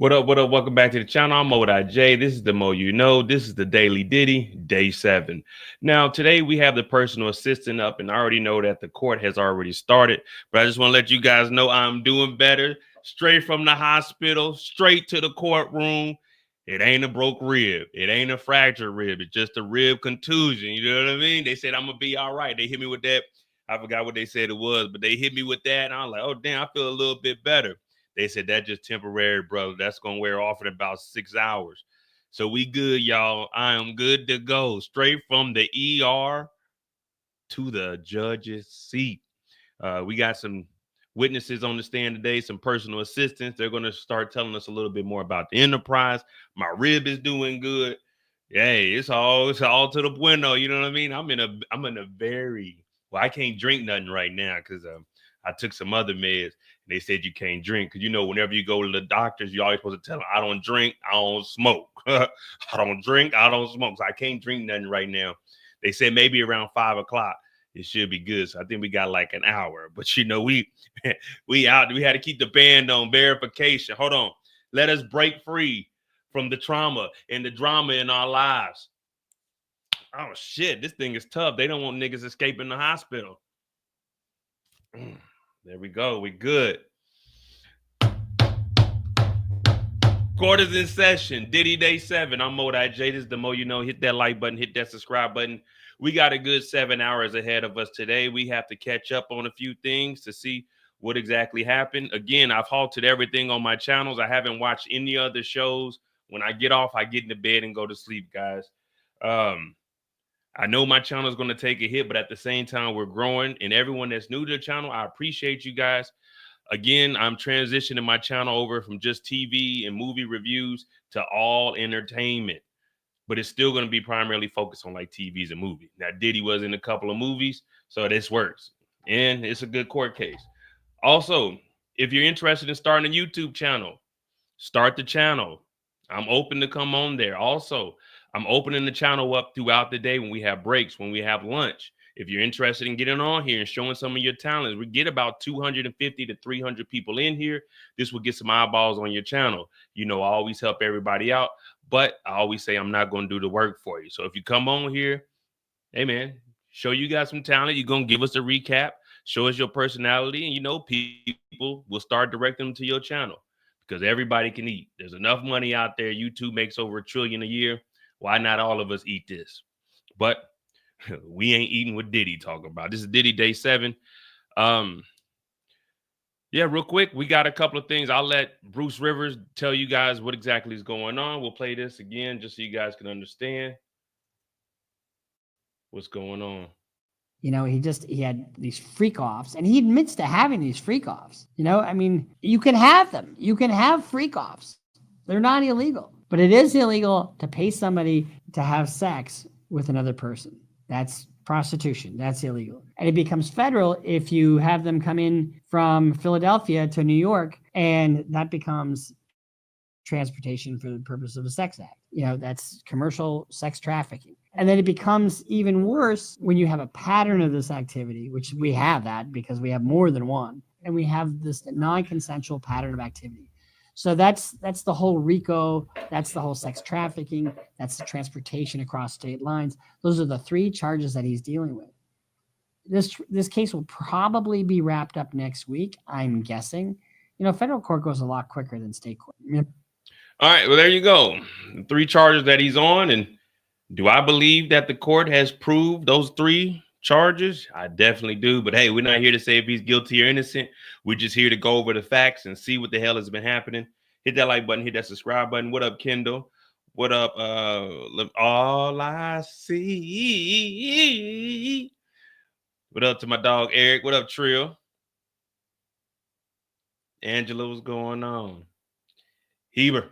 What up? What up? Welcome back to the channel. I'm Mo.J. This is the Mo You Know. This is the Daily Diddy, Day 7. Now, today we have the personal assistant up, and I already know that the court has already started, but I just want to let you guys know I'm doing better. Straight from the hospital, straight to the courtroom. It ain't a broke rib. It ain't a fractured rib. It's just a rib contusion. You know what I mean? They said I'm going to be all right. They hit me with that. I forgot what they said it was, but they hit me with that, and I was like, oh, damn, I feel a little bit better. They said that's just temporary, brother. That's going to wear off in about 6 hours. So we good, y'all. I am good to go. Straight from the ER to the judge's seat. We got some witnesses on the stand today, some personal assistants. They're going to start telling us a little bit more about the enterprise. My rib is doing good. Hey, it's all to the bueno. You know what I mean? I'm in a very, well, I can't drink nothing right now because I took some other meds. They said you can't drink because, you know, whenever you go to the doctors, you're always supposed to tell them, I don't drink, I don't smoke. I don't drink, I don't smoke. So I can't drink nothing right now. They said maybe around 5 o'clock it should be good. So I think we got like an hour. But, you know, we out. We had to keep the band on verification. Hold on. Let us break free from the trauma and the drama in our lives. Oh, shit. This thing is tough. They don't want niggas escaping the hospital. There we go. We good. Court is in session. Diddy Day 7. I'm Mo.J. This is the Mo You Know. Hit that like button. Hit that subscribe button. We got a good 7 hours ahead of us today. We have to catch up on a few things to see what exactly happened. Again, I've halted everything on my channels. I haven't watched any other shows. When I get off, I get into bed and go to sleep, guys. I know my channel is going to take a hit, but at the same time, we're growing. And everyone that's new to the channel, I appreciate you guys. Again, I'm transitioning my channel over from just TV and movie reviews to all entertainment. But it's still going to be primarily focused on like TVs and movies. Now, Diddy was in a couple of movies, so this works. And it's a good court case. Also, if you're interested in starting a YouTube channel, start the channel. I'm open to come on there. Also, I'm opening the channel up throughout the day when we have breaks, when we have lunch. If you're interested in getting on here and showing some of your talents, we get about 250 to 300 people in here. This will get some eyeballs on your channel. You know, I always help everybody out, but I always say I'm not going to do the work for you. So if you come on here, hey, man, show you got some talent. You're going to give us a recap, show us your personality, and, you know, people will start directing them to your channel because everybody can eat. There's enough money out there. YouTube makes over $1 trillion a year. Why not all of us eat this? But we ain't eating what Diddy talking about. This is Diddy Day 7. Yeah, real quick, we got a couple of things. I'll let Bruce Rivers tell you guys what exactly is going on. We'll play this again just so you guys can understand what's going on. You know, he had these freak offs, and he admits to having these freak offs. You know, I mean, you can have them. You can have freak offs. They're not illegal, but it is illegal to pay somebody to have sex with another person. That's prostitution. That's illegal. And it becomes federal if you have them come in from Philadelphia to New York, and that becomes transportation for the purpose of a sex act. That's commercial sex trafficking. And then it becomes even worse when you have a pattern of this activity, which we have that because we have more than one, and we have this non-consensual pattern of activity. So that's the whole RICO, that's the whole sex trafficking, that's the transportation across state lines. Those are the 3 charges that he's dealing with. This case will probably be wrapped up next week, I'm guessing. Federal court goes a lot quicker than state court. All right, well, there you go. 3 charges that he's on. And do I believe that the court has proved those 3 charges? I definitely do. But hey, we're not here to say if he's guilty or innocent. We're just here to go over the facts and see what the hell has been happening. Hit that like button, hit that subscribe button. What up, Kendall? What up, all I see? What up to my dog, Eric? What up, Trill? Angela, what's going on? Heber.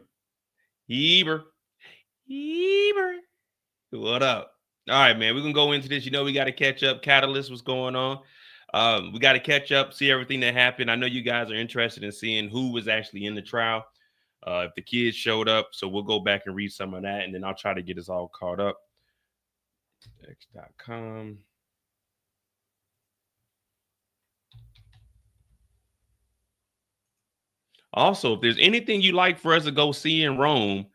What up? All right, man. We're gonna go into this. We got to catch up. Catalyst, what's going on? We got to catch up, see everything that happened. I know you guys are interested in seeing who was actually in the trial. If the kids showed up, so we'll go back and read some of that, and then I'll try to get us all caught up. X.com. Also, if there's anything you like for us to go see in Rome,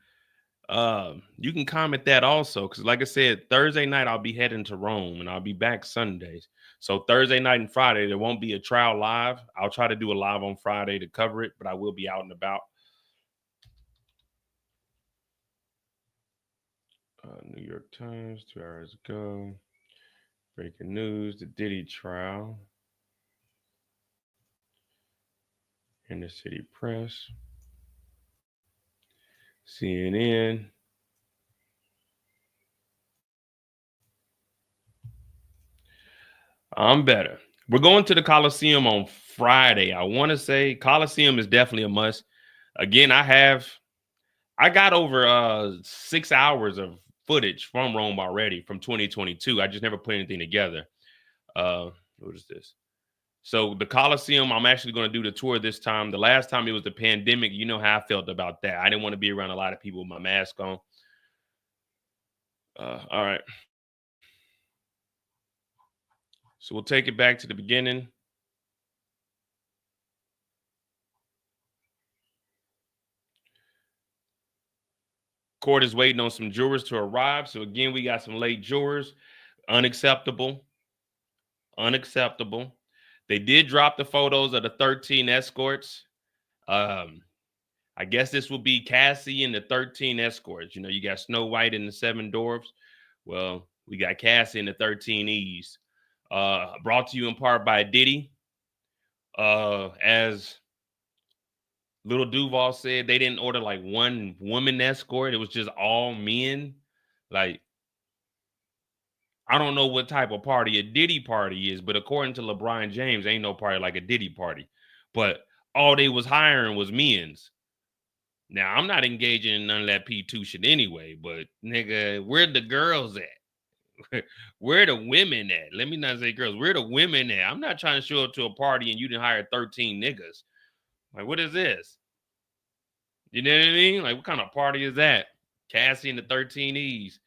you can comment that also, because like I said, Thursday night I'll be heading to Rome and I'll be back Sundays. So Thursday night and Friday there won't be a trial live. I'll try to do a live on Friday to cover it, but I will be out and about. New York Times 2 hours ago. Breaking news: the Diddy trial. Inner City Press. CNN. I'm better. We're going to the Coliseum on Friday. I want to say Coliseum is definitely a must. Again, I got over 6 hours of footage from Rome already from 2022. I just never put anything together. What is this? So the Coliseum, I'm actually going to do the tour this time. The last time it was the pandemic. You know how I felt about that. I didn't want to be around a lot of people with my mask on. All right. So we'll take it back to the beginning. Court is waiting on some jurors to arrive. So again, we got some late jurors. Unacceptable. They did drop the photos of the 13 escorts. I guess this will be Cassie and the 13 escorts. You got Snow White and the 7 dwarfs. Well, we got Cassie and the 13 E's. Brought to you in part by Diddy. As Little Duval said, they didn't order like one woman escort. It was just all men. Like, I don't know what type of party a Diddy party is, but according to LeBron James, ain't no party like a Diddy party. But all they was hiring was men's. Now, I'm not engaging in none of that P2 shit anyway, but nigga, where the girls at? Where the women at? Let me not say girls. Where the women at? I'm not trying to show up to a party and you didn't hire 13 niggas. Like, what is this? You know what I mean? Like, what kind of party is that? Cassie and the 13 E's.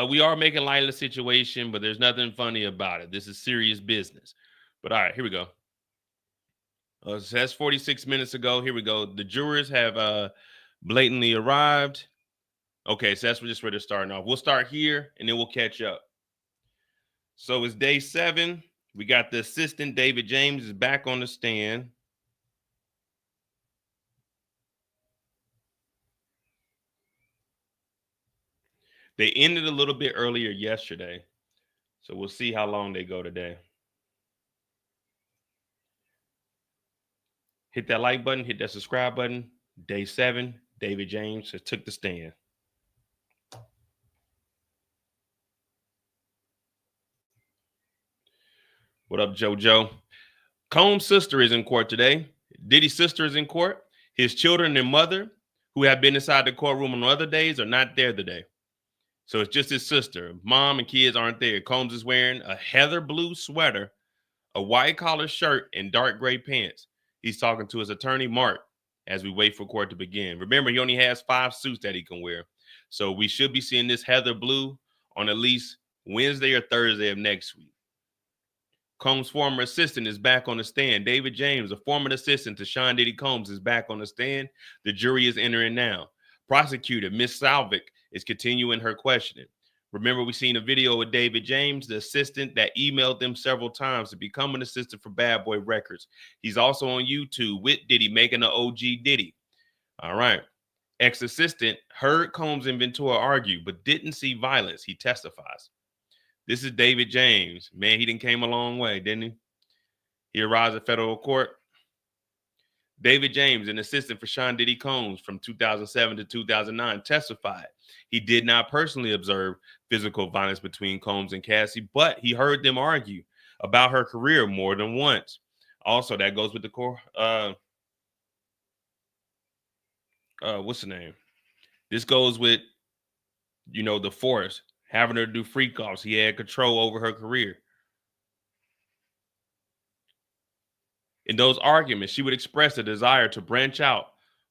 We are making light of the situation, but there's nothing funny about it. This is serious business. But all right, here we go. So that's 46 minutes ago. Here we go. The jurors have blatantly arrived. Okay, so that's just where they're starting off. We'll start here, and then we'll catch up. So it's day 7. We got the assistant, David James, is back on the stand. They ended a little bit earlier yesterday, so we'll see how long they go today. Hit that like button, hit that subscribe button. Day 7, David James has took the stand. What up, JoJo? Combs' sister is in court today. Diddy's sister is in court. His children and mother, who have been inside the courtroom on other days, are not there today. So it's just his sister. Mom and kids aren't there. Combs is wearing a heather blue sweater, a white collar shirt, and dark gray pants. He's talking to his attorney, Mark, as we wait for court to begin. Remember, he only has 5 suits that he can wear. So we should be seeing this heather blue on at least Wednesday or Thursday of next week. Combs' former assistant is back on the stand. David James, a former assistant to Sean Diddy Combs, is back on the stand. The jury is entering now. Prosecutor Miss Salvik is continuing her questioning. Remember, we seen a video with David James, the assistant that emailed them several times to become an assistant for Bad Boy Records. He's also on YouTube with Diddy, making an OG Diddy. All right. Ex-assistant heard Combs and Ventura argue, but didn't see violence. He testifies. This is David James. Man, he didn't came a long way, didn't he? He arrives at federal court. David James, an assistant for Sean Diddy Combs from 2007 to 2009, testified. He did not personally observe physical violence between Combs and Cassie, but he heard them argue about her career more than once. Also, that goes with the core. What's the name? This goes with, the force, having her do freak offs. He had control over her career. In those arguments, she would express a desire to branch out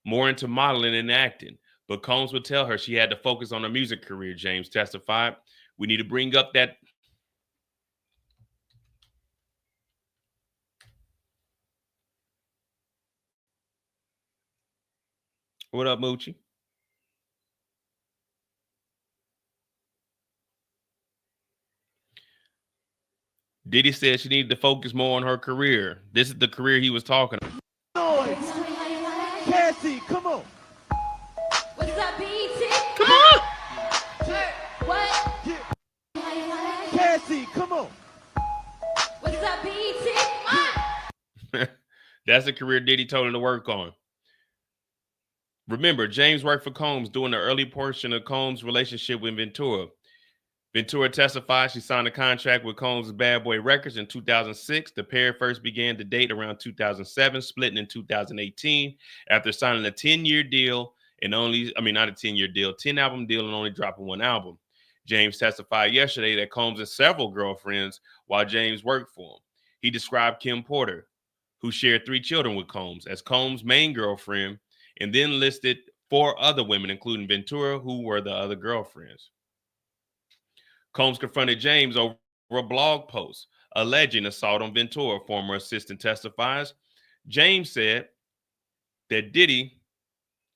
more into modeling and acting, but Combs would tell her she had to focus on her music career, James testified. We need to bring up that. What up, Moochie? Diddy said she needed to focus more on her career. This is the career he was talking about. Noise. Cassie, come on. What's up, BT? Come on. What? Yeah. Cassie, come on. What's up, BT? That's the career Diddy told him to work on. Remember, James worked for Combs during the early portion of Combs' relationship with Ventura. Ventura testified she signed a contract with Combs' Bad Boy Records in 2006. The pair first began to date around 2007, splitting in 2018 after signing a 10-year deal and not a 10-year deal, 10-album deal and only dropping 1 album. James testified yesterday that Combs had several girlfriends while James worked for him. He described Kim Porter, who shared 3 children with Combs, as Combs' main girlfriend, and then listed 4 other women, including Ventura, who were the other girlfriends. Combs confronted James over a blog post alleging assault on Ventura. Former assistant testifies. James said that Diddy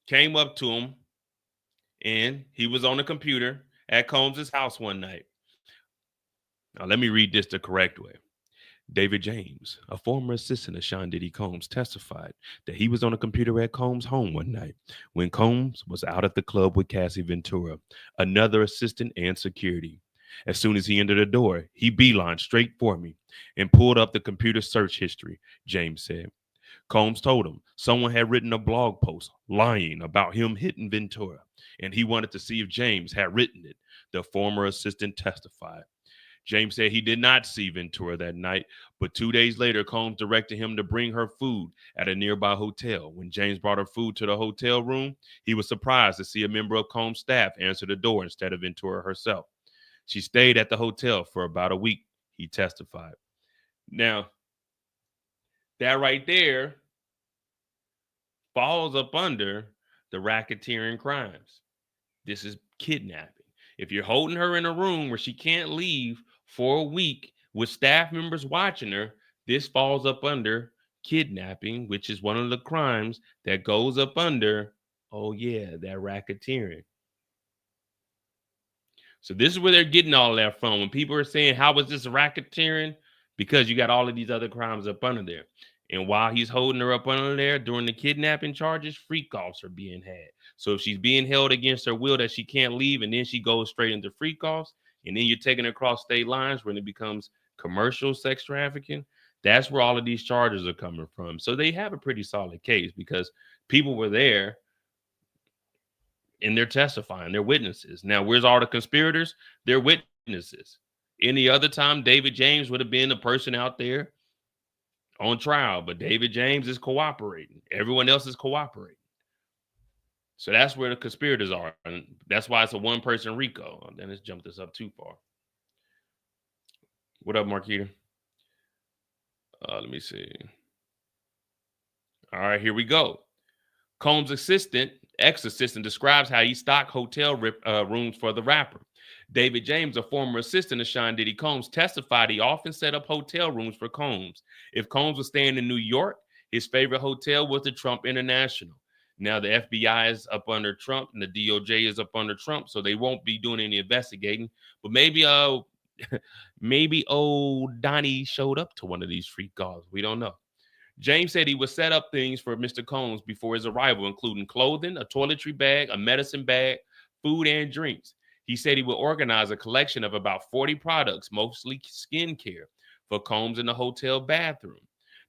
came up to him and he was on the computer at Combs' house one night. Now, let me read this the correct way. David James, a former assistant of Sean Diddy Combs, testified that he was on a computer at Combs' home one night when Combs was out at the club with Cassie Ventura, another assistant and security. As soon as he entered the door, he beelined straight for me and pulled up the computer search history, James said. Combs told him someone had written a blog post lying about him hitting Ventura, and he wanted to see if James had written it, the former assistant testified. James said he did not see Ventura that night, but 2 days later, Combs directed him to bring her food at a nearby hotel. When James brought her food to the hotel room, he was surprised to see a member of Combs' staff answer the door instead of Ventura herself. She stayed at the hotel for about a week, he testified. Now, that right there falls up under the racketeering crimes. This is kidnapping. If you're holding her in a room where she can't leave for a week with staff members watching her, this falls up under kidnapping, which is one of the crimes that goes up under, that racketeering. So this is where they're getting all that from. When people are saying, how was this racketeering? Because you got all of these other crimes up under there. And while he's holding her up under there during the kidnapping charges, freak offs are being had. So if she's being held against her will that she can't leave, and then she goes straight into freak offs, and then you're taking her across state lines when it becomes commercial sex trafficking, that's where all of these charges are coming from. So they have a pretty solid case because people were there and they're testifying, they're witnesses. Now, where's all the conspirators? They're witnesses. Any other time, David James would have been a person out there on trial, but David James is cooperating. Everyone else is cooperating. So that's where the conspirators are. And that's why it's a one-person RICO. Then let's jump this up too far. What up, Marquita? Let me see. All right, here we go. Combs' ex-assistant describes how he stocked hotel rooms for the rapper. David James, a former assistant of Sean Diddy Combs, testified he often set up hotel rooms for Combs. If Combs was staying in New York, his favorite hotel was the Trump International. Now the FBI is up under Trump and the DOJ is up under Trump, so they won't be doing any investigating. But maybe maybe old Donnie showed up to one of these freak calls. We don't know. James said he would set up things for Mr. Combs before his arrival, including clothing, a toiletry bag, a medicine bag, food, and drinks. He said he would organize a collection of about 40 products, mostly skincare, for Combs in the hotel bathroom.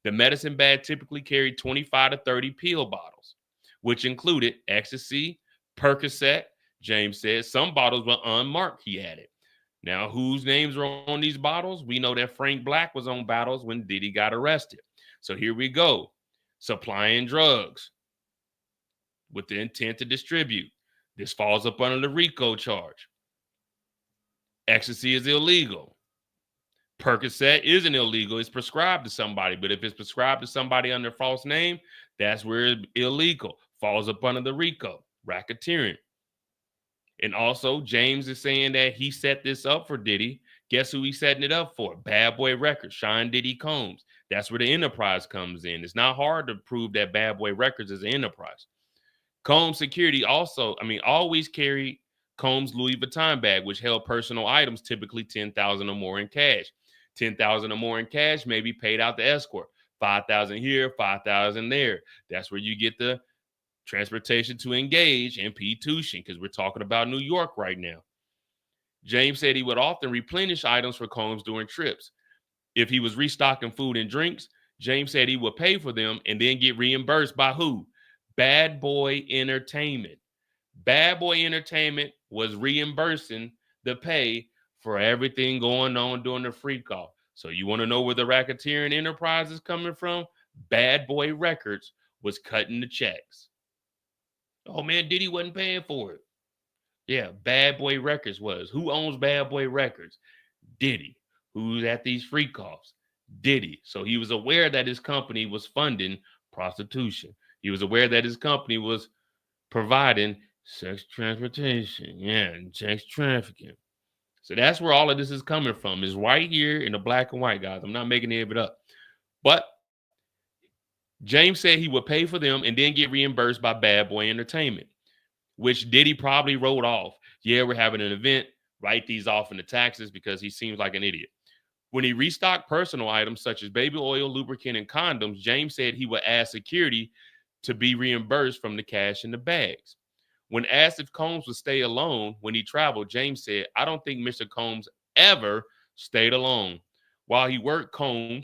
The medicine bag typically carried 25 to 30 pill bottles, which included ecstasy, Percocet. James said some bottles were unmarked, he added. Now, whose names were on these bottles? We know that Frank Black was on bottles when Diddy got arrested. So here we go. Supplying drugs with the intent to distribute. This falls up under the RICO charge. Ecstasy is illegal. Percocet isn't illegal. It's prescribed to somebody. But if it's prescribed to somebody under a false name, that's where it's illegal. Falls up under the RICO, racketeering. And also, James is saying that he set this up for Diddy. Guess who he's setting it up for? Bad Boy Records, Sean Diddy Combs. That's where the enterprise comes in. It's not hard to prove that Bad Boy Records is an enterprise. Combs security always carried Combs' Louis Vuitton bag, which held personal items, typically $10,000 or more in cash. $10,000 or more in cash may be paid out to escort. $5,000 here, $5,000 there. That's where you get the transportation to engage and P-tuition, because we're talking about New York right now. James said he would often replenish items for Combs during trips. If he was restocking food and drinks, James said he would pay for them and then get reimbursed by who? Bad Boy Entertainment. Bad Boy Entertainment was reimbursing the pay for everything going on during the freak off. So you want to know where the racketeering enterprise is coming from? Bad Boy Records was cutting the checks. Oh man, Diddy wasn't paying for it. Yeah, Bad Boy Records was. Who owns Bad Boy Records? Diddy. Who's at these freak offs? Diddy. So he was aware that his company was funding prostitution. He was aware that his company was providing sex transportation. Yeah, and sex trafficking. So that's where all of this is coming from. Is right here in the black and white, guys. I'm not making any of it up. But James said he would pay for them and then get reimbursed by Bad Boy Entertainment, which Diddy probably wrote off. Yeah, we're having an event. Write these off in the taxes because he seems like an idiot. When he restocked personal items such as baby oil, lubricant, and condoms, James said he would ask security to be reimbursed from the cash in the bags. When asked if Combs would stay alone when he traveled, James said, I don't think Mr. Combs ever stayed alone. While he worked for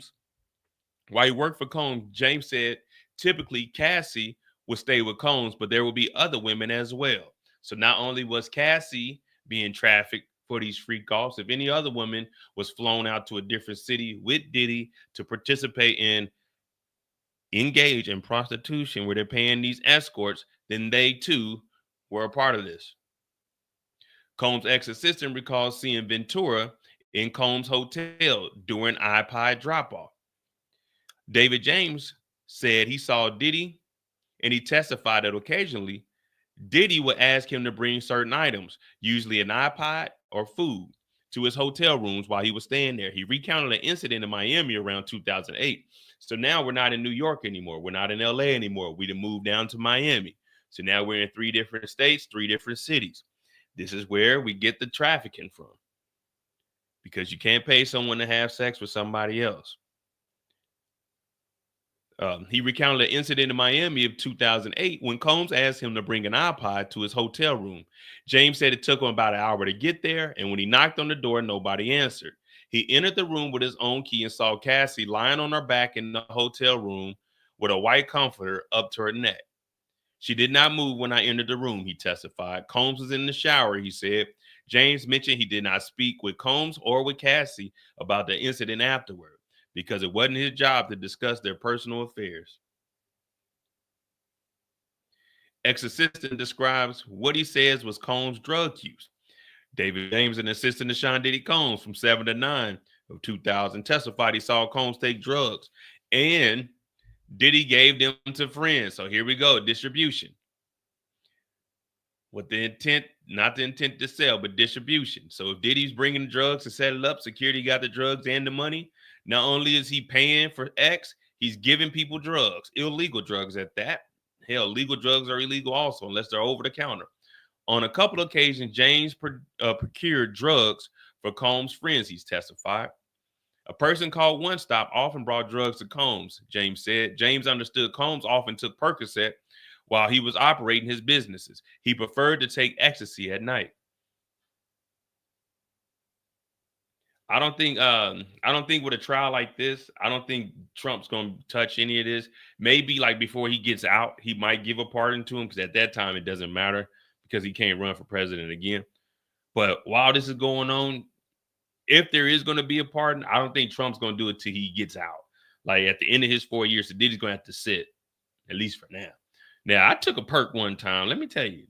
Combs, James said typically Cassie would stay with Combs, but there would be other women as well. So not only was Cassie being trafficked for these freak offs, if any other woman was flown out to a different city with Diddy to participate in engage in prostitution where they're paying these escorts, then they too were a part of this. Combs' ex-assistant recalls seeing Ventura in Combs' hotel during iPod drop-off. David James said he saw Diddy, and he testified that occasionally Diddy would ask him to bring certain items, usually an iPod or food, to his hotel rooms while he was staying there. He recounted an incident in Miami around 2008. So now we're not in New York anymore. We're not in LA anymore. We done moved down to Miami. So now we're in 3 different states, 3 different cities. This is where we get the trafficking from, because you can't pay someone to have sex with somebody else. He recounted an incident in Miami of 2008 when Combs asked him to bring an iPod to his hotel room. James said it took him about an hour to get there, and when he knocked on the door, nobody answered. He entered the room with his own key and saw Cassie lying on her back in the hotel room with a white comforter up to her neck. She did not move when I entered the room, he testified. Combs was in the shower, he said. James mentioned he did not speak with Combs or with Cassie about the incident afterward. because it wasn't his job to discuss their personal affairs. Ex-assistant describes what he says was Combs' drug use. David James, an assistant to Sean Diddy Combs from 7 to 9 of 2000, testified he saw Combs take drugs and Diddy gave them to friends. So here we go, distribution. With the intent, not the intent to sell, but distribution. So if Diddy's bringing drugs to set it up, security got the drugs and the money. Not only is he paying for X, he's giving people drugs, illegal drugs at that. Hell, legal drugs are illegal also, unless they're over the counter. On a couple of occasions, James procured drugs for Combs' friends, he's testified. A person called One Stop often brought drugs to Combs, James said. James understood Combs often took Percocet while he was operating his businesses. He preferred to take ecstasy at night. I don't think with a trial like this, I don't think Trump's going to touch any of this. Maybe like before he gets out, he might give a pardon to him, because at that time it doesn't matter because he can't run for president again. But while this is going on, if there is going to be a pardon, I don't think Trump's going to do it till he gets out. Like at the end of his 4 years, so Diddy's going to have to sit, at least for now. Now, I took a perk one time. Let me tell you.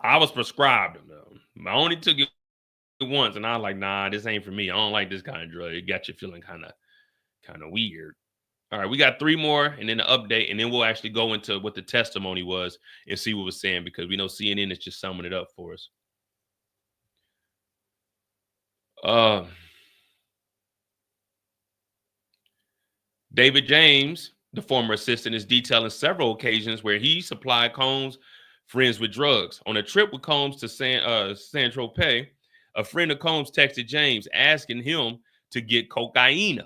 I was prescribed them, though. I only took it once, and I was like, nah, this ain't for me. I don't like this kind of drug. It got you feeling kind of weird. All right, we got 3 more, and then the update, and then we'll actually go into what the testimony was and see what was saying, because we know CNN is just summing it up for us. David James, the former assistant, is detailing several occasions where he supplied Combs' friends with drugs. On a trip with Combs to Saint-Tropez, a friend of Combs texted James asking him to get cocaine.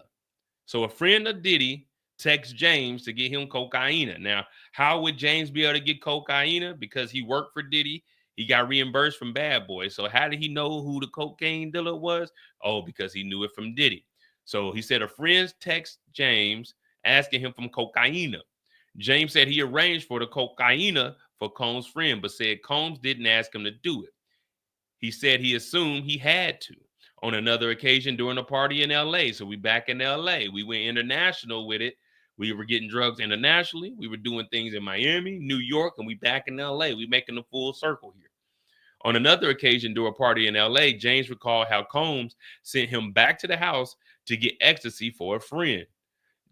So a friend of Diddy texts James to get him cocaine. Now, how would James be able to get cocaine? Because he worked for Diddy. He got reimbursed from Bad Boy. So how did he know who the cocaine dealer was? Oh, because he knew it from Diddy. So he said a friend text James asking him for cocaine. James said he arranged for the cocaine for Combs' friend, but said Combs didn't ask him to do it. He said he assumed he had to. On another occasion during a party in LA, so we back in LA, we went international with it. We were getting drugs internationally. We were doing things in Miami, New York, and we back in LA. We making a full circle here. On another occasion during a party in LA, James recalled how Combs sent him back to the house to get ecstasy for a friend.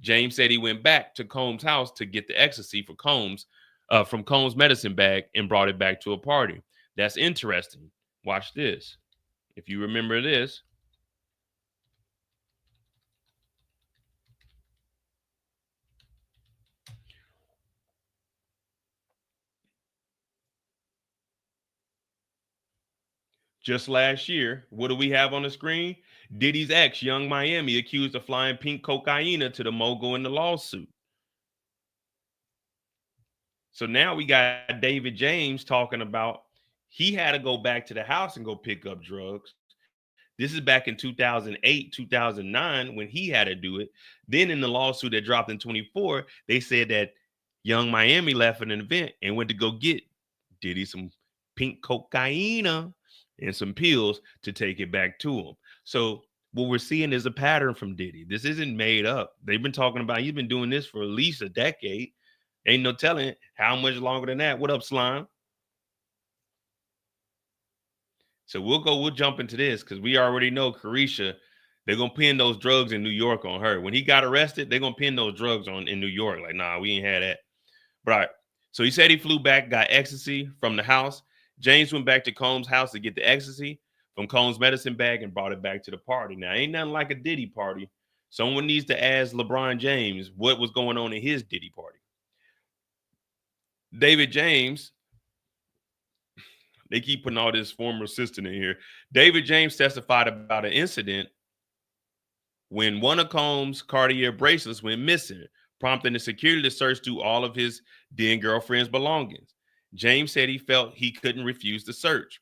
James said he went back to Combs' house to get the ecstasy for Combs from Combs' medicine bag and brought it back to a party. That's interesting. Watch this. If you remember this. Just last year, what do we have on the screen? Diddy's ex, Young Miami, accused of flying pink cocaine to the mogul in the lawsuit. So now we got David James talking about he had to go back to the house and go pick up drugs. This is back in 2008, 2009 when he had to do it. Then in the lawsuit that dropped in 24, they said that Young Miami left an event and went to go get Diddy some pink cocaine and some pills to take it back to him. So what we're seeing is a pattern from Diddy. This isn't made up. They've been talking about, he's been doing this for at least a decade. Ain't no telling how much longer than that. What up, Slime? So we'll jump into this because we already know Carisha, they're gonna pin those drugs in New York on her. When he got arrested, they're gonna pin those drugs in New York. Like, nah, we ain't had that. But all right. So he said he flew back, got ecstasy from the house. James went back to Combs' house to get the ecstasy from Combs' medicine bag and brought it back to the party. Now, ain't nothing like a Diddy party. Someone needs to ask LeBron James what was going on in his Diddy party. David James, they keep putting all this former assistant in here. David James testified about an incident when one of Combs' Cartier bracelets went missing, prompting the security to search through all of his then girlfriend's belongings. James said he felt he couldn't refuse the search.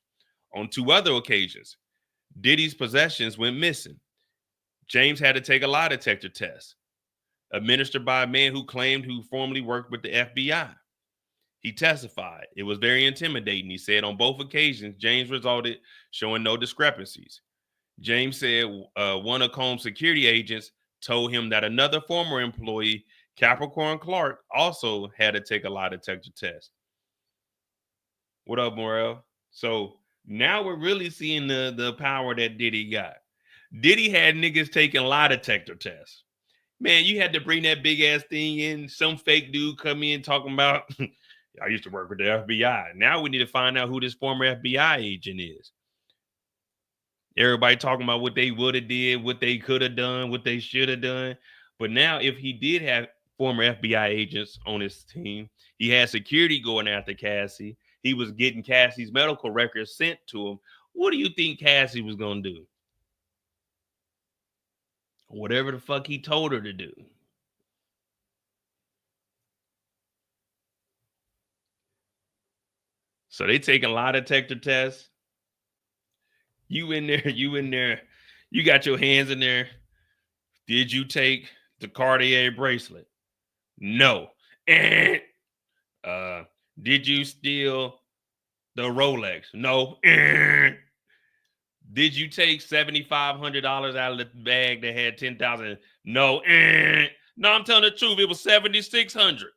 On 2 other occasions, Diddy's possessions went missing. James had to take a lie detector test administered by a man who claimed who formerly worked with the FBI. He testified. It was very intimidating. He said on both occasions, James resulted showing no discrepancies. James said one of Combs' security agents told him that another former employee, Capricorn Clark, also had to take a lie detector test. What up, Morel? So now we're really seeing the power that Diddy got. Diddy had niggas taking lie detector tests. Man, you had to bring that big ass thing in. Some fake dude come in talking about, I used to work with the FBI. Now we need to find out who this former FBI agent is. Everybody talking about what they would have did, what they could have done, what they should have done. But now if he did have former FBI agents on his team, he had security going after Cassie. He was getting Cassie's medical records sent to him. What do you think Cassie was going to do? Whatever the fuck he told her to do. So they taking lie detector tests. You in there, you got your hands in there. Did you take the Cartier bracelet? No. Did you steal the Rolex? No. Did you take $7,500 out of the bag that had 10,000? No. No, I'm telling the truth. It was 7,600.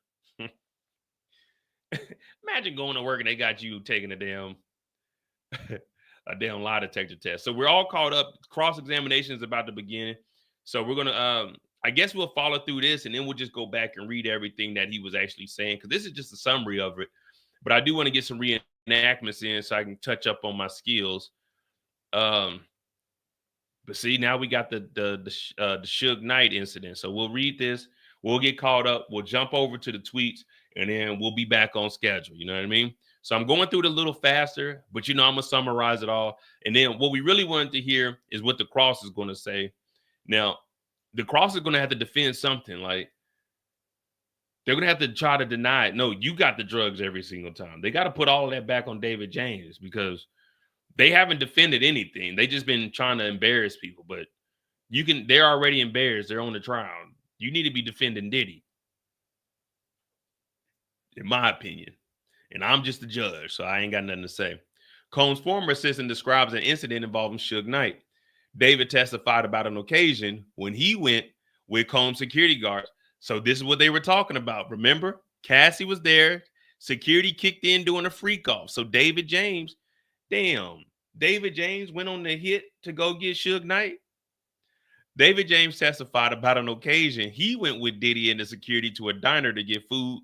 Imagine going to work and they got you taking a damn lie detector test. So we're all caught up. Cross-examination is about to begin. So we're gonna I guess we'll follow through this and then we'll just go back and read everything that he was actually saying, because this is just a summary of it. But I do want to get some reenactments in so I can touch up on my skills. But see, now we got the Suge Knight incident. So we'll read this, we'll get caught up, we'll jump over to the tweets, and then we'll be back on schedule. You know what I mean? So I'm going through it a little faster, but I'm gonna summarize it all. And then what we really wanted to hear is what the cross is going to say. Now, the cross is going to have to defend something. Like, they're going to have to try to deny it. No, you got the drugs every single time. They got to put all of that back on David James because they haven't defended anything. They just been trying to embarrass people, but they're already embarrassed. They're on the trial. You need to be defending Diddy, in my opinion. And I'm just the judge, so I ain't got nothing to say. Combs' former assistant describes an incident involving Suge Knight. David testified about an occasion when he went with Combs' security guards. So this is what they were talking about. Remember, Cassie was there. Security kicked in doing a freak off. So David James went on the hit to go get Suge Knight. David James testified about an occasion he went with Diddy and the security to a diner to get food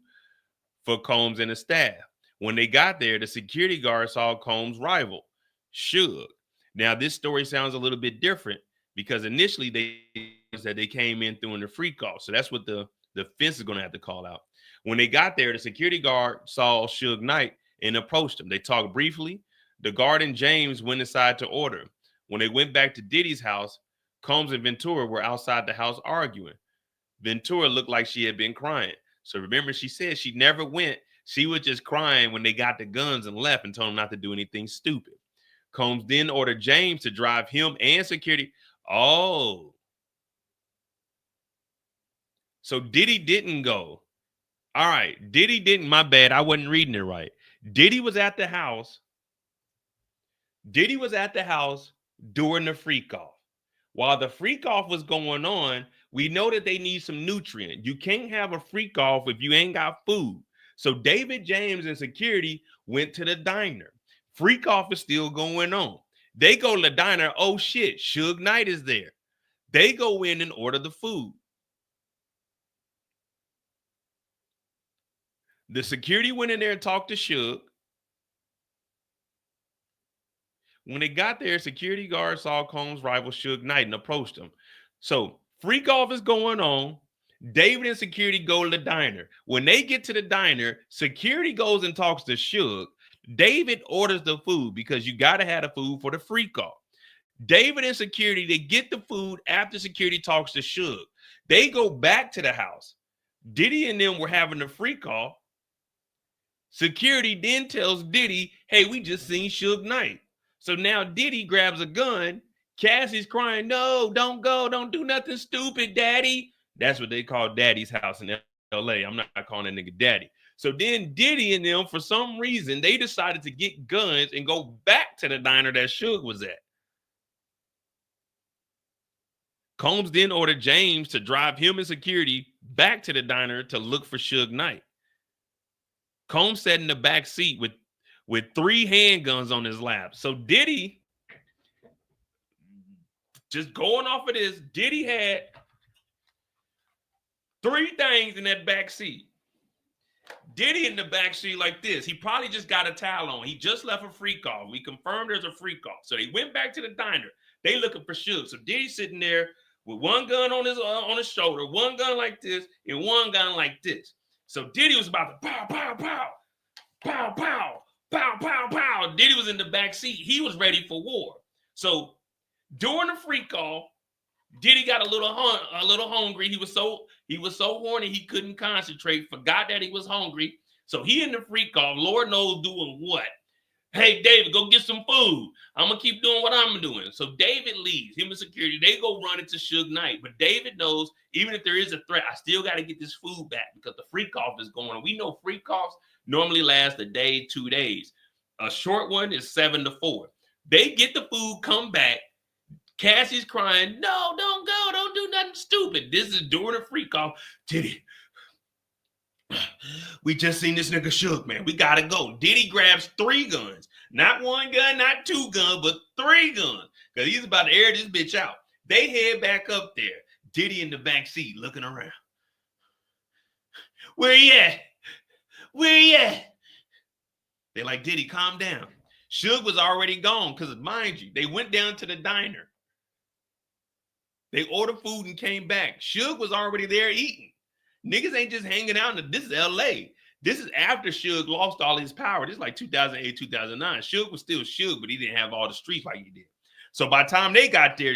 for Combs and the staff. When they got there, the security guard saw Combs' rival, Suge. Now, this story sounds a little bit different because initially they came in doing the freak off. So that's what the fence is going to have to call out. When they got there, the security guard saw Suge Knight and approached him. They talked briefly. The guard and James went inside to order. When they went back to Diddy's house, Combs and Ventura were outside the house arguing. Ventura looked like she had been crying. So remember, she said she never went. She was just crying when they got the guns and left and told him not to do anything stupid. Combs then ordered James to drive him and security. Oh. So Diddy didn't go. All right. Diddy didn't. My bad. I wasn't reading it right. Diddy was at the house. Diddy was at the house during the freak off. While the freak off was going on, we know that they need some nutrient. You can't have a freak off if you ain't got food. So David James and security went to the diner. Freak off is still going on. They go to the diner. Oh shit, Suge Knight is there. They go in and order the food. The security went in there and talked to Suge. When they got there, security guard saw Combs' rival Suge Knight and approached him. So freak off is going on. David and security go to the diner. When they get to the diner, security goes and talks to Suge. David orders the food because you got to have the food for the freak off. David and security, they get the food after security talks to Suge. They go back to the house. Diddy and them were having the freak off. Security then tells Diddy, hey, we just seen Suge Knight. So now Diddy grabs a gun. Cassie's crying, no, don't go. Don't do nothing stupid, daddy. That's what they call daddy's house in LA. I'm not calling that nigga daddy. So then Diddy and them, for some reason, they decided to get guns and go back to the diner that Suge was at. Combs then ordered James to drive him and security back to the diner to look for Suge Knight. Combs sat in the back seat with 3 handguns on his lap. So Diddy, just going off of this, Diddy had 3 things in that back seat. Diddy in the back seat like this. He probably just got a towel on. He just left a free call. We confirmed there's a free call. So they went back to the diner. They looking for Suge. So Diddy's sitting there with 1 gun on his shoulder, 1 gun like this, and 1 gun like this. So Diddy was about to pow, pow, pow, pow, pow, pow, pow, pow. Diddy was in the back seat. He was ready for war. So during the free call, Diddy got a little hungry. He was so horny he couldn't concentrate. Forgot that he was hungry. So he in the free call, Lord knows doing what. Hey, David, go get some food. I'm gonna keep doing what I'm doing. So David leaves. Him and security, they go run into Suge Knight. But David knows even if there is a threat, I still got to get this food back because the free cough is going on. We know free coughs normally last a day, 2 days. A short one is 7 to 4. They get the food, come back. Cassie's crying, no, don't go, don't do nothing stupid. This is during a free call. Diddy, we just seen this nigga Suge, man. We gotta go. Diddy grabs 3 guns. Not 1 gun, not 2 guns, but 3 guns. Because he's about to air this bitch out. They head back up there. Diddy in the back seat looking around. Where he at? Where he at? They're like, Diddy, calm down. Suge was already gone because, mind you, they went down to the diner. They ordered food and came back. Suge was already there eating. Niggas ain't just hanging out. This is LA. This is after Suge lost all his power. This is like 2008, 2009. Suge was still Suge, but he didn't have all the streets like he did. So by the time they got there,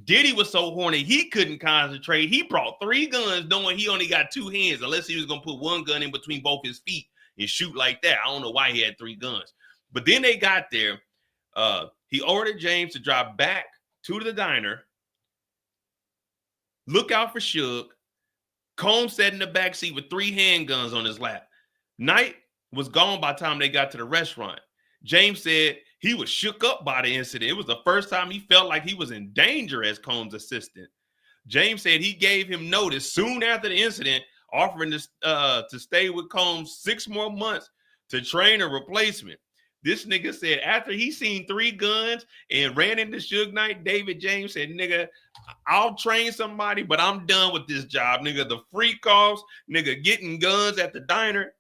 Diddy was so horny he couldn't concentrate. He brought 3 guns knowing he only got 2 hands, unless he was going to put 1 gun in between both his feet and shoot like that. I don't know why he had 3 guns. But then they got there. He ordered James to drive back to the diner. Look out for Suge. Combs sat in the back seat with 3 handguns on his lap. Knight was gone by the time they got to the restaurant. James said he was shook up by the incident. It was the first time he felt like he was in danger as Combs' assistant. James said he gave him notice soon after the incident, offering to stay with Combs 6 more months to train a replacement. This nigga said after he seen 3 guns and ran into Suge Knight, David James said, nigga, I'll train somebody, but I'm done with this job. Nigga, the free calls, nigga, getting guns at the diner.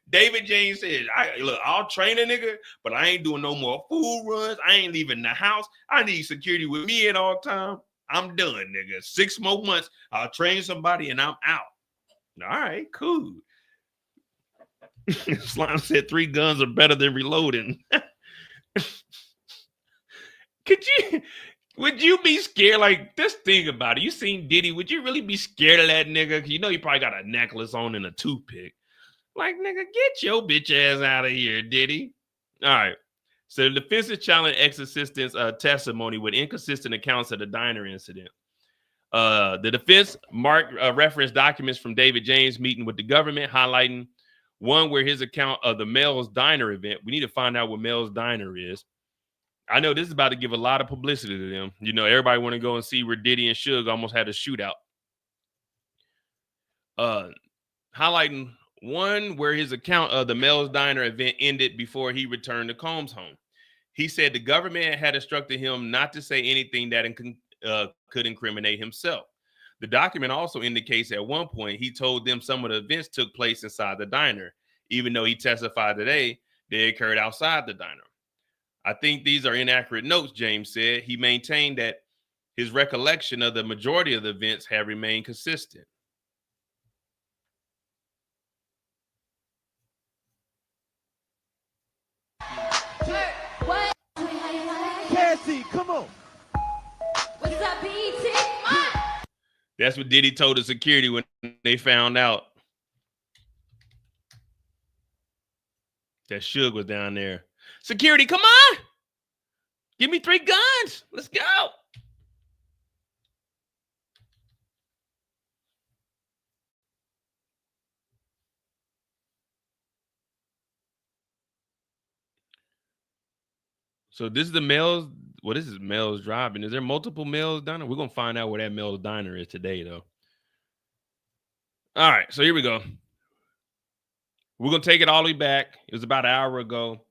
David James said, look, I'll train a nigga, but I ain't doing no more food runs. I ain't leaving the house. I need security with me at all time. I'm done, nigga. 6 more months, I'll train somebody and I'm out. All right, cool. Slime said 3 guns are better than reloading. Would you be scared? Like, just think about it. You seen Diddy, would you really be scared of that nigga? You know, he probably got a necklace on and a toothpick. Like, nigga, get your bitch ass out of here, Diddy. All right. So the defense is challenged ex-assistant's testimony with inconsistent accounts of the diner incident. The defense referenced documents from David James' meeting with the government, highlighting one where his account of the Mel's Diner event. We need to find out what Mel's Diner is. I know this is about to give a lot of publicity to them. You know, everybody want to go and see where Diddy and Suge almost had a shootout. Highlighting one where his account of the Mel's Diner event ended before he returned to Combs' home. He said the government had instructed him not to say anything that could incriminate himself. The document also indicates at one point he told them some of the events took place inside the diner, even though he testified today they occurred outside the diner. I think these are inaccurate notes, James said. He maintained that his recollection of the majority of the events have remained consistent. What? Cassie, come on. What is up, BT? That's what Diddy told the security when they found out that Suge was down there. Security, come on. Give me 3 guns. Let's go. So this is the Mel's Well, this is Mel's Driving. Is there multiple Mel's Diner? We're gonna find out where that Mel's Diner is today, though. All right, so here we go. We're gonna take it all the way back. It was about an hour ago.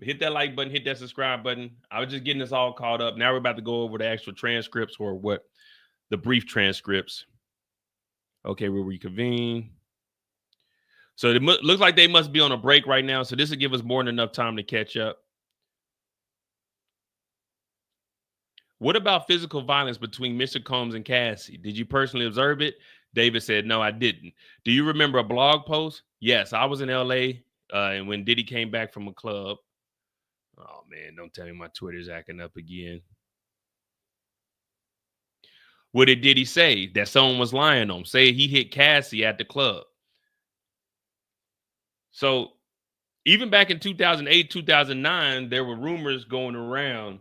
Hit that like button, hit that subscribe button. I was just getting us all caught up. Now we're about to go over the actual transcripts, or what, the brief transcripts. Okay, we'll reconvene. So it looks like they must be on a break right now. So this will give us more than enough time to catch up. What about physical violence between Mr. Combs and Cassie? Did you personally observe it? David said, no, I didn't. Do you remember a blog post? Yes, I was in LA and when Diddy came back from a club. Oh, man, don't tell me my Twitter's acting up again. What did Diddy say? That someone was lying on him. Say he hit Cassie at the club. So even back in 2008, 2009, there were rumors going around.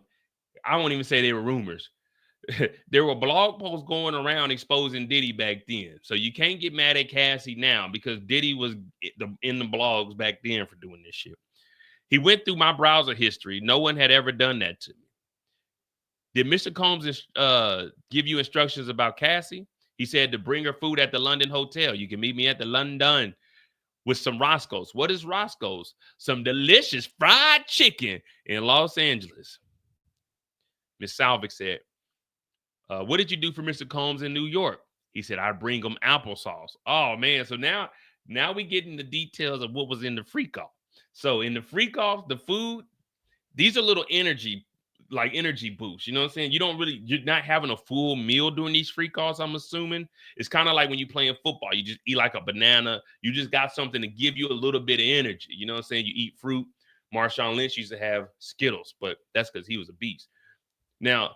I won't even say they were rumors. There were blog posts going around exposing Diddy back then. So you can't get mad at Cassie now because Diddy was in the blogs back then for doing this shit. He went through my browser history. No one had ever done that to me. Did Mr. Combs give you instructions about Cassie? He said to bring her food at the London hotel. You can meet me at the London with some Roscoe's. What is Roscoe's? Some delicious fried chicken in Los Angeles. Miss Salvik said, what did you do for Mr. Combs in New York? He said, I bring him applesauce. Oh, man. So now we get in the details of what was in the freak off. So in the freak off, the food, these are little energy boosts. You know what I'm saying? You're not having a full meal during these freak offs, I'm assuming. It's kind of like when you're playing football. You just eat like a banana. You just got something to give you a little bit of energy. You know what I'm saying? You eat fruit. Marshawn Lynch used to have Skittles, but that's because he was a beast. Now,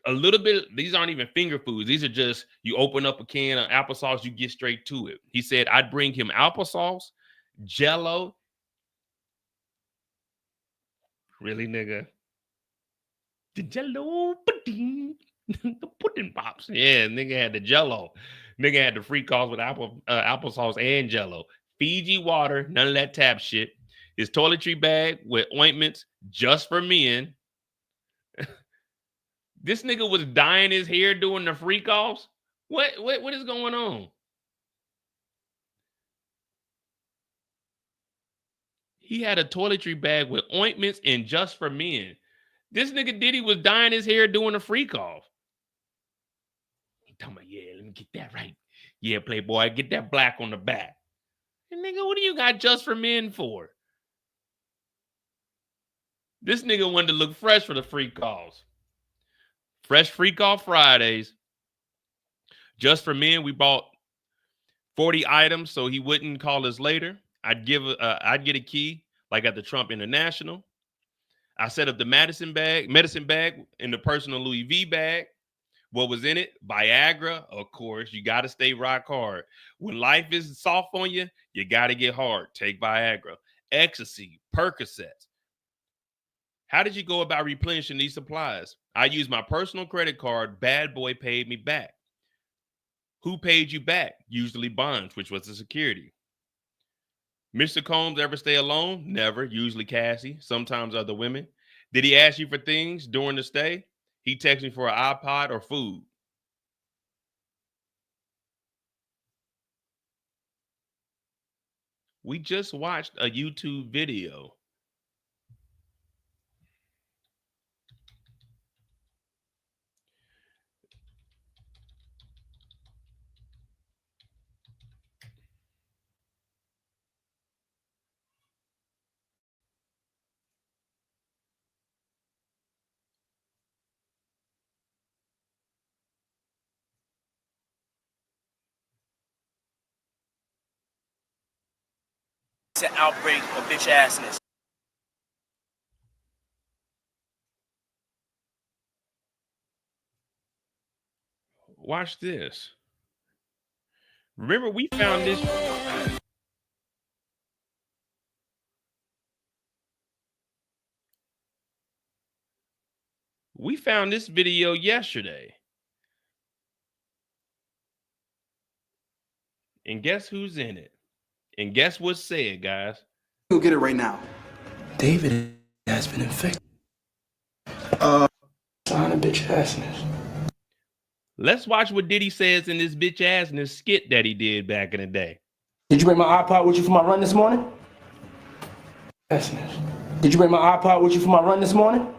a little bit, these aren't even finger foods. These are just, you open up a can of applesauce, you get straight to it. He said, I'd bring him applesauce, Jello. Really, nigga? The Jello pudding, the pudding pops. Yeah, nigga had the Jello. Nigga had the freak offs with applesauce and Jello. Fiji water, none of that tap shit. His toiletry bag with ointments just for men. This nigga was dyeing his hair doing the freak offs. What is going on? He had a toiletry bag with ointments and just for men. This nigga Diddy was dyeing his hair doing a freak off. He talking about, yeah, let me get that right. Yeah, Playboy, get that black on the back. And nigga, what do you got just for men for? This nigga wanted to look fresh for the freak offs. Fresh Freak Off Fridays. Just for men, we bought 40 items so he wouldn't call us later. I'd get a key like at the Trump International. I set up the medicine bag in the personal Louis V bag. What was in it? Viagra, of course. You got to stay rock hard. When life is soft on you, you got to get hard. Take Viagra. Ecstasy, Percocets. How did you go about replenishing these supplies? I used my personal credit card. Bad boy paid me back. Who paid you back? Usually Bonds, which was the security. Mr. Combs ever stay alone? Never. Usually Cassie. Sometimes other women. Did he ask you for things during the stay? He texted me for an iPod or food. We just watched a YouTube video. An outbreak of bitch assness. Watch this. Remember, we found this. We found this video yesterday. And guess who's in it? And guess what's said, guys? Go get it right now. David has been infected. bitch assness. Let's watch what Diddy says in this bitch assness skit that he did back in the day. Did you bring my iPod with you for my run this morning? Assness. Did you bring my iPod with you for my run this morning?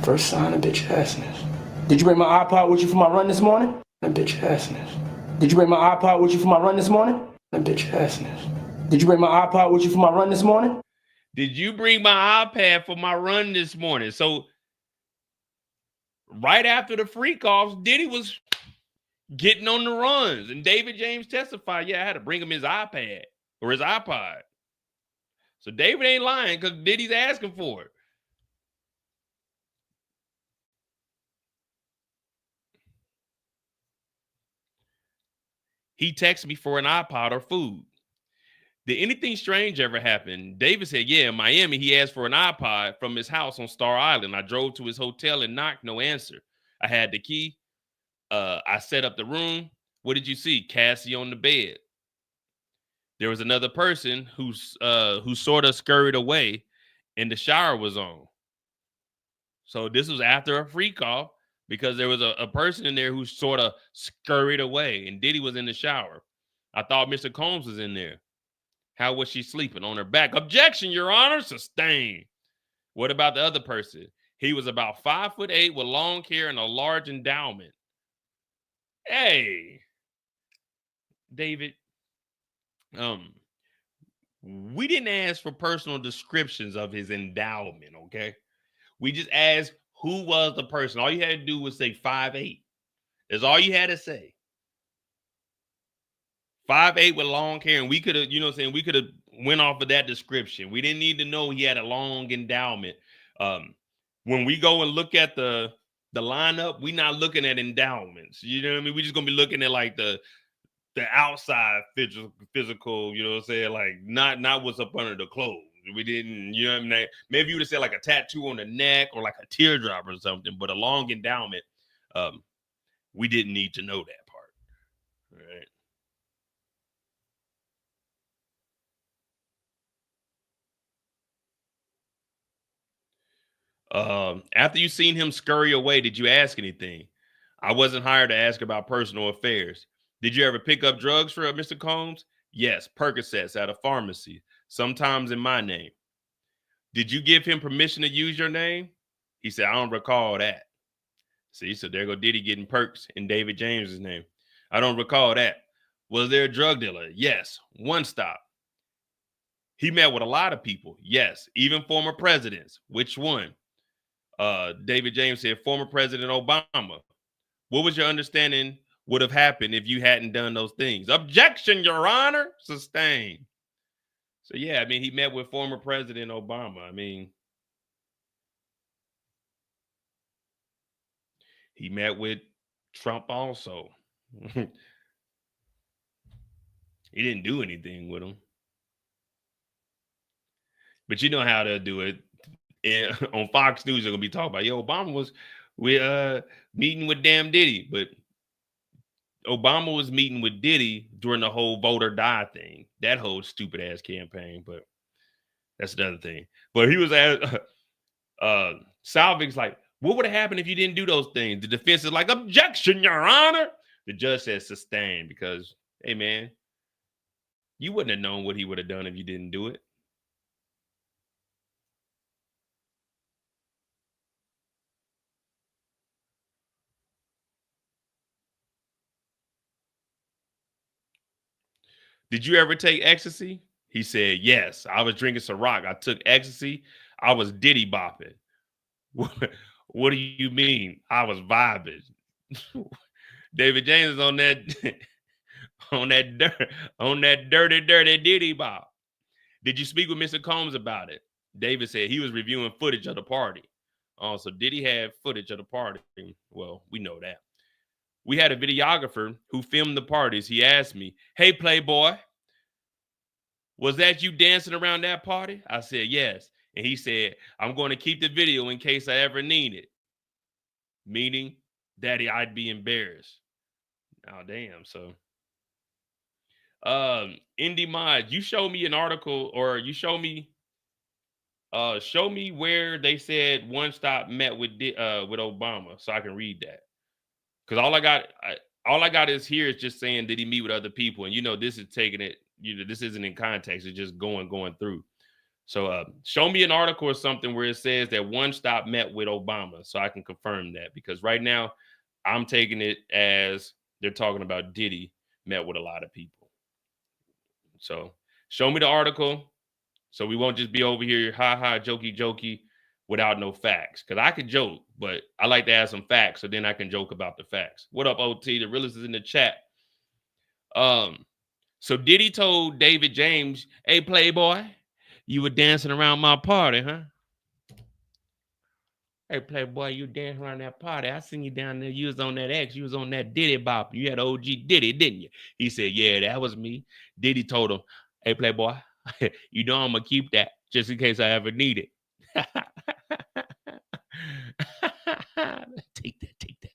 First sign of bitch assness. Did you bring my iPod with you for my run this morning? That bitch assness. Did you bring my iPod with you for my run this morning? That bitch assness. Did you bring my iPod with you for my run this morning? Did you bring my iPad for my run this morning? So right after the freak offs, Diddy was getting on the runs, and David James testified, yeah, I had to bring him his iPad or his iPod. So David ain't lying because Diddy's asking for it. He texted me for an iPod or food. Did anything strange ever happen? David said, yeah, in Miami, he asked for an iPod from his house on Star Island. I drove to his hotel and knocked, no answer. I had the key. I set up the room. What did you see? Cassie on the bed. There was another person who sort of scurried away and the shower was on. So this was after a freak off because there was a person in there who sort of scurried away and Diddy was in the shower. I thought Mr. Combs was in there. How was she sleeping? On her back? Objection, Your Honor. Sustained. What about the other person? He was about 5'8" with long hair and a large endowment. Hey, David, we didn't ask for personal descriptions of his endowment, okay? We just asked who was the person. All you had to do was say 5'8". That's all you had to say. 5'8" with long hair, and we could have, you know what I'm saying, we could have went off of that description. We didn't need to know he had a long endowment. When we go and look at the lineup, we're not looking at endowments. You know what I mean? We're just gonna be looking at like the outside physical, you know what I'm saying? Like not what's up under the clothes. We didn't, you know what I mean? Maybe you would have said like a tattoo on the neck or like a teardrop or something, but a long endowment, we didn't need to know that part. All right. After you seen him scurry away, did you ask anything? I wasn't hired to ask about personal affairs. Did you ever pick up drugs for Mr. Combs? Yes, Percocets at a pharmacy, sometimes in my name. Did you give him permission to use your name? He said, I don't recall that. See, so there go Diddy getting perks in David James's name. I don't recall that. Was there a drug dealer? Yes. One stop. He met with a lot of people. Yes. Even former presidents. Which one? David James said, former President Obama. What was your understanding would have happened if you hadn't done those things? Objection, Your Honor. Sustained. So, yeah, I mean, he met with former President Obama. I mean, he met with Trump also. He didn't do anything with him. But you know how they'll do it. And on Fox News, they're going to be talking about, yo, Obama was meeting with damn Diddy. But Obama was meeting with Diddy during the whole vote or die thing. That whole stupid ass campaign. But that's another thing. But he was at Salvig's like, what would have happened if you didn't do those things? The defense is like, objection, Your Honor. The judge says sustained because, hey, man, you wouldn't have known what he would have done if you didn't do it. Did you ever take ecstasy? He said, yes. I was drinking Ciroc. I took ecstasy. I was Diddy bopping. What do you mean? I was vibing. David James is on that dirty Diddy bop. Did you speak with Mr. Combs about it? David said he was reviewing footage of the party. Oh, so Diddy had footage of the party. Well, we know that. We had a videographer who filmed the parties. He asked me, hey, Playboy, was that you dancing around that party? I said, yes. And he said, I'm going to keep the video in case I ever need it. Meaning, Daddy, I'd be embarrassed. Oh, damn. So, Indy Mod, you show me an article or you show me Show me where they said One Stop met with Obama, so I can read that. Because all I got is here is just saying, did he meet with other people? And this is taking it. This isn't in context. It's just going through. So show me an article or something where it says that One Stop met with Obama, so I can confirm that. Because right now, I'm taking it as they're talking about Diddy met with a lot of people. So show me the article, so we won't just be over here jokey without no facts. Because I could joke, but I like to add some facts, so then I can joke about the facts. What up, OT? The realist is in the chat. So Diddy told David James, "Hey, Playboy, you were dancing around my party, huh? Hey, Playboy, you dancing around that party. I seen you down there. You was on that X. You was on that Diddy bop. You had OG Diddy, didn't you?" He said, "Yeah, that was me." Diddy told him, "Hey, Playboy, you know I'm going to keep that just in case I ever need it." Take that.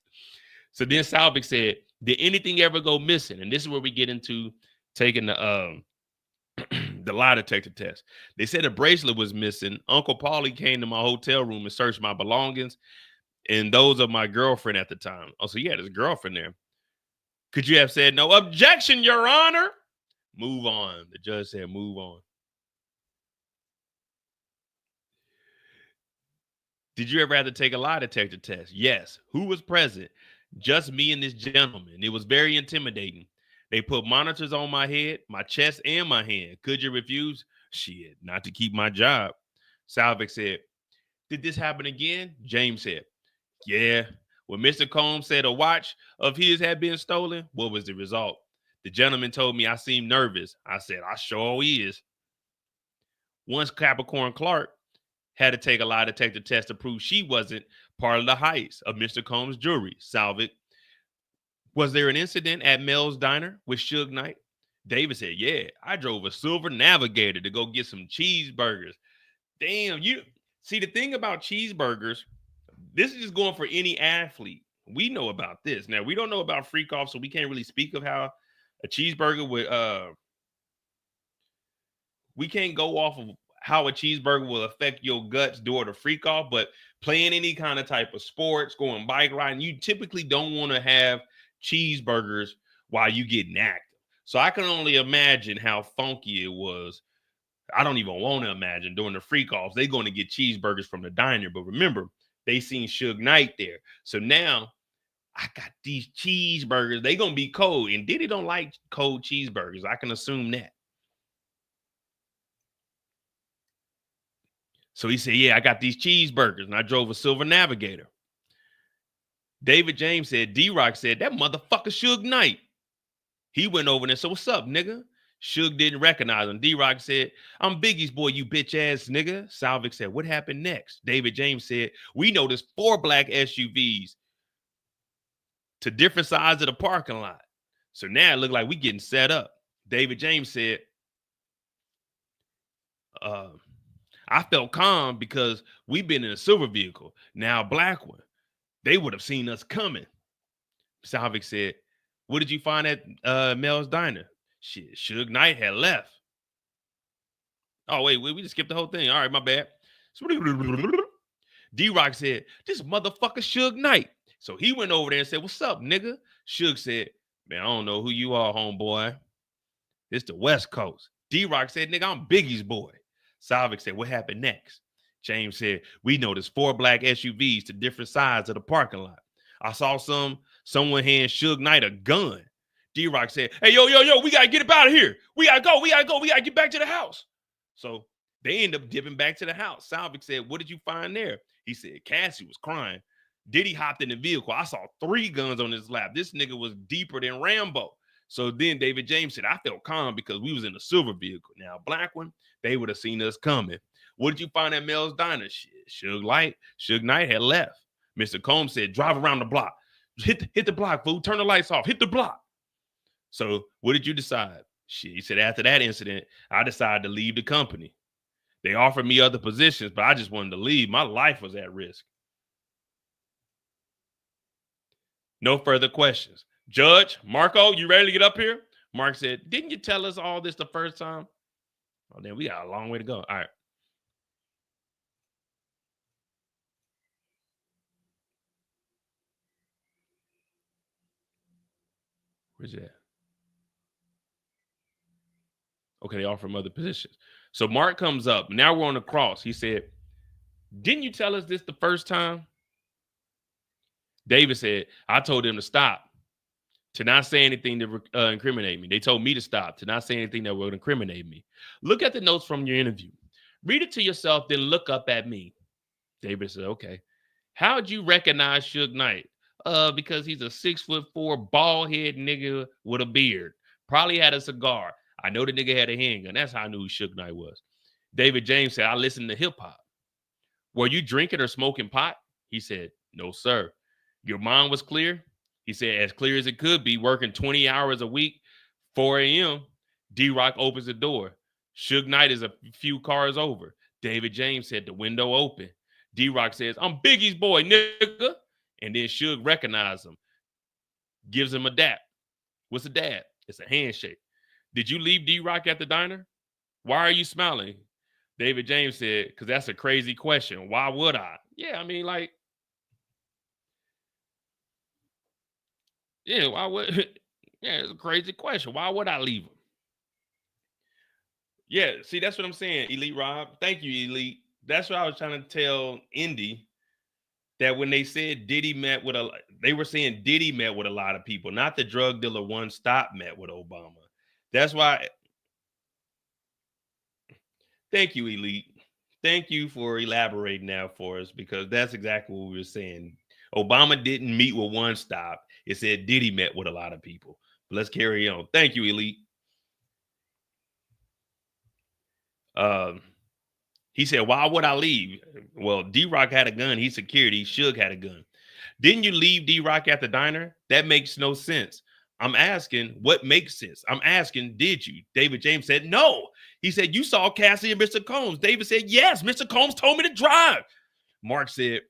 So then Salvik said, "Did anything ever go missing?" And this is where we get into taking the the lie detector test. They said a bracelet was missing. Uncle Paulie came to my hotel room and searched my belongings and those of my girlfriend at the time. Oh, so he had his girlfriend there. Could you have said, "No objection, Your Honor"? Move on. The judge said, move on. Did you ever have to take a lie detector test? Yes. Who was present? Just me and this gentleman. It was very intimidating. They put monitors on my head, my chest, and my hand. Could you refuse? Shit, not to keep my job. Salvik said, "Did this happen again?" James said, "Yeah." When Mr. Combs said a watch of his had been stolen, what was the result? The gentleman told me I seemed nervous. I said, "I sure is." Once Capricorn Clark had to take a lie detector test to prove she wasn't part of the heist of Mr. Combs' jewelry. Salvik, was there an incident at Mel's Diner with Suge Knight? David said, "Yeah, I drove a silver Navigator to go get some cheeseburgers." Damn, you see the thing about cheeseburgers, this is just going for any athlete. We know about this. Now, we don't know about freak off, so we can't really speak of how a cheeseburger would we can't go off of how a cheeseburger will affect your guts during the freak off, but playing any kind of type of sports, going bike riding, you typically don't want to have cheeseburgers while you getting active. So I can only imagine how funky it was. I don't even want to imagine during the freak offs, they're going to get cheeseburgers from the diner. But remember, they seen Suge Knight there. So now I got these cheeseburgers. They going to be cold. And Diddy don't like cold cheeseburgers. I can assume that. So he said, "Yeah, I got these cheeseburgers and I drove a silver Navigator." David James said, D-Rock said, "That motherfucker Suge Knight." He went over there and said, "What's up, nigga?" Suge didn't recognize him. D-Rock said, "I'm Biggie's boy, you bitch ass nigga." Salvik said, "What happened next?" David James said, "We noticed 4 black SUVs to different sides of the parking lot. So now it looked like we getting set up." David James said, "I felt calm because we've been in a silver vehicle. Now a black one. They would have seen us coming." Salvik said, "What did you find at Mel's Diner?" Shit, Suge Knight had left. Oh, wait, we just skipped the whole thing. All right, my bad. D-Rock said, "This motherfucker Suge Knight." So he went over there and said, "What's up, nigga?" Suge said, "Man, I don't know who you are, homeboy. It's the West Coast." D-Rock said, "Nigga, I'm Biggie's boy." Salvik said, "What happened next?" James said, "We noticed 4 black SUVs to different sides of the parking lot. I saw someone hand Suge Knight a gun." D-Rock said, "Hey, yo, we got to get up out of here. We got to go. We got to get back to the house." So they end up dipping back to the house. Salvik said, "What did you find there?" He said, "Cassie was crying. Diddy hopped in the vehicle. I saw 3 guns on his lap. This nigga was deeper than Rambo." So then David James said, "I felt calm because we was in a silver vehicle. Now, a black one, they would have seen us coming." "What did you find at Mel's Diner?" Shit, Suge Knight had left. Mr. Combs said, "Drive around the block. Hit the block, fool. Turn the lights off. Hit the block." "So what did you decide?" Shit, he said, "After that incident, I decided to leave the company. They offered me other positions, but I just wanted to leave. My life was at risk." No further questions. Judge, Marco, you ready to get up here? Mark said, "Didn't you tell us all this the first time?" Oh, then we got a long way to go. All right. Where's that? Okay, they offer him other positions. So Mark comes up. Now we're on the cross. He said, didn't you tell us this the first time? David said, I told them to stop, to not say anything to incriminate me. They told me to stop, to not say anything that would incriminate me. Look at the notes from your interview. Read it to yourself, then look up at me. David said, okay. How'd you recognize Suge Knight? Because he's a 6'4" bald head nigga with a beard. Probably had a cigar. I know the nigga had a handgun. That's how I knew who Suge Knight was. David James said, I listened to hip hop. Were you drinking or smoking pot? He said, no, sir. Your mind was clear? He said, as clear as it could be, working 20 hours a week, 4 a.m. D-Rock opens the door. Suge Knight is a few cars over. David James said, the window open. D-Rock says, I'm Biggie's boy, nigga. And then Suge recognizes him, gives him a dap. What's a dap? It's a handshake. Did you leave D-Rock at the diner? Why are you smiling? David James said, because that's a crazy question. Why would I? Yeah, I mean, like, yeah, why would, yeah, it's a crazy question. Why would I leave him? Yeah, see, that's what I'm saying, Elite Rob. Thank you, Elite. That's what I was trying to tell Indy, that when they said Diddy met with they were saying Diddy met with a lot of people, not the drug dealer One Stop met with Obama. That's why. Thank you, Elite. Thank you for elaborating now for us, because that's exactly what we were saying. Obama didn't meet with One Stop. It said Diddy met with a lot of people. But let's carry on. Thank you, Elite. He said, why would I leave? Well, D-Rock had a gun. He's security. Suge had a gun. Didn't you leave D-Rock at the diner? That makes no sense. I'm asking, what makes sense? I'm asking, did you? David James said, no. He said, you saw Cassie and Mr. Combs. David said, yes, Mr. Combs told me to drive. Mark said,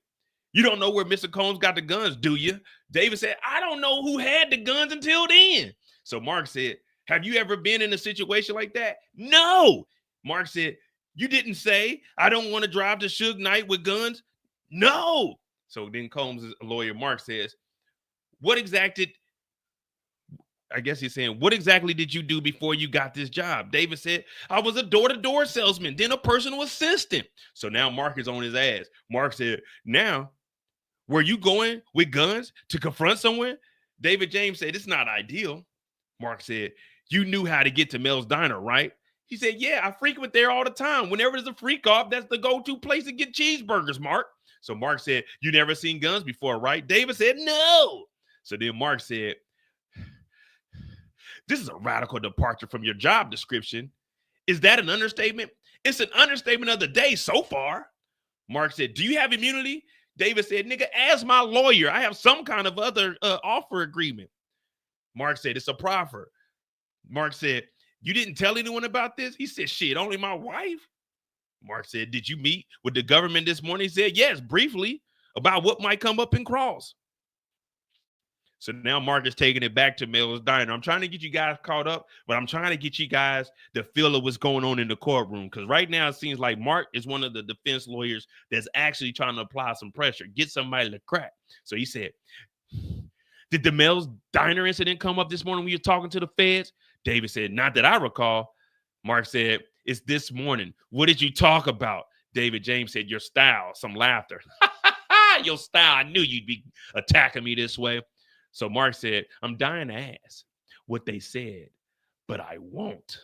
you don't know where Mr. Combs got the guns, do you? David said, I don't know who had the guns until then. So Mark said, have you ever been in a situation like that? No. Mark said, you didn't say, I don't want to drive to Suge Knight with guns? No. So then Combs' lawyer, Mark, says, what exactly did you do before you got this job? David said, I was a door-to-door salesman, then a personal assistant. So now Mark is on his ass. Mark said, now, were you going with guns to confront someone? David James said, it's not ideal. Mark said, you knew how to get to Mel's Diner, right? He said, yeah, I frequent there all the time. Whenever there's a freak off, that's the go-to place to get cheeseburgers, Mark. So Mark said, you never seen guns before, right? David said, no. So then Mark said, this is a radical departure from your job description. Is that an understatement? It's an understatement of the day so far. Mark said, do you have immunity? David said, nigga, ask my lawyer. I have some kind of other offer agreement. Mark said, it's a proffer. Mark said, you didn't tell anyone about this? He said, shit, only my wife. Mark said, did you meet with the government this morning? He said, yes, briefly, about what might come up in Cross. So now Mark is taking it back to Mel's Diner. I'm trying to get you guys caught up, but I'm trying to get you guys the feel of what's going on in the courtroom. Because right now it seems like Mark is one of the defense lawyers that's actually trying to apply some pressure, get somebody to crack. So he said, did the Mel's Diner incident come up this morning when you were talking to the feds? David said, not that I recall. Mark said, it's this morning. What did you talk about? David James said, your style, some laughter. Your style, I knew you'd be attacking me this way. So Mark said, I'm dying to ask what they said, but I won't.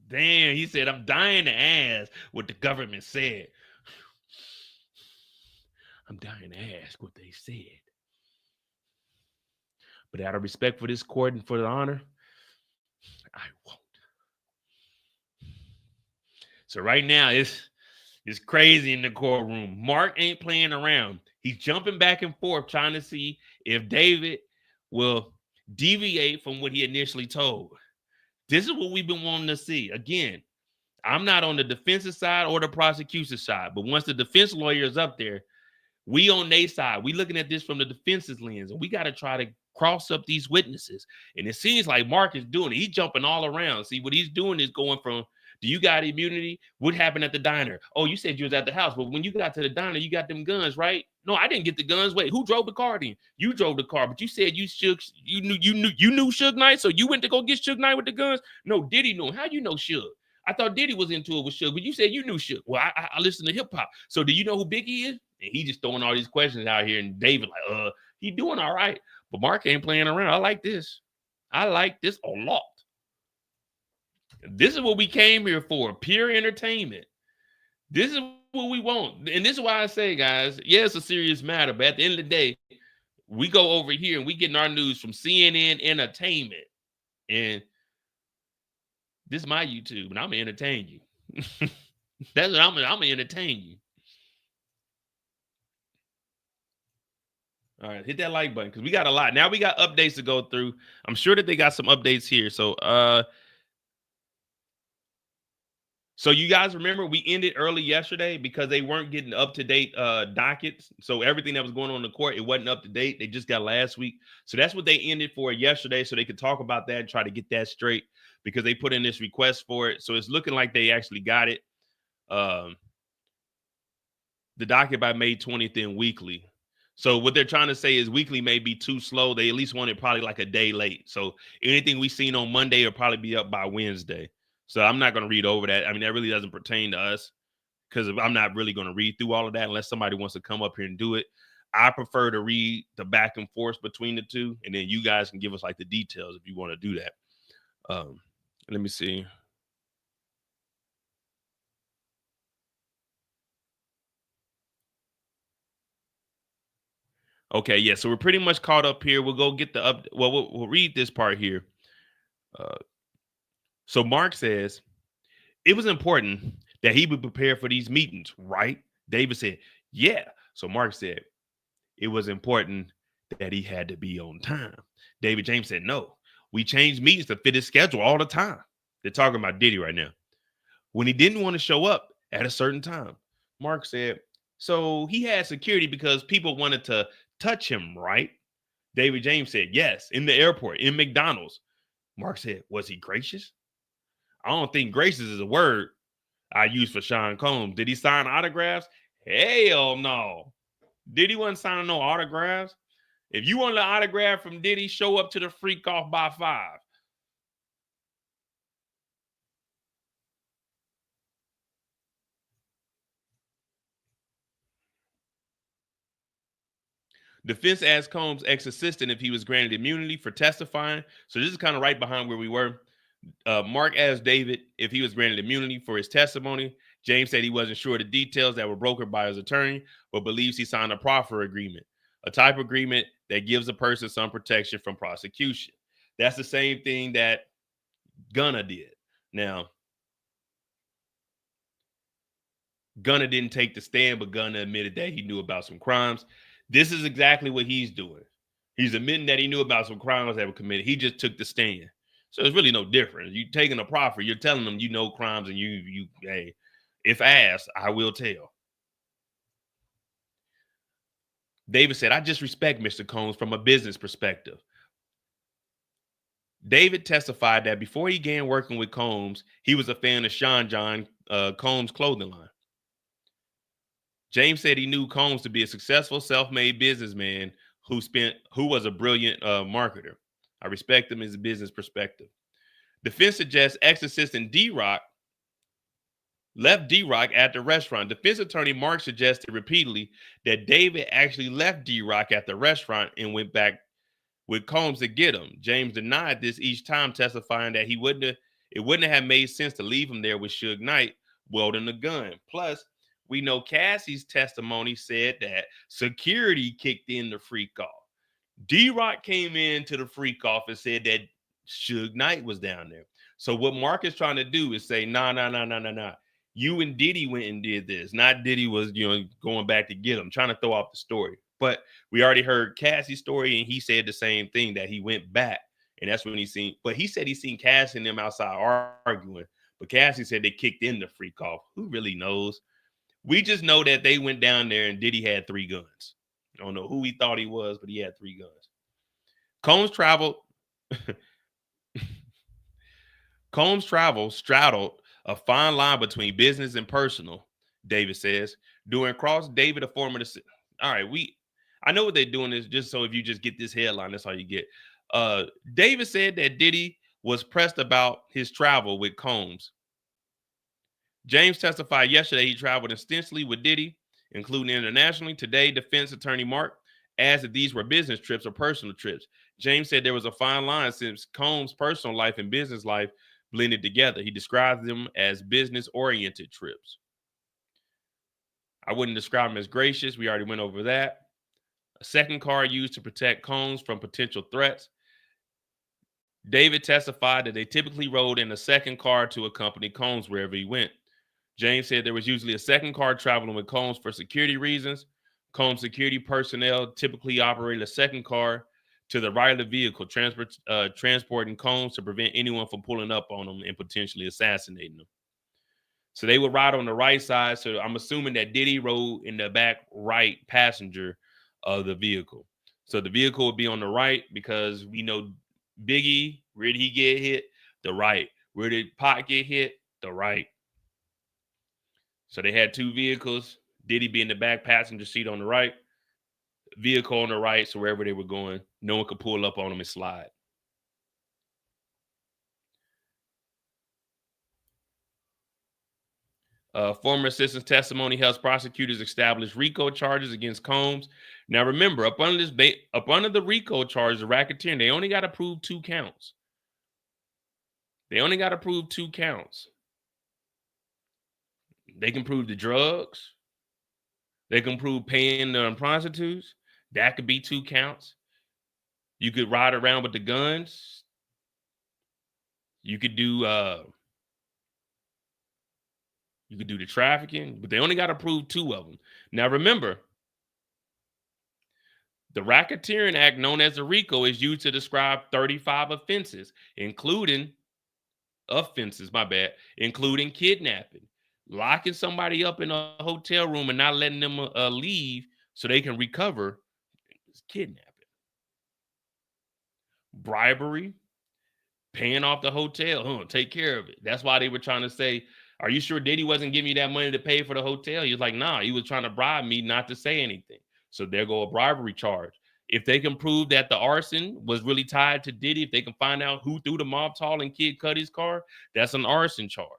Damn, he said, I'm dying to ask what the government said. I'm dying to ask what they said. But out of respect for this court and for the honor, I won't. So right now, it's crazy in the courtroom. Mark ain't playing around. He's jumping back and forth trying to see if David will deviate from what he initially told. This is what we've been wanting to see. Again, I'm not on the defensive side or the prosecution side, but once the defense lawyer is up there, we on their side. We looking at this from the defense's lens, and we got to try to cross up these witnesses. And it seems like Mark is doing it. He's jumping all around. See, what he's doing is going from, do you got immunity? What happened at the diner? Oh, you said you was at the house, but when you got to the diner, you got them guns, right? No, I didn't get the guns. Wait, who drove the car then? You drove the car, but you said you knew Suge Knight, so you went to go get Suge Knight with the guns? No, Diddy knew him. How you know Suge? I thought Diddy was into it with Suge, but you said you knew Suge. Well, I listen to hip hop. So do you know who Biggie is? And he just throwing all these questions out here, and David like, he doing all right, but Mark ain't playing around. I like this. I like this a lot. This is what we came here for, pure entertainment. This is what we want. And this is why I say, guys, yeah, it's a serious matter, but at the end of the day, we go over here and we getting our news from CNN Entertainment. And this is my YouTube, and I'm going to entertain you. That's what I'm going to entertain you. All right, hit that like button because we got a lot. Now we got updates to go through. I'm sure that they got some updates here. So you guys remember we ended early yesterday because they weren't getting up-to-date dockets. So everything that was going on in the court, it wasn't up to date. They just got last week. So that's what they ended for yesterday so they could talk about that and try to get that straight because they put in this request for it. So it's looking like they actually got it. The docket by May 20th and weekly. So what they're trying to say is weekly may be too slow. They at least want it probably like a day late. So anything we seen on Monday will probably be up by Wednesday. So I'm not going to read over that. I mean, that really doesn't pertain to us because I'm not really going to read through all of that unless somebody wants to come up here and do it. I prefer to read the back and forth between the two, and then you guys can give us like the details if you want to do that. Let me see. Okay, yeah, so we're pretty much caught up here. We'll go get the up. Well, we'll read this part here. So Mark says, it was important that he would prepare for these meetings, right? David said, yeah. So Mark said, it was important that he had to be on time. David James said, no, we changed meetings to fit his schedule all the time. They're talking about Diddy right now. When he didn't want to show up at a certain time, Mark said, so he had security because people wanted to touch him, right? David James said, yes, in the airport, in McDonald's. Mark said, was he gracious? I don't think gracious is a word I use for Sean Combs. Did he sign autographs? Hell no. Diddy wasn't signing no autographs. If you want an autograph from Diddy, show up to the freak off by 5. Defense asked Combs' ex-assistant if he was granted immunity for testifying. So this is kind of right behind where we were. Mark asked David if he was granted immunity for his testimony. James said he wasn't sure of the details that were brokered by his attorney, but believes he signed a proffer agreement, a type of agreement that gives a person some protection from prosecution. That's the same thing that Gunna did. Now, Gunna didn't take the stand, but Gunna admitted that he knew about some crimes. This is exactly what he's doing. He's admitting that he knew about some crimes that were committed. He just took the stand. So it's really no difference. You taking a proffer, you're telling them you know crimes, and hey, if asked, I will tell. David said, I just respect Mr. Combs from a business perspective. David testified that before he began working with Combs, he was a fan of Sean John Combs' clothing line. James said he knew Combs to be a successful, self-made businessman who was a brilliant marketer. I respect him as a business perspective. Defense suggests ex-assistant D-Rock left D-Rock at the restaurant. Defense attorney Mark suggested repeatedly that David actually left D-Rock at the restaurant and went back with Combs to get him. James denied this each time, testifying that it wouldn't have made sense to leave him there with Suge Knight wielding the gun. Plus, we know Cassie's testimony said that security kicked in the freak off. D-Rock came into the freak off and said that Suge Knight was down there. So what Mark is trying to do is say, nah. You and Diddy went and did this. Not Diddy was, going back to get him, trying to throw off the story. But we already heard Cassie's story, and he said the same thing, that he went back. And that's when he seen, but he said he seen Cassie and them outside arguing. But Cassie said they kicked in the freak off. Who really knows? We just know that they went down there and Diddy had 3 guns. I don't know who he thought he was, but he had 3 guns. Combs straddled a fine line between business and personal, David says. During cross, David, a former all right, I know what they're doing is just so if you just get this headline, that's all you get. David said that Diddy was pressed about his travel with Combs. James testified yesterday he traveled extensively with Diddy, including internationally. Today, defense attorney Mark asked if these were business trips or personal trips. James said there was a fine line since Combs' personal life and business life blended together. He described them as business-oriented trips. I wouldn't describe them as gracious. We already went over that. A second car used to protect Combs from potential threats. David testified that they typically rode in a second car to accompany Combs wherever he went. James said there was usually a second car traveling with Combs for security reasons. Combs security personnel typically operated a second car to the right of the vehicle, transporting Combs to prevent anyone from pulling up on them and potentially assassinating them. So they would ride on the right side. So I'm assuming that Diddy rode in the back right passenger of the vehicle. So the vehicle would be on the right because we know Biggie, where did he get hit? The right. Where did Pac get hit? The right. So they had two vehicles. Diddy be in the back passenger seat on the right, vehicle on the right. So wherever they were going, no one could pull up on them and slide. Former assistant's testimony helps prosecutors establish RICO charges against Combs. Now remember, up under the RICO charge, the racketeering, they only got to prove 2 counts. They only got to prove 2 counts. They can prove the drugs. They can prove paying the prostitutes. That could be 2 counts. You could ride around with the guns. You could do the trafficking, but they only got to prove 2 of them. Now remember, the Racketeering Act, known as the RICO, is used to describe 35 offenses, including kidnapping, locking somebody up in a hotel room and not letting them leave so they can recover. It's kidnapping. Bribery, paying off the hotel, take care of it. That's why they were trying to say, are you sure Diddy wasn't giving you that money to pay for the hotel? He was like, nah, he was trying to bribe me not to say anything. So there go a bribery charge. If they can prove that the arson was really tied to Diddy, if they can find out who threw the Molotov and Kid Cudi's car, that's an arson charge.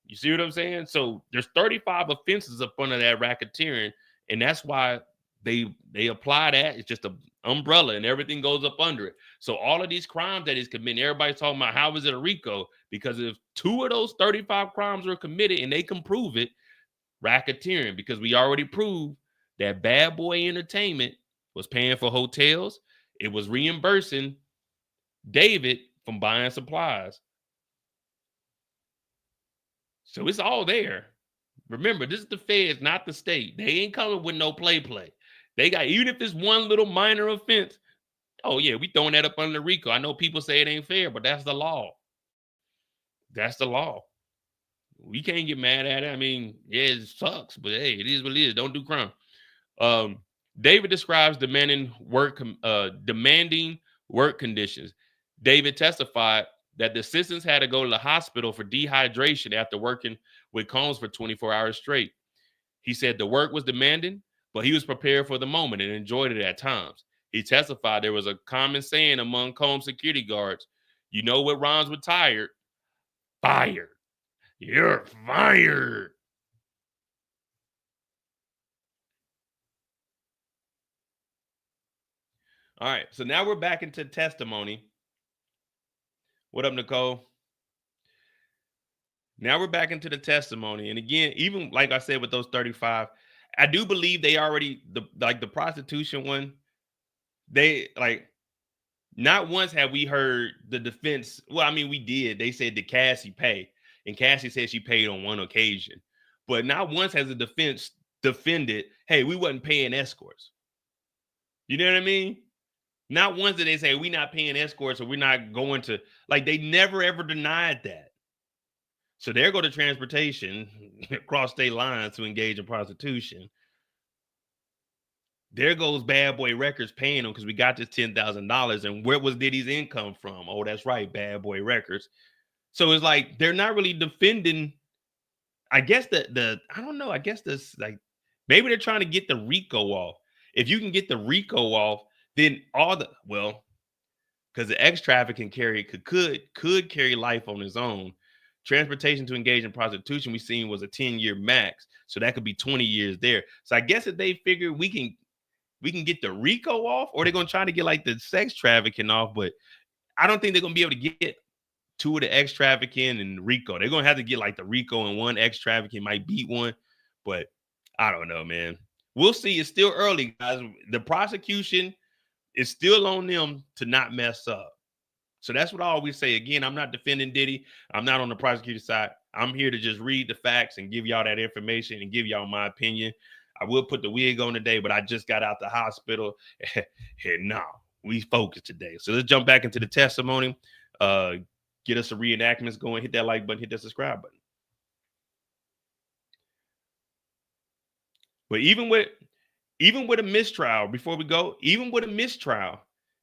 You see what I'm saying? So there's 35 offenses up under that racketeering, and that's why they apply that. It's just an umbrella, and everything goes up under it. So all of these crimes that he's committing, everybody's talking about how is it a RICO? Because if 2 of those 35 crimes are committed and they can prove it, racketeering, because we already proved that Bad Boy Entertainment was paying for hotels. It was reimbursing David from buying supplies. So it's all there. Remember, this is the feds, not the state. They ain't coming with no play. They got, even if it's one little minor offense, oh yeah, we throwing that up under RICO. I know people say it ain't fair, but that's the law. That's the law. We can't get mad at it. I mean, yeah, it sucks, but hey, it is what it is. Don't do crime. David describes demanding work conditions. David testified that the assistants had to go to the hospital for dehydration after working with Combs for 24 hours straight. He said the work was demanding, but he was prepared for the moment and enjoyed it at times. He testified there was a common saying among Combs security guards, you know what rhymes with tired? Fired. You're fired. All right, so now we're back into testimony. What up, Nicole? Now we're back into the testimony. And again, even like I said with those 35, I do believe they already, the prostitution one, they like, not once have we heard the defense. Well, I mean, we did. They said did Cassie pay? And Cassie said she paid on one occasion. But not once has the defense defended, hey, we wasn't paying escorts. You know what I mean? Not once did they say we're not paying escorts or we're not going to, like, they never ever denied that. So there go to transportation across state lines to engage in prostitution. There goes Bad Boy Records paying them because we got this $10,000. And where was Diddy's income from? Oh, that's right, Bad Boy Records. So it's like they're not really defending. I guess I don't know. I guess this, like, Maybe they're trying to get the RICO off. If you can get the RICO off, then because the X trafficking could carry life on his own. Transportation to engage in prostitution, we seen was a 10-year max. So that could be 20 years there. So I guess if they figure we can get the RICO off, or they're gonna try to get like the sex trafficking off, but I don't think they're gonna be able to get two of the X trafficking and RICO. They're gonna have to get like the RICO and one X trafficking, might beat one, but I don't know, man. We'll see. It's still early, guys. The prosecution is still on them to not mess up. So that's what I always say. Again, I'm not defending Diddy. I'm not on the prosecutor side. I'm here to just read the facts and give y'all that information and give y'all my opinion. I will put the wig on today, but I just got out the hospital. And no, we focused today. So let's jump back into the testimony. Get us some reenactments going. Hit that like button. Hit that subscribe button. But even with a mistrial, before we go, even with a mistrial,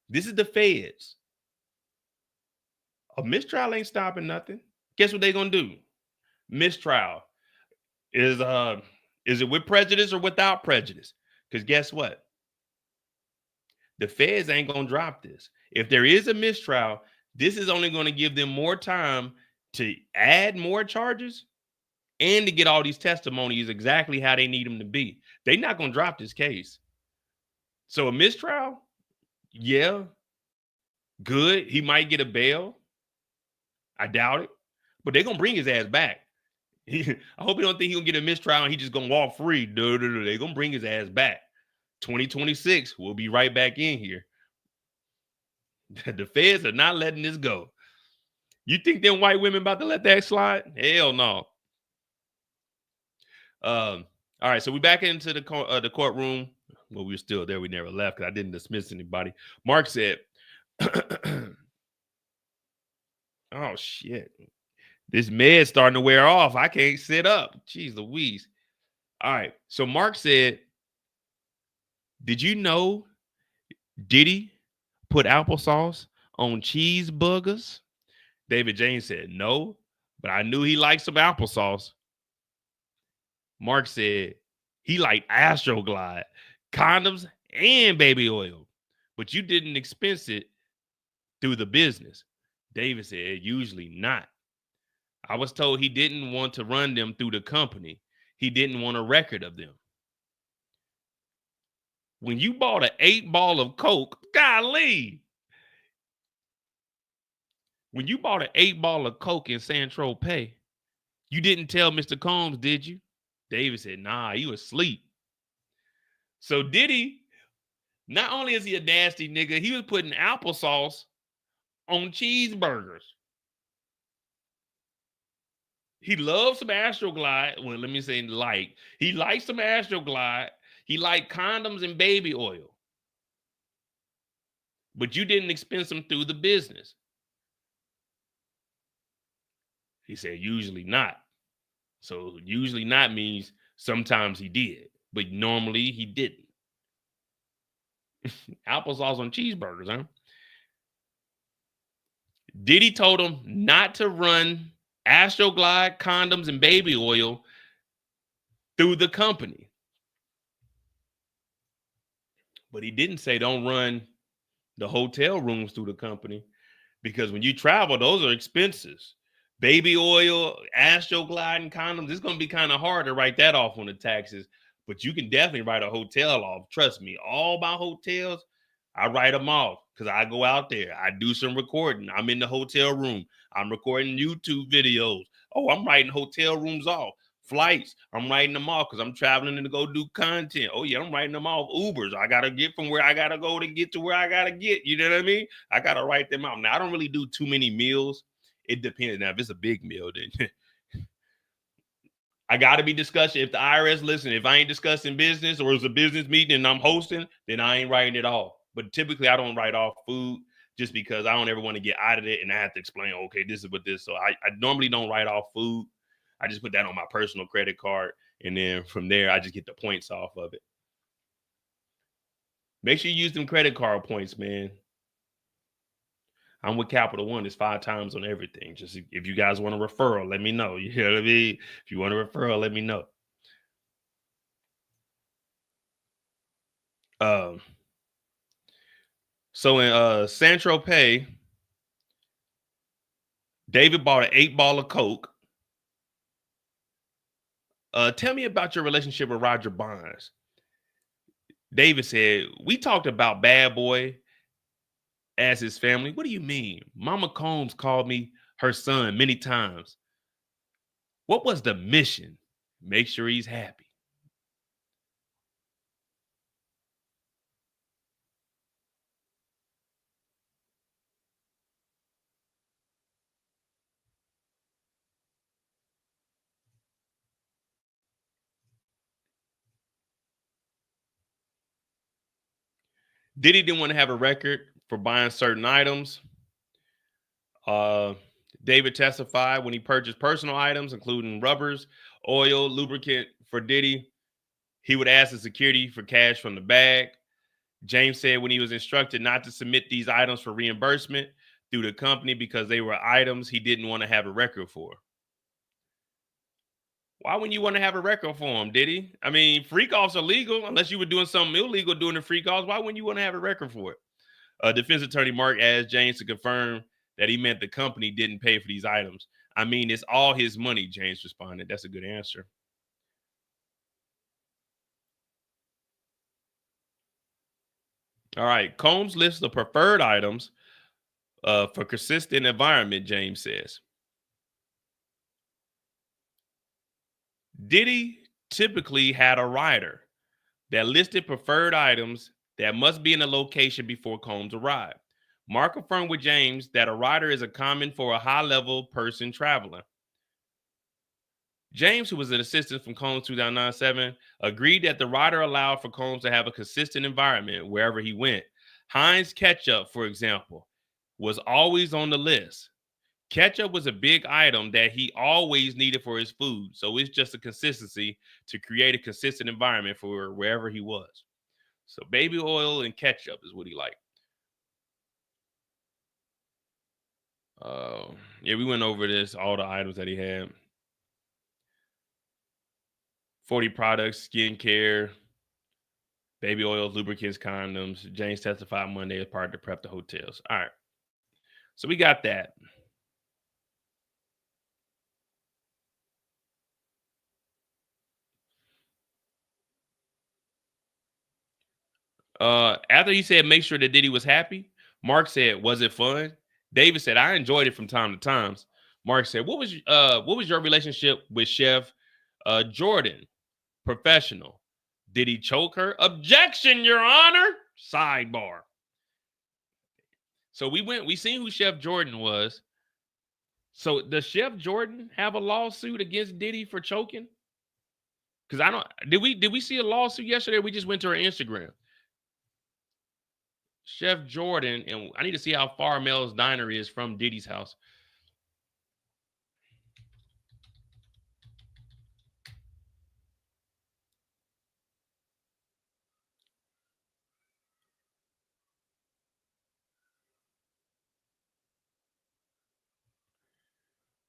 this is the feds. A mistrial ain't stopping nothing. Guess what they gonna do? Mistrial is it with prejudice or without prejudice? Because guess what? The feds ain't gonna drop this. If there is a mistrial, this is only gonna give them more time to add more charges and to get all these testimonies exactly how they need them to be. They're not gonna drop this case. So a mistrial, yeah, good. He might get a bail. I doubt it, but they're gonna bring his ass back. I hope you don't think he's gonna get a mistrial and he just gonna walk free. No. They're gonna bring his ass back. 2026, we'll be right back in here. The feds are not letting this go. You think them white women about to let that slide? Hell no. All right, so we back into the courtroom. Well, we were still there. We never left because I didn't dismiss anybody. Mark said, oh, shit. This med's starting to wear off. I can't sit up. Jeez Louise. All right. So Mark said, did you know Diddy put applesauce on cheeseburgers? David James said, no, but I knew he liked some applesauce. Mark said he liked Astroglide, condoms, and baby oil, but you didn't expense it through the business. David said, usually not. I was told he didn't want to run them through the company. He didn't want a record of them. When you bought an 8-ball of Coke, golly. When you bought an 8-ball of Coke in San Tropez, you didn't tell Mr. Combs, did you? David said, nah, he was asleep. So Diddy, not only is he a nasty nigga, he was putting applesauce on cheeseburgers. He loves some Astroglide. Well, let me say like. He likes some Astroglide. He liked condoms and baby oil. But you didn't expense them through the business. He said, usually not. So usually not means sometimes he did, but normally he didn't. Applesauce on cheeseburgers, huh? Diddy told him not to run Astroglide, condoms, and baby oil through the company. But he didn't say don't run the hotel rooms through the company, because when you travel, those are expenses. Baby oil, Astroglide, and condoms, it's going to be kind of hard to write that off on the taxes, but you can definitely write a hotel off. Trust me, all my hotels, I write them off because I go out there. I do some recording. I'm in the hotel room. I'm recording YouTube videos. Oh, I'm writing hotel rooms off. Flights, I'm writing them off because I'm traveling to go do content. Oh, yeah, I'm writing them off. Ubers, I got to get from where I got to go to get to where I got to get. You know what I mean? I got to write them out. Now, I don't really do too many meals. It depends. Now, if it's a big meal, then I got to be discussing. If the IRS listen, if I ain't discussing business or it's a business meeting and I'm hosting, then I ain't writing it off. But typically, I don't write off food just because I don't ever want to get out of it and I have to explain, okay, this is what this. So I normally don't write off food. I just put that on my personal credit card. And then from there, I just get the points off of it. Make sure you use them credit card points, man. I'm with Capital One. It's 5 times on everything. Just if you guys want a referral, let me know. You know what I mean? If you want a referral, let me know. So in San Tropez, David bought an 8-ball of Coke. Tell me about your relationship with Roger Bonds. David said, we talked about Bad Boy as his family. What do you mean? Mama Combs called me her son many times. What was the mission? Make sure he's happy. Diddy didn't want to have a record for buying certain items. David testified when he purchased personal items, including rubbers, oil, lubricant for Diddy, he would ask the security for cash from the bag. James said when he was instructed not to submit these items for reimbursement through the company because they were items he didn't want to have a record for. Why wouldn't you want to have a record for him, Diddy? I mean, freak offs are legal unless you were doing something illegal doing the freak offs. Why wouldn't you want to have a record for it? Defense attorney Mark asked James to confirm that he meant the company didn't pay for these items. I mean, it's all his money, James responded. That's a good answer. All right. Combs lists the preferred items for consistent environment, James says. Diddy typically had a rider that listed preferred items that must be in a location before Combs arrived. Mark affirmed with James that a rider is a common for a high-level person traveling. James, who was an assistant from Combs 2009-7, agreed that the rider allowed for Combs to have a consistent environment wherever he went. Heinz ketchup, for example, was always on the list. Ketchup was a big item that he always needed for his food, so it's just a consistency to create a consistent environment for wherever he was. So baby oil and ketchup is what he liked. Yeah, we went over this, all the items that he had. 40 products, skincare, baby oils, lubricants, condoms. James testified Monday as part of the prep the hotels. All right. So we got that. After he said make sure that Diddy was happy, Mark said, was it fun? David said, I enjoyed it from time to time. Mark said, what was your relationship with Chef Jordan? Professional. Did he choke her? Objection, Your Honor. Sidebar. So we seen who Chef Jordan was. So does Chef Jordan have a lawsuit against Diddy for choking? Because did we see a lawsuit yesterday? We just went to her Instagram. Chef Jordan, and I need to see how far Mel's Diner is from Diddy's house.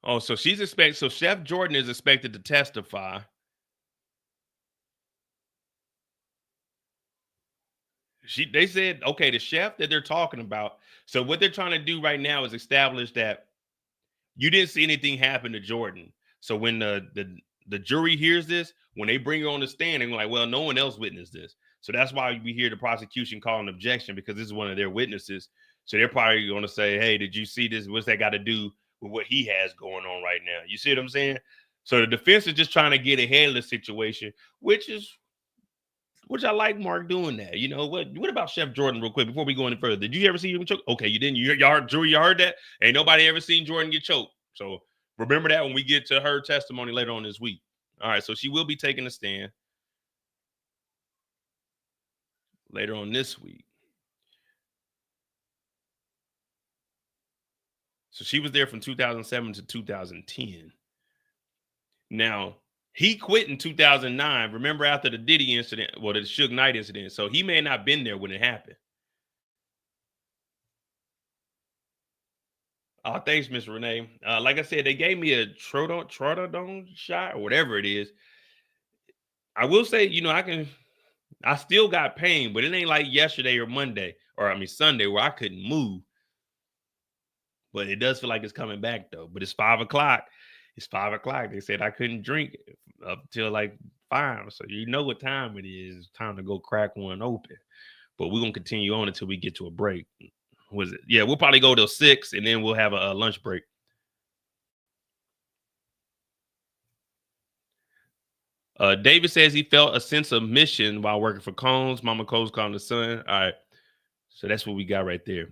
Oh, so so Chef Jordan is expected to testify. They said, okay, the chef that they're talking about. So what they're trying to do right now is establish that you didn't see anything happen to Jordan. So when the jury hears this, when they bring her on the stand, they're like, well, no one else witnessed this. So that's why we hear the prosecution call an objection, because this is one of their witnesses. So they're probably going to say, hey, did you see this? What's that got to do with what he has going on right now? You see what I'm saying? So the defense is just trying to get ahead of the situation, which I like Mark doing that. You know, what about Chef Jordan real quick before we go any further? Did you ever see him choke? Okay, you didn't. You heard that? Ain't nobody ever seen Jordan get choked. So remember that when we get to her testimony later on this week. All right, so she will be taking a stand later on this week. So she was there from 2007 to 2010. Now, he quit in 2009. Remember, after the Diddy incident, the Suge Knight incident. So he may not have been there when it happened. Oh, thanks, Miss Renee. Like I said, they gave me a trododone shot or whatever it is. I will say, I can I still got pain, but it ain't like yesterday or Monday, or I mean Sunday, where I couldn't move. But it does feel like it's coming back though. But it's 5 o'clock. It's 5 o'clock. They said I couldn't drink up till like 5. So you know what time it is. It's time to go crack one open. But we're gonna continue on until we get to a break. Was it? Yeah, we'll probably go till 6 and then we'll have a lunch break. David says he felt a sense of mission while working for Combs. Mama Combs calling the son. All right. So that's what we got right there.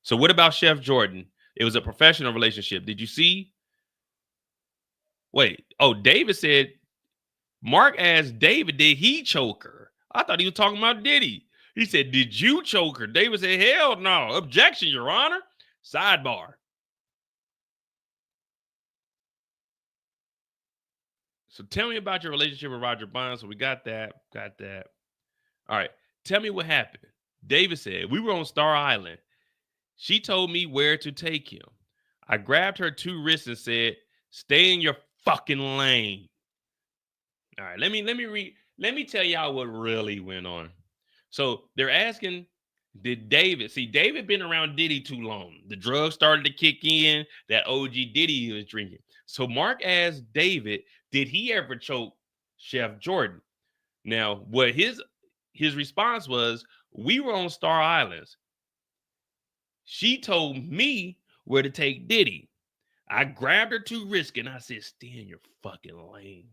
So what about Chef Jordan? It was a professional relationship. Did you see? Wait. Oh, David said, Mark asked David, did he choke her? I thought he was talking about Diddy. He said, did you choke her? David said, hell no. Objection, Your Honor. Sidebar. So tell me about your relationship with Roger Bond. So we got that. All right. Tell me what happened. David said, we were on Star Island. She told me where to take him. I grabbed her 2 wrists and said, stay in your fucking lane. All right. Let me tell y'all what really went on. So they're asking, did David been around Diddy too long? The drugs started to kick in, that OG Diddy he was drinking. So Mark asked David, did he ever choke Chef Jordan? Now, what his response was, we were on Star Islands. She told me where to take Diddy. I grabbed her 2 wrists and I said, stay in your fucking lane.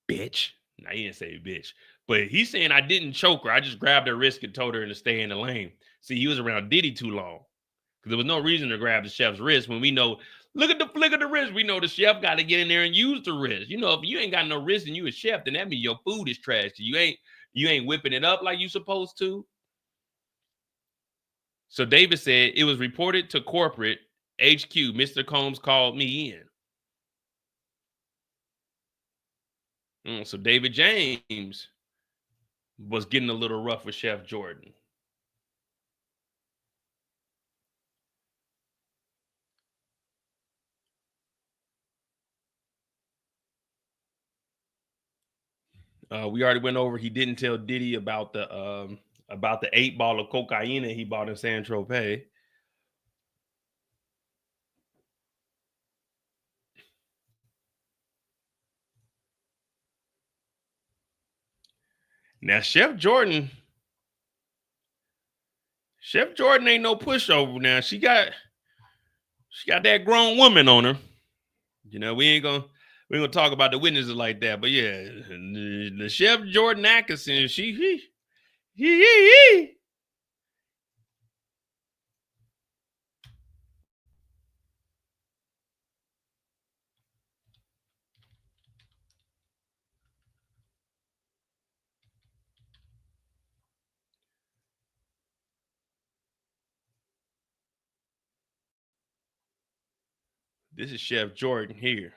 Bitch. Now, he didn't say bitch. But he's saying I didn't choke her. I just grabbed her wrist and told her to stay in the lane. See, he was around Diddy too long. Because there was no reason to grab the chef's wrist when we know, look at the flick of the wrist. We know the chef got to get in there and use the wrist. You know, if you ain't got no wrist and you a chef, then that means your food is trash. You ain't whipping it up like you supposed to. So David said, it was reported to corporate HQ. Mr. Combs called me in. So David James was getting a little rough with Chef Jordan. We already went over. He didn't tell Diddy about the 8 ball of cocaine that he bought in San Tropez. Now, Chef Jordan ain't no pushover. Now she got that grown woman on her. You know, we ain't gonna talk about the witnesses like that. But yeah, the Chef Jordan Atkinson, he. This is Chef Jordan here.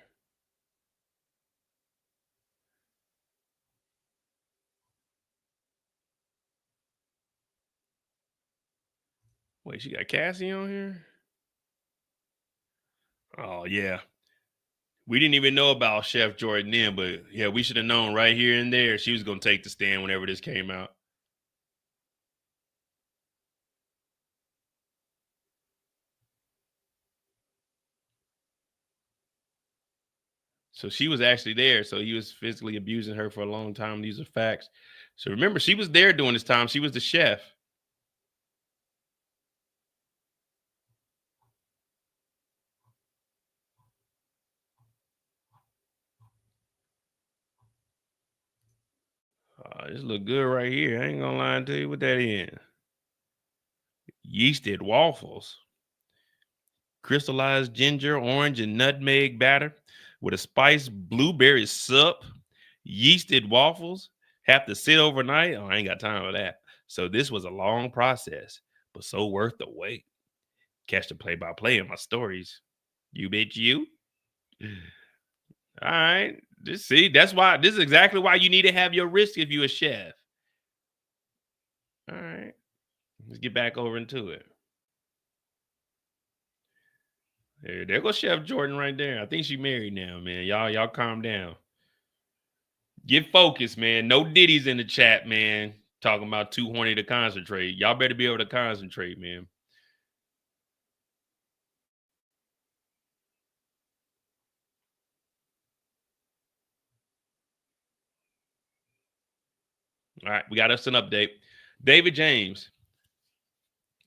Wait, she got Cassie on here? Oh, yeah. We didn't even know about Chef Jordan then, but yeah, we should have known right here and there she was going to take the stand whenever this came out. So she was actually there. So he was physically abusing her for a long time. These are facts. So remember, she was there during this time. She was the chef. This look good right here. I ain't gonna lie to you. What that in? Yeasted waffles. Crystallized ginger, orange, and nutmeg batter with a spiced blueberry sup. Yeasted waffles. Have to sit overnight. Oh, I ain't got time for that. So this was a long process, but so worth the wait. Catch the play-by-play in my stories. You bitch you. All right. This is exactly why you need to have your wrist if you're a chef. All right. Let's get back over into it. There goes Chef Jordan right there. I think she married now, man. Y'all calm down. Get focused, man. No Diddy's in the chat, man. Talking about too horny to concentrate. Y'all better be able to concentrate, man. All right, we got us an update. David James.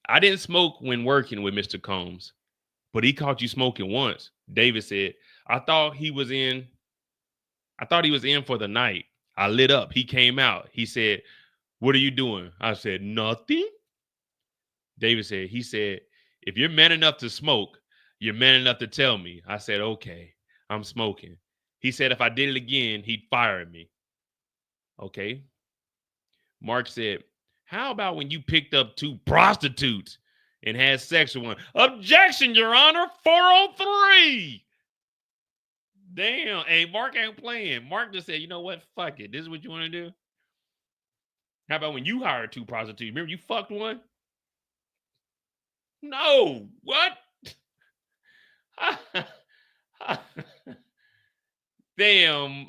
I didn't smoke when working with Mr. Combs, but he caught you smoking once. David said, I thought he was in for the night. I lit up. He came out. He said, what are you doing? I said, nothing. David said, he said, if you're man enough to smoke, you're man enough to tell me. I said, okay, I'm smoking. He said, if I did it again, he'd fire me. Okay. Mark said, how about when you picked up 2 prostitutes and had sex with one? Objection, Your Honor, 403. Damn. Hey, Mark ain't playing. Mark just said, you know what? Fuck it. This is what you want to do? How about when you hired 2 prostitutes? Remember you fucked one? No. What? Damn.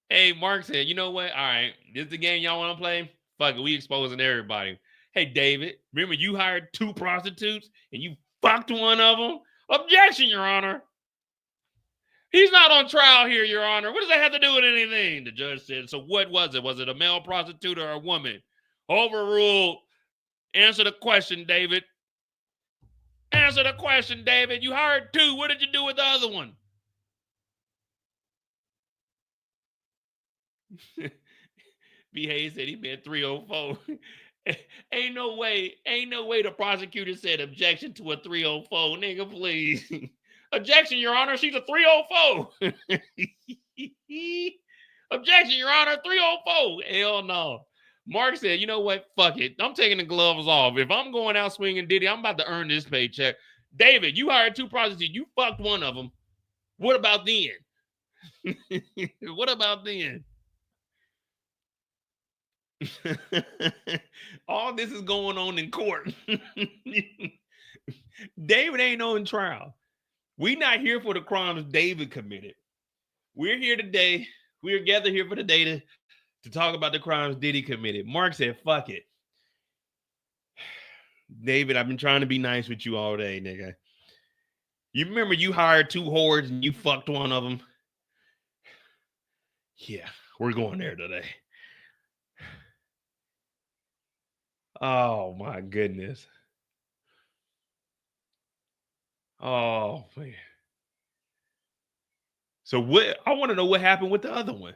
Hey, Mark said, you know what? All right. This is the game y'all want to play? Fuck it. We exposing everybody. Hey, David, remember you hired 2 prostitutes and you fucked one of them? Objection, Your Honor. He's not on trial here, Your Honor. What does that have to do with anything? The judge said, so what was it? Was it a male prostitute or a woman? Overruled. Answer the question, David. Answer the question, David. You hired 2. What did you do with the other one? B. Hayes said he meant 304. Ain't no way the prosecutor said objection to a 304. Nigga, please. Objection, Your Honor. She's a 304. Objection, Your Honor. 304. Hell no. Mark said, you know what? Fuck it. I'm taking the gloves off. If I'm going out swinging Diddy, I'm about to earn this paycheck. David, you hired 2 prostitutes. You fucked one of them. What about then? What about then? All this is going on in court. David ain't on trial. We not here for the crimes David committed. We're here today. We are gathered here for the day to talk about the crimes Diddy committed. Mark said, fuck it. David, I've been trying to be nice with you all day, nigga. You remember you hired 2 whores and you fucked one of them? Yeah, we're going there today. Oh, my goodness. Oh, man. So what? I want to know what happened with the other one.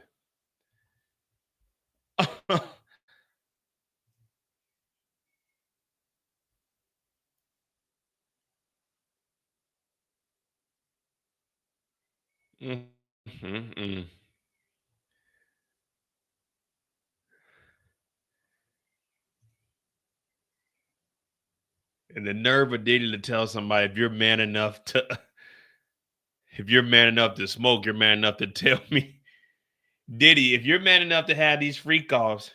Mm-hmm. And the nerve of Diddy to tell somebody, if you're man enough to smoke, you're man enough to tell me. Diddy, if you're man enough to have these freak offs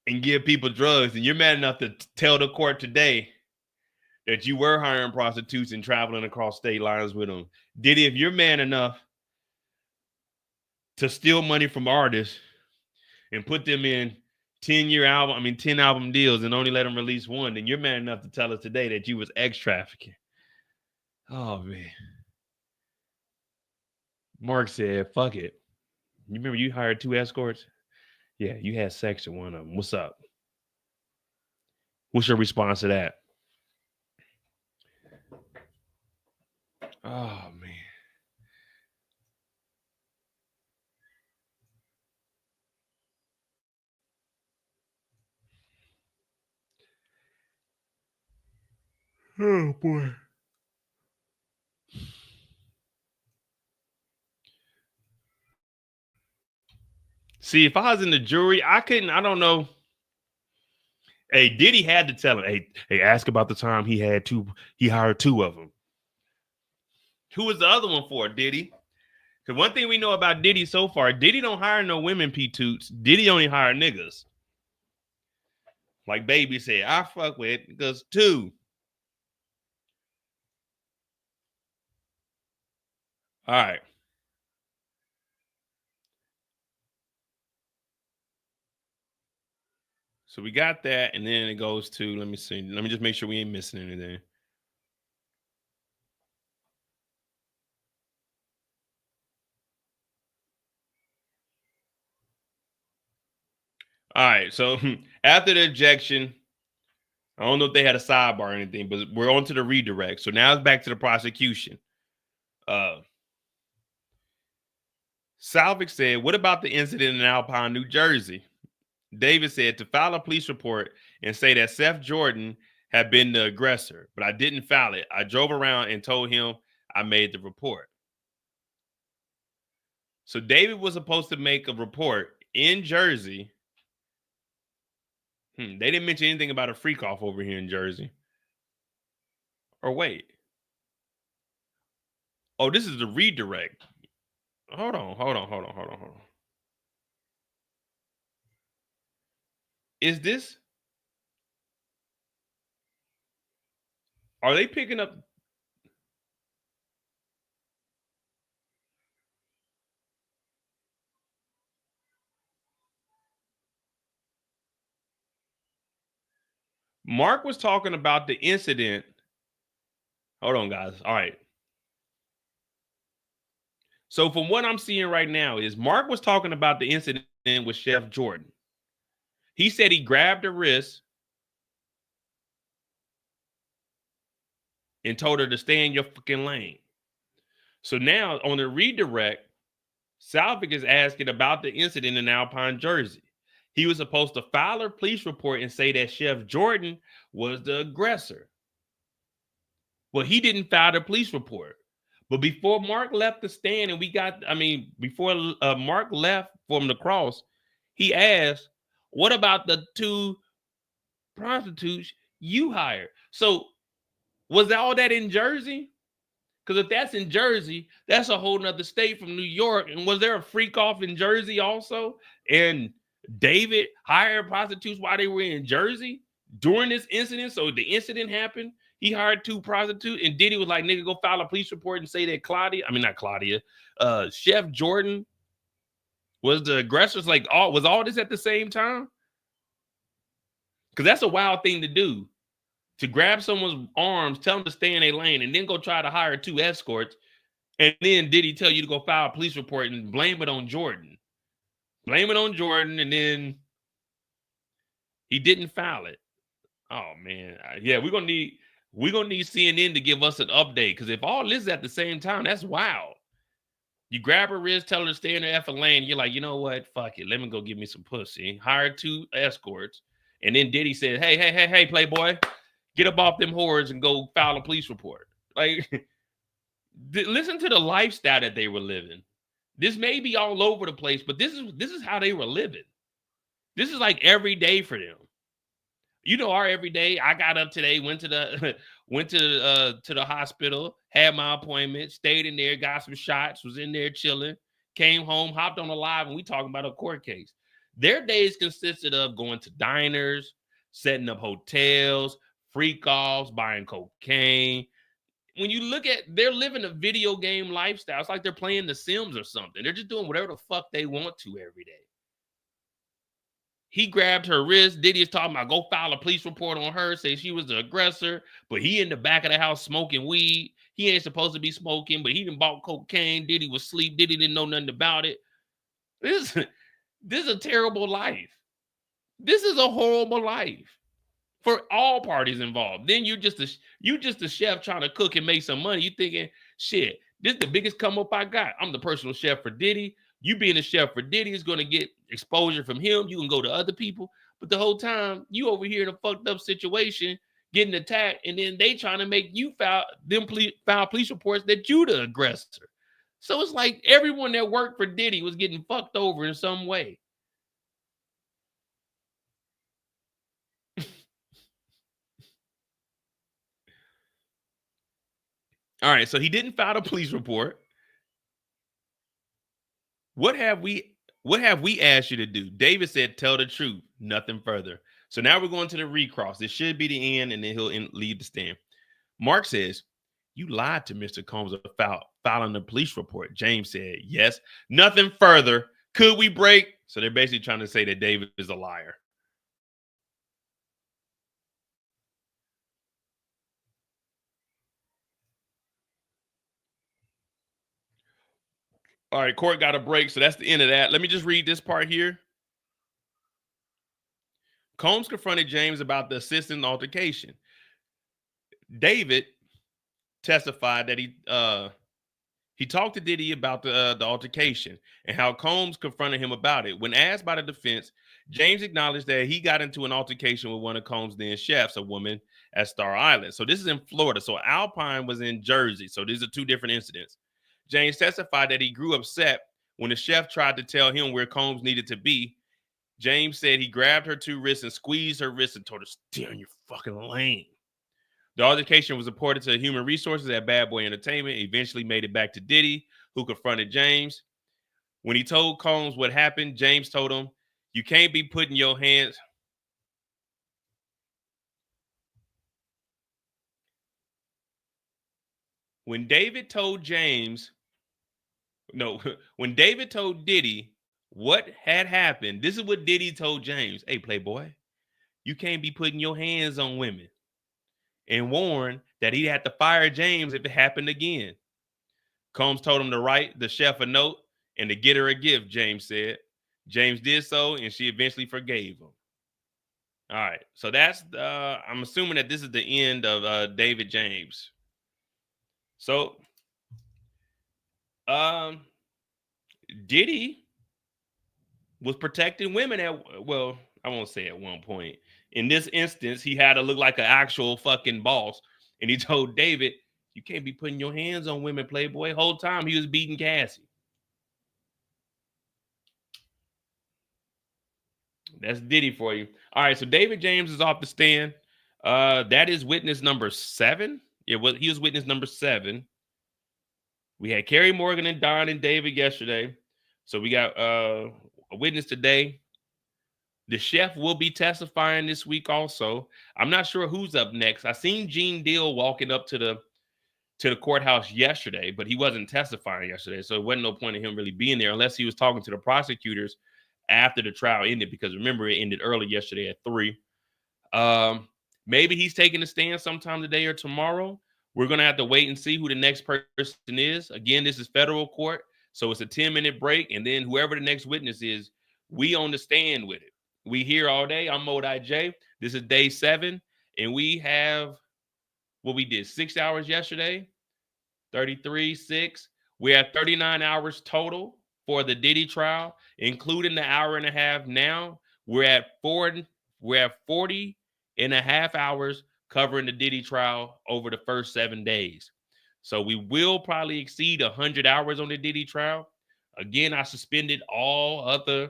and give people drugs, and you're man enough to tell the court today that you were hiring prostitutes and traveling across state lines with them. Diddy, if you're man enough to steal money from artists and put them in 10 album deals and only let them release one, then you're man enough to tell us today that you was trafficking. Oh, man. Mark said, fuck it. You remember you hired 2 escorts? Yeah, you had sex with one of them. What's up? What's your response to that? Oh, man. Oh, boy. See, if I was in the jury, I don't know. Hey, Diddy had to tell him, hey, ask about the time he hired 2 of them. Who was the other one for, Diddy? Because one thing we know about Diddy so far, Diddy don't hire no women P-toots. Diddy only hire niggas. Like Baby said, I fuck with because 2. All right. So we got that, and then it goes to, let me see. Let me just make sure we ain't missing anything. All right, so after the objection, I don't know if they had a sidebar or anything, but we're on to the redirect. So now it's back to the prosecution. Salvik said, what about the incident in Alpine, New Jersey? David said, to file a police report and say that Seth Jordan had been the aggressor, but I didn't file it. I drove around and told him I made the report. So David was supposed to make a report in Jersey. They didn't mention anything about a freak off over here in Jersey. Or wait. Oh, this is the redirect. Hold on. Is this? Are they picking up? Mark was talking about the incident. Hold on, guys. All right. So from what I'm seeing right now is Mark was talking about the incident with Chef Jordan. He said he grabbed her wrist and told her to stay in your fucking lane. So now on the redirect, Salvik is asking about the incident in Alpine, Jersey. He was supposed to file a police report and say that Chef Jordan was the aggressor. Well, he didn't file the police report. But before Mark left the stand and before Mark left from the cross, he asked, what about the 2 prostitutes you hired? So was all that in Jersey? Because if that's in Jersey, that's a whole nother state from New York. And was there a freak off in Jersey also? And David hired prostitutes while they were in Jersey during this incident. So the incident happened. He hired 2 prostitutes, and Diddy was like, nigga, go file a police report and say that Chef Jordan was the aggressors. Like, was all this at the same time? Because that's a wild thing to do. To grab someone's arms, tell them to stay in a lane, and then go try to hire 2 escorts, and then Diddy tell you to go file a police report and blame it on Jordan. Blame it on Jordan, and then he didn't file it. Oh man, yeah, we're gonna need CNN to give us an update, because if all this is at the same time, that's wild. You grab her wrist, tell her to stay in the effing lane. You're like, you know what? Fuck it. Let me go give me some pussy. Hire 2 escorts, and then Diddy said, hey, Playboy, get up off them whores and go file a police report. Like, listen to the lifestyle that they were living. This may be all over the place, but this is how they were living. This is like every day for them. You know, our every day. I got up today, went to the hospital, had my appointment, stayed in there, got some shots, was in there chilling, came home, hopped on the live, and we talking about a court case. Their days consisted of going to diners, setting up hotels, freak offs, buying cocaine. When you look at, they're living a video game lifestyle. It's like they're playing The Sims or something. They're just doing whatever the fuck they want to every day. He grabbed her wrist. Diddy is talking about go file a police report on her, say she was the aggressor, but he in the back of the house smoking weed. He ain't supposed to be smoking, but he done bought cocaine. Diddy was asleep. Diddy didn't know nothing about it. This is a terrible life. This is a horrible life for all parties involved. Then you're just a chef trying to cook and make some money. You thinking, shit, this is the biggest come up I got. I'm the personal chef for Diddy. You being a chef for Diddy is going to get exposure from him. You can go to other people. But the whole time, you over here in a fucked up situation, getting attacked, and then they trying to make you file police reports that you the aggressor. So it's like everyone that worked for Diddy was getting fucked over in some way. All right, so he didn't file a police report. What have we asked you to do? David said, tell the truth, nothing further. So now we're going to the recross. This should be the end, and then he'll leave the stand. Mark says, you lied to Mr. Combs about filing the police report. James said, yes, nothing further. Could we break? So they're basically trying to say that David is a liar. All right, court got a break, so that's the end of that. Let me just read this part here. Combs confronted James about the assistant altercation. David testified that he talked to Diddy about the altercation and how Combs confronted him about it. When asked by the defense, James acknowledged that he got into an altercation with one of Combs' then chefs, a woman at Star Island. So this is in Florida. So Alpine was in Jersey. So these are two different incidents. James testified that he grew upset when the chef tried to tell him where Combs needed to be. James said he grabbed her two wrists and squeezed her wrists and told her, "Stay in your fucking lane." The altercation was reported to Human Resources at Bad Boy Entertainment. Eventually made it back to Diddy, who confronted James. When he told Combs what happened, James told him, "You can't be putting your hands." When David told James, no, when David told Diddy what had happened, this is what Diddy told James. "Hey, Playboy, you can't be putting your hands on women," and warned that he'd have to fire James if it happened again. Combs told him to write the chef a note and to get her a gift, James said. James did so, and she eventually forgave him. All right, so that's I'm assuming that this is the end of David James. So, Diddy was protecting women at, well, I won't say at one point. In this instance, he had to look like an actual fucking boss, and he told David, "You can't be putting your hands on women, Playboy." Whole time he was beating Cassie. That's Diddy for you. All right, so David James is off the stand. That is witness number 7. Yeah, well, he was witness number 7. We had Kerry Morgan and Don and David yesterday. So we got a witness today. The chef will be testifying this week also. I'm not sure who's up next. I seen Gene Deal walking up to the courthouse yesterday, but he wasn't testifying yesterday. So it wasn't no point in him really being there unless he was talking to the prosecutors after the trial ended, because remember, it ended early yesterday at 3. Maybe he's taking a stand sometime today or tomorrow. We're going to have to wait and see who the next person is. Again, this is federal court, so it's a 10-minute break, and then whoever the next witness is, we on the stand with it. We here all day. I'm Modi J. This is day 7, and we have what we did 6 hours yesterday, 33, 6. We have 39 hours total for the Diddy trial, including the hour and a half now. We're at 40 and a half hours covering the Diddy trial over the first 7 days. So we will probably exceed 100 hours on the Diddy trial. Again, I suspended all other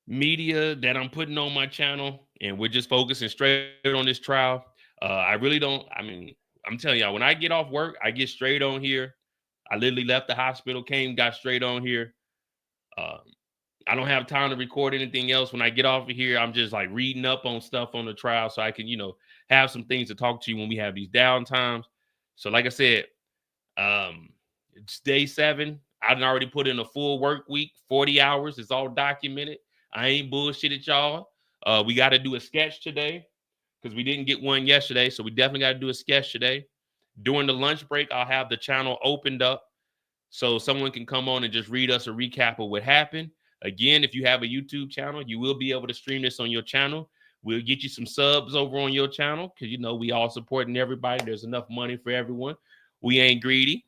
media that I'm putting on my channel, and we're just focusing straight on this trial. I really don't, I mean, I'm telling y'all, when I get off work, I get straight on here. I literally left the hospital, got straight on here. I don't have time to record anything else. When I get off of here, I'm just like reading up on stuff on the trial so I can, have some things to talk to you when we have these downtimes. So like I said, it's day 7. I done already put in a full work week, 40 hours. It's all documented. I ain't bullshitted y'all. We got to do a sketch today because we didn't get one yesterday. So we definitely got to do a sketch today. During the lunch break, I'll have the channel opened up so someone can come on and just read us a recap of what happened. Again, if you have a YouTube channel, you will be able to stream this on your channel. We'll get you some subs over on your channel because, we all supporting everybody. There's enough money for everyone. We ain't greedy.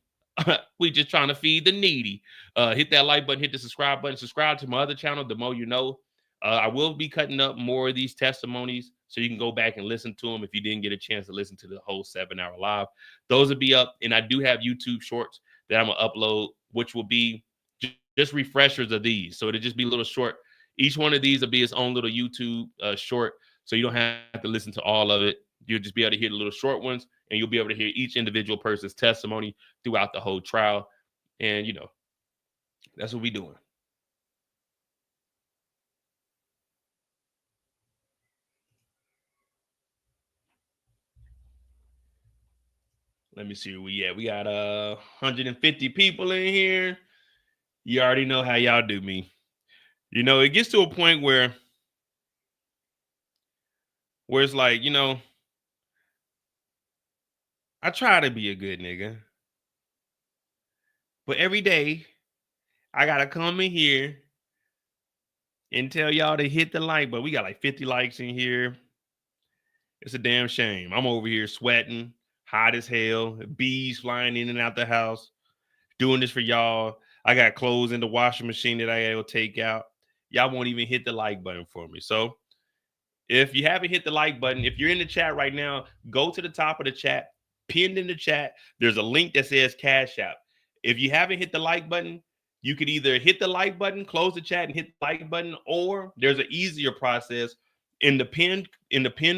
We just trying to feed the needy. Hit that like button, hit the subscribe button, subscribe to my other channel, The Mo You Know. I will be cutting up more of these testimonies so you can go back and listen to them if you didn't get a chance to listen to the whole 7-hour live. Those will be up, and I do have YouTube shorts that I'm going to upload, which will be just refreshers of these. So it'll just be a little short. Each one of these will be its own little YouTube short, so you don't have to listen to all of it. You'll just be able to hear the little short ones, and you'll be able to hear each individual person's testimony throughout the whole trial. And, that's what we're doing. Let me see where we at. We got 150 people in here. You already know how y'all do me. It gets to a point where it's like, I try to be a good nigga, But every day, I gotta come in here and tell y'all to hit the like button. We got like 50 likes in here. It's a damn shame. I'm over here sweating, hot as hell, bees flying in and out the house, doing this for y'all. I got clothes in the washing machine that I gotta take out. Y'all won't even hit the like button for me. So if you haven't hit the like button, if you're in the chat right now, go to the top of the chat, pinned in the chat. There's a link that says Cash App. If you haven't hit the like button, you could either hit the like button, close the chat, and hit the like button, or there's an easier process in the pin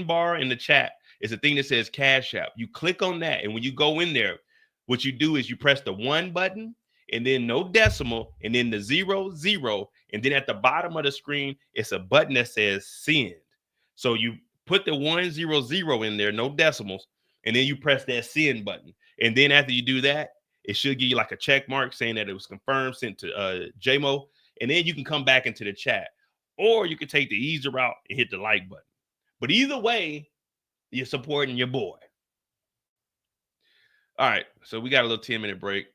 bar in the chat. It's a thing that says Cash App. You click on that, and when you go in there, what you do is you press the 1 button, and then no decimal, and then the 0, 0, and then at the bottom of the screen, it's a button that says Send. So you put the 100 in there, no decimals, and then you press that send button. And then after you do that, it should give you like a check mark saying that it was confirmed, sent to JMO. And then you can come back into the chat. Or you can take the easy route and hit the like button. But either way, you're supporting your boy. All right, so we got a little 10-minute break.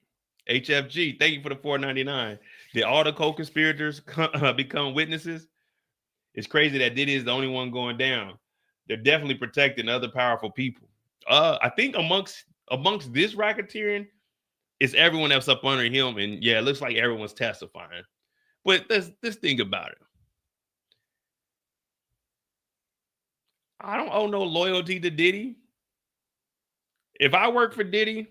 HFG, thank you for the $4.99. Did all the co-conspirators become witnesses? It's crazy that Diddy is the only one going down. They're definitely protecting other powerful people. I think amongst this racketeering, it's everyone else up under him. And yeah, it looks like everyone's testifying. But let's think about it. I don't owe no loyalty to Diddy. If I worked for Diddy,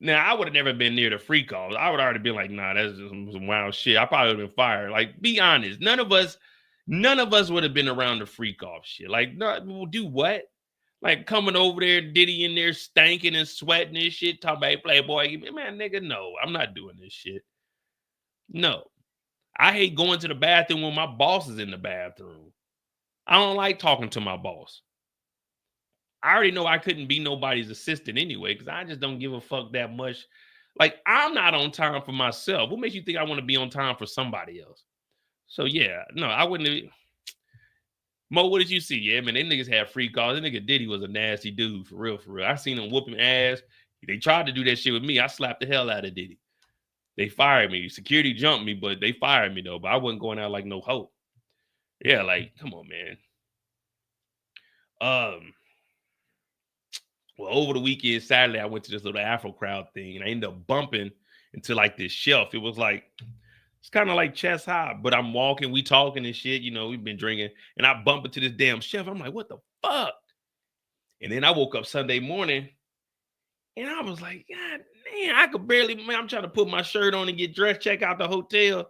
now I would have never been near the free calls. I would already been like, nah, that's just some wild shit. I probably would have been fired. Like, be honest. None of us would have been around the freak off shit. Like, no, we'll do what? Like coming over there, Diddy in there stanking and sweating and shit, talking about, hey, Playboy, man, nigga, no, I'm not doing this shit. No. I hate going to the bathroom when my boss is in the bathroom. I don't like talking to my boss. I already know I couldn't be nobody's assistant anyway, because I just don't give a fuck that much. Like, I'm not on time for myself. What makes you think I want to be on time for somebody else? So yeah, no, I wouldn't have. Mo, what did you see? Yeah, man, they niggas had free calls. That nigga Diddy was a nasty dude, for real, for real. I seen him whooping ass. They tried to do that shit with me. I slapped the hell out of Diddy. They fired me. Security jumped me, but they fired me though. But I wasn't going out like no hoe. Yeah, like, come on, man. Well, over the weekend, Saturday, I went to this little Afro crowd thing, and I ended up bumping into like this shelf. It was like, it's kind of like chest high, but I'm walking, we talking and shit. You know, we've been drinking, and I bump into this damn shelf. I'm like, what the fuck? And then I woke up Sunday morning, and I was like, God damn, I could barely, man, I'm trying to put my shirt on and get dressed, check out the hotel.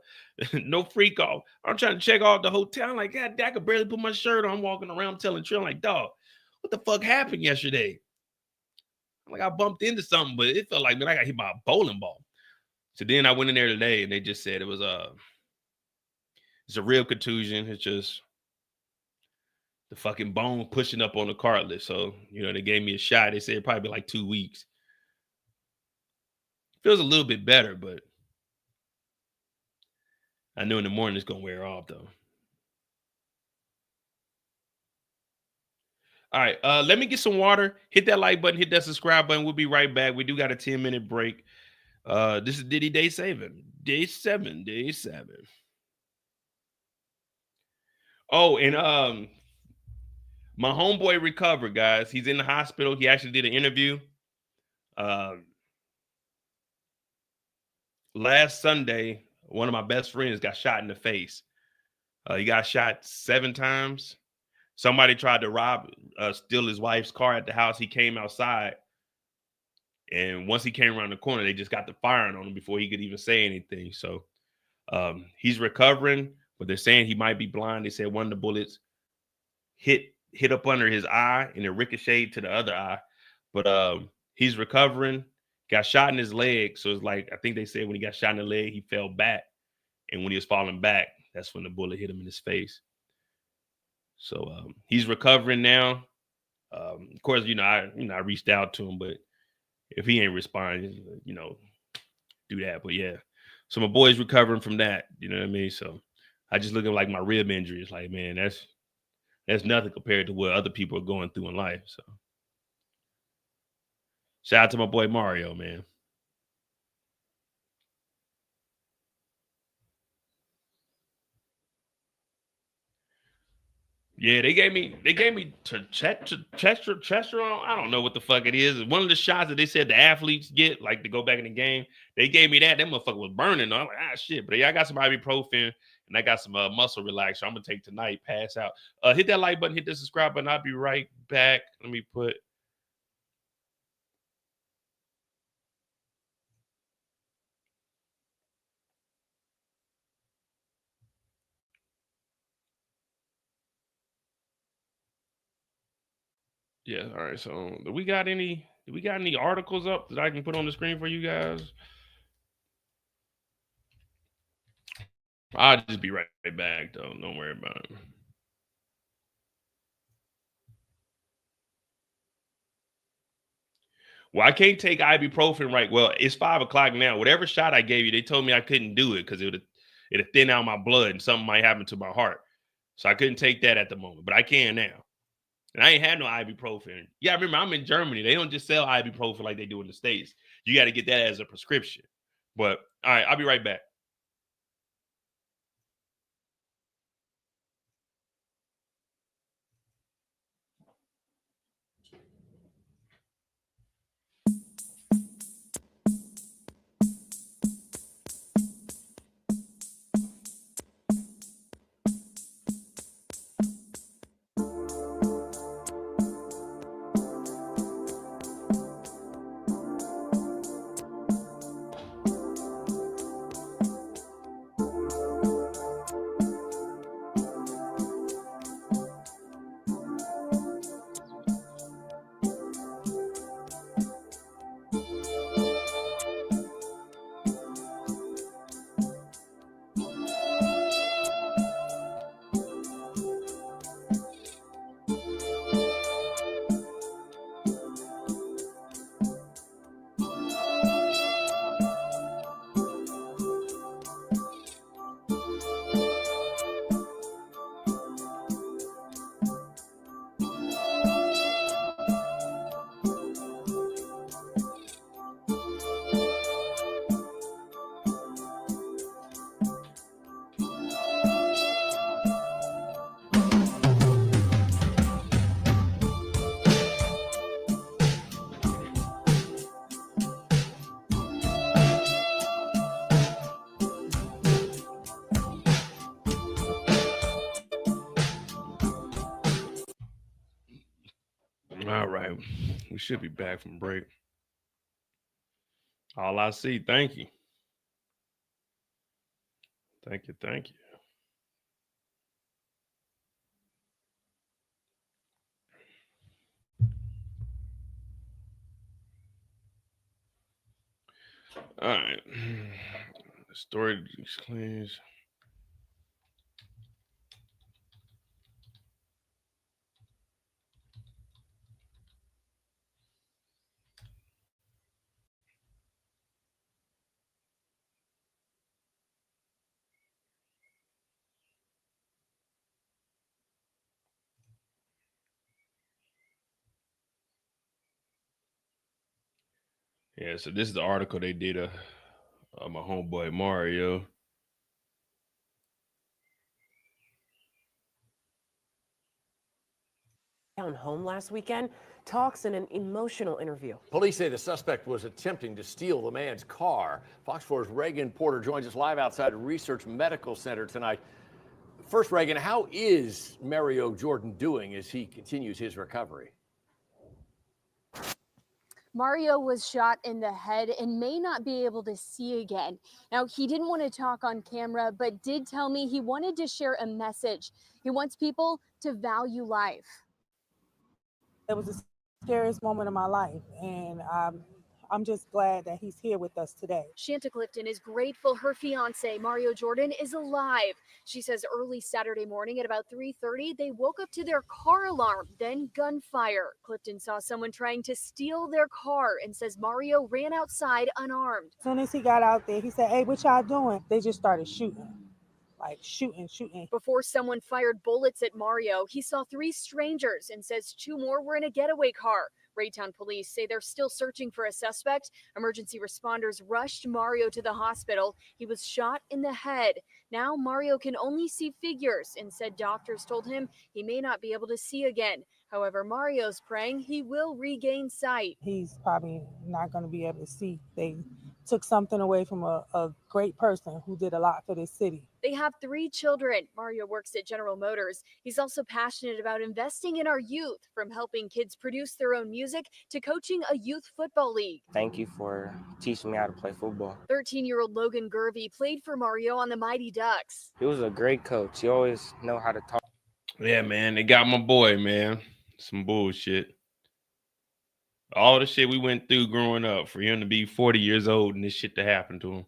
No freak off. I'm trying to check out the hotel. I'm like, God, I could barely put my shirt on. I'm walking around telling Trill, like, dog, what the fuck happened yesterday? I'm like, I bumped into something, but it felt like, man, I got hit by a bowling ball. So then I went in there today, and they just said it was it's a real contusion. It's just the fucking bone pushing up on the cartilage. So, you know, they gave me a shot. They said it'd probably be like 2 weeks. Feels a little bit better, but I know in the morning it's gonna wear off though. All right, let me get some water. Hit that like button, hit that subscribe button. We'll be right back. We do got a 10-minute break. This is Diddy Day 7. Day 7. Oh, and my homeboy recovered, guys. He's in the hospital. He actually did an interview. Last Sunday, one of my best friends got shot in the face. He got shot 7 times. Somebody tried to steal his wife's car at the house. He came outside. And once he came around the corner, they just got the firing on him before he could even say anything. So he's recovering, but they're saying he might be blind. They said one of the bullets hit up under his eye and it ricocheted to the other eye. But he's recovering, got shot in his leg. So it's like, I think they said when he got shot in the leg, he fell back. And when he was falling back, that's when the bullet hit him in his face. So he's recovering now. Of course, I reached out to him, but if he ain't responding, do that. But yeah, so my boy's recovering from that. You know what I mean? So I just look at like my rib injury. It's like, man, that's nothing compared to what other people are going through in life. So shout out to my boy Mario, man. Yeah, they gave me Chester. I don't know what the fuck it is. One of the shots that they said the athletes get, like to go back in the game, they gave me that. That motherfucker was burning. I'm like, shit. But yeah, I got some ibuprofen and I got some muscle relaxer. I'm gonna take tonight. Pass out. Hit that like button. Hit the subscribe button. I'll be right back. Let me put. Yeah, all right. So do we got any articles up that I can put on the screen for you guys? I'll just be right back though. Don't worry about it. Well, I can't take ibuprofen right. Well, it's 5 o'clock now. Whatever shot I gave you, they told me I couldn't do it because it'd thin out my blood and something might happen to my heart. So I couldn't take that at the moment, but I can now. And I ain't had no ibuprofen. Yeah, remember, I'm in Germany. They don't just sell ibuprofen like they do in the States. You got to get that as a prescription. But all right, I'll be right back. All right. We should be back from break. All I see. Thank you. Thank you. Thank you. All right. Storage claims. Yeah, so this is the article they did of my homeboy Mario. Home last weekend, talks in an emotional interview. Police say the suspect was attempting to steal the man's car. Fox 4's Reagan Porter joins us live outside Research Medical Center tonight. First, Reagan, how is Mario Jordan doing as he continues his recovery? Mario was shot in the head and may not be able to see again. Now, he didn't want to talk on camera, but did tell me he wanted to share a message. He wants people to value life. It was the scariest moment of my life, and I'm just glad that he's here with us today. Shanta Clifton is grateful her fiance, Mario Jordan, is alive. She says early Saturday morning at about 3:30, they woke up to their car alarm, then gunfire. Clifton saw someone trying to steal their car and says Mario ran outside unarmed. As soon as he got out there, he said, "Hey, what y'all doing?" They just started shooting. Like shooting. Before someone fired bullets at Mario, he saw 3 strangers and says 2 more were in a getaway car. Raytown police say they're still searching for a suspect. Emergency responders rushed Mario to the hospital. He was shot in the head. Now Mario can only see figures and said doctors told him he may not be able to see again. However, Mario's praying he will regain sight. He's probably not going to be able to see. They took something away from a great person who did a lot for this city. They have 3 children. Mario works at General Motors. He's also passionate about investing in our youth, from helping kids produce their own music to coaching a youth football league. Thank you for teaching me how to play football. 13-year-old Logan Gervey played for Mario on the Mighty Ducks. He was a great coach. He always know how to talk. Yeah, man, they got my boy, man. Some bullshit. All the shit we went through growing up for him to be 40 years old and this shit to happen to him.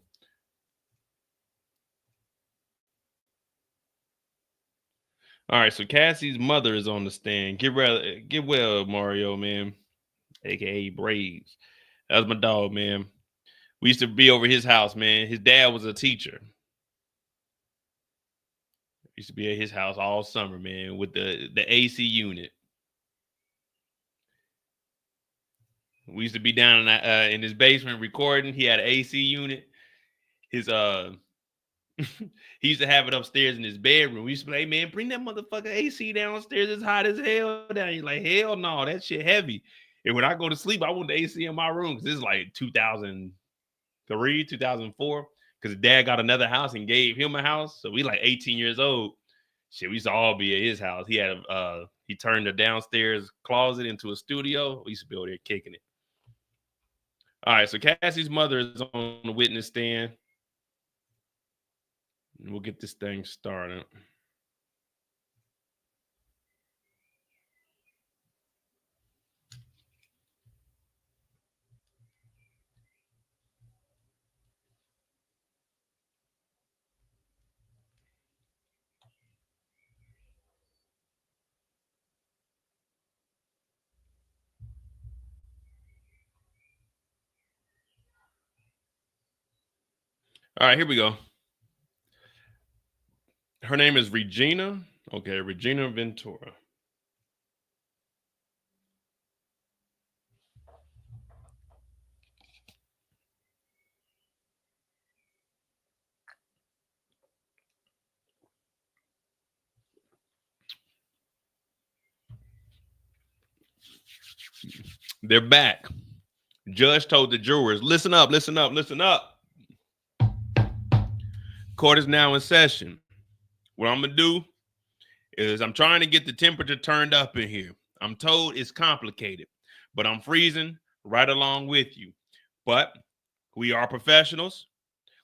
All right, so Cassie's mother is on the stand. Get well, Mario, man, aka Braves. That was my dog, man. We used to be over his house, man. His dad was a teacher. Used to be at his house all summer, man, with the AC unit. We used to be down in his basement recording. He had an AC unit. His he used to have it upstairs in his bedroom. We used to be like, man, bring that motherfucker AC downstairs. It's hot as hell down. He's like, hell no, that shit heavy. And when I go to sleep, I want the AC in my room because this is like 2003, 2004. Because his dad got another house and gave him a house. So we like 18 years old. Shit, we used to all be at his house. He had he turned the downstairs closet into a studio. We used to be over there kicking it. All right, so Cassie's mother is on the witness stand. We'll get this thing started. All right, here we go. Her name is Regina. Okay, Regina Ventura. They're back. Judge told the jurors, listen up, listen up, listen up. Court is now in session. What I'm going to do is I'm trying to get the temperature turned up in here. I'm told it's complicated, but I'm freezing right along with you. But we are professionals.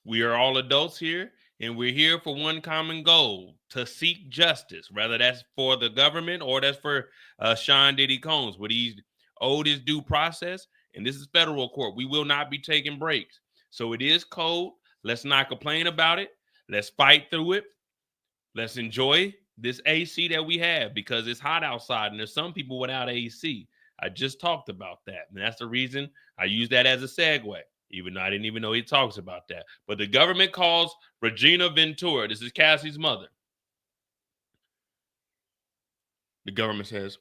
We are all adults here, and we're here for one common goal, to seek justice, whether that's for the government or that's for Sean Diddy Combs, where he's owed his due process, and this is federal court. We will not be taking breaks. So it is cold. Let's not complain about it. Let's fight through it. Let's enjoy this AC that we have because it's hot outside and there's some people without AC. I just talked about that. And that's the reason I use that as a segue, even though I didn't even know he talks about that. But the government calls Regina Ventura. This is Cassie's mother. The government says,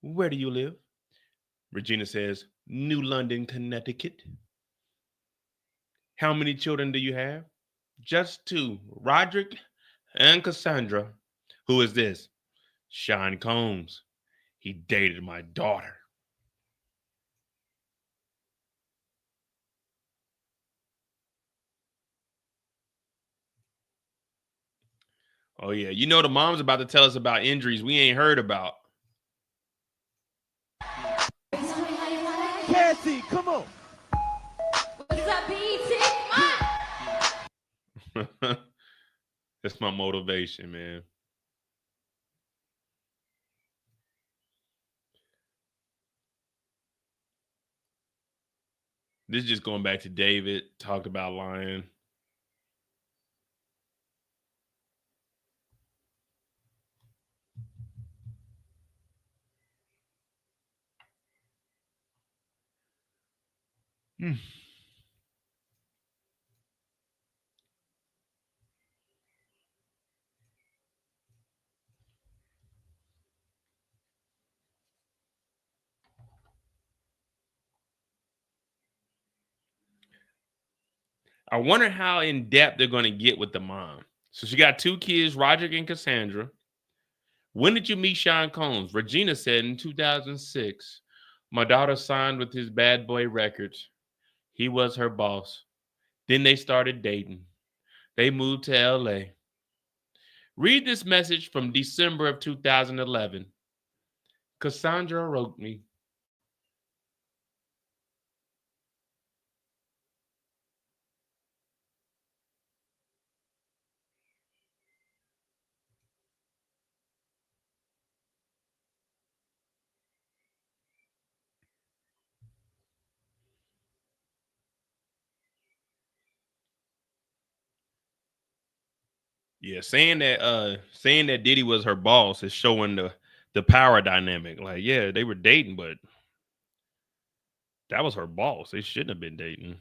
where do you live? Regina says, New London, Connecticut. How many children do you have? Just 2, Roderick and Cassandra. Who is this? Sean Combs. He dated my daughter. Oh, yeah. You know the mom's about to tell us about injuries we ain't heard about. Cassie, come on. What's up, BT? That's my motivation, man. This is just going back to David, talked about lying. I wonder how in depth they're going to get with the mom. So she got 2 kids, Roderick and Cassandra. When did you meet Sean Combs? Regina said in 2006. My daughter signed with his Bad Boy Records. He was her boss. Then they started dating. They moved to LA. Read this message from December of 2011. Cassandra wrote me. Yeah, saying that Diddy was her boss is showing the power dynamic. Like, yeah, they were dating, but that was her boss. They shouldn't have been dating.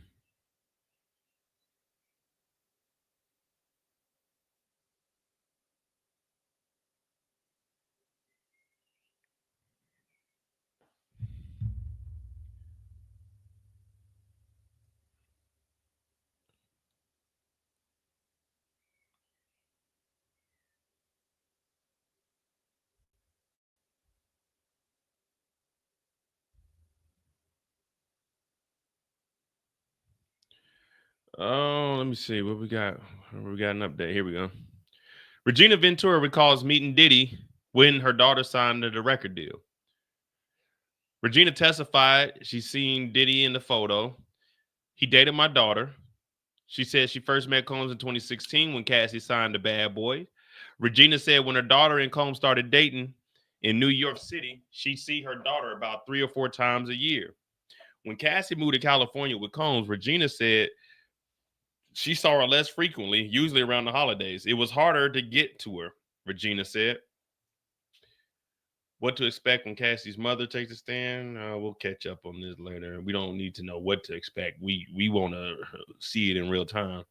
Oh, let me see what we got. We got an update. Here we go. Regina Ventura recalls meeting Diddy when her daughter signed the record deal. Regina testified she's seen Diddy in the photo. He dated my daughter. She said she first met Combs in 2016 when Cassie signed the Bad Boy. Regina said when her daughter and Combs started dating in New York City, she'd see her daughter about 3 or 4 times a year. When Cassie moved to California with Combs, Regina said she saw her less frequently, usually around the holidays. It was harder to get to her, Regina said. What to expect when Cassie's mother takes a stand? We'll catch up on this later. We don't need to know what to expect. We want to see it in real time.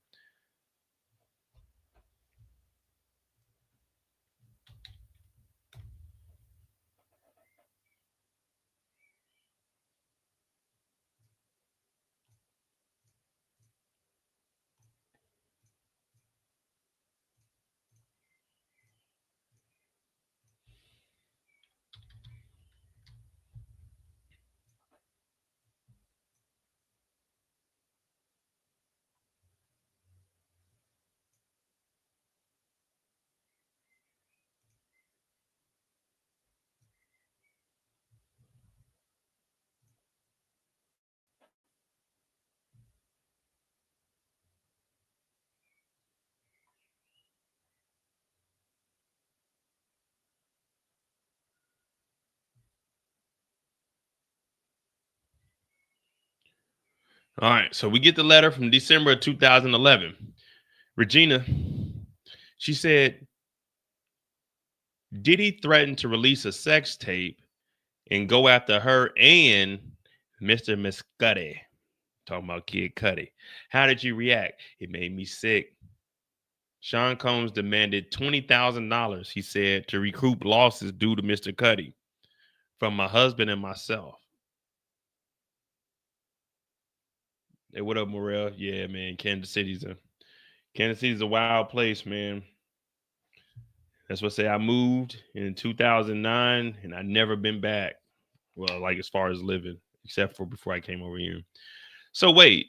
All right, so we get the letter from December of 2011. Regina, she said, Diddy threatened to release a sex tape and go after her and Mr. Muscuddy. Talking about Kid Cudi. How did you react? It made me sick. Sean Combs demanded $20,000, he said, to recoup losses due to Mr. Cudi from my husband and myself. Hey, what up, Morel? Yeah, man, Kansas City's a wild place, man. That's what I say. I moved in 2009 and I never been back. Well, like as far as living, except for before I came over here. So wait,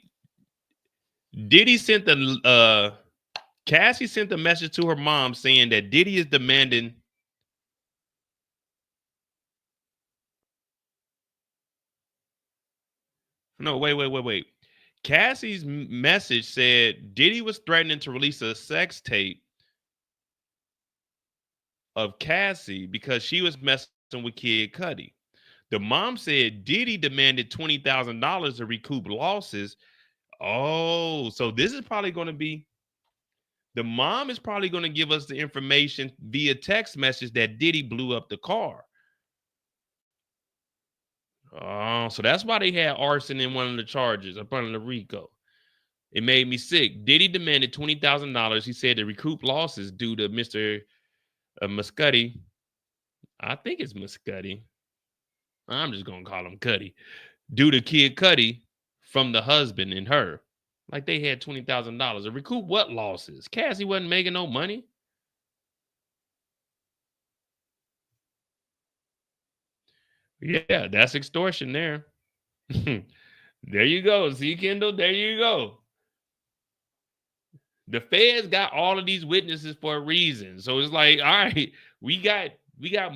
Diddy sent Cassie sent a message to her mom saying that Diddy is demanding. No, wait. Cassie's message said Diddy was threatening to release a sex tape of Cassie because she was messing with Kid Cudi. The mom said Diddy demanded $20,000 to recoup losses. Oh, so this is probably going to be, the mom is probably going to give us the information via text message that Diddy blew up the car. Oh, so that's why they had arson in one of the charges up under the RICO. It made me sick. Diddy demanded $20,000. He said to recoup losses due to Mr. Muscuddy. I think it's Muscuddy. I'm just going to call him Cudi. Due to Kid Cudi from the husband and her. Like they had $20,000 to recoup what losses? Cassie wasn't making no money. Yeah, that's extortion there. There you go. See, Kendall, there you go. The feds got all of these witnesses for a reason. So it's like, all right, we got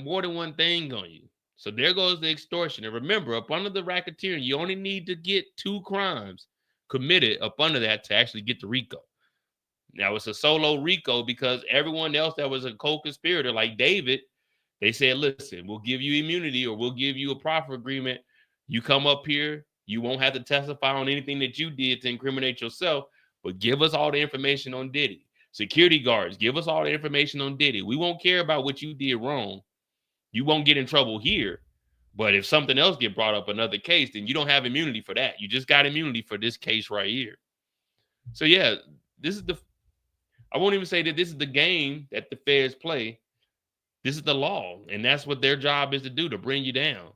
more than one thing on you. So there goes the extortion. And remember, up under the racketeering, you only need to get 2 crimes committed up under that to actually get the RICO. Now it's a solo RICO because everyone else that was a co-conspirator, like David, they said, listen, we'll give you immunity or we'll give you a proffer agreement. You come up here, you won't have to testify on anything that you did to incriminate yourself, but give us all the information on Diddy. Security guards, give us all the information on Diddy. We won't care about what you did wrong. You won't get in trouble here. But if something else get brought up, another case, then you don't have immunity for that. You just got immunity for this case right here. So yeah, this is I won't even say that this is the game that the feds play. This is the law, and that's what their job is to do, to bring you down.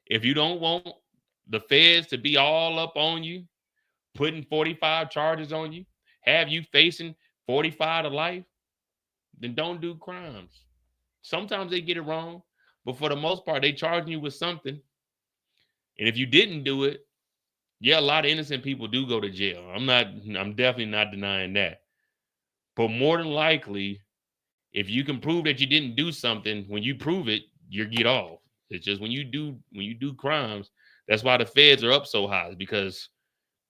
If you don't want the feds to be all up on you, putting 45 charges on you, have you facing 45 to life, then don't do crimes. Sometimes they get it wrong, but for the most part, they charging you with something. And if you didn't do it, yeah, a lot of innocent people do go to jail. I'm definitely not denying that. But more than likely, if you can prove that you didn't do something, when you prove it, you get off. It's just when you do crimes, that's why the feds are up so high, because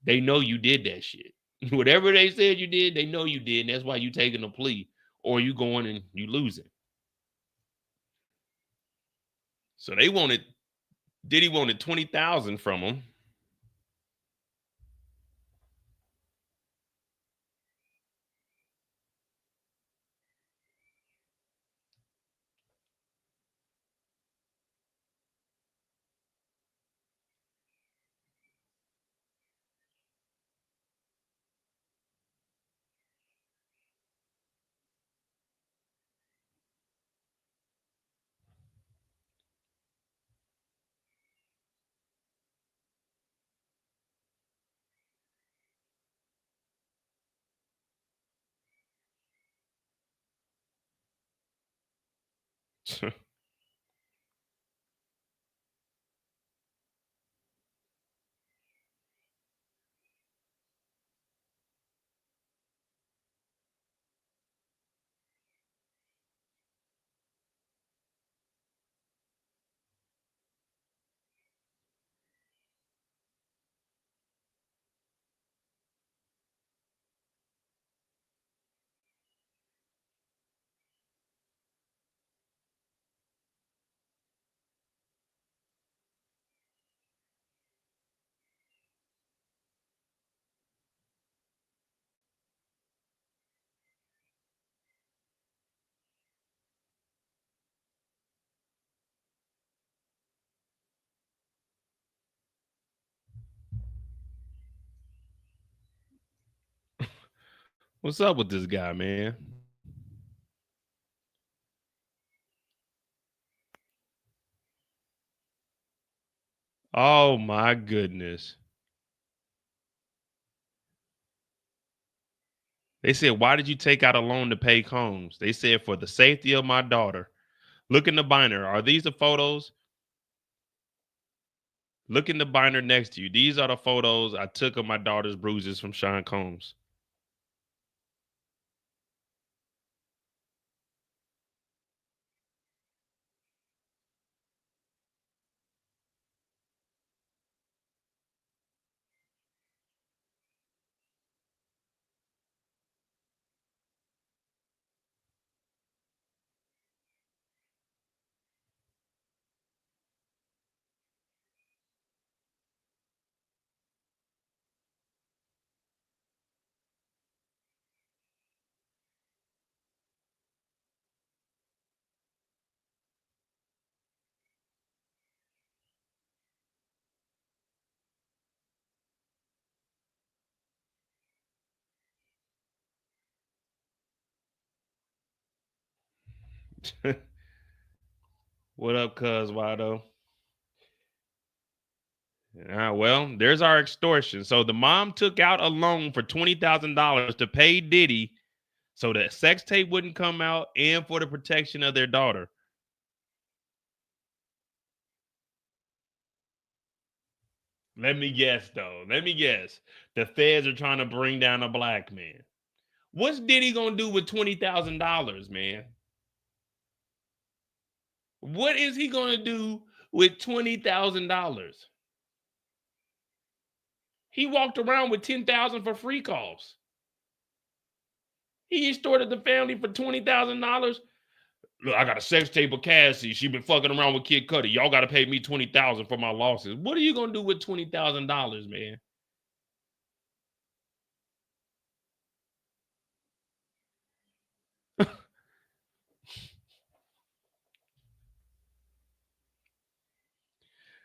they know you did that shit. Whatever they said you did, they know you did, and that's why you taking a plea or you going and you losing. So Diddy wanted 20,000 from him. What's up with this guy, man? Oh my goodness. They said, why did you take out a loan to pay Combs? They said, for the safety of my daughter. Look in the binder. Are these the photos? Look in the binder next to you. These are the photos I took of my daughter's bruises from Sean Combs. What up, cuz Wado? Well, there's our extortion. So the mom took out a loan for $20,000 to pay Diddy so the sex tape wouldn't come out and for the protection of their daughter. Let me guess, though. Let me guess. The feds are trying to bring down a black man. What's Diddy gonna do with $20,000, man? What is he gonna do with $20,000? He walked around with 10,000 for free calls. He extorted the family for $20,000. Look, I got a sex tape with Cassie. She been fucking around with Kid Cudi. Y'all got to pay me $20,000 for my losses. What are you gonna do with $20,000, man?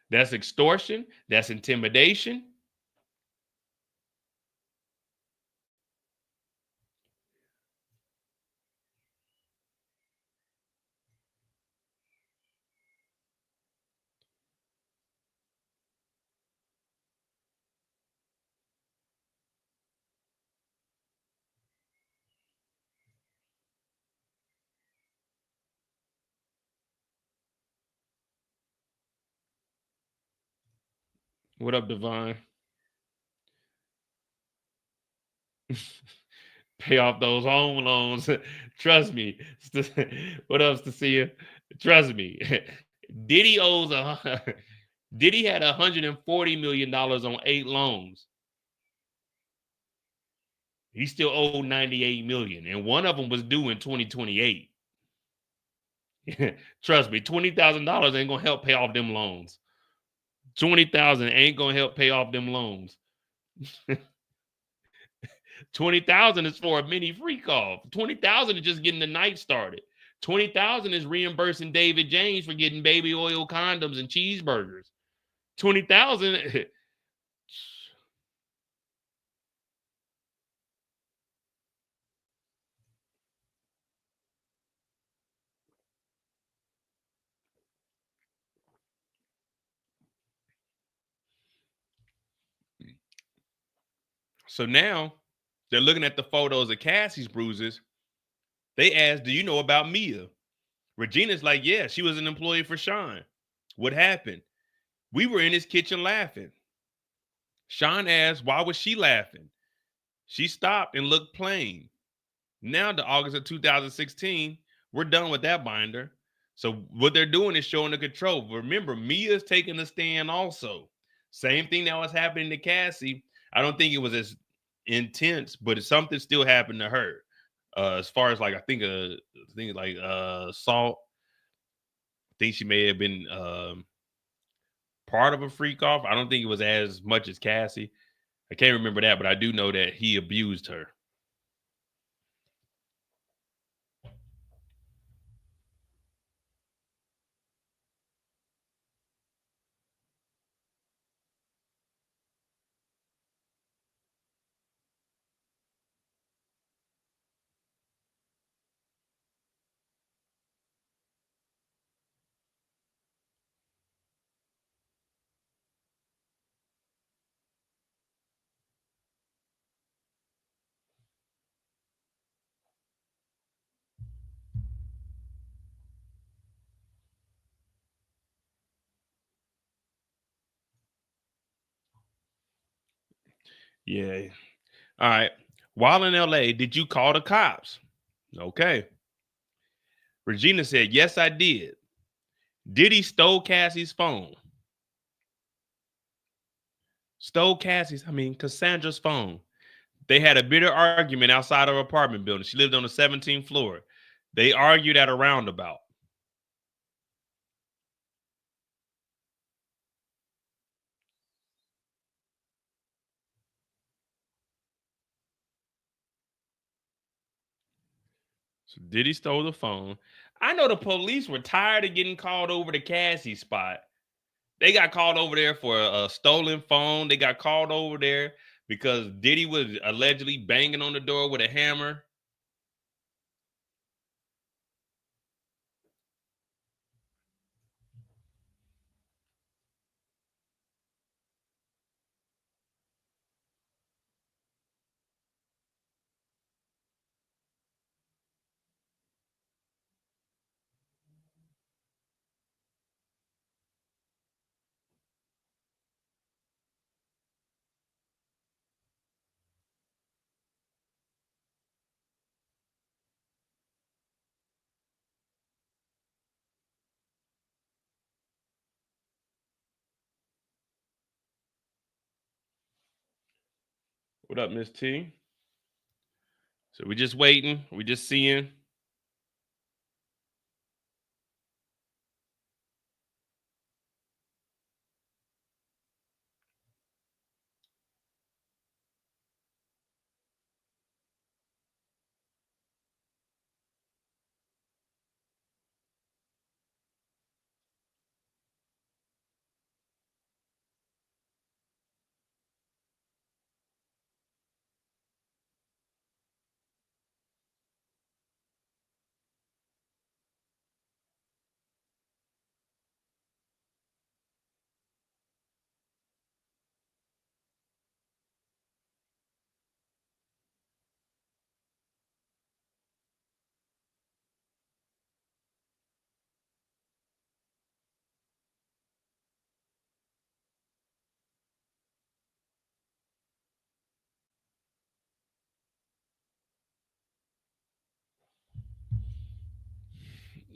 That's extortion. That's intimidation. What up, Divine? Pay off those home loans. Trust me. What else to see you? Trust me. Diddy owes Diddy had $140 million on 8 loans. He still owed $98 million, and one of them was due in 2028. Trust me, $20,000 ain't gonna help pay off them loans. 20,000 ain't gonna help pay off them loans. 20,000 is for a mini free call. 20,000 is just getting the night started. 20,000 is reimbursing David James for getting baby oil condoms and cheeseburgers. 20,000. So now they're looking at the photos of Cassie's bruises. They asked, "Do you know about Mia?" Regina's like, "Yeah, she was an employee for Sean." What happened? "We were in his kitchen laughing." Sean asked, "Why was she laughing?" She stopped and looked plain. Now to August of 2016, we're done with that binder. So what they're doing is showing the control. Remember, Mia's taking a stand also. Same thing that was happening to Cassie. I don't think it was as intense, but something still happened to her. As far as like I think like assault. I think she may have been part of a freak off. I don't think it was as much as Cassie. I can't remember that, but I do know that he abused her. Yeah. All right. While in LA, did you call the cops? Okay. Regina said, "Yes, I did." Diddy stole Cassie's phone. Cassandra's phone. They had a bitter argument outside her apartment building. She lived on the 17th floor. They argued at a roundabout. So Diddy stole the phone. I know the police were tired of getting called over to Cassie's spot. They got called over there for a stolen phone. They got called over there because Diddy was allegedly banging on the door with a hammer. What up, Miss T? So we just waiting. We just seeing.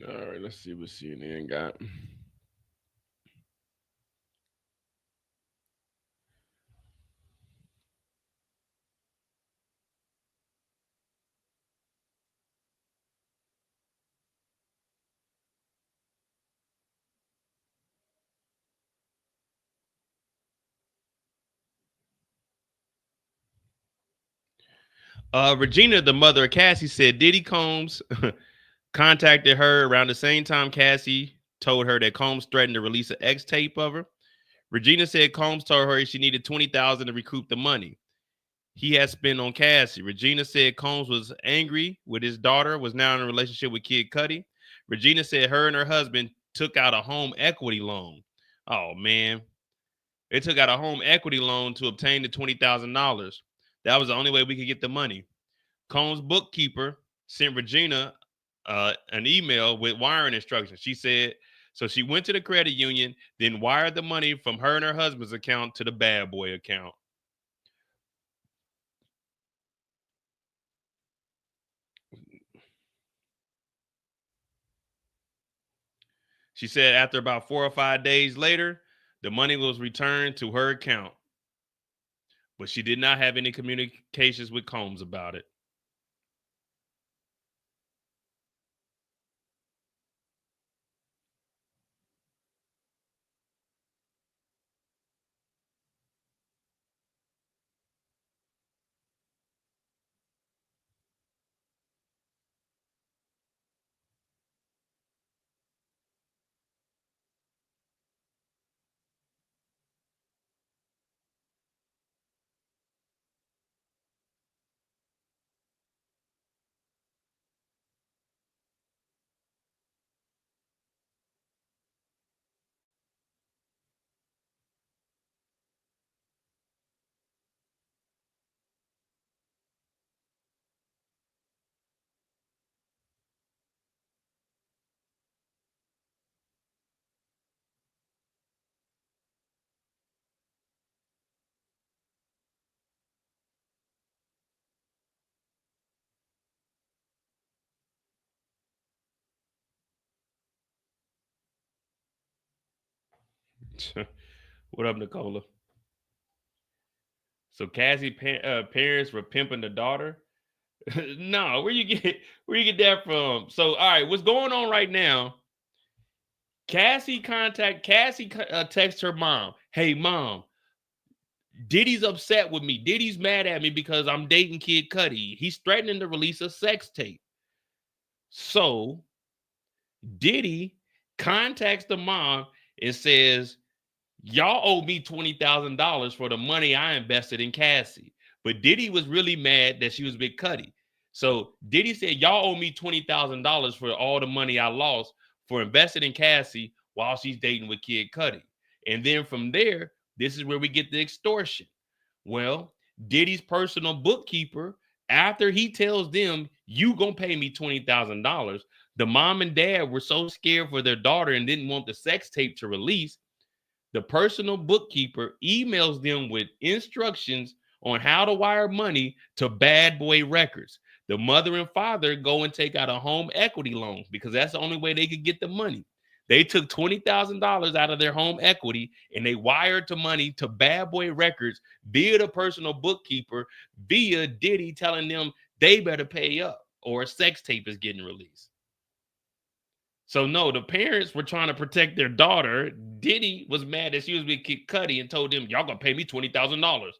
All right, let's see what CNN got. Regina, the mother of Cassie, said Diddy Combs contacted her around the same time Cassie told her that Combs threatened to release an X tape of her. Regina said Combs told her she needed $20,000 to recoup the money he had spent on Cassie. Regina said Combs was angry with his daughter, was now in a relationship with Kid Cudi. Regina said her and her husband took out a home equity loan. Oh, man. They took out a home equity loan to obtain the $20,000. That was the only way we could get the money. Combs' bookkeeper sent Regina an email with wiring instructions. She said, so she went to the credit union, then wired the money from her and her husband's account to the bad boy account. She said after about 4 or 5 days later, the money was returned to her account. But she did not have any communications with Combs about it. What up, Nicola? So Cassie parents were pimping the daughter. No, where you get that from? So all right, what's going on right now? Cassie texts her mom. Hey mom, Diddy's upset with me. Diddy's mad at me because I'm dating Kid Cudi. He's threatening to release a sex tape. So Diddy contacts the mom and says, y'all owe me $20,000 for the money I invested in Cassie. But Diddy was really mad that she was with Cudi. So Diddy said, y'all owe me $20,000 for all the money I lost for investing in Cassie while she's dating with Kid Cudi. And then from there, this is where we get the extortion. Well, Diddy's personal bookkeeper, after he tells them, you gonna pay me $20,000, the mom and dad were so scared for their daughter and didn't want the sex tape to release. The personal bookkeeper emails them with instructions on how to wire money to Bad Boy Records. The mother and father go and take out a home equity loan because that's the only way they could get the money. They took $20,000 out of their home equity and they wired the money to Bad Boy Records via the personal bookkeeper, via Diddy telling them they better pay up or a sex tape is getting released. So no, the parents were trying to protect their daughter. Diddy was mad that she was with Kid Cudi and told them, y'all gonna pay me $20,000.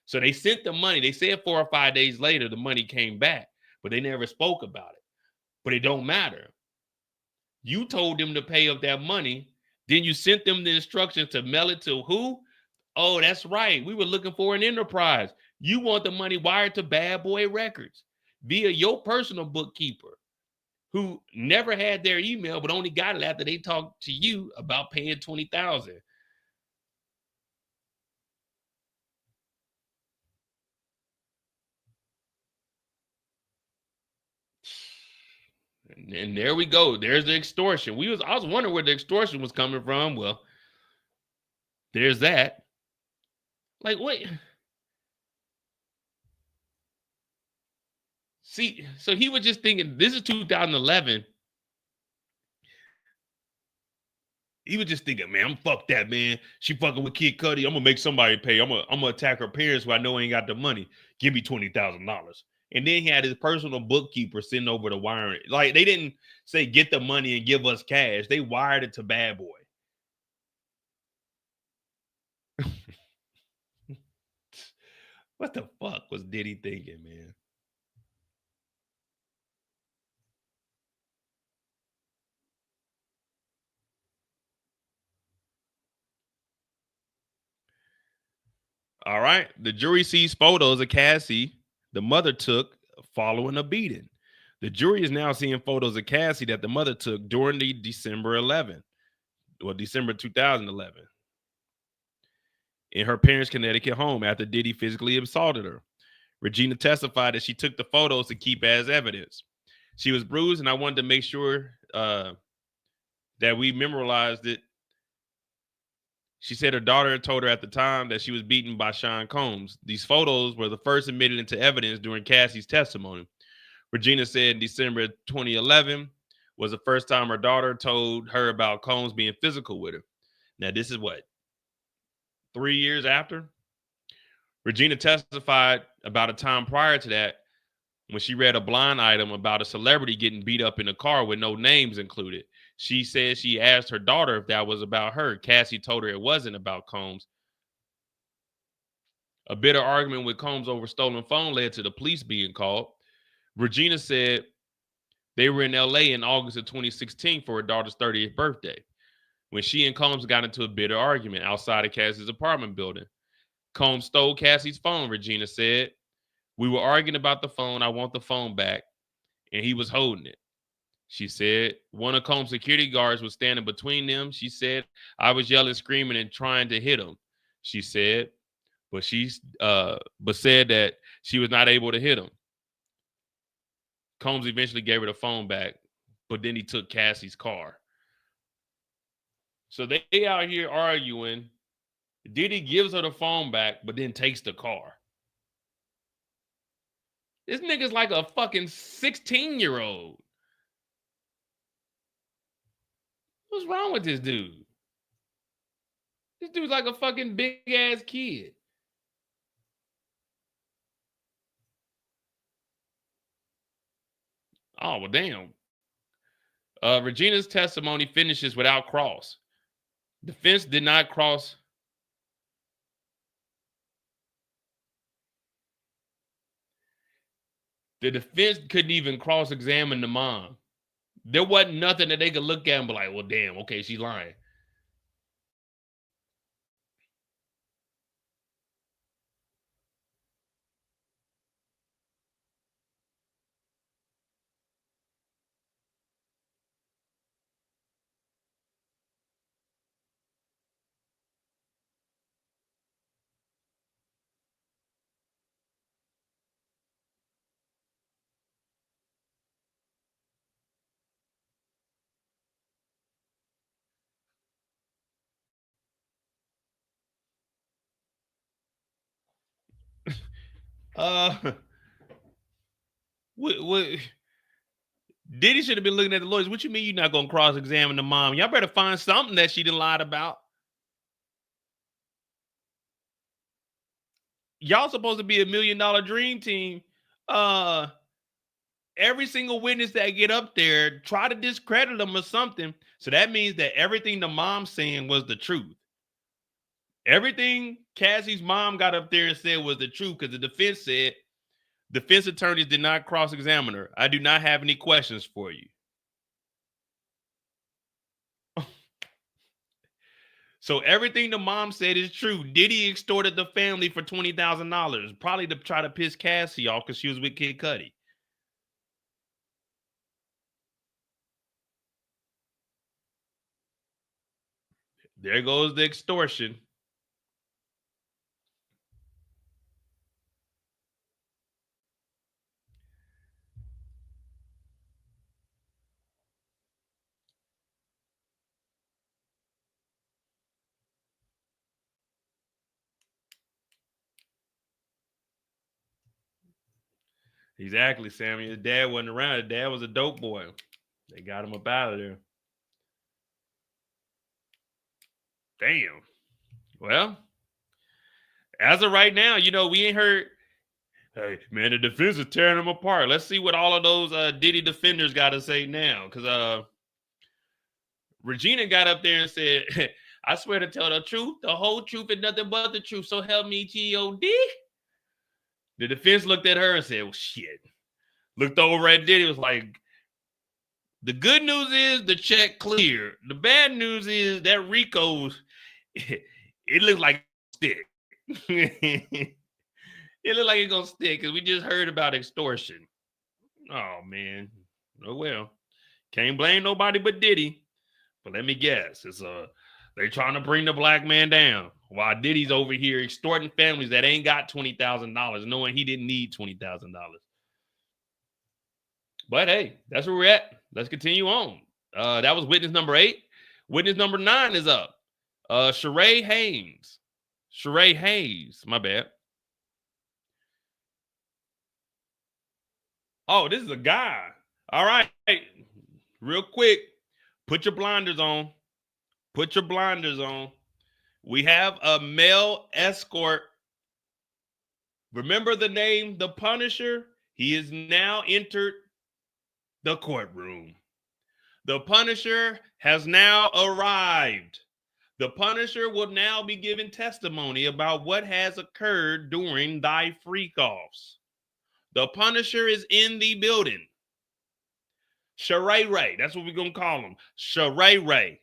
So they sent the money. They said 4 or 5 days later, the money came back, but they never spoke about it. But it don't matter. You told them to pay up that money. Then you sent them the instructions to mail it to who? Oh, that's right. We were looking for an enterprise. You want the money wired to Bad Boy Records via your personal bookkeeper, who never had their email, but only got it after they talked to you about paying $20,000. And there we go. There's the extortion. I was wondering where the extortion was coming from. Well, there's that. Like, wait. See, so he was just thinking, this is 2011. He was just thinking, man, fuck that, man. She fucking with Kid Cudi. I'm gonna make somebody pay. I'm gonna attack her parents who I know ain't got the money. Give me $20,000. And then he had his personal bookkeeper sitting over the wiring. Like, they didn't say get the money and give us cash. They wired it to Bad Boy. What the fuck was Diddy thinking, man? All right. The jury sees photos of Cassie, the mother took following a beating. The jury is now seeing photos of Cassie that the mother took during the December 2011, in her parents' Connecticut home after Diddy physically assaulted her. Regina testified that she took the photos to keep as evidence. She was bruised, and I wanted to make sure that we memorized it. She said her daughter told her at the time that she was beaten by Sean Combs. These photos were the first admitted into evidence during Cassie's testimony. Regina said December 2011 was the first time her daughter told her about Combs being physical with her. Now, this is what, 3 years after? Regina testified about a time prior to that when she read a blind item about a celebrity getting beat up in a car with no names included. She said she asked her daughter if that was about her. Cassie told her it wasn't about Combs. A bitter argument with Combs over stolen phone led to the police being called. Regina said they were in LA in August of 2016 for her daughter's 30th birthday when she and Combs got into a bitter argument outside of Cassie's apartment building. Combs stole Cassie's phone, Regina said. We were arguing about the phone. I want the phone back. And he was holding it. She said one of Combs' security guards was standing between them. She said, I was yelling, screaming, and trying to hit him. She said, but said that she was not able to hit him. Combs eventually gave her the phone back, but then he took Cassie's car. So they out here arguing. Diddy gives her the phone back, but then takes the car. This nigga's like a fucking 16-year-old. What's wrong with this dude? This dude's like a fucking big-ass kid. Oh, well, damn. Regina's testimony finishes without cross. Defense did not cross. The defense couldn't even cross-examine the mom. There wasn't nothing that they could look at and be like, well, damn, okay, she's lying. What Diddy should have been looking at the lawyers. What you mean you're not going to cross-examine the mom? Y'all better find something that she done lied about. Y'all supposed to be a $1 million dream team. Every single witness that get up there, try to discredit them or something. So that means that everything the mom's saying was the truth. Everything Cassie's mom got up there and said was the truth, because the defense said defense attorneys did not cross-examine her. I do not have any questions for you. So everything the mom said is true. Diddy extorted the family for $20,000, probably to try to piss Cassie off because she was with Kid Cudi. There goes the extortion. Exactly, Sammy. His dad wasn't around. His dad was a dope boy. They got him up out of there. Damn. Well, as of right now, we ain't heard, hey, man, the defense is tearing them apart. Let's see what all of those Diddy defenders got to say now. Because Regina got up there and said, I swear to tell the truth, the whole truth, and nothing but the truth. So help me, G.O.D. The defense looked at her and said, well, shit. Looked over at Diddy, was like, the good news is the check cleared. The bad news is that RICO, it looks like stick. It looks like it's going to stick because we just heard about extortion. Oh, man. Oh, well. Can't blame nobody but Diddy. But let me guess. They're trying to bring the black man down while Diddy's over here extorting families that ain't got $20,000, knowing he didn't need $20,000. But hey, that's where we're at. Let's continue on. That was witness number 8. Witness number 9 is up. Shereé Hayes. Shereé Hayes. My bad. Oh, this is a guy. All right. Real quick. Put your blinders on. Put your blinders on. We have a male escort. Remember the name, The Punisher? He is now entered the courtroom. The Punisher has now arrived. The Punisher will now be giving testimony about what has occurred during thy freak-offs. The Punisher is in the building. Shereé, that's what we're going to call him. Shereé.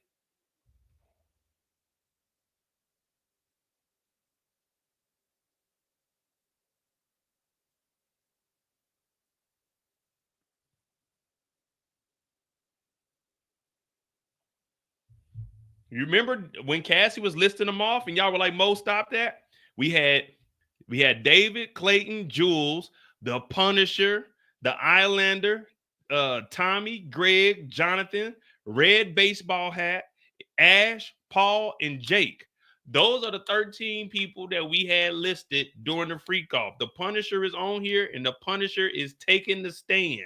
You remember when Cassie was listing them off and y'all were like, Mo, stop that? We had David, Clayton, Jules, the Punisher, the Islander, Tommy, Greg, Jonathan, Red Baseball Hat, Ash, Paul, and Jake. Those are the 13 people that we had listed during the freak off. The Punisher is on here and the Punisher is taking the stand.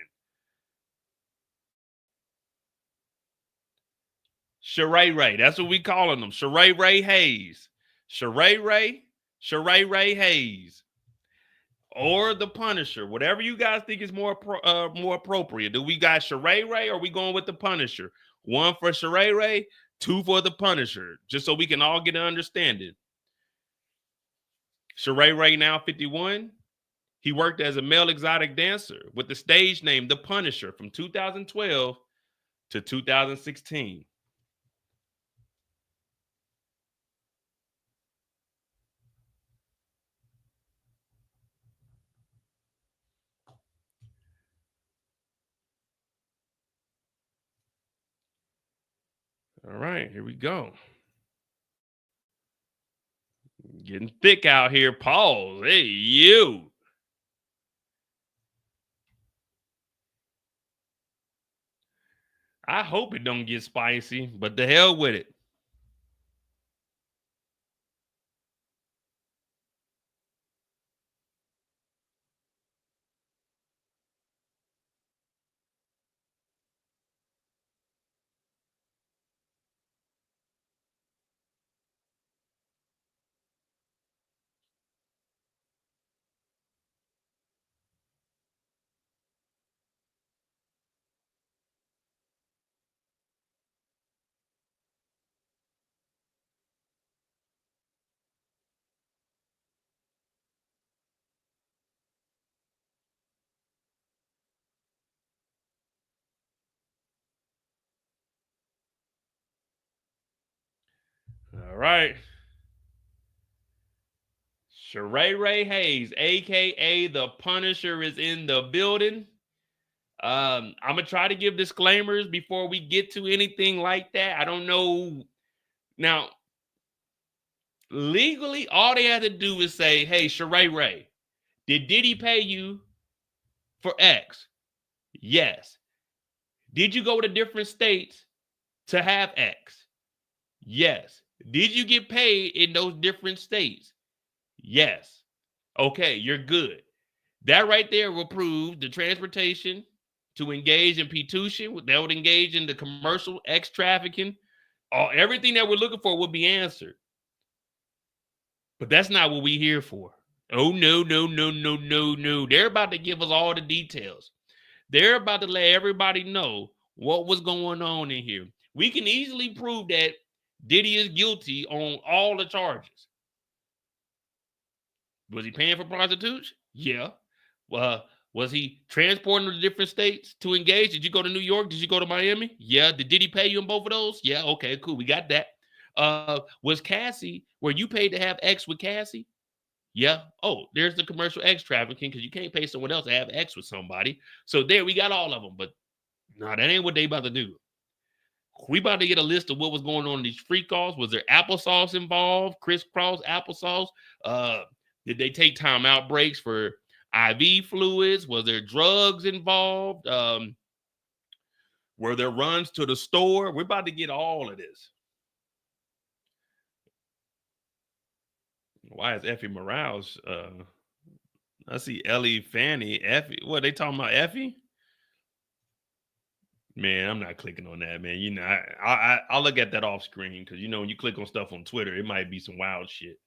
Shereé, that's what we calling them. Shereé Hayes. Shereé Hayes. Or the Punisher. Whatever you guys think is more appropriate. Do we got Shereé or are we going with the Punisher? 1 for Shereé, 2 for the Punisher. Just so we can all get an understanding. Shereé now 51. He worked as a male exotic dancer with the stage name The Punisher from 2012 to 2016. All right, here we go. Getting thick out here. Pause. Hey, you. I hope it don't get spicy, but the hell with it. All right. Shereé Hayes, aka the Punisher, is in the building. I'm gonna try to give disclaimers before we get to anything like that. I don't know. Now, legally, all they had to do is say, "Hey, Shereé, did Diddy pay you for X?" Yes. Did you go to different states to have X? Yes. Did you get paid in those different states? Yes. Okay, you're good. That right there will prove the transportation to engage in P2, that would engage in the commercial X trafficking. Everything that we're looking for will be answered. But that's not what we're here for. Oh, no, no, no, no, no, no. They're about to give us all the details. They're about to let everybody know what was going on in here. We can easily prove that Diddy is guilty on all the charges. Was he paying for prostitution? Yeah. Was he transporting to different states to engage? Did you go to New York? Did you go to Miami? Yeah. Did Diddy pay you in both of those? Yeah. Okay, cool. We got that. Was Cassie, were you paid to have X with Cassie? Yeah. Oh, there's the commercial X trafficking because you can't pay someone else to have X with somebody. So there, we got all of them. But no, that ain't what they about to do. We about to get a list of what was going on in these free calls. Was there applesauce involved? Crisscross applesauce? Did they take timeout breaks for IV fluids? Was there drugs involved? Were there runs to the store? We're about to get all of this. Why is Effie Morales? I see Ellie, Fanny, Effie. What, they talking about Effie? Man, I'm not clicking on that, man. You know, I'll look at that off screen because, you know, when you click on stuff on Twitter, it might be some wild shit.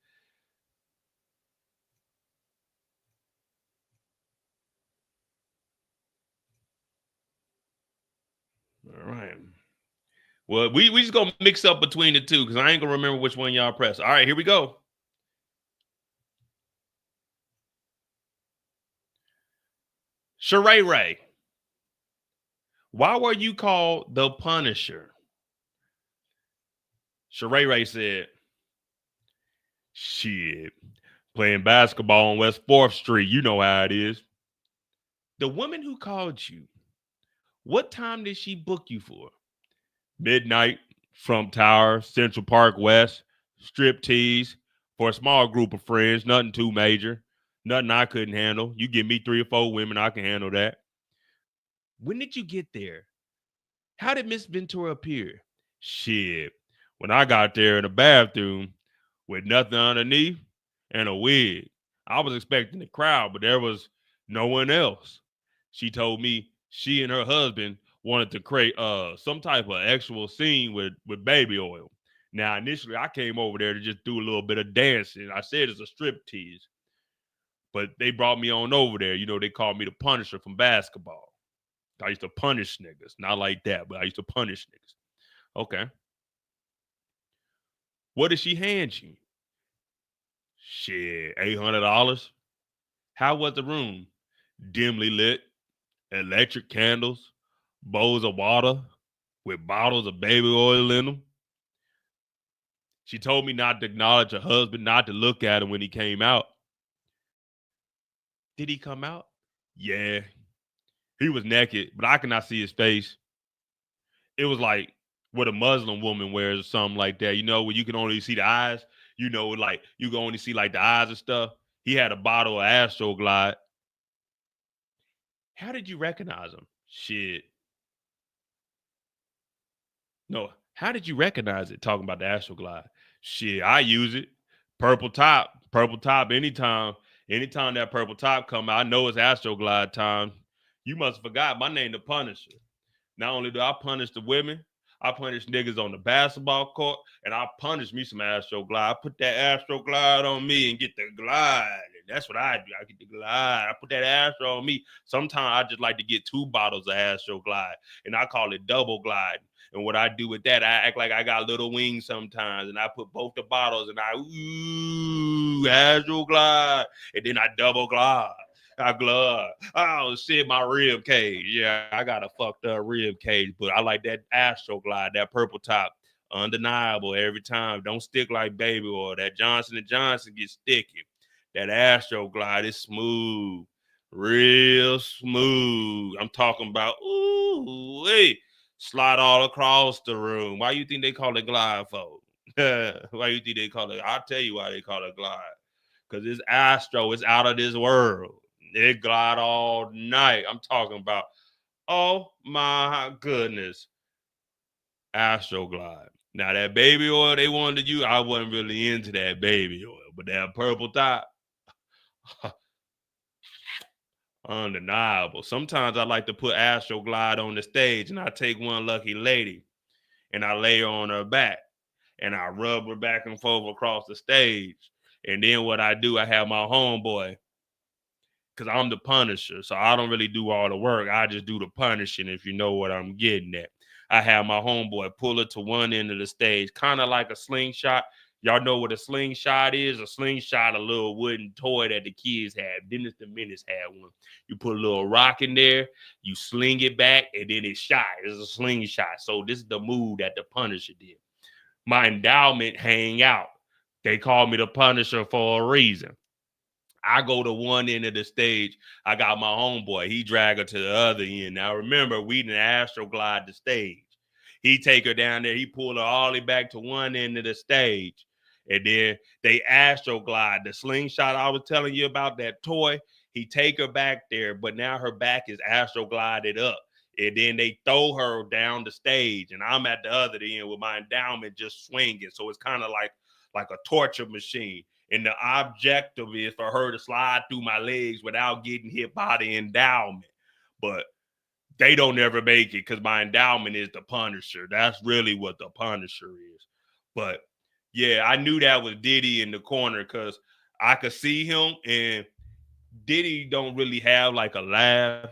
All right. Well, we just gonna mix up between the two because I ain't gonna remember which one y'all press. All right, here we go. Shereé, why were you called the Punisher? Shereé said, shit, playing basketball on West 4th Street. You know how it is. The woman who called you, what time did she book you for? Midnight, Trump Tower, Central Park West, strip tease for a small group of friends, nothing too major, nothing I couldn't handle. You give me 3 or 4 women, I can handle that. When did you get there? How did Miss Ventura appear? Shit, when I got there in the bathroom with nothing underneath and a wig, I was expecting the crowd, but there was no one else. She told me she and her husband wanted to create some type of actual scene with baby oil. Now, initially, I came over there to just do a little bit of dancing. I said it's a strip tease, but they brought me on over there. You know, they called me the Punisher from basketball. I used to punish niggas. Not like that, but I used to punish niggas. Okay. What did she hand you? Shit, $800. How was the room? Dimly lit, electric candles, bowls of water with bottles of baby oil in them. She told me not to acknowledge her husband, not to look at him when he came out. Did he come out? Yeah. He was naked, but I could not see his face. It was like what a Muslim woman wears or something like that, you know, where you can only see the eyes, you know, like you can only see like the eyes and stuff. He had a bottle of Astroglide. How did you recognize him? Shit. No, how did you recognize it? Talking about the Astroglide. Shit, I use it. Purple top anytime. Anytime that purple top come out, I know it's Astroglide time. You must have forgot my name, the Punisher. Not only do I punish the women, I punish niggas on the basketball court, and I punish me some Astroglide. I put that Astroglide on me and get the glide. That's what I do. I get the glide. I put that Astro on me. Sometimes I just like to get 2 bottles of Astroglide, and I call it double glide. And what I do with that, I act like I got little wings sometimes, and I put both the bottles, and I Astroglide, and then I double glide. I glove. Oh shit, my rib cage. Yeah, I got a fucked up rib cage, but I like that Astroglide, that purple top. Undeniable every time. Don't stick like baby oil. That Johnson & Johnson gets sticky. That Astro Glide is smooth. Real smooth. I'm talking about, ooh, wait. Slide all across the room. Why you think they call it Glide for? Why you think they call it? I'll tell you why they call it Glide. Because it's Astro. It's out of this world. It glide all night. I'm talking about, oh my goodness. Astro Glide. Now that baby oil they wanted to use, I wasn't really into that baby oil. But that purple top, undeniable. Sometimes I like to put Astro Glide on the stage and I take one lucky lady and I lay her on her back and I rub her back and forth across the stage. And then what I do, I have my homeboy, because I'm the punisher. So I don't really do all the work. I just do the punishing, if you know what I'm getting at. I have my homeboy pull it to one end of the stage, kind of like a slingshot. Y'all know what a slingshot is? A slingshot, a little wooden toy that the kids have. Dennis the Menace had one. You put a little rock in there, you sling it back, and then it's shot. It's a slingshot. So this is the move that the Punisher did. My endowment hang out. They call me the Punisher for a reason. I go to one end of the stage. I got my homeboy. He drag her to the other end. Now remember, we didn't Astro Glide the stage. He take her down there. He pull her all the way back to one end of the stage. And then they Astro Glide. The slingshot I was telling you about, that toy, he take her back there, but now her back is Astro Glided up. And then they throw her down the stage. And I'm at the other end with my endowment just swinging. So it's kind of like a torture machine. And the objective is for her to slide through my legs without getting hit by the endowment. But they don't ever make it because my endowment is the Punisher. That's really what the Punisher is. But yeah, I knew that was Diddy in the corner because I could see him, and Diddy don't really have like a laugh.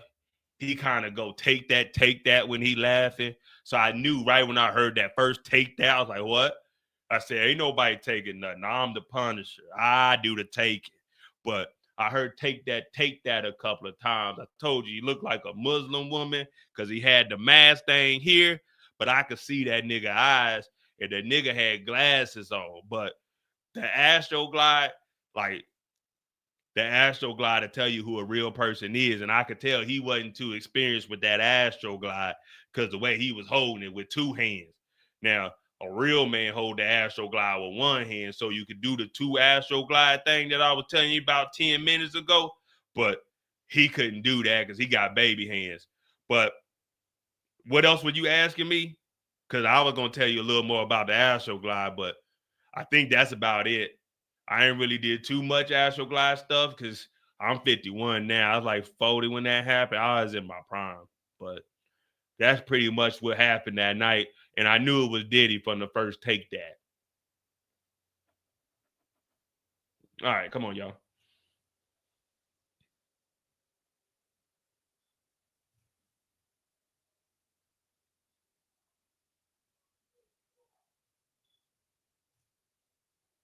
He kind of go take that when he laughing. So I knew right when I heard that first take that, I was like, what? I said, ain't nobody taking nothing. I'm the Punisher. I do the taking. But I heard take that a couple of times. I told you, he looked like a Muslim woman because he had the mask thing here, but I could see that nigga eyes, and the nigga had glasses on. But the Astro Glide, like the Astro Glide to tell you who a real person is. And I could tell he wasn't too experienced with that Astro Glide because the way he was holding it with two hands. Now, a real man hold the Astro Glide with one hand, so you could do the two Astro Glide thing that I was telling you about 10 minutes ago, but he couldn't do that because he got baby hands. But what else were you asking me? Because I was going to tell you a little more about the Astro Glide, but I think that's about it. I ain't really did too much Astro Glide stuff because I'm 51 now. I was like 40 when that happened. I was in my prime, but that's pretty much what happened that night. And I knew it was Diddy from the first take that. All right, come on, y'all.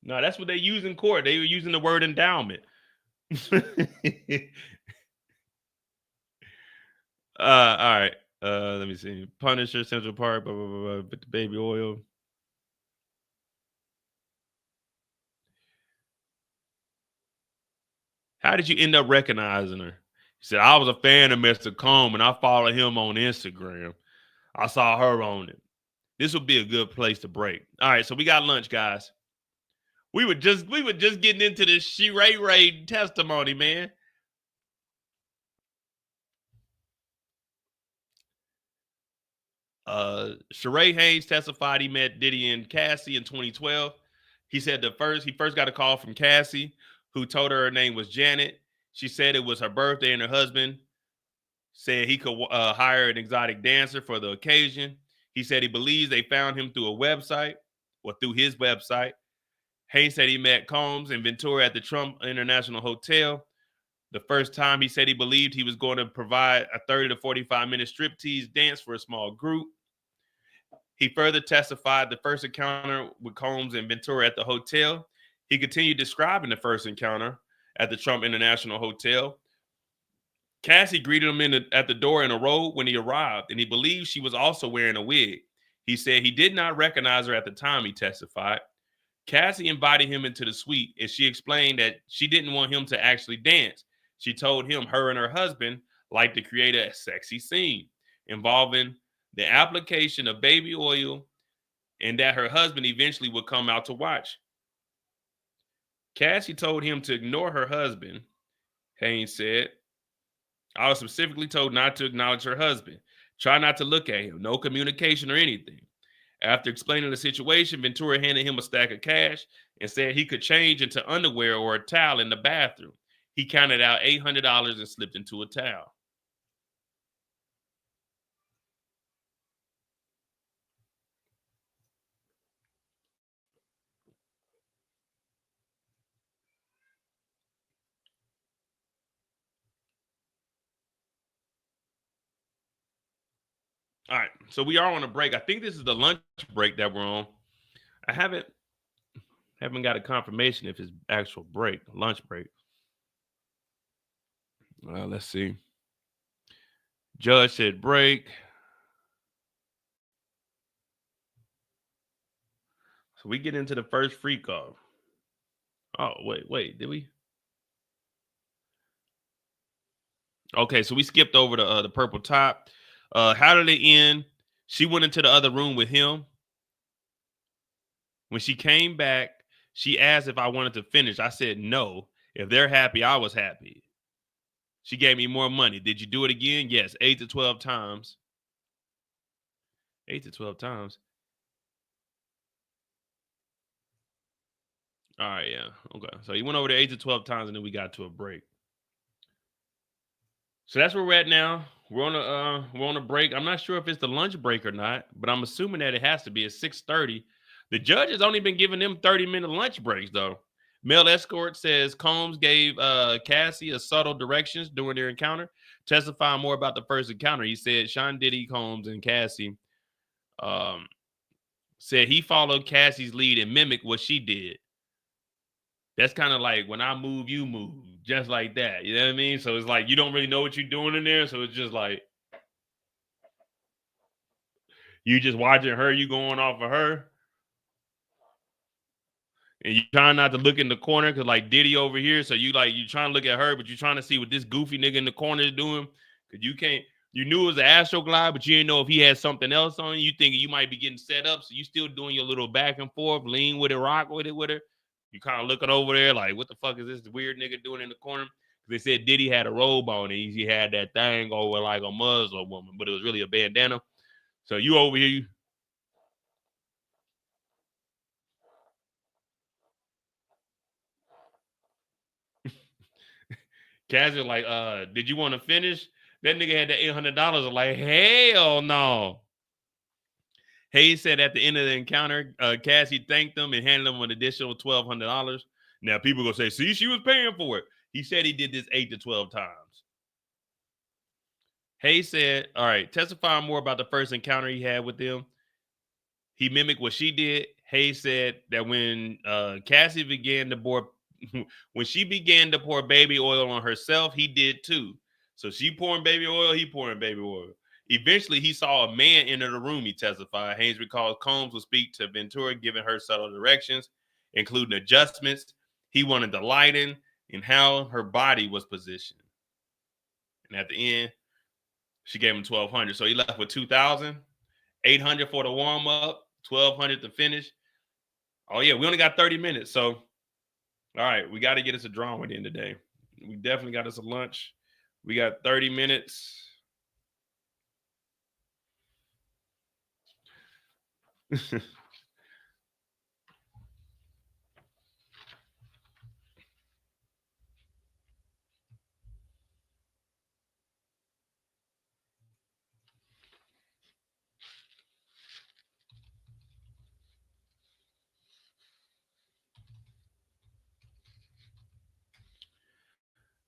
No, that's what they use in court. They were using the word endowment. All right. Let me see. Punisher, Central Park, blah, blah, blah, blah, but the baby oil. How did you end up recognizing her? He said, I was a fan of Mr. Combe and I followed him on Instagram. I saw her on it. This would be a good place to break. All right, so we got lunch, guys. We were just getting into this Shereé testimony, man. Shereé Haynes testified he met Diddy and Cassie in 2012. He said he first got a call from Cassie, who told her name was Janet. She said it was her birthday and her husband said he could hire an exotic dancer for the occasion. He said he believes they found him through a website or through his website. Haynes said he met Combs and Ventura at the Trump International Hotel. The first time he said he believed he was going to provide a 30 to 45-minute striptease dance for a small group. He further testified the first encounter with Combs and Ventura at the hotel. He continued describing the first encounter at the Trump International Hotel. Cassie greeted him at the door in a robe when he arrived, and he believed she was also wearing a wig. He said he did not recognize her at the time, he testified. Cassie invited him into the suite, and she explained that she didn't want him to actually dance. She told him her and her husband liked to create a sexy scene involving the application of baby oil, and that her husband eventually would come out to watch. Cassie told him to ignore her husband, Haynes said. I was specifically told not to acknowledge her husband. Try not to look at him. No communication or anything. After explaining the situation, Ventura handed him a stack of cash and said he could change into underwear or a towel in the bathroom. He counted out $800 and slipped into a towel. All right, so we are on a break. I think this is the lunch break that we're on. I haven't got a confirmation if it's actual break, lunch break. Well, let's see. Judge said break. So we get into the first free call. Oh, wait, did we? Okay, so we skipped over the purple top. How did it end? She went into the other room with him. When she came back, she asked if I wanted to finish. I said no. If they're happy, I was happy. She gave me more money. Did you do it again? Yes, 8 to 12 times. 8 to 12 times. All right, yeah. Okay. So he went over there 8 to 12 times, and then we got to a break. So that's where we're at now. We're on a break. I'm not sure if it's the lunch break or not, but I'm assuming that it has to be at 6:30. The judge has only been giving them 30-minute lunch breaks, though. Male escort says Combs gave Cassie a subtle directions during their encounter. Testifying more about the first encounter, he said Sean Diddy, Combs, and Cassie said he followed Cassie's lead and mimicked what she did. That's kind of like when I move, you move, just like that. You know what I mean? So it's like you don't really know what you're doing in there. So it's just like you just watching her, you going off of her. And you trying not to look in the corner because like Diddy over here. So you trying to look at her, but you're trying to see what this goofy nigga in the corner is doing. Because you knew it was an Astroglide, but you didn't know if he had something else on you. Thinking you might be getting set up. So you still doing your little back and forth, lean with it, rock with her. You kind of looking over there like, what the fuck is this weird nigga doing in the corner? They said Diddy had a robe on and he had that thing over like a Muslim woman, but it was really a bandana. So you over here. Casual like, did you want to finish? That nigga had that $800. Like, hell no. Hayes said at the end of the encounter, Cassie thanked them and handed them an additional $1,200. Now people gonna say, see, she was paying for it. He said he did this 8 to 12 times. Hayes said, all right, testifying more about the first encounter he had with them. He mimicked what she did. Hayes said that when Cassie began to when she began to pour baby oil on herself, he did too. So she pouring baby oil, he pouring baby oil. Eventually, he saw a man enter the room, he testified. Hayes recalls Combs would speak to Ventura, giving her subtle directions, including adjustments. He wanted the lighting and how her body was positioned. And at the end, she gave him $1,200. So he left with $2,000, $800 for the warm-up, $1,200 to finish. Oh, yeah, we only got 30 minutes. So, all right, we got to get us a drama at the end of the day. We definitely got us a lunch. We got 30 minutes.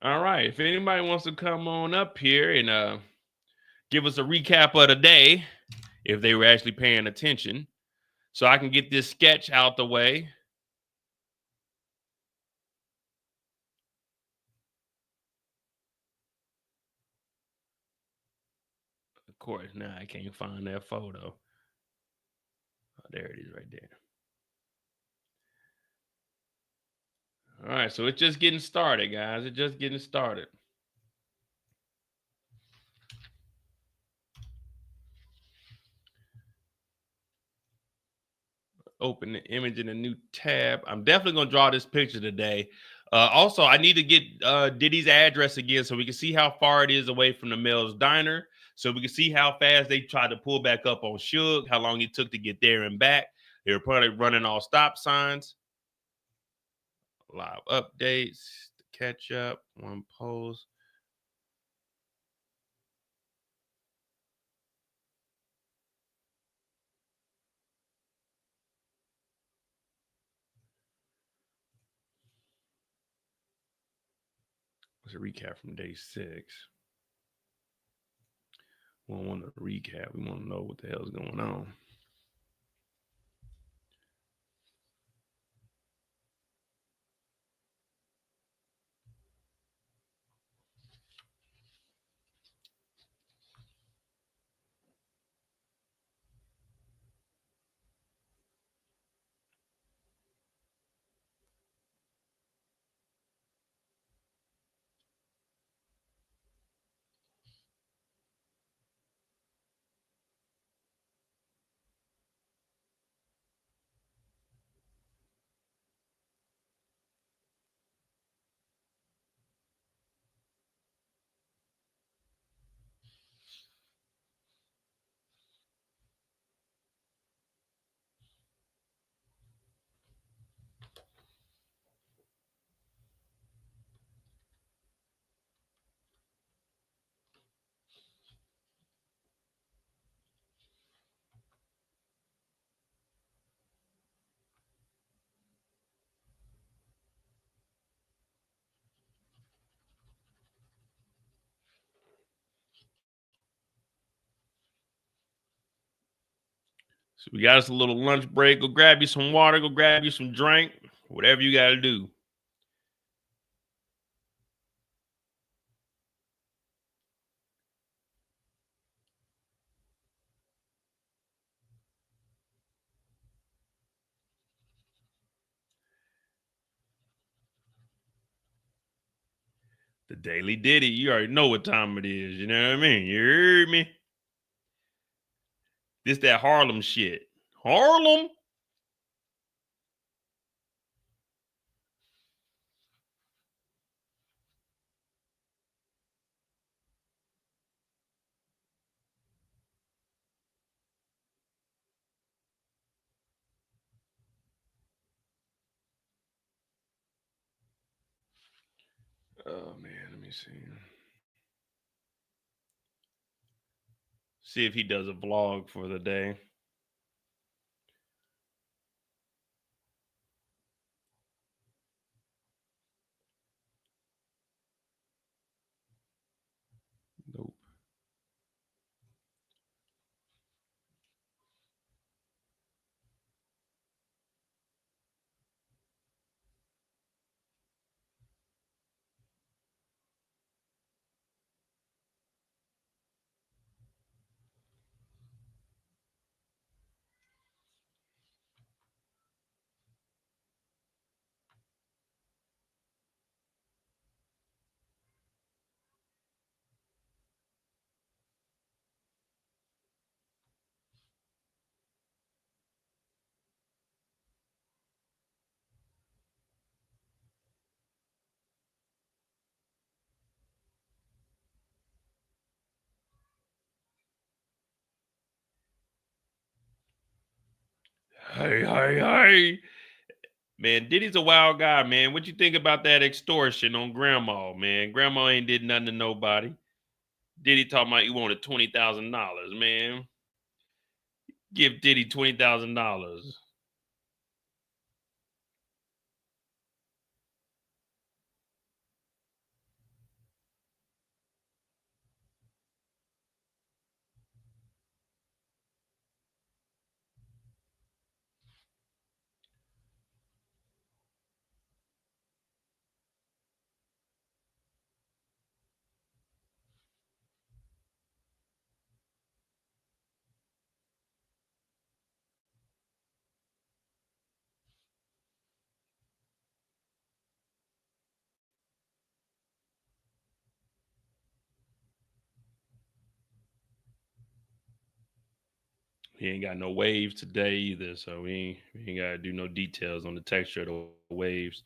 All right. If anybody wants to come on up here and give us a recap of the day, if they were actually paying attention, so I can get this sketch out the way. Of course, now I can't find that photo. Oh, there it is right there. All right, so it's just getting started, guys. It's just getting started. Open the image in a new tab. I'm definitely going to draw this picture today. Also, I need to get Diddy's address again so we can see how far it is away from the Mel's Diner, so we can see how fast they tried to pull back up on Suge, how long it took to get there and back. They were probably running all stop signs. Live updates, catch up, one post. It's a recap from day 6. We don't want to recap. We want to know what the hell's going on. So we got us a little lunch break. Go grab you some water. Go grab you some drink. Whatever you got to do. The Daily Diddy. You already know what time it is. You know what I mean? You heard me? This that Harlem shit. Harlem? Oh, man. Let me see. See if he does a vlog for the day. Nope. Hey. Man, Diddy's a wild guy, man. What you think about that extortion on Grandma, man? Grandma ain't did nothing to nobody. Diddy talking about he wanted $20,000, man. Give Diddy $20,000. He ain't got no waves today either, so we ain't got to do no details on the texture of the waves.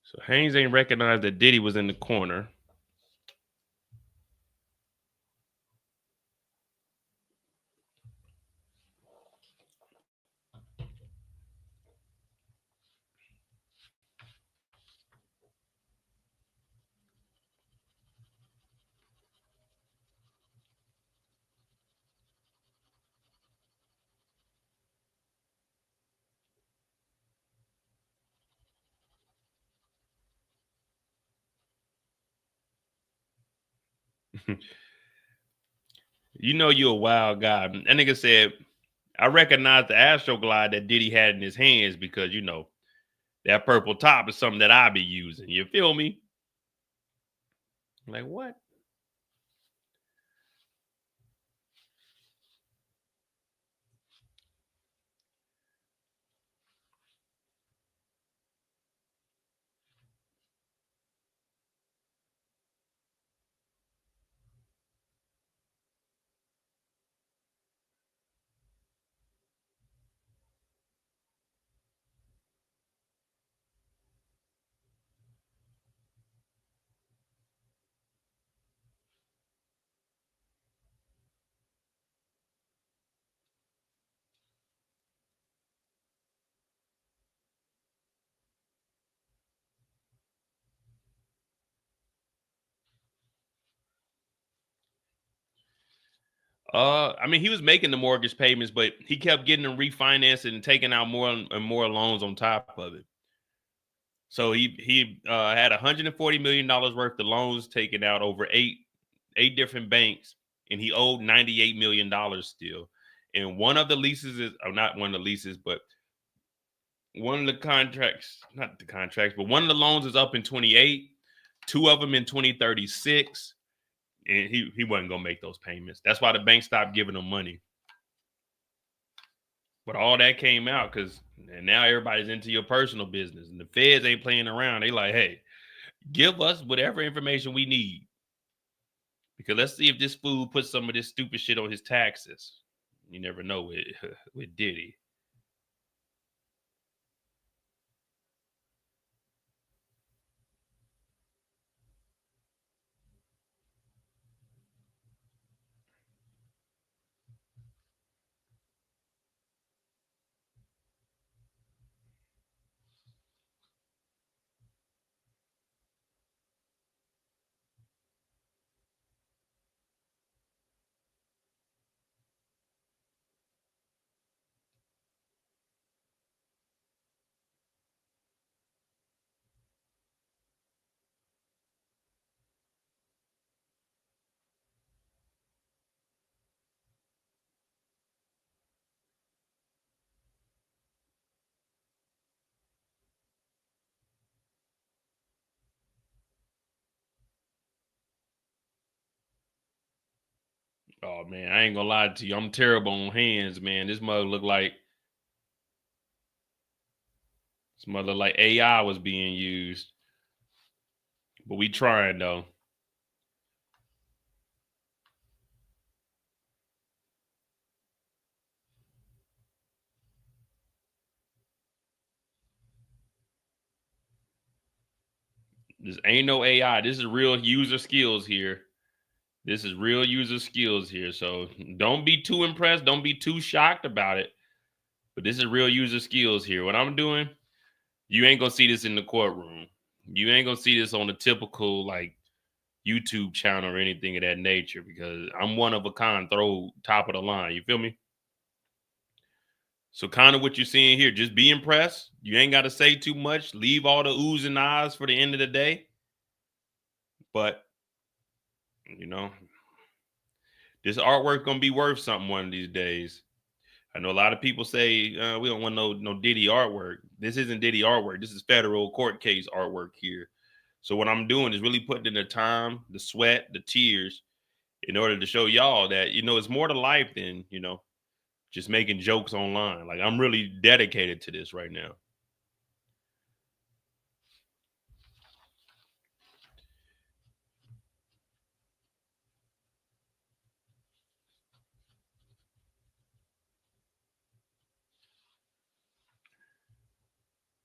So Haynes ain't recognized that Diddy was in the corner. You know you a wild guy. That nigga said, I recognize the Astroglide that Diddy had in his hands because, you know, that purple top is something that I be using. You feel me? Like, what? I mean, he was making the mortgage payments, but he kept getting them refinanced and taking out more and more loans on top of it. So he had $140 million worth of loans taken out over eight different banks, and he owed $98 million still. And one of the leases is, or not one of the leases, but one of the contracts, not the contracts, but one of the loans is up in 28, two of them in 2036. And he wasn't gonna make those payments. That's why the bank stopped giving him money. But all that came out because now everybody's into your personal business, and the feds ain't playing around. They like, hey, give us whatever information we need, because let's see if this fool puts some of this stupid shit on his taxes. You never know with Diddy. Oh man, I ain't gonna lie to you. I'm terrible on hands, man. This mother look like AI was being used. But we trying though. This ain't no AI. This is real user skills here. This is real user skills here. So don't be too impressed. Don't be too shocked about it. But this is real user skills here. What I'm doing, you ain't gonna see this in the courtroom. You ain't gonna see this on a typical like YouTube channel or anything of that nature, because I'm one of a kind, throw top of the line. You feel me? So kind of what you're seeing here, just be impressed. You ain't got to say too much. Leave all the oohs and ahs for the end of the day. But, you know, this artwork going to be worth something one of these days. I know a lot of people say, we don't want no Diddy artwork. This isn't Diddy artwork. This is federal court case artwork here. So what I'm doing is really putting in the time, the sweat, the tears in order to show y'all that, you know, it's more to life than, you know, just making jokes online. Like, I'm really dedicated to this right now.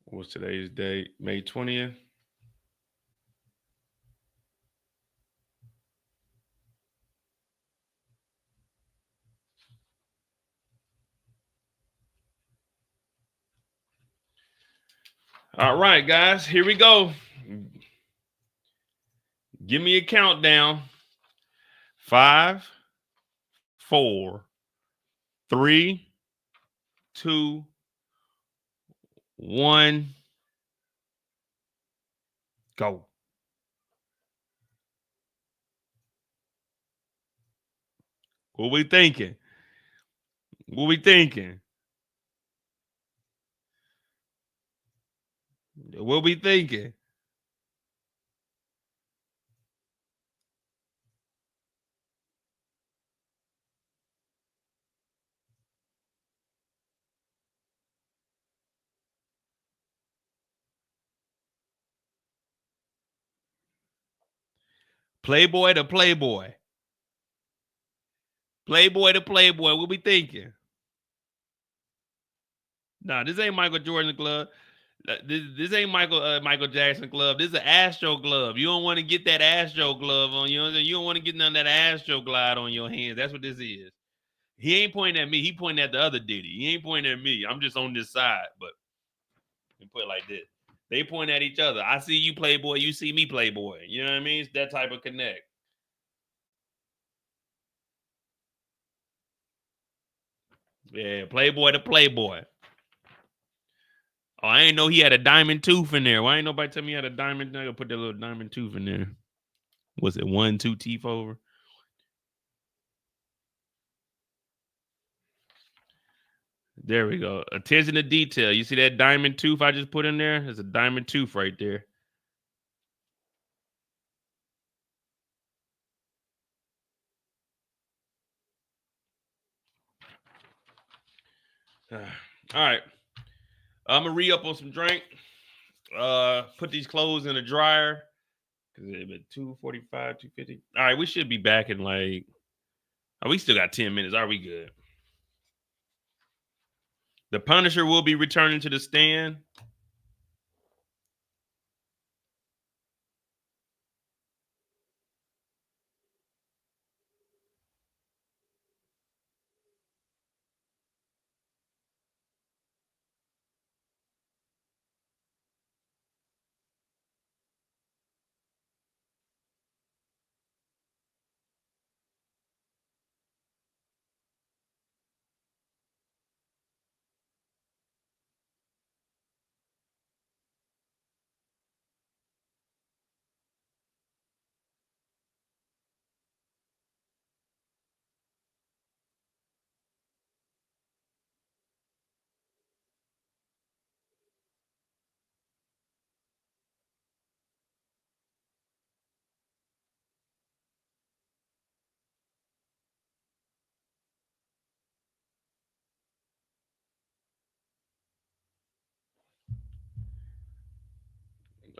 What's today's date? May 20th. All right, guys, here we go. Give me a countdown. 5, 4, 3, 2, 1, go. What we thinking? What we thinking? What we thinking? Playboy to Playboy. Playboy to Playboy. What we thinking? Nah, this ain't Michael Jordan glove. This ain't Michael Jackson glove. This is an Astro glove. You don't want to get that Astro glove on you. You don't want to get none of that Astro glide on your hands. That's what this is. He ain't pointing at me. He pointing at the other Diddy. He ain't pointing at me. I'm just on this side. But you put it like this. They point at each other. I see you, Playboy. You see me, Playboy. You know what I mean? It's that type of connect. Yeah, Playboy to Playboy. Oh, I ain't know he had a diamond tooth in there. Why ain't nobody tell me he had a diamond? I gotta put that little diamond tooth in there. Was it 1, 2 teeth over? There we go. Attention to detail. You see that diamond tooth I just put in there? There's a diamond tooth right there. All right. I'm gonna re-up on some drink. Put these clothes in the dryer. Cause it's been 2:45, 2:50. All right, we should be back in like. Oh, we still got 10 minutes. Are we good? The Punisher will be returning to the stand.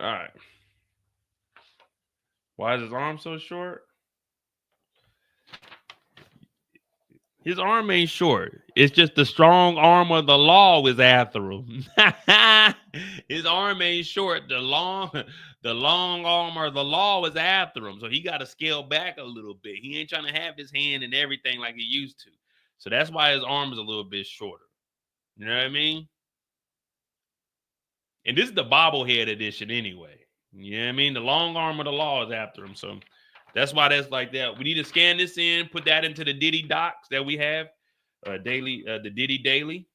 All right. Why is his arm so short? His arm ain't short. It's just the strong arm of the law is after him. His arm ain't short. The long arm of the law is after him. So he got to scale back a little bit. He ain't trying to have his hand in everything like he used to. So that's why his arm is a little bit shorter. You know what I mean? And this is the bobblehead edition anyway. You know what I mean? The long arm of the law is after him. So that's why that's like that. We need to scan this in, put that into the Diddy docs that we have, the Diddy Daily.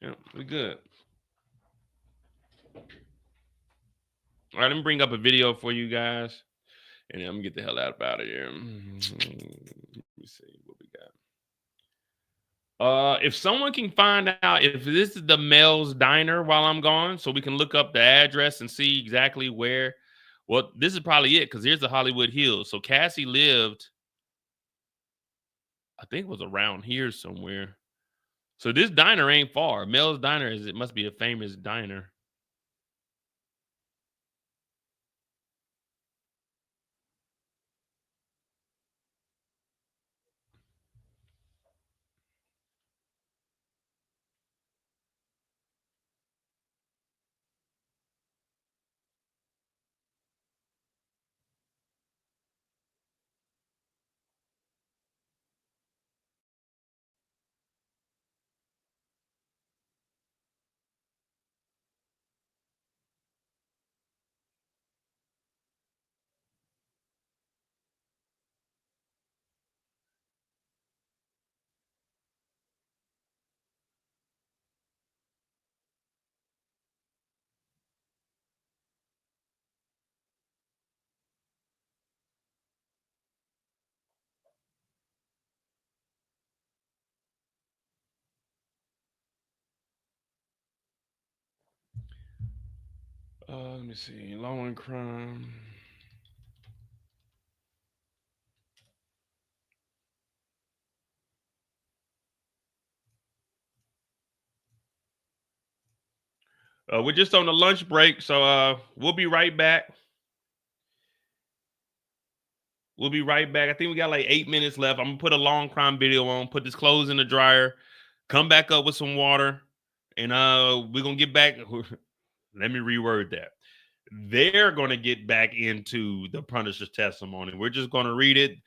Yeah, we're good. All right, let me bring up a video for you guys, and then I'm gonna get the hell out of here. Let me see what we got. If someone can find out if this is the Mel's Diner while I'm gone, so we can look up the address and see exactly where. Well, this is probably it because here's the Hollywood Hills. So Cassie lived, I think it was around here somewhere. So this diner ain't far. Mel's Diner it must be a famous diner. Let me see. Law and crime. We're just on the lunch break, so we'll be right back. We'll be right back. I think we got like 8 minutes left. I'm gonna put a long crime video on, put this clothes in the dryer, come back up with some water, and we're gonna get back. Let me reword that. They're gonna get back into the Punisher's testimony. We're just gonna read it.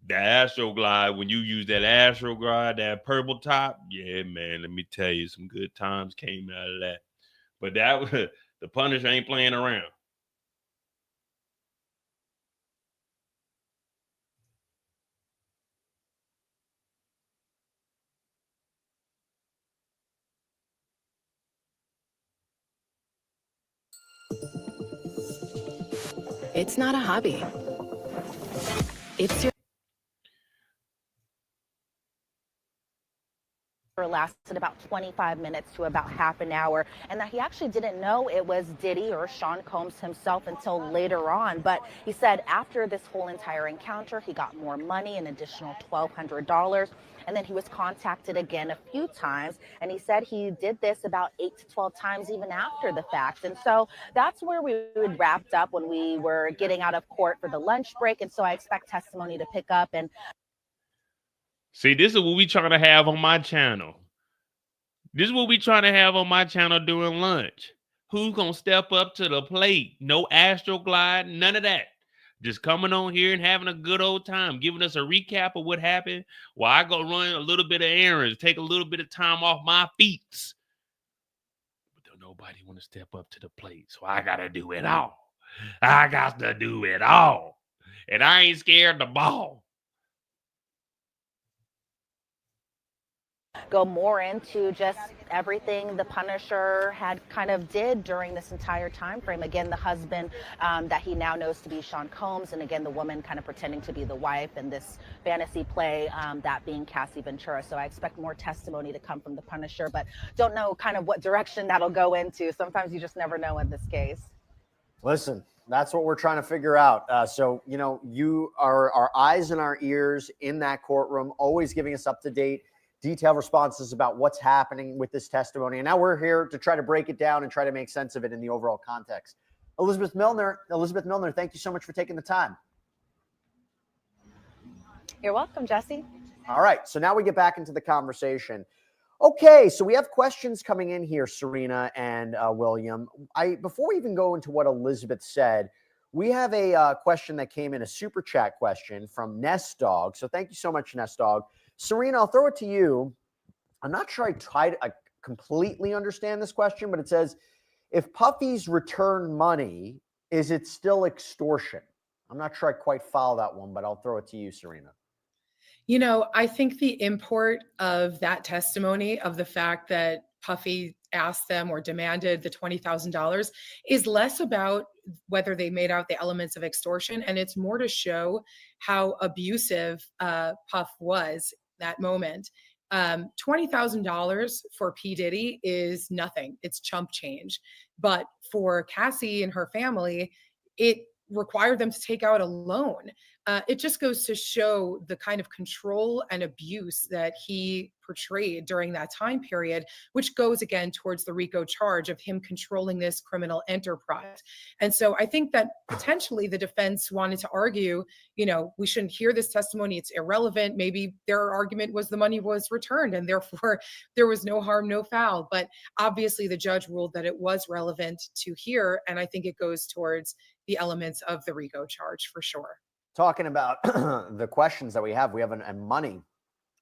The Astroglide, when you use that Astroglide, that purple top, yeah, man, let me tell you, some good times came out of that. But that was the Punisher ain't playing around. It's not a hobby. It's your lasted about 25 minutes to about half an hour, and that he actually didn't know it was Diddy or Sean Combs himself until later on. But he said after this whole entire encounter, he got more money, an additional $1,200. And then he was contacted again a few times, and he said he did this about 8 to 12 times even after the fact. And so that's where we wrapped up when we were getting out of court for the lunch break. And so I expect testimony to pick up. And see, this is what we trying to have on my channel. This is what we trying to have on my channel during lunch. Who's going to step up to the plate? No Astroglide, none of that. Just coming on here and having a good old time, giving us a recap of what happened while I go run a little bit of errands, take a little bit of time off my feet. But don't nobody want to step up to the plate, so I got to do it all. I got to do it all. And I ain't scared to ball. Go more into just everything the Punisher had kind of did during this entire time frame. Again, the husband that he now knows to be Sean Combs, and again, the woman kind of pretending to be the wife, and this fantasy play, that being Cassie Ventura. So I expect more testimony to come from the Punisher, but don't know kind of what direction that'll go into. Sometimes you just never know in this case. Listen, that's what we're trying to figure out. So, you know, you are our eyes and our ears in that courtroom, always giving us up to date, detailed responses about what's happening with this testimony. And now we're here to try to break it down and try to make sense of it in the overall context. Elizabeth Milner, thank you so much for taking the time. You're welcome, Jesse. All right, so now we get back into the conversation. Okay, so we have questions coming in here, Serena and William. Before we even go into what Elizabeth said, we have a question that came in, a super chat question from Nest Dog. So thank you so much, Nest Dog. Serena, I'll throw it to you. I'm not sure I completely understand this question, but it says, if Puffy's return money, is it still extortion? I'm not sure I quite follow that one, but I'll throw it to you, Serena. You know, I think the import of that testimony, of the fact that Puffy asked them or demanded the $20,000, is less about whether they made out the elements of extortion, and it's more to show how abusive Puff was that moment. $20,000 for P. Diddy is nothing. It's chump change. But for Cassie and her family, it required them to take out a loan. It just goes to show the kind of control and abuse that he portrayed during that time period, which goes again towards the RICO charge of him controlling this criminal enterprise. And so I think that potentially the defense wanted to argue, you know, we shouldn't hear this testimony. It's irrelevant. Maybe their argument was the money was returned and therefore there was no harm, no foul. But obviously the judge ruled that it was relevant to hear. And I think it goes towards the elements of the RICO charge for sure. Talking about the questions that we have and money.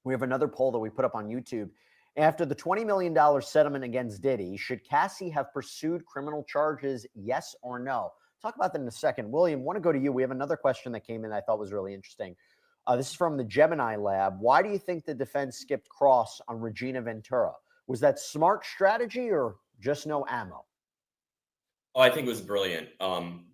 We have another poll that we put up on YouTube. After the $20 million settlement against Diddy, should Cassie have pursued criminal charges, yes or no? Talk about that in a second. William, want to go to you. We have another question that came in that I thought was really interesting. This is from the Gemini Lab. Why do you think the defense skipped cross on Regina Ventura? Was that smart strategy or just no ammo? Oh, I think it was brilliant.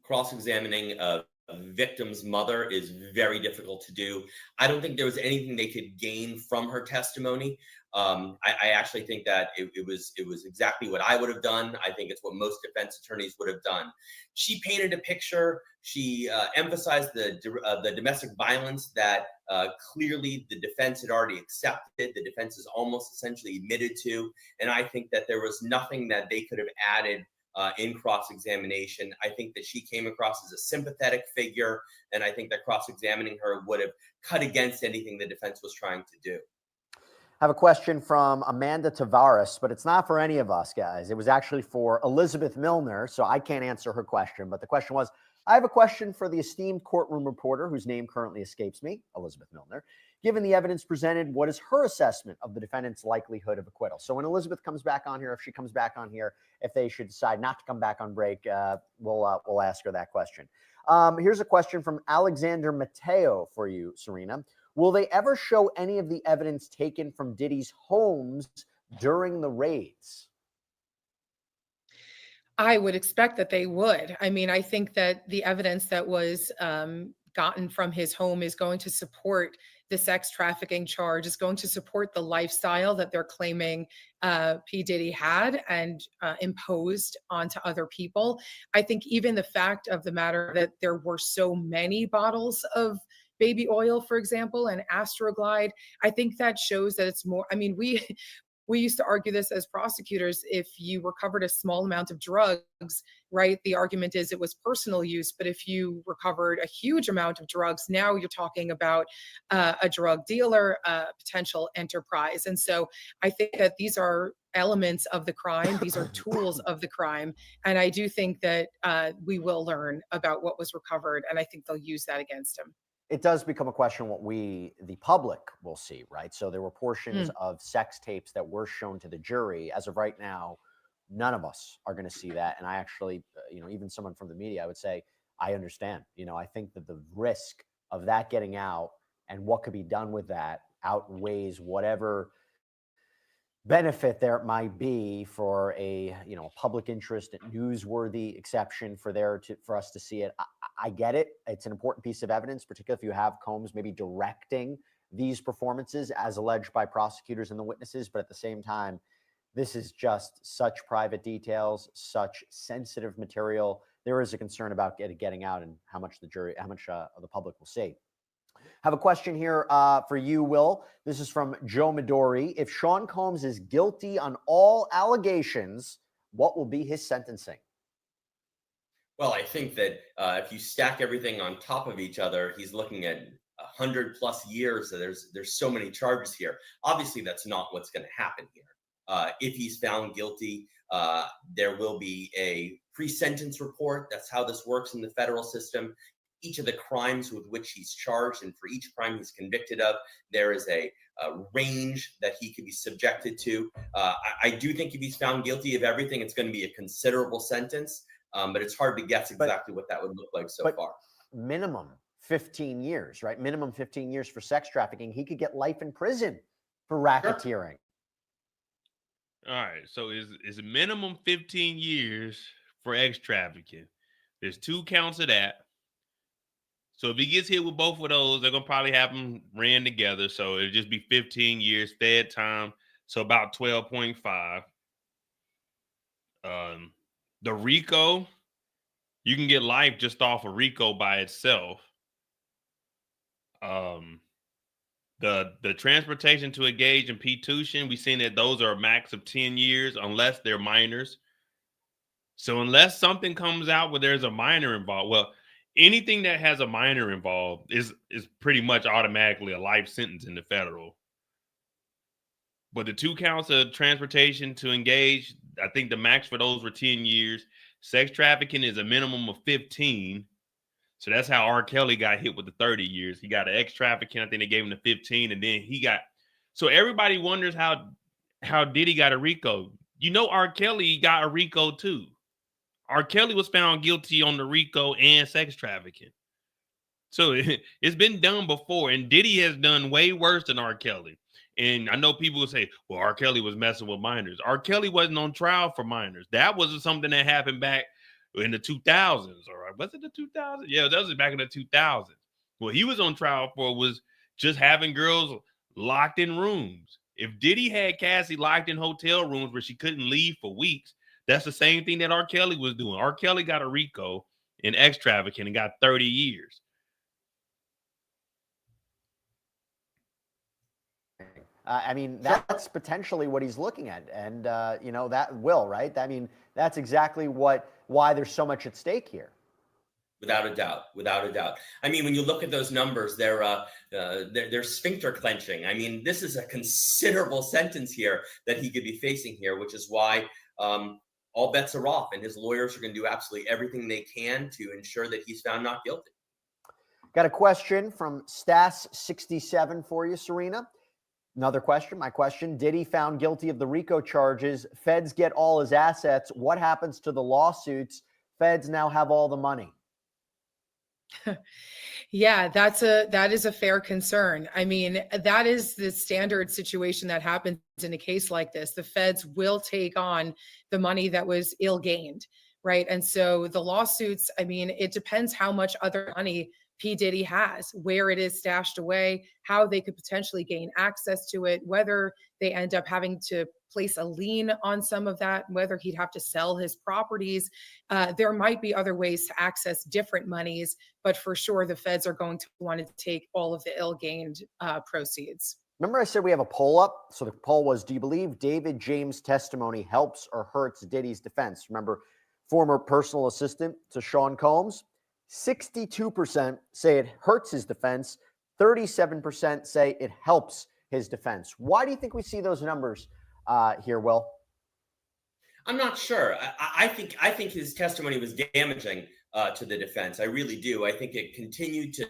Cross-examining a victim's mother is very difficult to do. I don't think there was anything they could gain from her testimony. I actually think that it was exactly what I would have done. I think it's what most defense attorneys would have done. She painted a picture. She emphasized the domestic violence that clearly the defense had already accepted. The defense is almost essentially admitted to. And I think that there was nothing that they could have added in cross-examination. I think that she came across as a sympathetic figure, and I think that cross-examining her would have cut against anything the defense was trying to do. I have a question from Amanda Tavares, but it's not for any of us, guys. It was actually for Elizabeth Milner, so I can't answer her question. But the question was, I have a question for the esteemed courtroom reporter whose name currently escapes me, Elizabeth Milner. Given the evidence presented, what is her assessment of the defendant's likelihood of acquittal? So when Elizabeth comes back on here, if she comes back on here, if they should decide not to come back on break, we'll ask her that question. Here's a question from Alexander Mateo for you, Serena. Will they ever show any of the evidence taken from Diddy's homes during the raids? I would expect that they would. I mean, I think that the evidence that was gotten from his home is going to support the sex trafficking charge, is going to support the lifestyle that they're claiming P. Diddy had and imposed onto other people. I think even the fact of the matter that there were so many bottles of baby oil, for example, and Astroglide, I think that shows that it's more, I mean, we used to argue this as prosecutors. If you recovered a small amount of drugs, right, the argument is it was personal use. But if you recovered a huge amount of drugs, now you're talking about a drug dealer, a potential enterprise. And so I think that these are elements of the crime. These are tools of the crime. And I do think that we will learn about what was recovered. And I think they'll use that against him. It does become a question what we, the public, will see, right? So there were portions of sex tapes that were shown to the jury. As of right now, none of us are going to see that. And I actually, even someone from the media, I would say, I understand. I think that the risk of that getting out and what could be done with that outweighs whatever benefit there might be for a public interest and newsworthy exception for us to see it. I get it. It's an important piece of evidence, particularly if you have Combs maybe directing these performances as alleged by prosecutors and the witnesses. But at the same time, this is just such private details, such sensitive material. There is a concern about getting out and how much of the public will see. Have a question here for you, Will. This is from Joe Midori. If Sean Combs is guilty on all allegations, what will be his sentencing? Well, I think that if you stack everything on top of each other, he's looking at 100+ years. So there's so many charges here. Obviously, that's not what's going to happen here. If he's found guilty, there will be a pre-sentence report. That's how this works in the federal system. Each of the crimes with which he's charged, and for each crime he's convicted of, there is a range that he could be subjected to. I do think if he's found guilty of everything, it's going to be a considerable sentence, but it's hard to guess exactly what that would look like so far. Minimum 15 years, right? Minimum 15 years for sex trafficking. He could get life in prison for racketeering. All right, so is minimum 15 years for X trafficking. There's 2 counts of that. So if he gets hit with both of those, they're gonna probably have them ran together. So it'll just be 15 years fed time. So about 12.5. The RICO, you can get life just off of RICO by itself. The transportation to engage in P-tuition, we've seen that those are a max of 10 years unless they're minors. So unless something comes out where there's a minor involved, well, anything that has a minor involved is pretty much automatically a life sentence in the federal. But the 2 counts of transportation to engage, I think the max for those were 10 years. Sex trafficking is a minimum of 15. So that's how R. Kelly got hit with the 30 years. He got an X trafficking. I think they gave him the 15, and then he got. So everybody wonders how Diddy got a RICO. You know, R. Kelly got a RICO too. R. Kelly was found guilty on the RICO and sex trafficking. So it's been done before, and Diddy has done way worse than R. Kelly. And I know people will say, well, R. Kelly was messing with minors. R. Kelly wasn't on trial for minors. That wasn't something that happened back in the 2000s. Or was it the 2000s? Yeah, that was back in the 2000s. What he was on trial for was just having girls locked in rooms. If Diddy had Cassie locked in hotel rooms where she couldn't leave for weeks, that's the same thing that R. Kelly was doing. R. Kelly got a RICO in X trafficking and got 30 years. I mean, that's potentially what he's looking at. And, you know, that will, right? I mean, that's exactly why there's so much at stake here. Without a doubt, without a doubt. I mean, when you look at those numbers, they're sphincter clenching. I mean, this is a considerable sentence here that he could be facing here, which is why all bets are off, and his lawyers are going to do absolutely everything they can to ensure that he's found not guilty. Got a question from Stas67 for you, Serena. Another question, my question, Diddy found guilty of the RICO charges. Feds get all his assets. What happens to the lawsuits? Feds now have all the money. Yeah, that is a fair concern. I mean, that is the standard situation that happens in a case like this. The feds will take on the money that was ill-gained, right? And so the lawsuits, I mean, it depends how much other money P. Diddy has, where it is stashed away, how they could potentially gain access to it, whether they end up having to place a lien on some of that, whether he'd have to sell his properties. There might be other ways to access different monies, but for sure the feds are going to want to take all of the ill-gained proceeds. Remember I said we have a poll up? So the poll was, do you believe David James' testimony helps or hurts Diddy's defense? Remember, former personal assistant to Sean Combs? 62% say it hurts his defense. 37% say it helps his defense. Why do you think we see those numbers here, Will? I'm not sure. I think his testimony was damaging to the defense. I really do. I think it continued to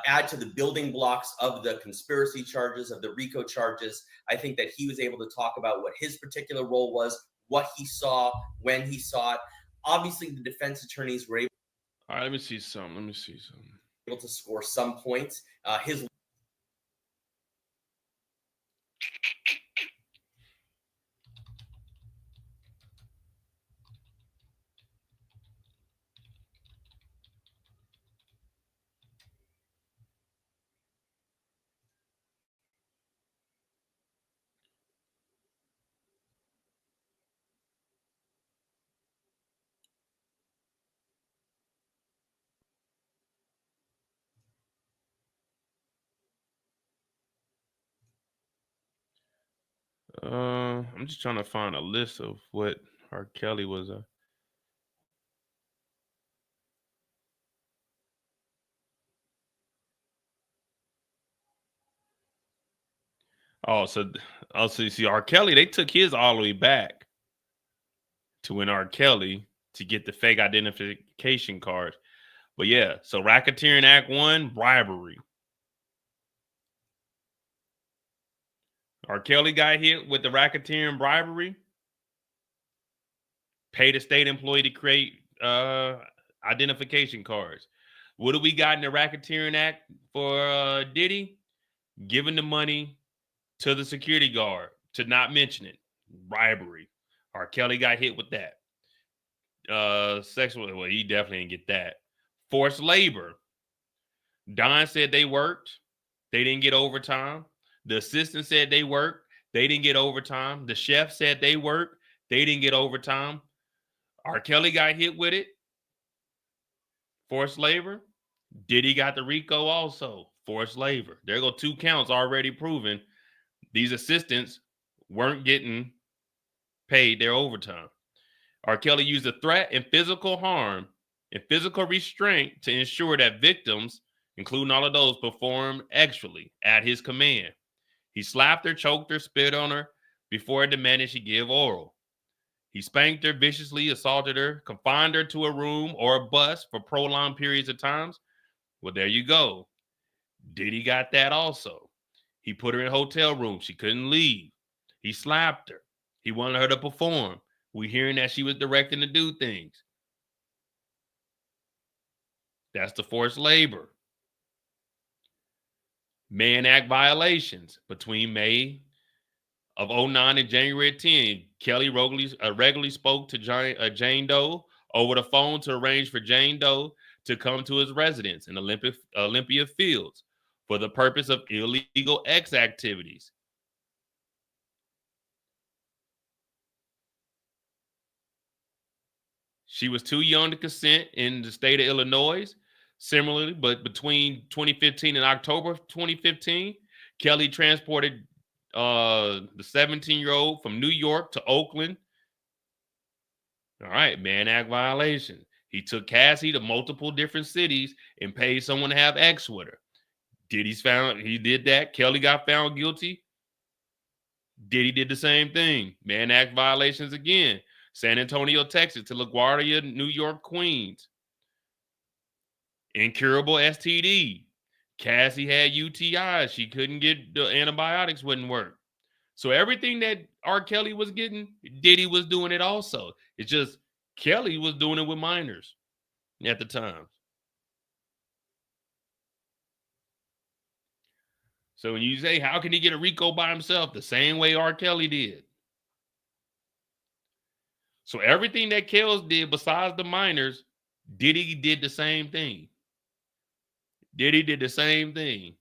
add to the building blocks of the conspiracy charges, of the RICO charges. I think that he was able to talk about what his particular role was, what he saw, when he saw it. Obviously, the defense attorneys were able. All right, let me see some. Able to score some points. His I'm just trying to find a list of what R. Kelly was. Oh, so also you see R. Kelly, they took his all the way back to when R. Kelly to get the fake identification cards. But yeah, so racketeering Act 1, bribery. R. Kelly got hit with the racketeering bribery. Paid a state employee to create identification cards. What do we got in the racketeering act for Diddy? Giving the money to the security guard, to not mention it. Bribery. R. Kelly got hit with that. Sexual, well, he definitely didn't get that. Forced labor. Don said they worked. They didn't get overtime. The assistant said they worked. They didn't get overtime. The chef said they worked. They didn't get overtime. R. Kelly got hit with it. Forced labor. Diddy got the RICO also. Forced labor. There go 2 counts already proven these assistants weren't getting paid their overtime. R. Kelly used a threat and physical harm and physical restraint to ensure that victims, including all of those, performed extrally at his command. He slapped her, choked her, spit on her before demanding she give oral. He spanked her, viciously assaulted her, confined her to a room or a bus for prolonged periods of times. Well, there you go. Diddy got that also. He put her in a hotel room. She couldn't leave. He slapped her. He wanted her to perform. We're hearing that she was directing to do things. That's the forced labor. Mann Act violations between May of 09 and January 10. Kelly regularly spoke to Jane Doe over the phone to arrange for Jane Doe to come to his residence in Olympia Fields for the purpose of illegal X activities. She was too young to consent in the state of Illinois. Similarly, but between 2015 and October 2015, Kelly transported the 17-year-old from New York to Oakland. All right, Mann Act violation. He took Cassie to multiple different cities and paid someone to have X with her. He did that. Kelly got found guilty. Diddy did the same thing. Mann Act violations again. San Antonio, Texas to LaGuardia, New York, Queens. Incurable STD. Cassie had UTIs. She couldn't get the antibiotics, wouldn't work. So everything that R. Kelly was getting, Diddy was doing it also. It's just Kelly was doing it with minors at the time. So when you say, how can he get a RICO by himself? The same way R. Kelly did. So everything that Kells did besides the minors, Diddy did the same thing. Diddy did the same thing,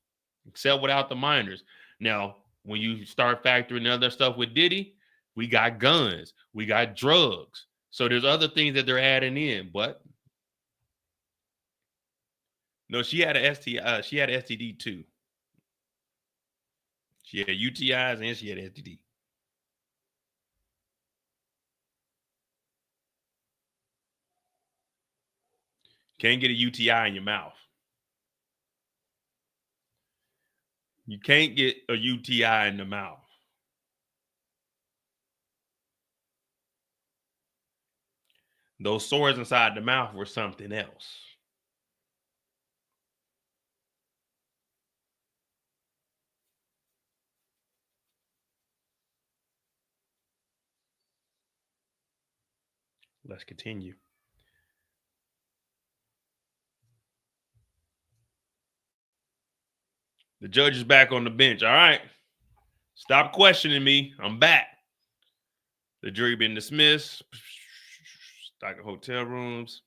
except without the minors. Now, when you start factoring other stuff with Diddy, we got guns, we got drugs. So there's other things that they're adding in, but no, she had a STI, she had STD too. She had UTIs and she had STD. Can't get a UTI in your mouth. You can't get a UTI in the mouth. Those sores inside the mouth were something else. Let's continue. The judge is back on the bench. All right. Stop questioning me. I'm back. The jury been dismissed. Stock of hotel rooms.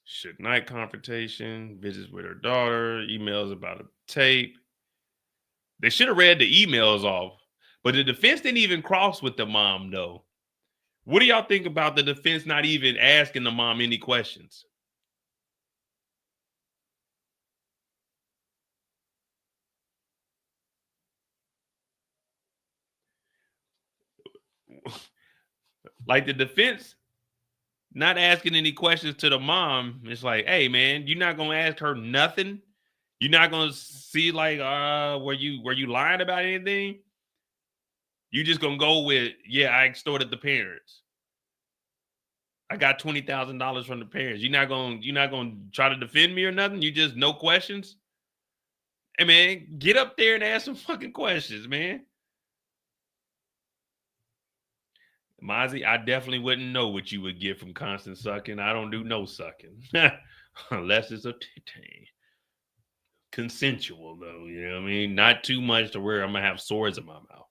Suge Knight confrontation. Visits with her daughter. Emails about a tape. They should have read the emails off. But the defense didn't even cross with the mom, though. What do y'all think about the defense not even asking the mom any questions? Like the defense not asking any questions to the mom. It's like, hey, man, you're not going to ask her nothing? You're not gonna see like were you lying about anything? You just gonna go with, yeah, I extorted the parents. I got $20,000 from the parents. You're not gonna try to defend me or nothing. You just no questions. Hey man, get up there and ask some fucking questions, man. Mozzie, I definitely wouldn't know what you would get from constant sucking. I don't do no sucking. Unless it's a titty. Consensual though, you know what I mean? Not too much to where I'm gonna have swords in my mouth.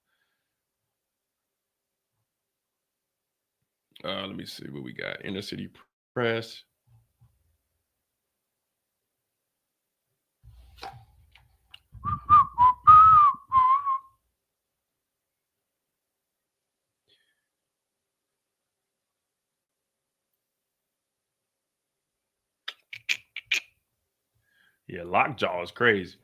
Let me see what we got. Inner City Press. Yeah, Lockjaw is crazy.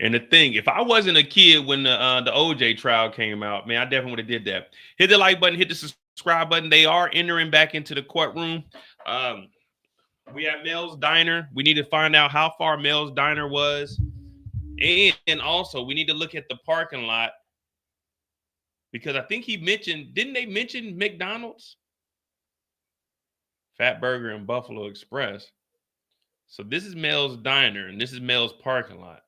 And the thing, if I wasn't a kid when the OJ trial came out, man, I definitely would have did that. Hit the like button, hit the subscribe button. They are entering back into the courtroom. We have Mel's Diner. We need to find out how far Mel's Diner was. And also, we need to look at the parking lot. Because I think he mentioned, didn't they mention McDonald's? Fat Burger and Buffalo Express. So this is Mel's Diner, and this is Mel's parking lot.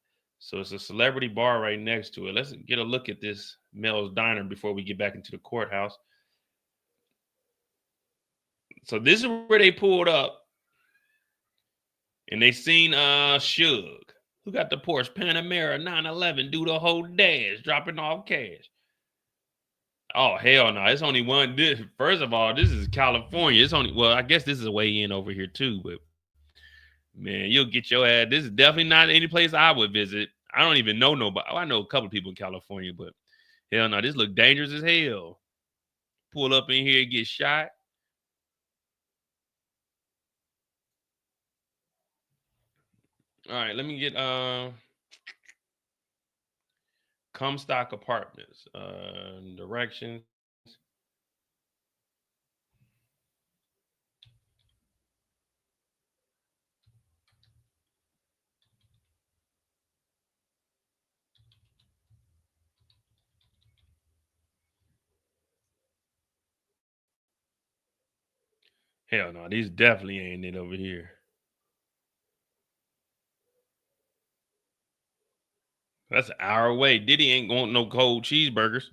So it's a celebrity bar right next to it. Let's get a look at this Mel's Diner before we get back into the courthouse. So this is where they pulled up. And they seen Suge, who got the Porsche Panamera 911, do the whole dash, dropping off cash. Oh, hell no. It's only one. First of all, this is California. It's only, well, I guess this is a way in over here too, but man, you'll get your ass. This is definitely not any place I would visit. I don't even know nobody. I know a couple of people in California, but hell no, this look dangerous as hell. Pull up in here and get shot. All right, let me get Comstock Apartments. Directions. Hell no, these definitely ain't it over here. That's an hour away. Diddy ain't going no cold cheeseburgers.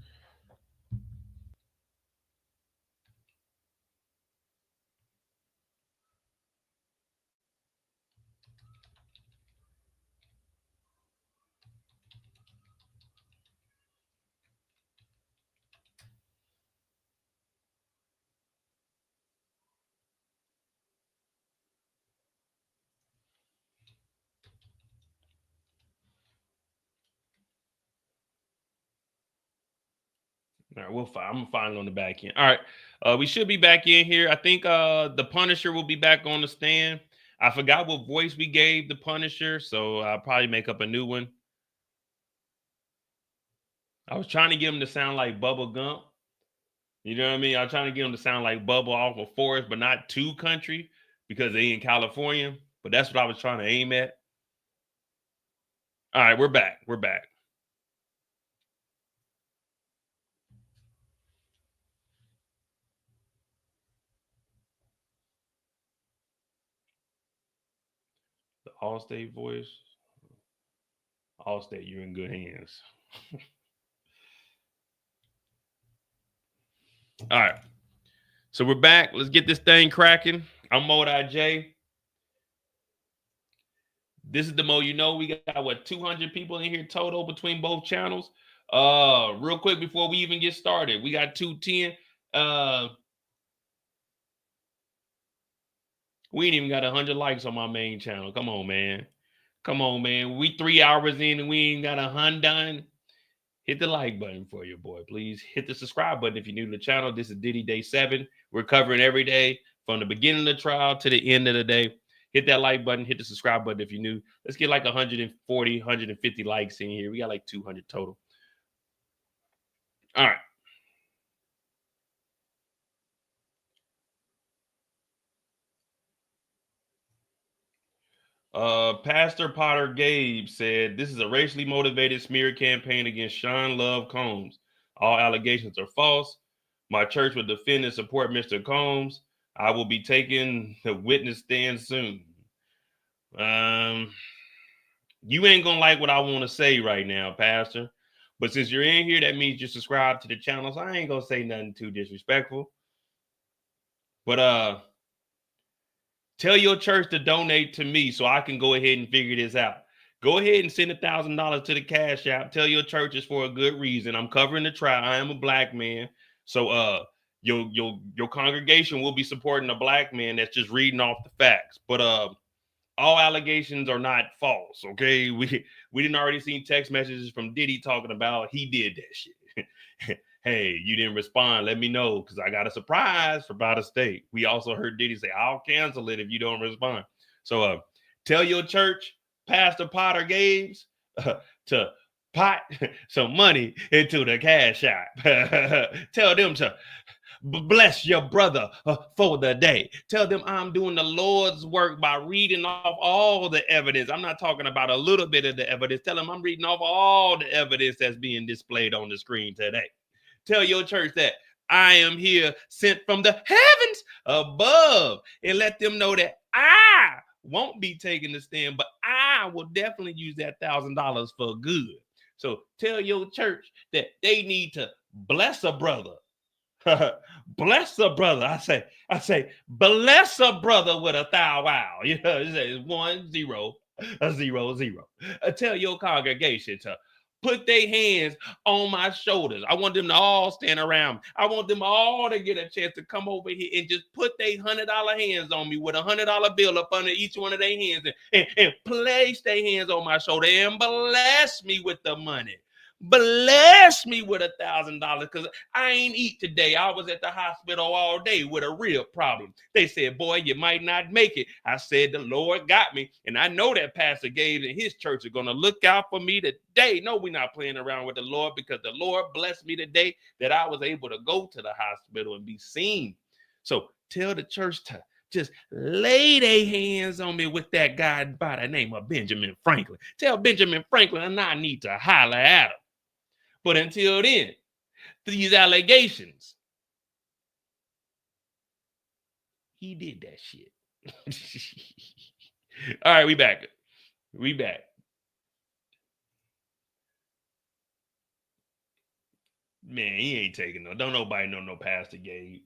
All right, we'll find. I'm gonna find it on the back end. All right, we should be back in here. I think the Punisher will be back on the stand. I forgot what voice we gave the Punisher, so I'll probably make up a new one. I was trying to get him to sound like Bubba Gump. You know what I mean? I was trying to get him to sound like Bubba off of Forest, but not too country because they in California. But that's what I was trying to aim at. All right, we're back. We're back. The Allstate voice. Allstate, you're in good hands. All right. So we're back. Let's get this thing cracking. I'm Mo J. This is the Mo You Know. We got, what, 200 people in here total between both channels. Real quick before we even get started, we got 210. We ain't even got 100 likes on my main channel. Come on, man. Come on, man. We 3 hours in and we ain't got 100 done. Hit the like button for your boy, please. Hit the subscribe button if you're new to the channel. This is Diddy Day 7. We're covering every day from the beginning of the trial to the end of the day. Hit that like button. Hit the subscribe button if you're new. Let's get like 140, 150 likes in here. We got like 200 total. All right. Pastor Potter Gabe said, this is a racially motivated smear campaign against Sean Love Combs. All allegations are false. My church will defend and support Mr. Combs. I will be taking the witness stand soon. You ain't gonna like what I want to say right now, Pastor. But since you're in here, that means you subscribe to the channel. So I ain't gonna say nothing too disrespectful. But tell your church to donate to me so I can go ahead and figure this out. Go ahead and send $1,000 to the Cash App. Tell your church it's for a good reason. I'm covering the trial. I am a black man. So your congregation will be supporting a black man that's just reading off the facts. But all allegations are not false. Okay. We didn't already see text messages from Diddy talking about he did that shit. Hey, you didn't respond. Let me know because I got a surprise for Out of State. We also heard Diddy say, I'll cancel it if you don't respond. So tell your church, Pastor Potter Games, to pot some money into the Cash App. Tell them to bless your brother for the day. Tell them I'm doing the Lord's work by reading off all the evidence. I'm not talking about a little bit of the evidence. Tell them I'm reading off all the evidence that's being displayed on the screen today. Tell your church that I am here sent from the heavens above, and let them know that I won't be taking the stand, but I will definitely use that $1,000 for good. So tell your church that they need to bless a brother. Bless a brother. I say, bless a brother with a thou wow. You know, it's 1 0 0 0. Tell your congregation to put their hands on my shoulders. I want them to all stand around. I want them all to get a chance to come over here and just put their $100 hands on me with a $100 bill up under each one of their hands and place their hands on my shoulder and bless me with the money. Bless me with $1,000 because I ain't eat today. I was at the hospital all day with a real problem. They said, boy, you might not make it. I said, the Lord got me. And I know that Pastor Gabe and his church are going to look out for me today. No, we're not playing around with the Lord because the Lord blessed me today that I was able to go to the hospital and be seen. So tell the church to just lay their hands on me with that guy by the name of Benjamin Franklin. Tell Benjamin Franklin and I need to holler at him. But until then, these allegations, he did that shit. All right, we back. We back. Man, he ain't taking no. Don't nobody know no Pastor Gabe.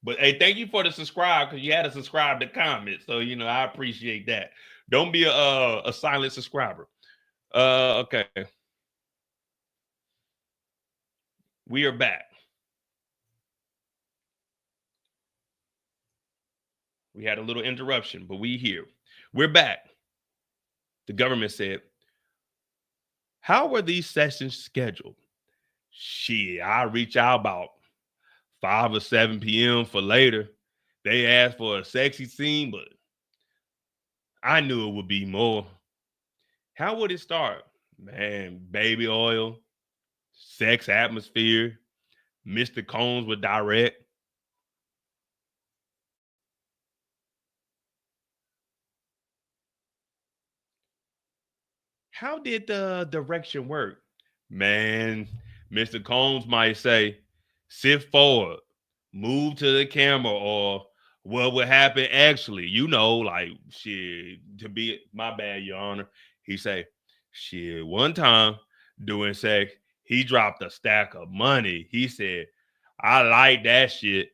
But hey, thank you for the subscribe because you had to subscribe to comment. So, you know, I appreciate that. Don't be a silent subscriber. Okay. We are back. We had a little interruption, but we here. We're back. The government said, how were these sessions scheduled? Shit, I reach out about 5 or 7 p.m. for later. They asked for a sexy scene, but I knew it would be more. How would it start? Man, baby oil, sex atmosphere, Mr. Combs would direct. How did the direction work? Man, Mr. Combs might say, sit forward, move to the camera, or what would happen actually, you know, like, shit, to be, my bad, Your Honor. He say, shit, one time doing sex, he dropped a stack of money. He said, I like that shit.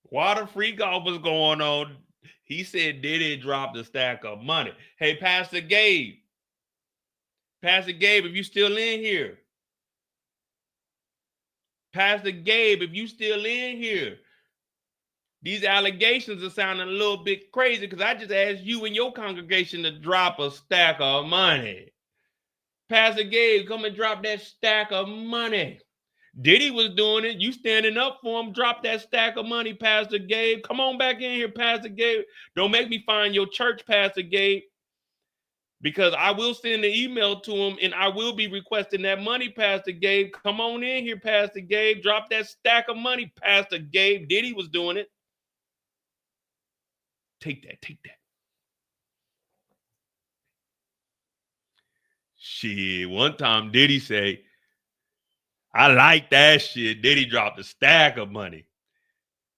While the freak off was going on, he said Diddy dropped a stack of money. Hey, Pastor Gabe, if you still in here. Pastor Gabe, if you still in here. these allegations are sounding a little bit crazy because I just asked you and your congregation to drop a stack of money. Pastor Gabe, come and drop that stack of money. Diddy was doing it. You standing up for him. Drop that stack of money, Pastor Gabe. Come on back in here, Pastor Gabe. Don't make me find your church, Pastor Gabe, because I will send an email to him and I will be requesting that money, Pastor Gabe. Come on in here, Pastor Gabe. Drop that stack of money, Pastor Gabe. Diddy was doing it. Take that, take that. Shit, one time Diddy say, I like that shit. Diddy dropped a stack of money.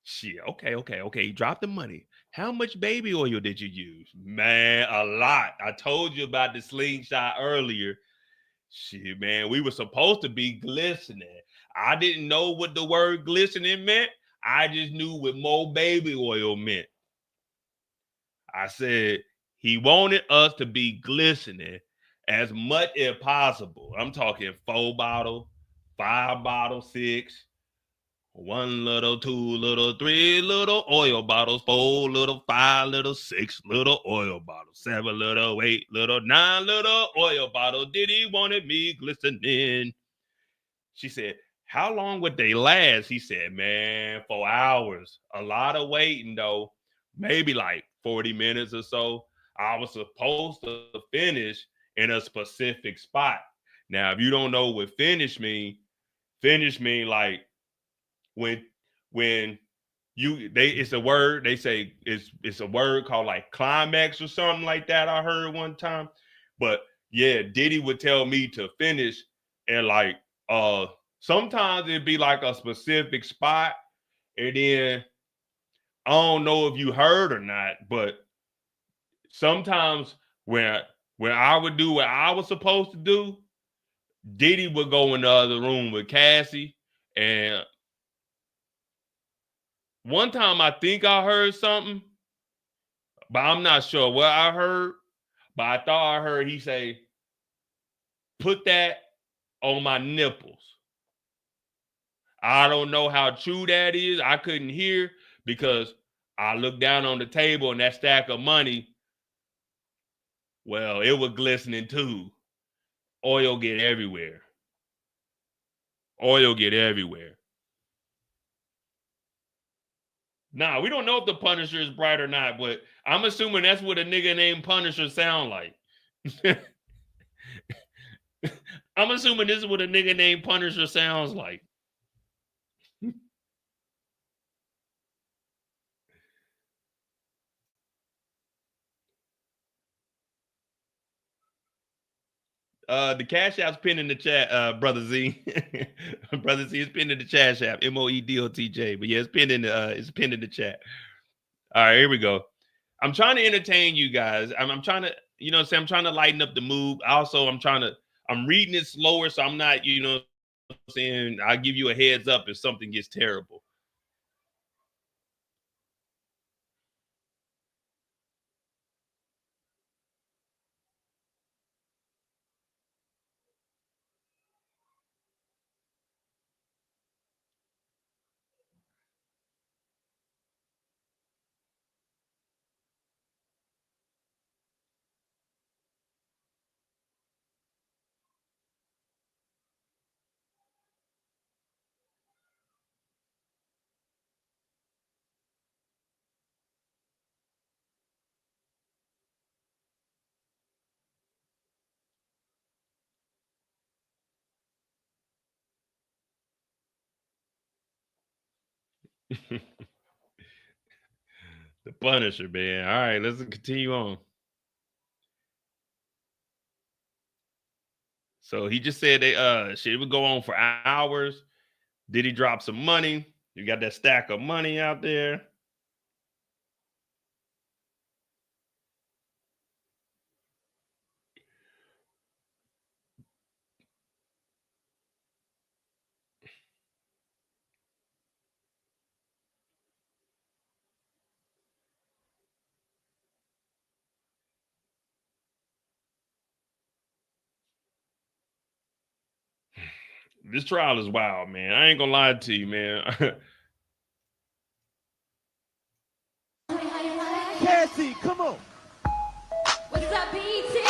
Shit, okay. He dropped the money. How much baby oil did you use? Man, a lot. I told you about the slingshot earlier. Shit, man, we were supposed to be glistening. I didn't know what the word glistening meant. I just knew what more baby oil meant. I said he wanted us to be glistening as much as possible. I'm talking 4 bottle, 5 bottle, 6, 1 little, 2 little, 3 little oil bottles, 4 little, 5 little, 6 little oil bottles, 7 little, 8 little, 9 little oil bottles. Diddy wanted me glistening. She said, how long would they last? He said, man, 4 hours. A lot of waiting though. Maybe like 40 minutes or so. I was supposed to finish in a specific spot. Now, if you don't know what finish mean like when it's a word, they say it's a word called like climax or something like that. I heard one time. But yeah, Diddy would tell me to finish and like sometimes it'd be like a specific spot. And then I don't know if you heard or not, but sometimes when I would do what I was supposed to do, Diddy would go in the other room with Cassie. And one time I think I heard something, but I'm not sure what I heard. But I thought I heard he say, put that on my nipples. I don't know how true that is. I couldn't hear because I looked down on the table and that stack of money, well, it was glistening too. Oil get everywhere. Oil get everywhere. Nah, we don't know if the Punisher is bright or not, but I'm assuming that's what a nigga named Punisher sound like. I'm assuming this is what a nigga named Punisher sounds like. The Cash App's pinned in the chat, Brother Z. Brother Z is pinned in the Cash App, MOEDOTJ. But yeah, it's pinned in the chat. All right, here we go. I'm trying to entertain you guys. I'm trying to, I'm trying to lighten up the mood. Also, I'm reading it slower, so I'm not, saying I'll give you a heads up if something gets terrible. The Punisher, man. All right, let's continue on. So he just said shit would go on for hours. Did he drop some money? You got that stack of money out there. This trial is wild, man. I ain't gonna lie to you, man. Cassie, come on. What's up, BT?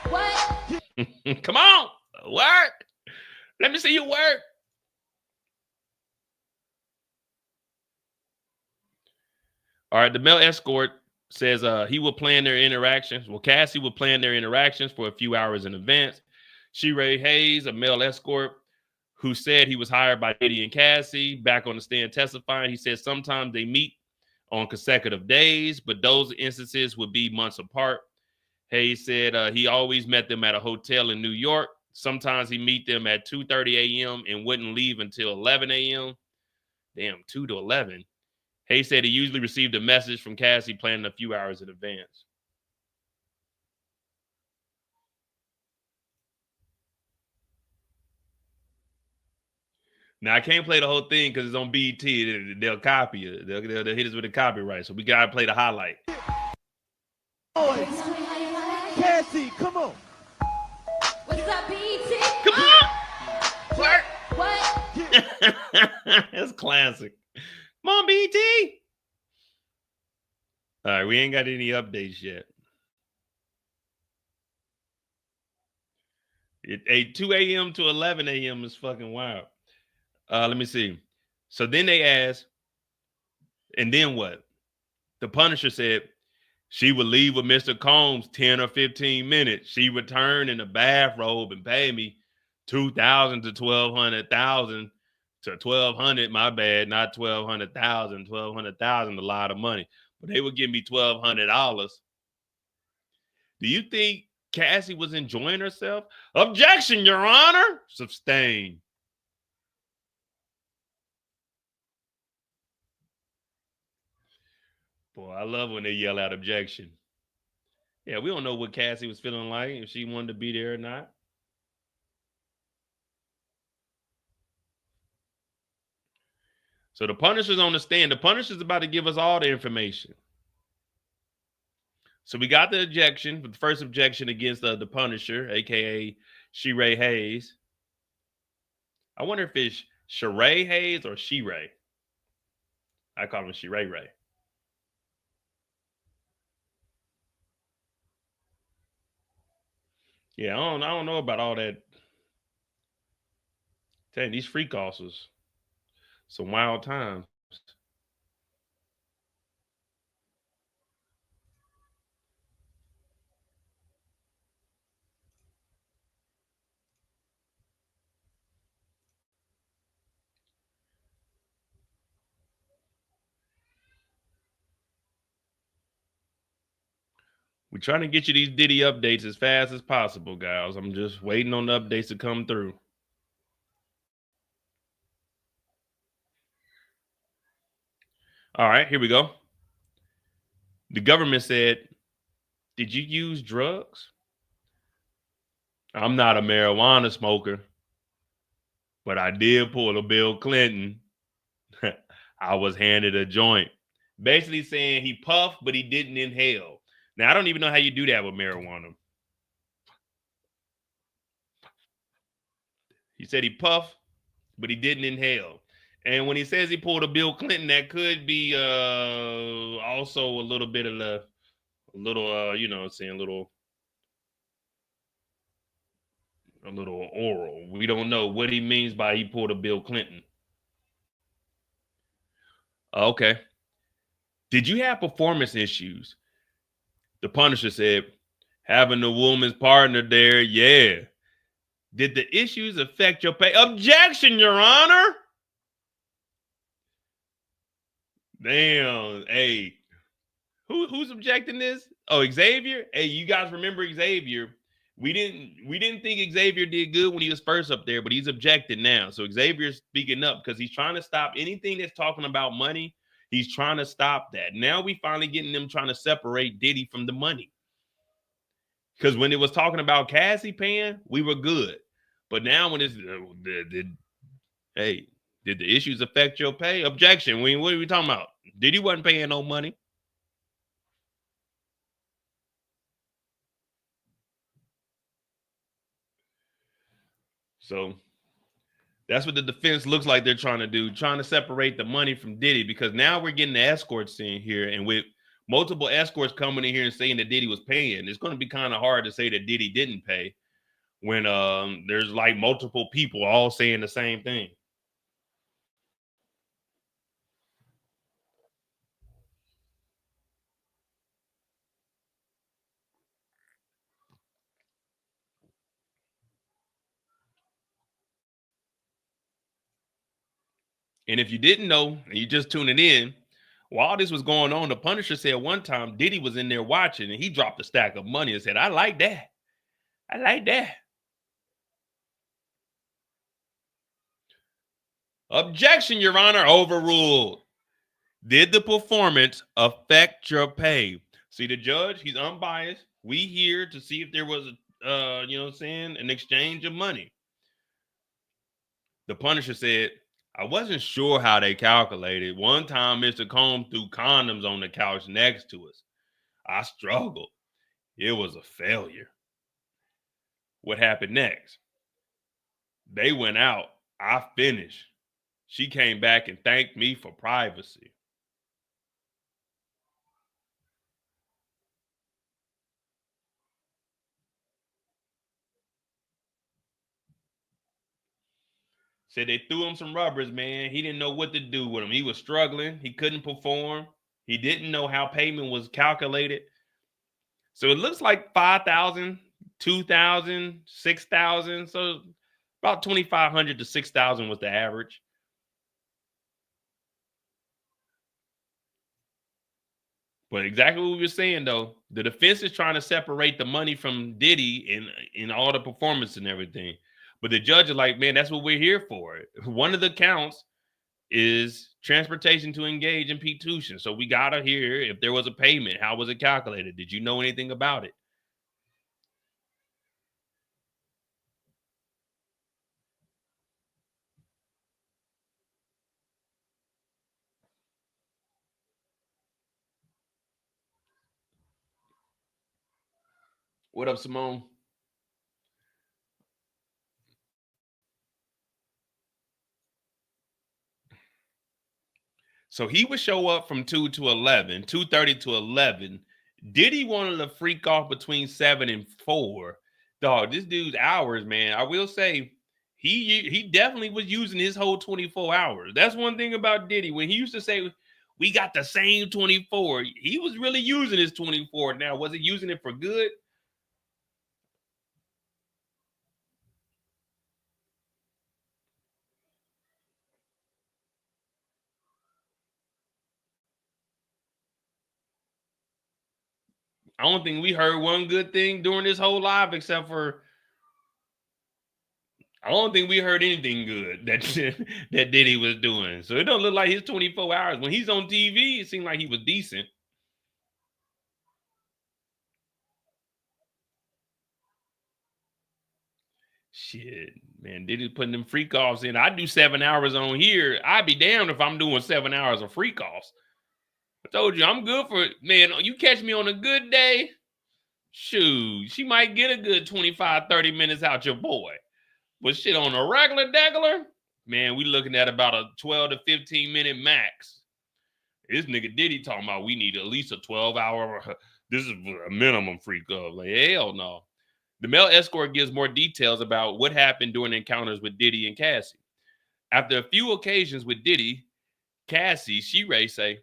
What? Come on, work. Let me see you work. All right, the male escort says he will plan their interactions. Well, Cassie will plan their interactions for a few hours in advance. Shereé Hayes, a male escort who said he was hired by Diddy and Cassie, back on the stand testifying. He said sometimes they meet on consecutive days, but those instances would be months apart. Hayes said he always met them at a hotel in New York. Sometimes he meet them at 2:30 a.m. and wouldn't leave until 11 a.m. Damn, 2 to 11. Hayes said he usually received a message from Cassie planning a few hours in advance. Now, I can't play the whole thing because it's on BET. They'll copy it. They'll hit us with the copyright. So we got to play the highlight. Boys. Cassie, come on. What's up, BT? Come on. Work. What? That's classic. Come on, BT. All right, we ain't got any updates yet. It 2 a.m. to 11 a.m. is fucking wild. Let me see. So then they asked, and then what? The Punisher said she would leave with Mr. Combs 10 or 15 minutes. She returned in a bathrobe and paid me $2,000 to $1,200,000 to $1,200. My bad, not $1,200,000. $1,200,000 a lot of money, but they would give me $1,200. Do you think Cassie was enjoying herself? Objection, Your Honor. Sustain. Boy, I love when they yell out objection. Yeah, we don't know what Cassie was feeling like, if she wanted to be there or not. So the Punisher's on the stand. The Punisher's about to give us all the information. So we got the objection, the first objection against the Punisher, a.k.a. Shereé Hayes. I wonder if it's Shereé Hayes or Shereé. I call him Shereé Ray. Yeah, I don't know about all that. Dang, these free calls, some wild times. We're trying to get you these Diddy updates as fast as possible, guys. I'm just waiting on the updates to come through. All right, here we go. The government said, did you use drugs? I'm not a marijuana smoker, but I did pull a Bill Clinton. I was handed a joint. Basically saying he puffed, but he didn't inhale. Now, I don't even know how you do that with marijuana. He said he puffed, but he didn't inhale. And when he says he pulled a Bill Clinton, that could be also a little bit of a little oral. We don't know what he means by he pulled a Bill Clinton. Okay. Did you have performance issues? The Punisher said, having a woman's partner there, yeah. Did the issues affect your pay? Objection, Your Honor. Damn. Hey, who's objecting this? Oh, Xavier. Hey, you guys remember Xavier? We didn't think Xavier did good when he was first up there, but he's objected now. So Xavier's speaking up because he's trying to stop anything that's talking about money. He's trying to stop that. Now we finally getting them trying to separate Diddy from the money. Because when it was talking about Cassie paying, we were good. But now when it's did the issues affect your pay? Objection. What are we talking about? Diddy wasn't paying no money. So That's what the defense looks like they're trying to do, trying to separate the money from Diddy, because now we're getting the escort scene here, and with multiple escorts coming in here and saying that Diddy was paying, it's going to be kind of hard to say that Diddy didn't pay when there's like multiple people all saying the same thing. And if you didn't know, and you just tuning in, while this was going on, the Punisher said one time Diddy was in there watching, and he dropped a stack of money and said, "I like that. I like that." Objection, Your Honor, overruled. Did the performance affect your pay? See, the judge, he's unbiased. We here to see if there was a, you know what I'm saying, an exchange of money. The Punisher said, "I wasn't sure how they calculated. One time, Mr. Combs threw condoms on the couch next to us. I struggled. It was a failure." What happened next? They went out. I finished. She came back and thanked me for privacy. Said they threw him some rubbers, man. He didn't know what to do with them. He was struggling. He couldn't perform. He didn't know how payment was calculated. So it looks like 5,000, 2,000, 6,000. So about 2,500 to 6,000 was the average. But exactly what we were saying, though, the defense is trying to separate the money from Diddy in all the performance and everything. But the judge is like, man, that's what we're here for. One of the counts is transportation to engage in prostitution. So we got to hear if there was a payment. How was it calculated? Did you know anything about it? What up, Simone? So he would show up from 2 to 11, 2:30 to 11. Diddy wanted to freak off between 7 and 4. Dog, this dude's hours, man. I will say he definitely was using his whole 24 hours. That's one thing about Diddy. When he used to say, we got the same 24, he was really using his 24. Now, was he using it for good? I don't think we heard one good thing during this whole live, except for I don't think we heard anything good that that Diddy was doing. So it don't look like his 24 hours. When he's on TV, it seemed like he was decent. Shit, man, Diddy's putting them freak offs in. I do 7 hours on here. I'd be damned if I'm doing 7 hours of freak offs. I told you, I'm good for it. Man, you catch me on a good day, shoot, she might get a good 25, 30 minutes out your boy. But shit, on a regular, man, we looking at about a 12 to 15 minute max. This nigga Diddy talking about we need at least a 12-hour. This is a minimum freak off. Like, hell no. The male escort gives more details about what happened during encounters with Diddy and Cassie. After a few occasions with Diddy, Cassie, Shereé say,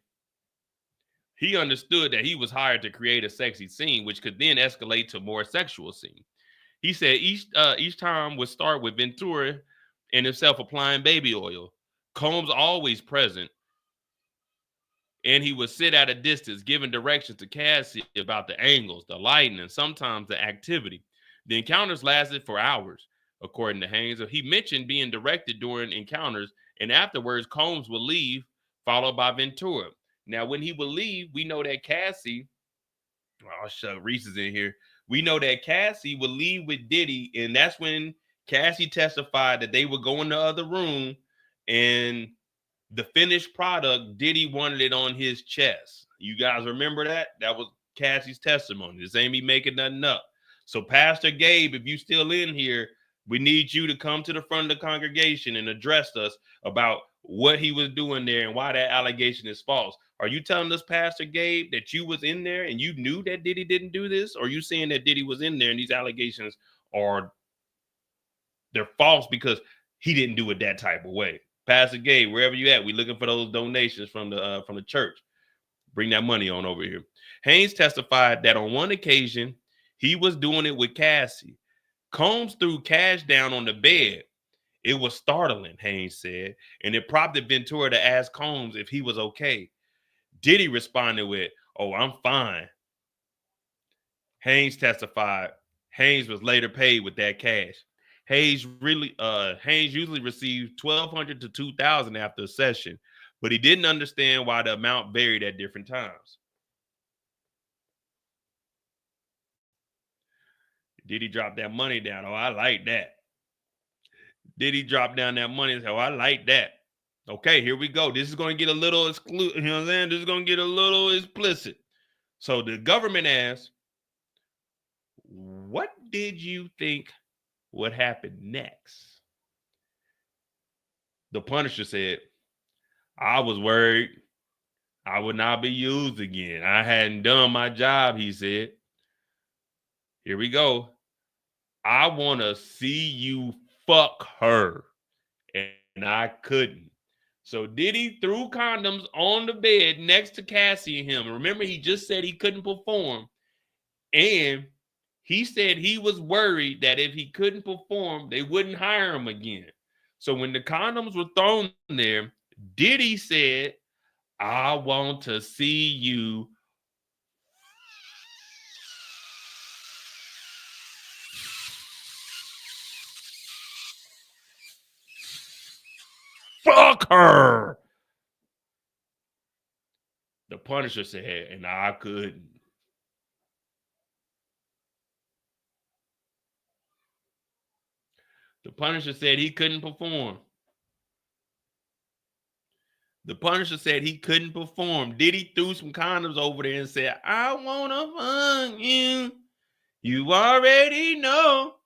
he understood that he was hired to create a sexy scene, which could then escalate to more sexual scene. He said each time would start with Ventura and himself applying baby oil. Combs always present. And he would sit at a distance, giving directions to Cassie about the angles, the lighting, and sometimes the activity. The encounters lasted for hours, according to Haynes. He mentioned being directed during encounters, and afterwards, Combs would leave, followed by Ventura. Now, when he would leave, we know that Cassie, oh, shut Reese is in here. We know that Cassie would leave with Diddy, and that's when Cassie testified that they would go in the other room, and the finished product, Diddy wanted it on his chest. You guys remember that? That was Cassie's testimony. This ain't me making nothing up. So Pastor Gabe, if you still in here, We need you to come to the front of the congregation and address us about what he was doing there and why that allegation is false. Are you telling us, Pastor Gabe, that you was in there and you knew that Diddy didn't do this? Or are you saying that Diddy was in there and these allegations they're false because he didn't do it that type of way? Pastor Gabe, wherever you at, we looking for those donations from the church. Bring that money on over here. Haynes testified that on one occasion, he was doing it with Cassie. Combs threw cash down on the bed. It was startling, Haynes said, and it prompted Ventura to ask Combs if he was okay. Diddy responded with, "Oh, I'm fine." Haynes testified Haynes was later paid with that cash. Haynes usually received $1,200 to $2,000 after a session, but he didn't understand why the amount varied at different times. Diddy dropped that money down. Oh, I like that. Diddy dropped down that money and said, "Oh, I like that." Okay, here we go. This is going to get a little exclusive. You know what I'm saying? This is going to get a little explicit. So the government asked, "What did you think would happen next?" The Punisher said, "I was worried I would not be used again. I hadn't done my job," he said. Here we go. "I want to see you fuck her." And I couldn't. So Diddy threw condoms on the bed next to Cassie and him. Remember, he just said he couldn't perform. And he said he was worried that if he couldn't perform, they wouldn't hire him again. So when the condoms were thrown there, Diddy said, "I want to see you fuck her." The Punisher said, "And I couldn't." The Punisher said he couldn't perform. The Punisher said he couldn't perform. Diddy threw some condoms over there and said, "I want to fuck you. You already know."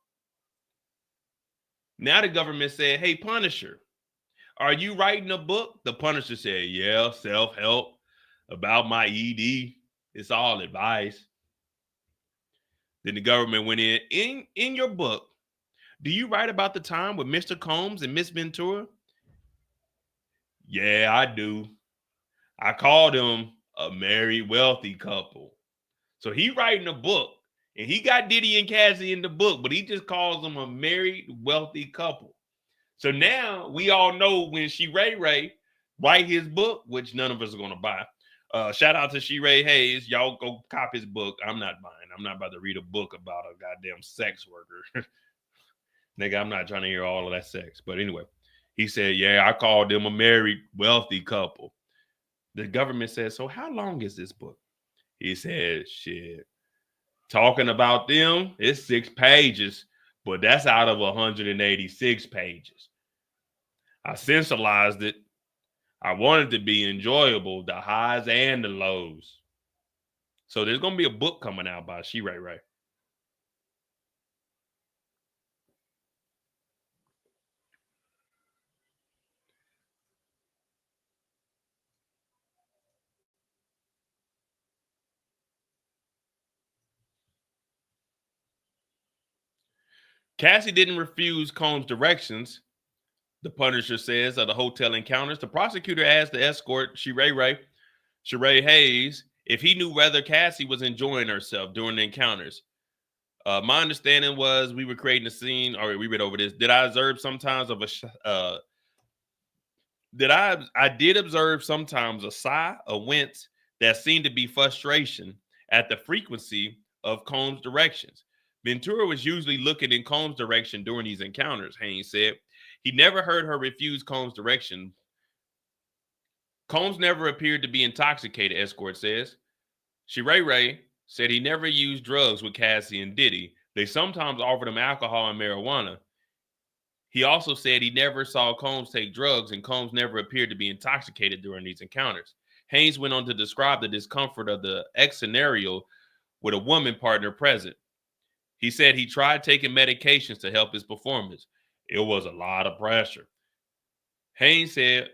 Now the government said, "Hey, Punisher, are you writing a book?" The Punisher said, "Yeah, self-help about my ED. It's all advice." Then the government went in your book, do you write about the time with Mr. Combs and Miss Ventura? "Yeah, I do. I called them a married, wealthy couple." So he writing a book, and he got Diddy and Cassie in the book, but he just calls them a married, wealthy couple. So now we all know when Shereé write his book, which none of us are going to buy. Shout out to Shereé Hayes. Y'all go cop his book. I'm not buying. I'm not about to read a book about a goddamn sex worker. Nigga, I'm not trying to hear all of that sex. But anyway, he said, "Yeah, I called them a married, wealthy couple." The government said, "So how long is this book?" He said, "Shit, talking about them, it's 6 pages, but that's out of 186 pages. I sensationalized it. I wanted to be enjoyable, the highs and the lows." So there's going to be a book coming out by Shereé. Cassie didn't refuse Combs' directions, the Punisher says, of the hotel encounters. The prosecutor asked the escort, Shereé Hayes, if he knew whether Cassie was enjoying herself during the encounters. My understanding was we were creating a scene. All right, we read over this. Did I observe sometimes of a I did observe sometimes a sigh, a wince that seemed to be frustration at the frequency of Combs' directions. Ventura was usually looking in Combs' direction during these encounters, Haynes said. He never heard her refuse Combs' direction. Combs never appeared to be intoxicated, escort says. Shereé said he never used drugs with Cassie and Diddy. They sometimes offered him alcohol and marijuana. He also said he never saw Combs take drugs, and Combs never appeared to be intoxicated during these encounters. Haynes went on to describe the discomfort of the X scenario with a woman partner present. He said he tried taking medications to help his performance. It was a lot of pressure. Haynes said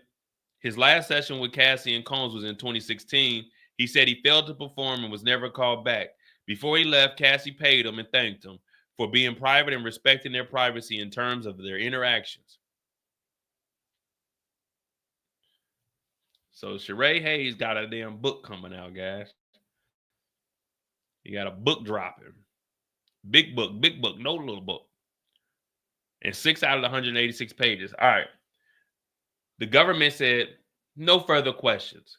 his last session with Cassie and Combs was in 2016. He said he failed to perform and was never called back. Before he left, Cassie paid him and thanked him for being private and respecting their privacy in terms of their interactions. So Shereé Hayes got a damn book coming out, guys. He got a book dropping. Big book, no little book. And 6 out of the 186 pages. All right. The government said no further questions.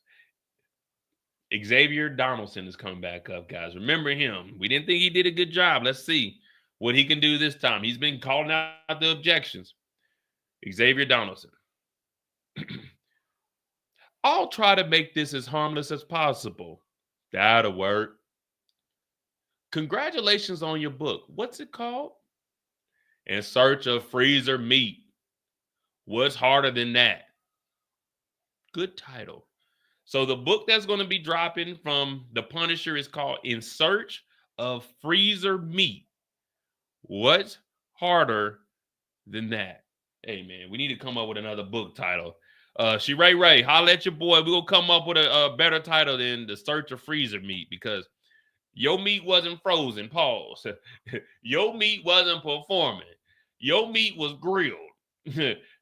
Xavier Donaldson is coming back up, guys. Remember him. We didn't think he did a good job. Let's see what he can do this time. He's been calling out the objections. Xavier Donaldson. I'll try to make this as harmless as possible. That'll work. Congratulations on your book. What's it called? In Search of Freezer Meat. What's harder than that? Good title. So the book that's going to be dropping from The Punisher is called In Search of Freezer Meat. What's harder than that? Hey, man, we need to come up with another book title. Shereé, holla at your boy. We're going to come up with a better title than The Search of Freezer Meat, because your meat wasn't frozen, pause. Your meat wasn't performing. Your meat was grilled.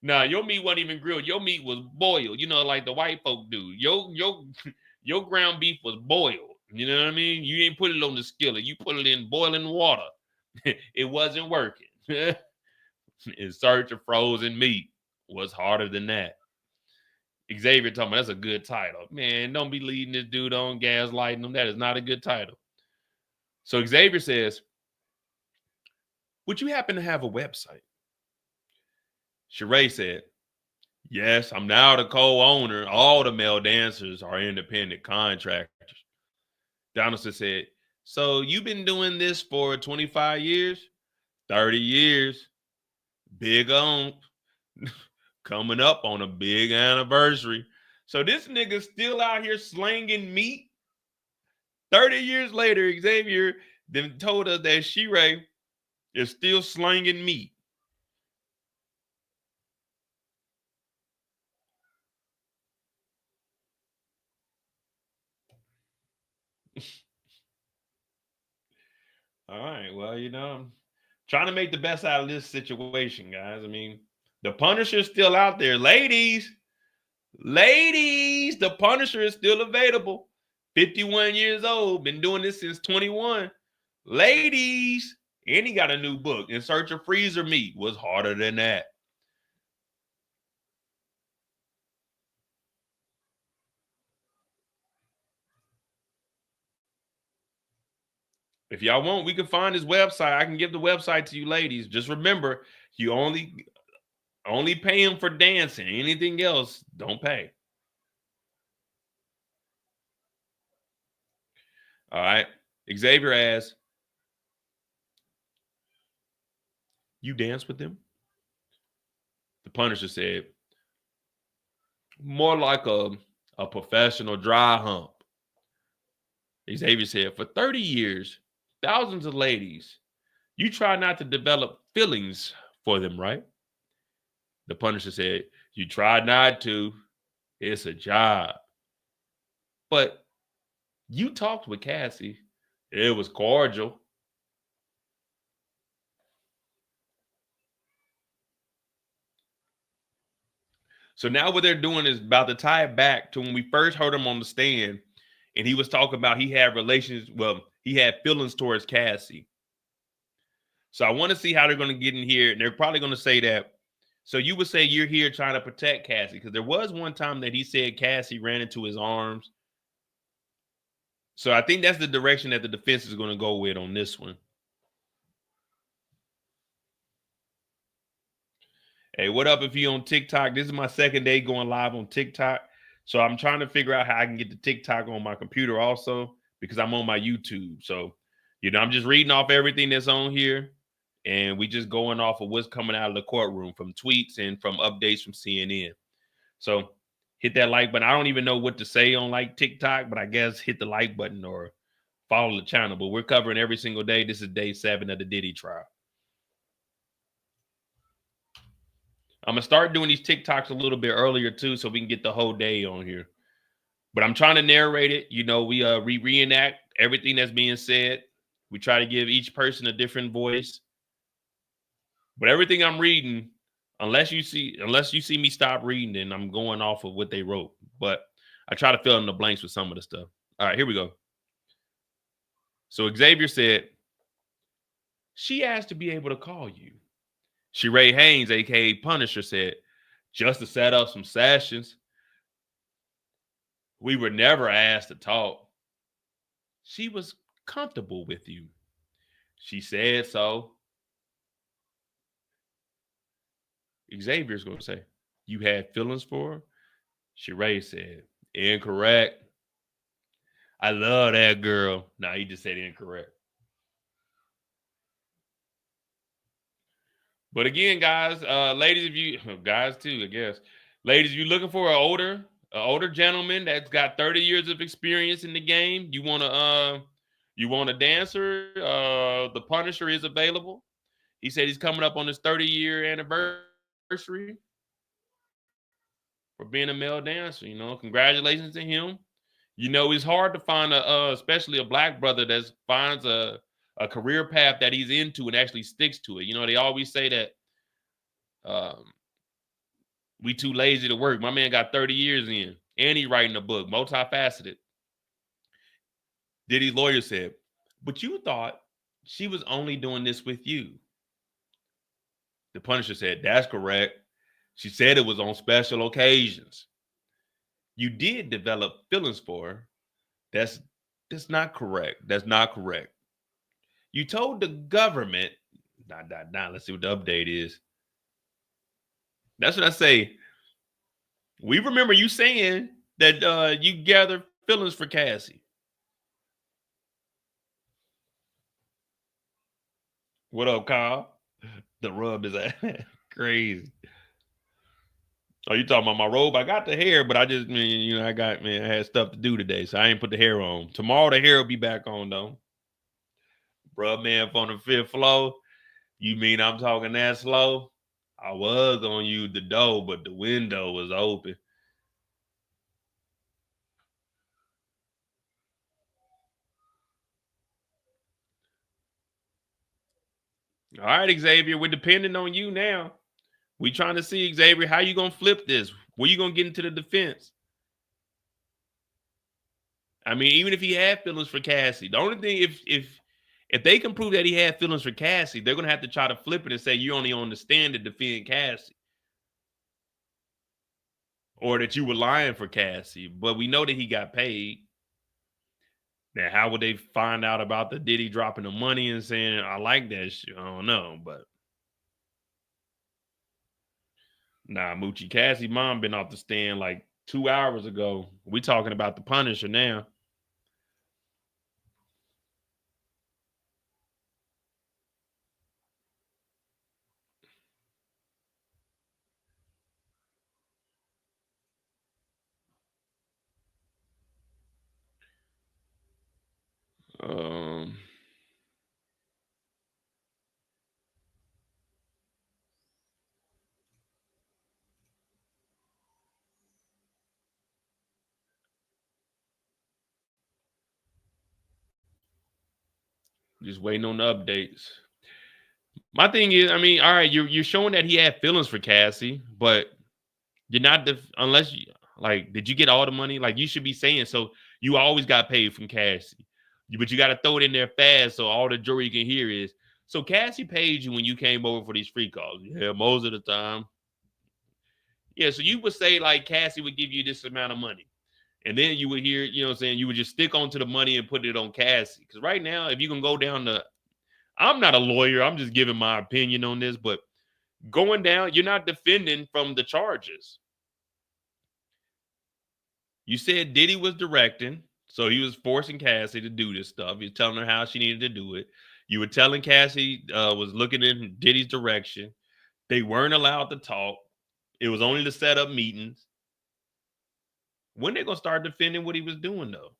Nah, your meat wasn't even grilled. Your meat was boiled, like the white folk do. Your ground beef was boiled. You know what I mean? You didn't put it on the skillet. You put it in boiling water. It wasn't working. In Search of Frozen Meat was harder than that. Xavier told me that's a good title. Man, don't be leading this dude on, gaslighting him. That is not a good title. So Xavier says, would you happen to have a website? Shereé said, yes, I'm now the co-owner. All the male dancers are independent contractors. Donaldson said, so you've been doing this for 25 years? 30 years. Big on. Coming up on a big anniversary. So this nigga still out here slanging meat? 30 years later, Xavier then told us that Shereé is still slanging meat. All right, well, I'm trying to make the best out of this situation, guys. I mean, the Punisher is still out there. Ladies, the Punisher is still available. 51 years old, been doing this since 21. Ladies, and he got a new book, In Search of Freezer Meat. Was harder than that. If y'all want, we can find his website. I can give the website to you ladies. Just remember, you only pay him for dancing. Anything else, don't pay. All right. Xavier asks, you dance with them? The Punisher said, more like a professional dry hump. Xavier said, for 30 years, thousands of ladies, you try not to develop feelings for them, right? The Punisher said, you try not to. It's a job. But you talked with Cassie. It was cordial. So now what they're doing is about to tie it back to when we first heard him on the stand, and he was talking about he had feelings towards Cassie. So I want to see how they're going to get in here, and they're probably going to say that. So you would say you're here trying to protect Cassie, because there was one time that he said Cassie ran into his arms. So I think that's the direction that the defense is going to go with on this one. Hey, what up if you on TikTok? This is my second day going live on TikTok. So I'm trying to figure out how I can get the TikTok on my computer also, because I'm on my YouTube. So, I'm just reading off everything that's on here, and we just going off of what's coming out of the courtroom from tweets and from updates from CNN. So hit that like button. I don't even know what to say on TikTok, but I guess hit the like button or follow the channel, but we're covering every single day. This is day 7 of the Diddy trial. I'm going to start doing these TikToks a little bit earlier too, so we can get the whole day on here. But I'm trying to narrate it. You know, we reenact everything that's being said. We try to give each person a different voice. But everything I'm reading, unless you see me stop reading, then I'm going off of what they wrote. But I try to fill in the blanks with some of the stuff. All right, here we go. So Xavier said, she asked to be able to call you. Shereé Haynes, aka Punisher, said, just to set up some sessions. We were never asked to talk. She was comfortable with you. She said so. Xavier's going to say, you had feelings for her? Shereé said, incorrect. I love that girl. Nah, he just said incorrect. But again, guys, ladies, if you, guys too, I guess. Ladies, if you're looking for an older gentleman that's got 30 years of experience in the game, you want a dancer, the Punisher is available. He said he's coming up on his 30-year anniversary for being a male dancer. You know, congratulations to him. You know, it's hard to find especially a black brother that finds a career path that he's into and actually sticks to it. You know, they always say that we too lazy to work. My man got 30 years in, and he writing a book, multifaceted. Diddy's lawyer said, but you thought she was only doing this with you. The Punisher said, that's correct. She said it was on special occasions. You did develop feelings for her. That's not correct. That's not correct. You told the government, let's see what the update is. That's what I say. We remember you saying that you gathered feelings for Cassie. What up, Kyle? The rub is crazy. Oh, you talking about my robe? I got the hair, but I just, I had stuff to do today, so I ain't put the hair on. Tomorrow the hair will be back on, though. Bruh, man, from the 5th floor. You mean I'm talking that slow? I was gonna use the door, but the window was open. All right, Xavier, we're depending on you now. We trying to see, Xavier, how you gonna flip this? Where you gonna get into the defense? I mean, even if he had feelings for Cassie, the only thing, if they can prove that he had feelings for Cassie, they're gonna have to try to flip it and say you only on the stand to defend Cassie, or that you were lying for Cassie. But we know that he got paid. Now, how would they find out about the Diddy dropping the money and saying, I like that shit? I don't know, but nah, Moochie, Cassie mom been off the stand like 2 hours ago. We talking about the Punisher now. Just waiting on the updates. My thing is, I mean, all right, you're showing that he had feelings for Cassie, but you're not unless you like, did you get all the money? Like, you should be saying so. You always got paid from Cassie, but you got to throw it in there fast so all the jury can hear is, so Cassie paid you when you came over for these free calls. Yeah, most of the time. Yeah, so you would say like Cassie would give you this amount of money. And then you would hear, you know what I'm saying, you would just stick onto the money and put it on Cassie. Because right now, if you can go down the, I'm not a lawyer, I'm just giving my opinion on this, but going down, you're not defending from the charges. You said Diddy was directing, so he was forcing Cassie to do this stuff. He was telling her how she needed to do it. You were telling Cassie was looking in Diddy's direction. They weren't allowed to talk. It was only to set up meetings. When they gonna start defending what he was doing, though?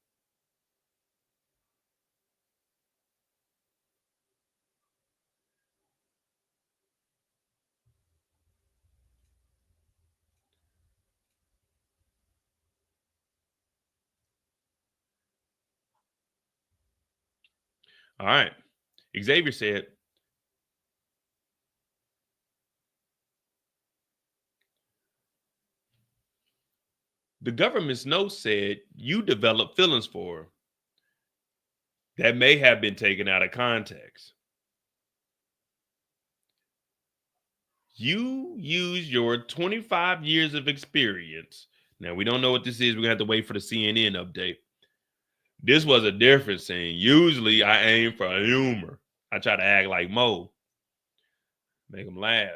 All right. Xavier said, the government's note said you developed feelings for her. That may have been taken out of context. You use your 25 years of experience. Now, we don't know what this is. We're going to have to wait for the CNN update. This was a different scene. Usually, I aim for humor. I try to act like Mo. Make them laugh.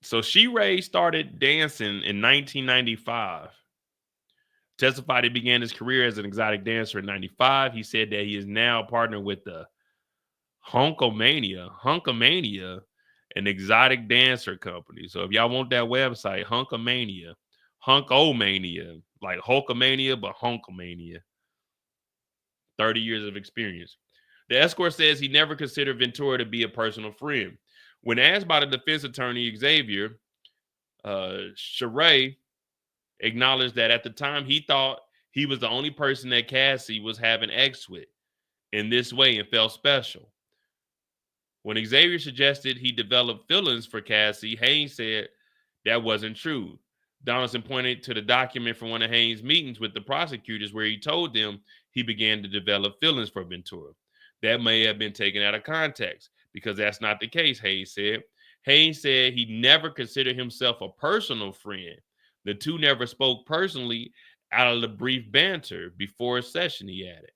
So Shereé started dancing in 1995. Testified he began his career as an exotic dancer in 95. He said that he is now partnered with the Hunkomania, an exotic dancer company. So if y'all want that website, Hunkomania, like Hulkamania, but Hunkomania. 30 years of experience. The escort says he never considered Ventura to be a personal friend. When asked by the defense attorney, Xavier, Shereé acknowledged that at the time he thought he was the only person that Cassie was having X with in this way and felt special. When Xavier suggested he developed feelings for Cassie, Haynes said that wasn't true. Donaldson pointed to the document from one of Haynes' meetings with the prosecutors where he told them he began to develop feelings for Ventura. That may have been taken out of context because that's not the case, Haynes said. Haynes said he never considered himself a personal friend. The two never spoke personally out of the brief banter before a session, he added.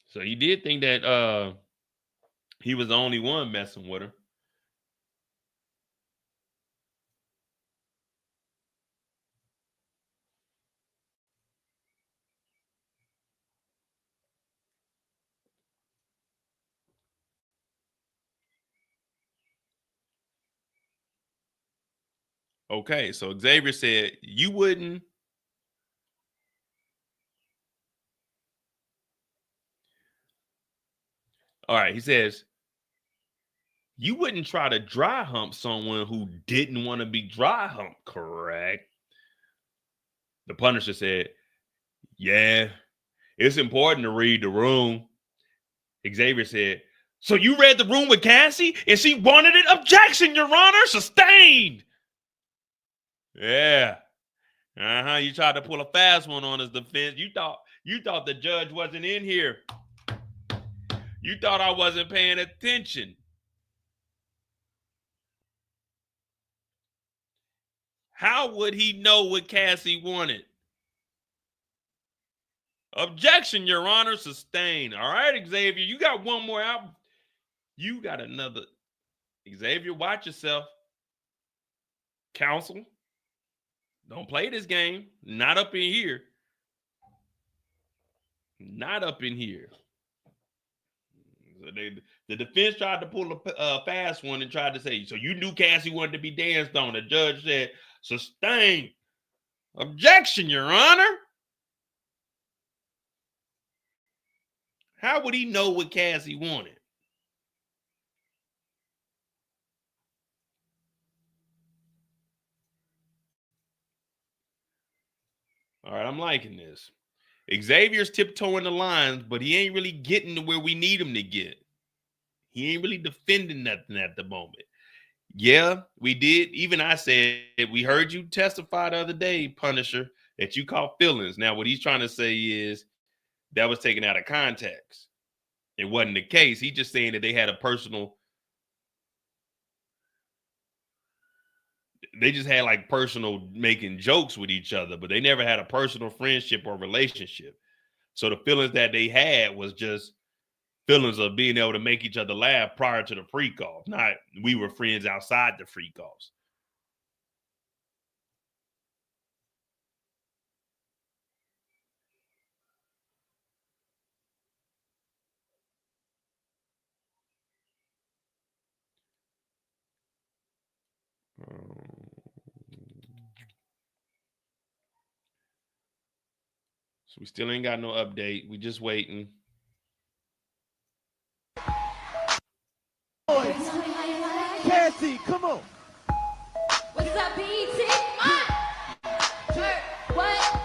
So he did think that he was the only one messing with her. Okay, so Xavier said you wouldn't. All right, he says you wouldn't try to dry hump someone who didn't want to be dry humped, correct? The Punisher said, yeah, it's important to read the room. Xavier said, so you read the room with Cassie and she wanted it? Objection, Your Honor, sustained. Yeah. You tried to pull a fast one on his defense. You thought the judge wasn't in here. You thought I wasn't paying attention. How would he know what Cassie wanted? Objection, Your Honor, sustained. All right, Xavier, you got one more out. You got another. Xavier, watch yourself. Counsel, don't play this game. Not up in here. Not up in here. So the defense tried to pull a fast one and tried to say, so you knew Cassie wanted to be danced on. The judge said, sustained. Objection, Your Honor. How would he know what Cassie wanted? All right, I'm liking this. Xavier's tiptoeing the lines, but he ain't really getting to where we need him to get. He ain't really defending nothing at the moment. Yeah, we did. Even I said, we heard you testify the other day, Punisher, that you caught feelings. Now, what he's trying to say is that was taken out of context. It wasn't the case. He's just saying that they had a personal, they just had like personal making jokes with each other, but they never had a personal friendship or relationship. So the feelings that they had was just feelings of being able to make each other laugh prior to the freak off. Not we were friends outside the freak offs. So we still ain't got no update. We just waiting. Cassie, come on. What's up, BT? What?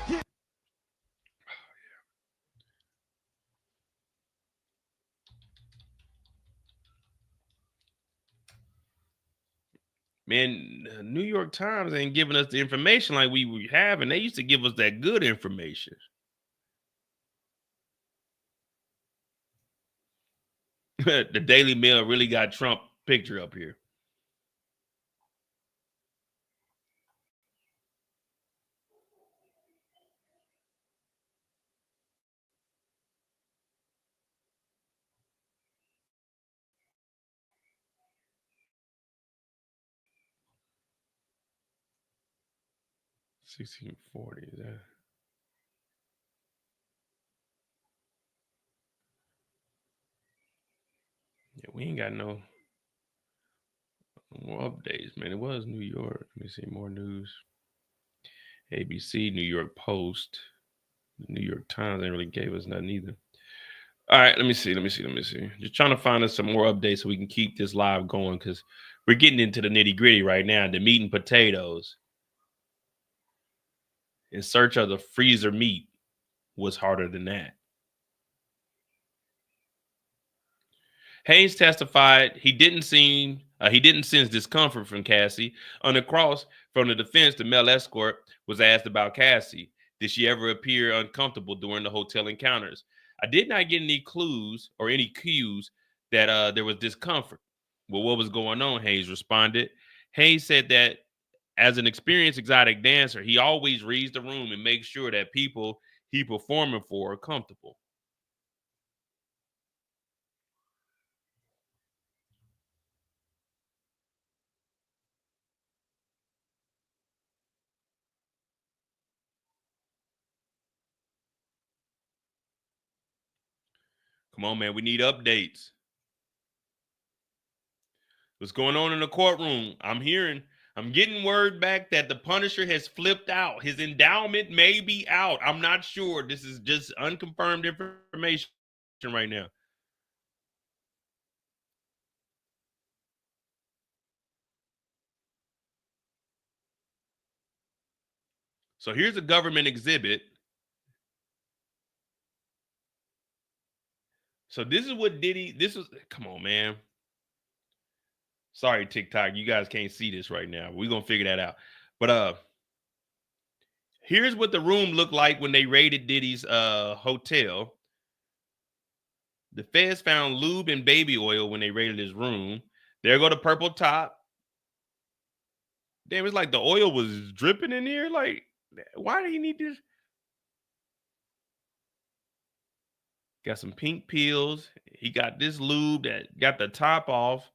Man, New York Times ain't giving us the information like we have, and they used to give us that good information. The Daily Mail really got Trump picture up here. $16.40 is that? Yeah, we ain't got no more updates, man. It was New York. Let me see more news. ABC, New York Post, the New York Times ain't really gave us nothing either. All right, let me see. Just trying to find us some more updates so we can keep this live going because we're getting into the nitty gritty right now, the meat and potatoes. In search of the freezer meat was harder than that. Hayes testified he didn't sense discomfort from Cassie. On the cross from the defense, the male escort was asked about Cassie. Did she ever appear uncomfortable during the hotel encounters? I did not get any clues or any cues that there was discomfort. Well, what was going on? Hayes responded. Hayes said that as an experienced exotic dancer, he always reads the room and makes sure that people he performing for are comfortable. Come on, man. We need updates. What's going on in the courtroom? I'm getting word back that the Punisher has flipped out. His endowment may be out. I'm not sure. This is just unconfirmed information right now. So here's a government exhibit. So this is what Diddy, come on, man. Sorry, TikTok, you guys can't see this right now. We're going to figure that out. But here's what the room looked like when they raided Diddy's hotel. The feds found lube and baby oil when they raided his room. There go the purple top. Damn, it's like the oil was dripping in here. Like, why do you need this? Got some pink pills. He got this lube that got the top off.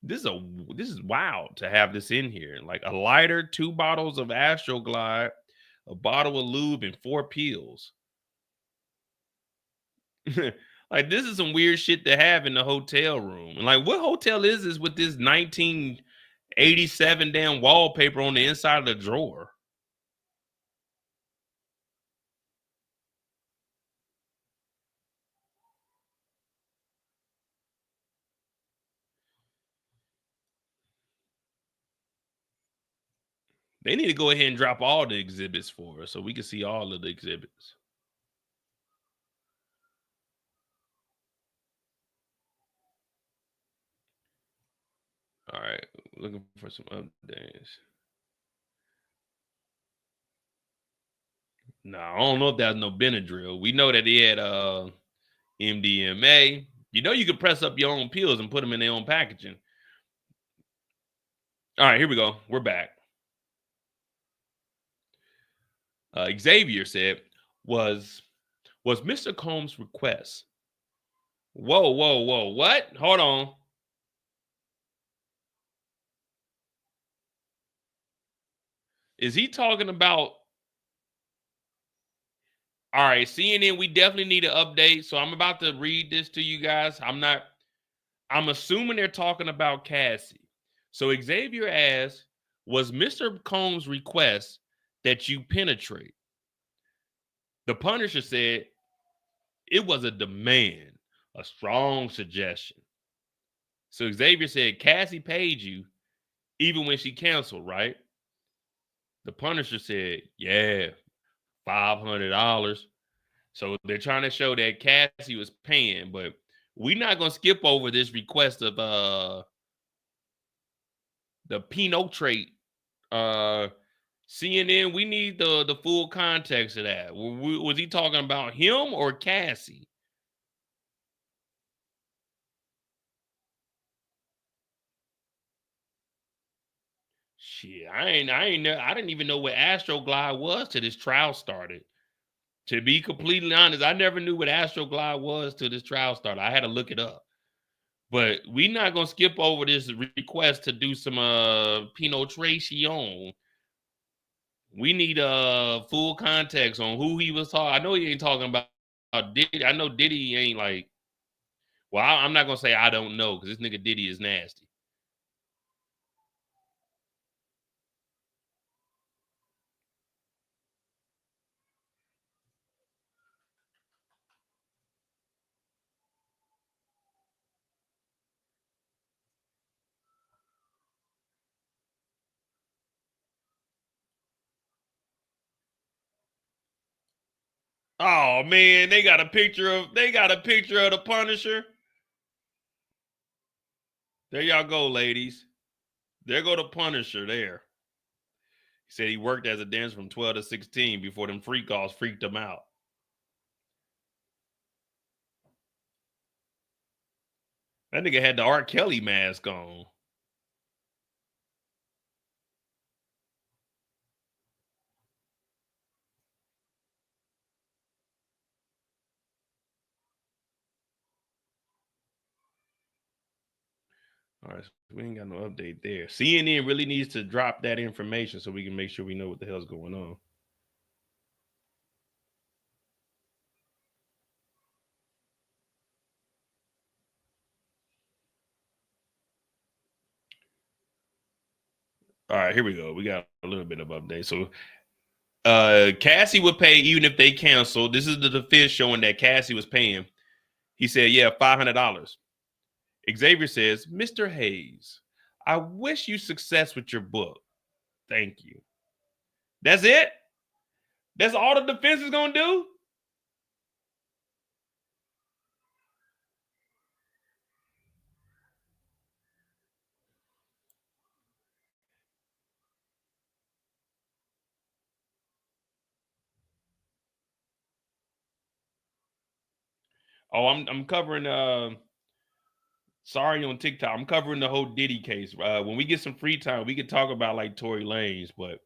This is wild to have this in here. Like a lighter, 2 bottles of Astroglide, a bottle of lube, and 4 pills. Like, this is some weird shit to have in the hotel room. And like, what hotel is this with this 1987 damn wallpaper on the inside of the drawer? They need to go ahead and drop all the exhibits for us so we can see all of the exhibits. All right, looking for some updates. No, I don't know if that's no Benadryl. We know that he had MDMA. You know you can press up your own pills and put them in their own packaging. All right, here we go. We're back. Xavier said, was Mr. Combs' request. Whoa, what? Hold on. Is he talking about? All right, CNN, we definitely need an update. So I'm about to read this to you guys. I'm assuming they're talking about Cassie. So Xavier asked, was Mr. Combs' request that you penetrate? The Punisher said it was a demand, a strong suggestion. So Xavier said Cassie paid you even when she canceled, right? The Punisher said, yeah, $500. So they're trying to show that Cassie was paying, but we're not going to skip over this request of the Pinot trait. CNN, we need the full context of that. Was he talking about him or Cassie? Shit, I didn't even know what Astroglide was till this trial started. To be completely honest, I never knew what Astroglide was till this trial started. I had to look it up. But we're not gonna skip over this request to do some penetration. We need full context on who he was talking. I know he ain't talking about Diddy. I know Diddy ain't like. Well, I'm not gonna say I don't know because this nigga Diddy is nasty. Oh man, they got a picture of the Punisher. There y'all go, ladies. There go the Punisher there. He said he worked as a dancer from 12 to 16 before them freak offs freaked him out. That nigga had the R. Kelly mask on. All right, so we ain't got no update there. CNN really needs to drop that information so we can make sure we know what the hell's going on. All right, here we go. We got a little bit of update. So Cassie would pay even if they canceled. This is the defense showing that Cassie was paying. He said, yeah, $500. Xavier says, Mr. Hayes, I wish you success with your book. Thank you. That's it? That's all the defense is going to do? Oh, I'm covering sorry on TikTok. I'm covering the whole Diddy case. When we get some free time, we could talk about like Tory Lanez, but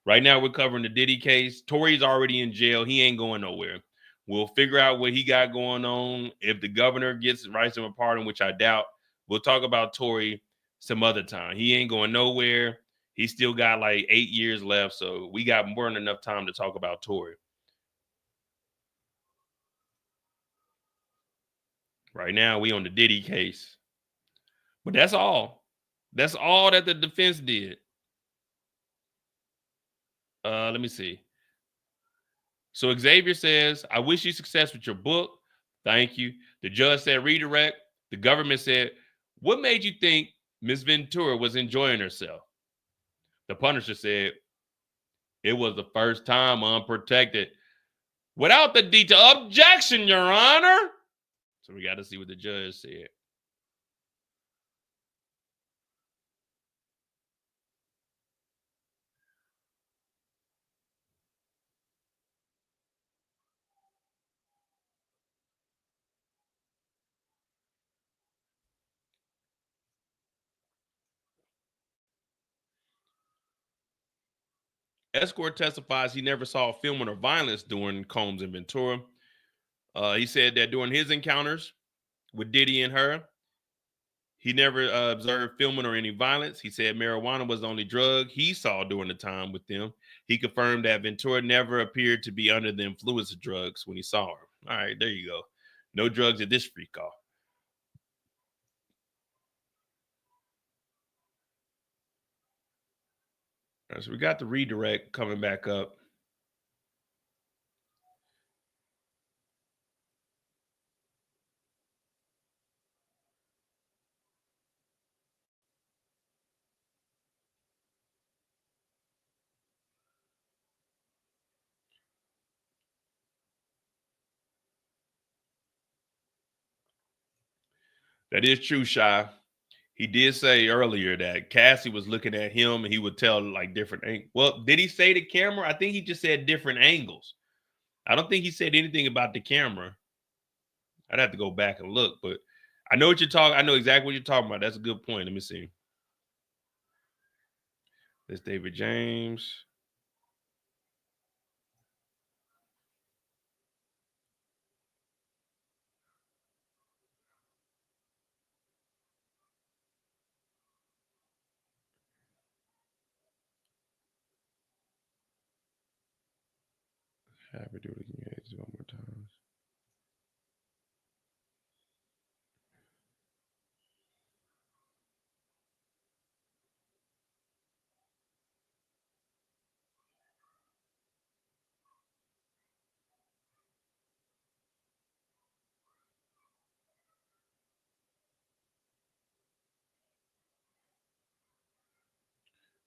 right now we're covering the Diddy case. Tory's already in jail. He ain't going nowhere. We'll figure out what he got going on. If the governor writes him a pardon, which I doubt, we'll talk about Tory some other time. He ain't going nowhere. He still got like 8 years left, so we got more than enough time to talk about Tory. Right now, we on the Diddy case. But that's all. That's all that the defense did. Let me see. So Xavier says, I wish you success with your book. Thank you. The judge said redirect. The government said, what made you think Miss Ventura was enjoying herself? The Punisher said, it was the first time unprotected. Without the detail. Objection, Your Honor. So we got to see what the judge said. Escort testifies he never saw filming or violence during Combs and Ventura. He said that during his encounters with Diddy and her, he never observed filming or any violence. He said marijuana was the only drug he saw during the time with them. He confirmed that Ventura never appeared to be under the influence of drugs when he saw her. All right, there you go. No drugs at this freak off. All right, so we got the redirect coming back up. That is true, Shy. He did say earlier that Cassie was looking at him and he would tell like different angles. Well, did he say the camera? I think he just said different angles. I don't think he said anything about the camera. I'd have to go back and look, but I know what you're talking. I know exactly what you're talking about. That's a good point. Let me see. This David James. Have it do it again one more time.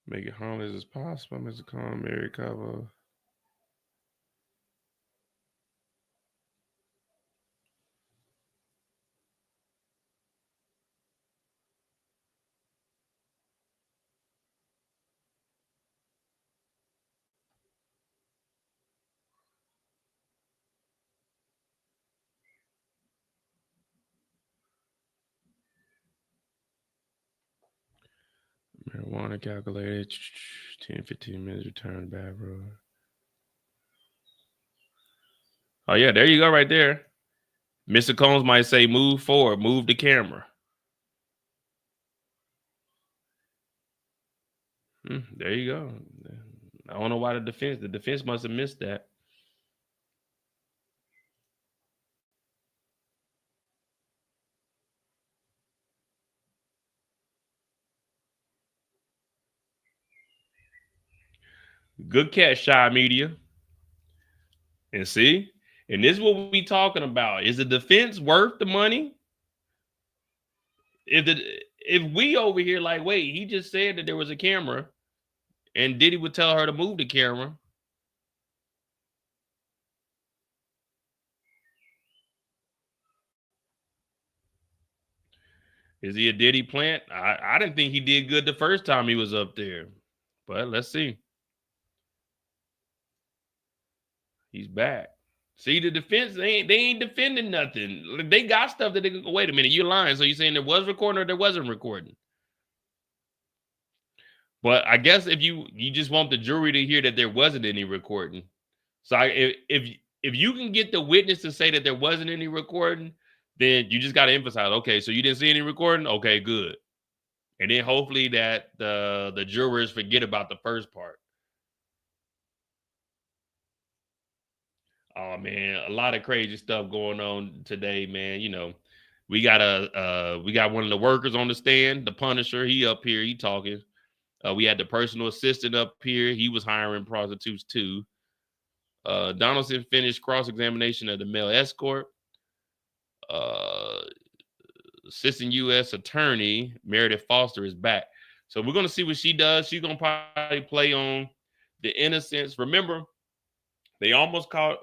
Make it harmless as possible, Mr. Calm, Mary Cover. Marijuana calculated 10, 15 minutes return back, bro. Oh, yeah, there you go right there. Mr. Combs might say, move forward, move the camera. There you go. I don't know why the defense must have missed that. Good catch, Shy Media. And see, and this is what we talking about. Is the defense worth the money? If we over here like, wait, he just said that there was a camera, and Diddy would tell her to move the camera. Is he a Diddy plant? I didn't think he did good the first time he was up there, but let's see. He's back. See, the defense, they ain't defending nothing. They got stuff that they can go, wait a minute, you're lying. So you're saying there was recording or there wasn't recording? But I guess if you just want the jury to hear that there wasn't any recording. So if you can get the witness to say that there wasn't any recording, then you just got to emphasize, okay, so you didn't see any recording? Okay, good. And then hopefully that the jurors forget about the first part. Oh man, a lot of crazy stuff going on today, man. You know, we got one of the workers on the stand, the Punisher. He up here, he talking. We had the personal assistant up here. He was hiring prostitutes too. Donaldson finished cross-examination of the male escort. Assistant U.S. attorney Meredith Foster is back. So we're going to see what she does. She's going to probably play on the innocence. Remember, they almost caught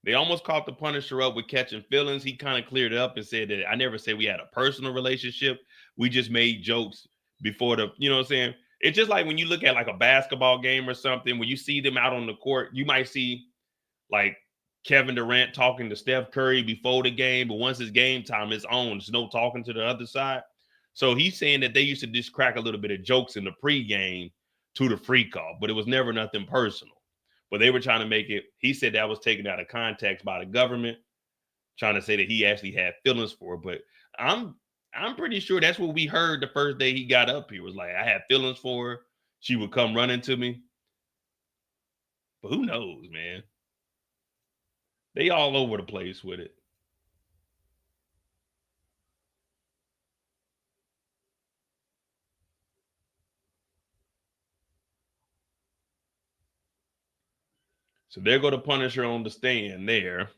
the Punisher up with catching feelings. He kind of cleared it up and said that I never said we had a personal relationship. We just made jokes before you know what I'm saying? It's just like when you look at like a basketball game or something, when you see them out on the court, you might see like Kevin Durant talking to Steph Curry before the game, but once it's game time, it's on. There's no talking to the other side. So he's saying that they used to just crack a little bit of jokes in the pregame to the free call, but it was never nothing personal. But they were trying to make it, he said that was taken out of context by the government, trying to say that he actually had feelings for her. But I'm pretty sure that's what we heard the first day he got up here, was like, I had feelings for her. She would come running to me. But who knows, man? They all over the place with it. So there go the Punisher on the stand there.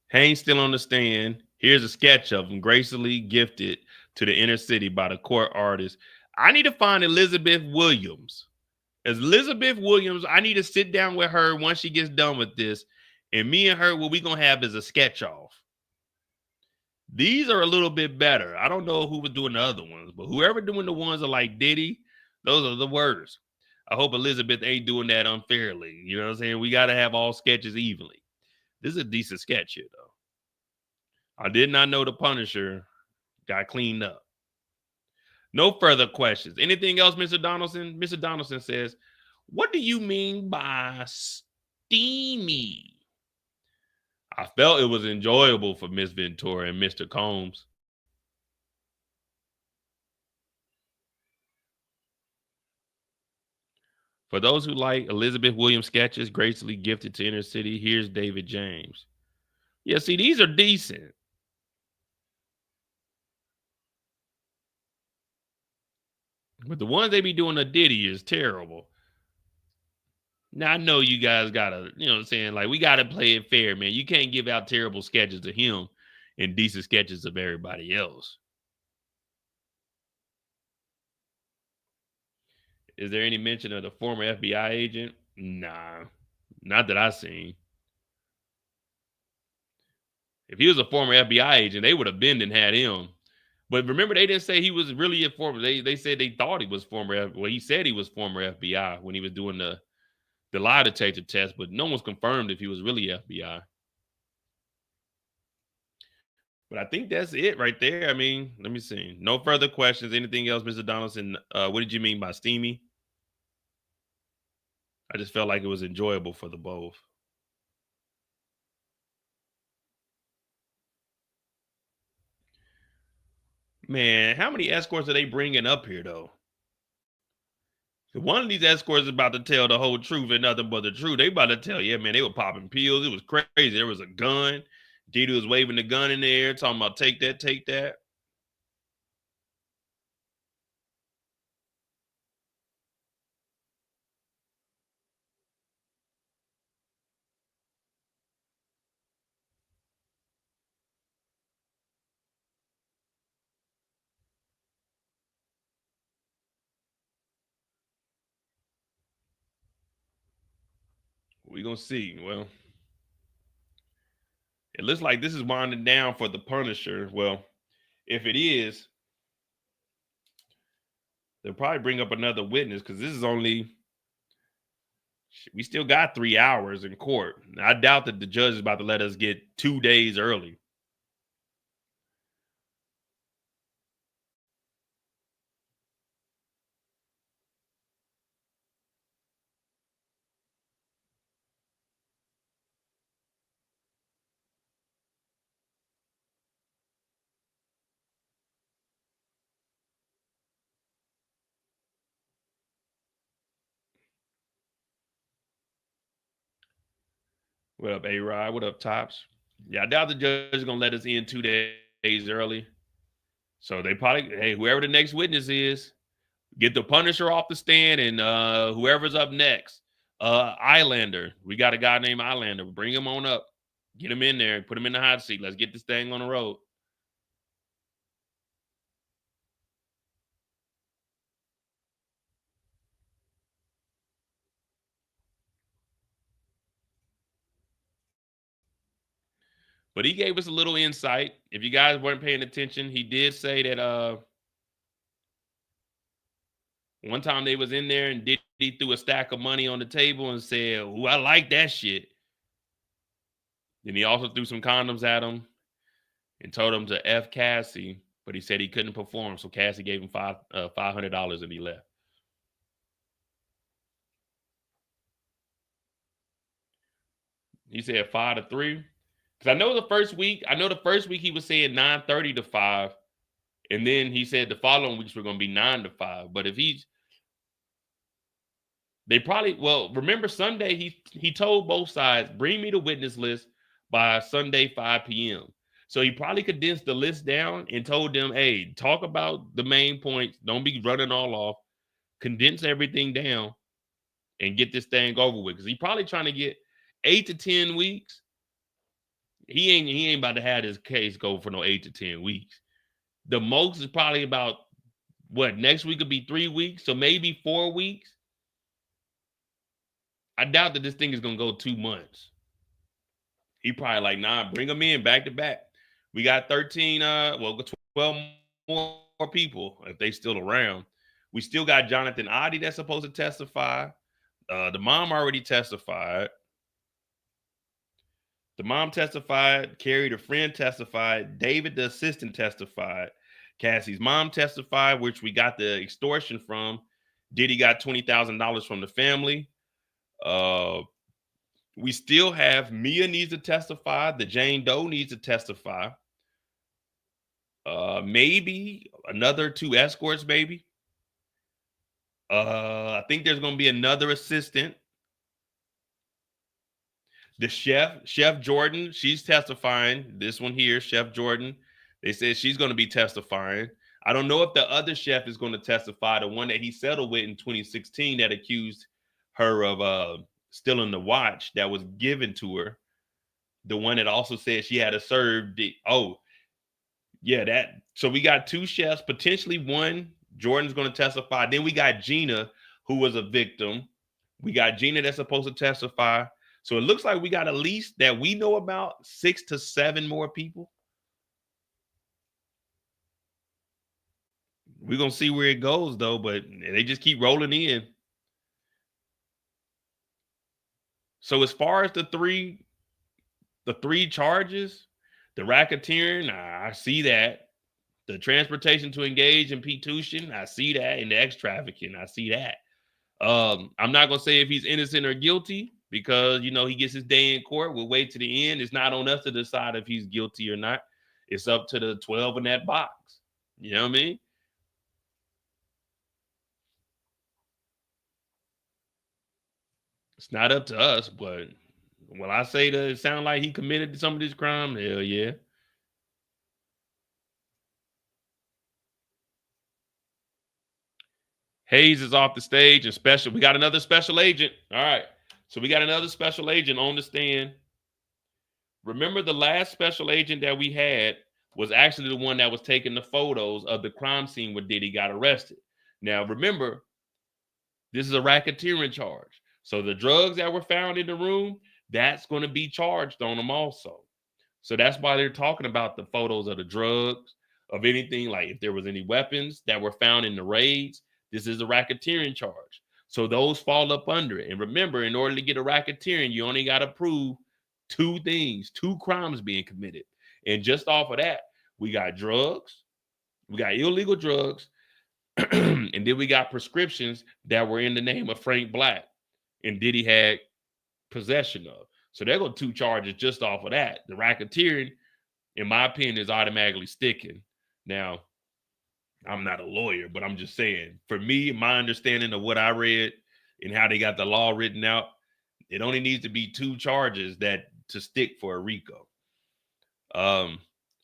Haynes still on the stand. Here's a sketch of him, gracefully gifted to the inner city by the court artist. I need to find Elizabeth Williams. As Elizabeth Williams, I need to sit down with her once she gets done with this. And me and her, what we going to have is a sketch off. These are a little bit better. I don't know who was doing the other ones, but whoever doing the ones are like Diddy, those are the worst. I hope Elizabeth ain't doing that unfairly. You know what I'm saying? We got to have all sketches evenly. This is a decent sketch here, though. I did not know the Punisher got cleaned up. No further questions. Anything else, Mr. Donaldson? Mr. Donaldson says, what do you mean by steamy? I felt it was enjoyable for Miss Ventura and Mr. Combs. For those who like Elizabeth Williams sketches gracefully gifted to inner city, here's David James. Yeah, see, these are decent. But the ones they be doing to Diddy is terrible. Now, I know you guys got to, you know what I'm saying? Like, we got to play it fair, man. You can't give out terrible sketches to him and decent sketches of everybody else. Is there any mention of the former FBI agent? Nah, not that I seen. If he was a former FBI agent, they would have been and had him. But remember, they didn't say he was really a former. They said they thought he was former. Well, he said he was former FBI when he was doing the lie detector test, but no one's confirmed if he was really FBI. But I think that's it right there. I mean, let me see. No further questions. Anything else, Mr. Donaldson? What did you mean by steamy? I just felt like it was enjoyable for the both. Man, how many escorts are they bringing up here, though? One of these escorts is about to tell the whole truth and nothing but the truth. They about to tell, yeah, man, they were popping pills. It was crazy. There was a gun. Diddy was waving the gun in the air, talking about take that, take that. We're going to see. Well, it looks like this is winding down for the Punisher. Well, if it is, they'll probably bring up another witness because this is only, we still got 3 hours in court. I doubt that the judge is about to let us get 2 days early. What up, A-Rod? What up, Tops? Yeah, I doubt the judge is going to let us in 2 days early. So they probably, hey, whoever the next witness is, get the Punisher off the stand and whoever's up next. Islander. We got a guy named Islander. Bring him on up. Get him in there. Put him in the hot seat. Let's get this thing on the road. But he gave us a little insight. If you guys weren't paying attention, he did say that one time they was in there and Diddy threw a stack of money on the table and said, "Ooh, I like that shit." Then he also threw some condoms at him and told him to F Cassie, but he said he couldn't perform. So Cassie gave him $500 and he left. He said 5 to 3. Because I know the first week he was saying 9:30 to 5. And then he said the following weeks were going to be 9 to 5. But if they probably, well, remember Sunday, he told both sides, bring me the witness list by Sunday, 5 p.m. So he probably condensed the list down and told them, hey, talk about the main points. Don't be running all off. Condense everything down and get this thing over with. Because he probably trying to get 8 to 10 weeks. He ain't about to have his case go for no 8 to 10 weeks. The most is probably about what, next week will be 3 weeks, so maybe 4 weeks. I doubt that this thing is gonna go 2 months. He probably like, nah, bring them in back to back. We got 12 more people if they still around. We still got Jonathan Oddie that's supposed to testify. The mom already testified. The mom testified. Carrie, the friend, testified. David, the assistant, testified. Cassie's mom testified, which we got the extortion from. Diddy got $20,000 from the family. We still have Mia needs to testify. The Jane Doe needs to testify. Maybe another 2 escorts, maybe. I think there's going to be another assistant. The Chef Jordan, she's testifying. This one here, Chef Jordan, they said she's going to be testifying. I don't know if the other chef is going to testify, the one that he settled with in 2016 that accused her of stealing the watch that was given to her. The one that also said she had to serve so we got 2 chefs, potentially 1. Jordan's going to testify. Then we got Gina, who was a victim. We got Gina that's supposed to testify. So it looks like we got at least, that we know about, 6 to 7 more people. We're going to see where it goes, though, but they just keep rolling in. So as far as the three charges, the racketeering, I see that. The transportation to engage in P-tuition, I see that. And the ex-trafficking, I see that. I'm not going to say if he's innocent or guilty because, he gets his day in court. We'll wait to the end. It's not on us to decide if he's guilty or not. It's up to the 12 in that box. You know what I mean? It's not up to us, but when I say that it sounds like he committed some of this crime, hell yeah. Hayes is off the stage and we got another special agent. All right. So we got another special agent on the stand. Remember the last special agent that we had was actually the one that was taking the photos of the crime scene where Diddy got arrested. Now, remember, this is a racketeering charge. So the drugs that were found in the room, that's going to be charged on them also. So that's why they're talking about the photos of the drugs, of anything, like if there was any weapons that were found in the raids. This is a racketeering charge. So those fall up under it. And remember, in order to get a racketeering, you only got to prove 2 things, 2 crimes being committed. And just off of that, we got drugs, we got illegal drugs, and then we got prescriptions that were in the name of Frank Black and Diddy had possession of. So there go 2 charges just off of that. The racketeering, in my opinion, is automatically sticking. Now, I'm not a lawyer, but I'm just saying, for me, my understanding of what I read and how they got the law written out, it only needs to be 2 charges to stick for a RICO.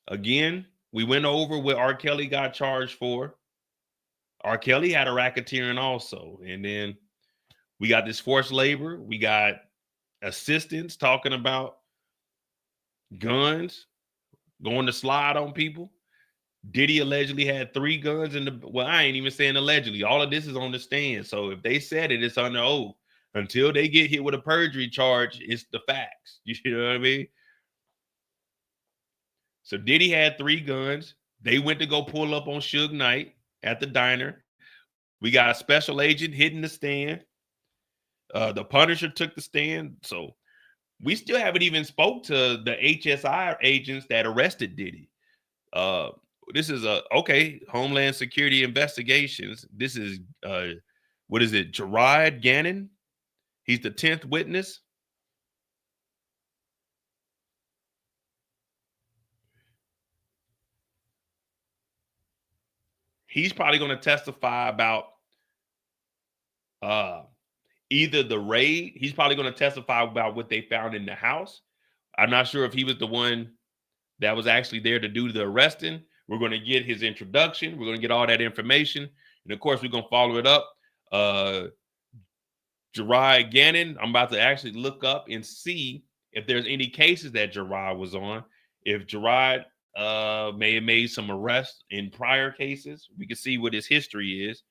Again, we went over what R. Kelly got charged for. R. Kelly had a racketeering also. And then we got this forced labor. We got assistants talking about guns, going to slide on people. Diddy allegedly had 3 guns I ain't even saying allegedly. All of this is on the stand. So if they said it, it's under oath. Until they get hit with a perjury charge, it's the facts. You know what I mean? So Diddy had 3 guns. They went to go pull up on Suge Knight at the diner. We got a special agent hitting the stand. The Punisher took the stand. So we still haven't even spoke to the HSI agents that arrested Diddy. This is Homeland Security Investigations. This is what is it? Gerard Gannon. He's the 10th witness. He's probably going to testify about either the raid. He's probably going to testify about what they found in the house. I'm not sure if he was the one that was actually there to do the arresting. We're going to get his introduction. We're going to get all that information. And of course, we're going to follow it up. Gerard Gannon, I'm about to actually look up and see if there's any cases that Gerard was on. If Gerard may have made some arrests in prior cases, we can see what his history is.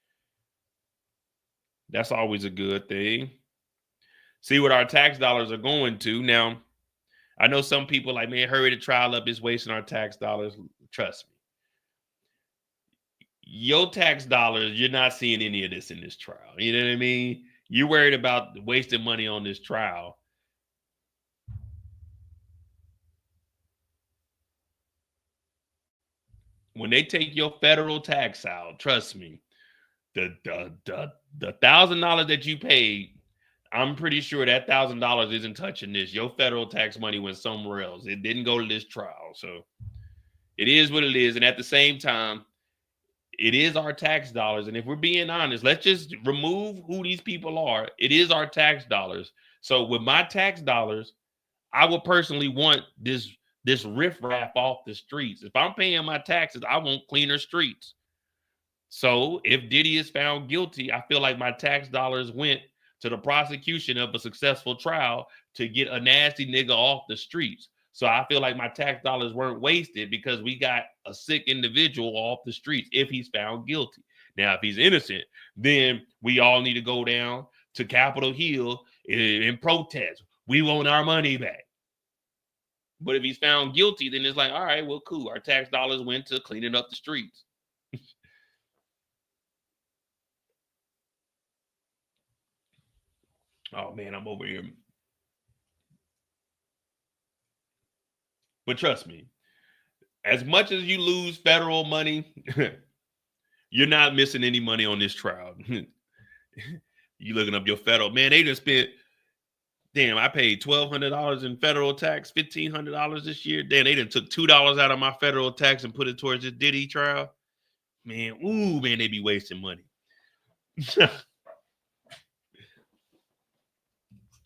That's always a good thing. See what our tax dollars are going to. Now, I know some people like, man, hurry the trial up, it's wasting our tax dollars. Trust me. Your tax dollars, you're not seeing any of this in this trial. You know what I mean? You're worried about wasting money on this trial. When they take your federal tax out, trust me, the $1,000 that you paid, I'm pretty sure that $1,000 isn't touching this. Your federal tax money went somewhere else. It didn't go to this trial. So it is what it is. And at the same time, it is our tax dollars. And if we're being honest, let's just remove who these people are. It is our tax dollars. So with my tax dollars, I would personally want this riffraff off the streets. If I'm paying my taxes, I want cleaner streets. So if Diddy is found guilty, I feel like my tax dollars went to the prosecution of a successful trial to get a nasty nigga off the streets. So I feel like my tax dollars weren't wasted because we got a sick individual off the streets if he's found guilty. Now, if he's innocent, then we all need to go down to Capitol Hill and protest. We want our money back. But if he's found guilty, then it's like, all right, well, cool. Our tax dollars went to cleaning up the streets. Oh, man, I'm over here. But trust me, as much as you lose federal money, you're not missing any money on this trial. You looking up your federal, man, they just spent, damn, I paid $1,200 in federal tax, $1,500 this year. Damn, they done took $2 out of my federal tax and put it towards this Diddy trial. Man, ooh, man, they be wasting money.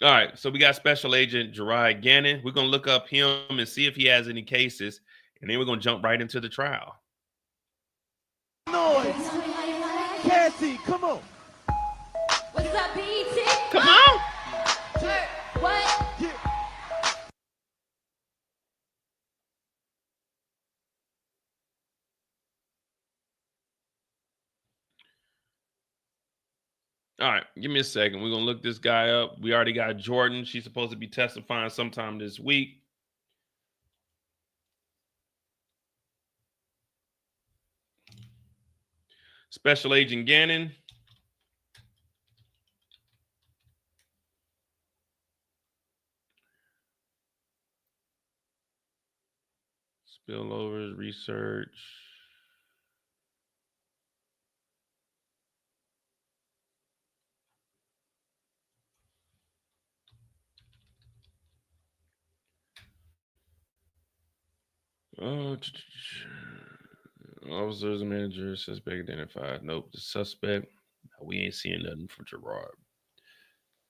All right, so we got Special Agent Gerard Gannon. We're going to look up him and see if he has any cases, and then we're going to jump right into the trial. Noise. Cassie, come on. What's up, BT? Come on. What? Yeah. All right, give me a second. We're going to look this guy up. We already got Jordan. She's supposed to be testifying sometime this week. Special Agent Gannon. Spillovers, research. Officers and managers, suspect identified. Nope, the suspect. We ain't seeing nothing for Gerard.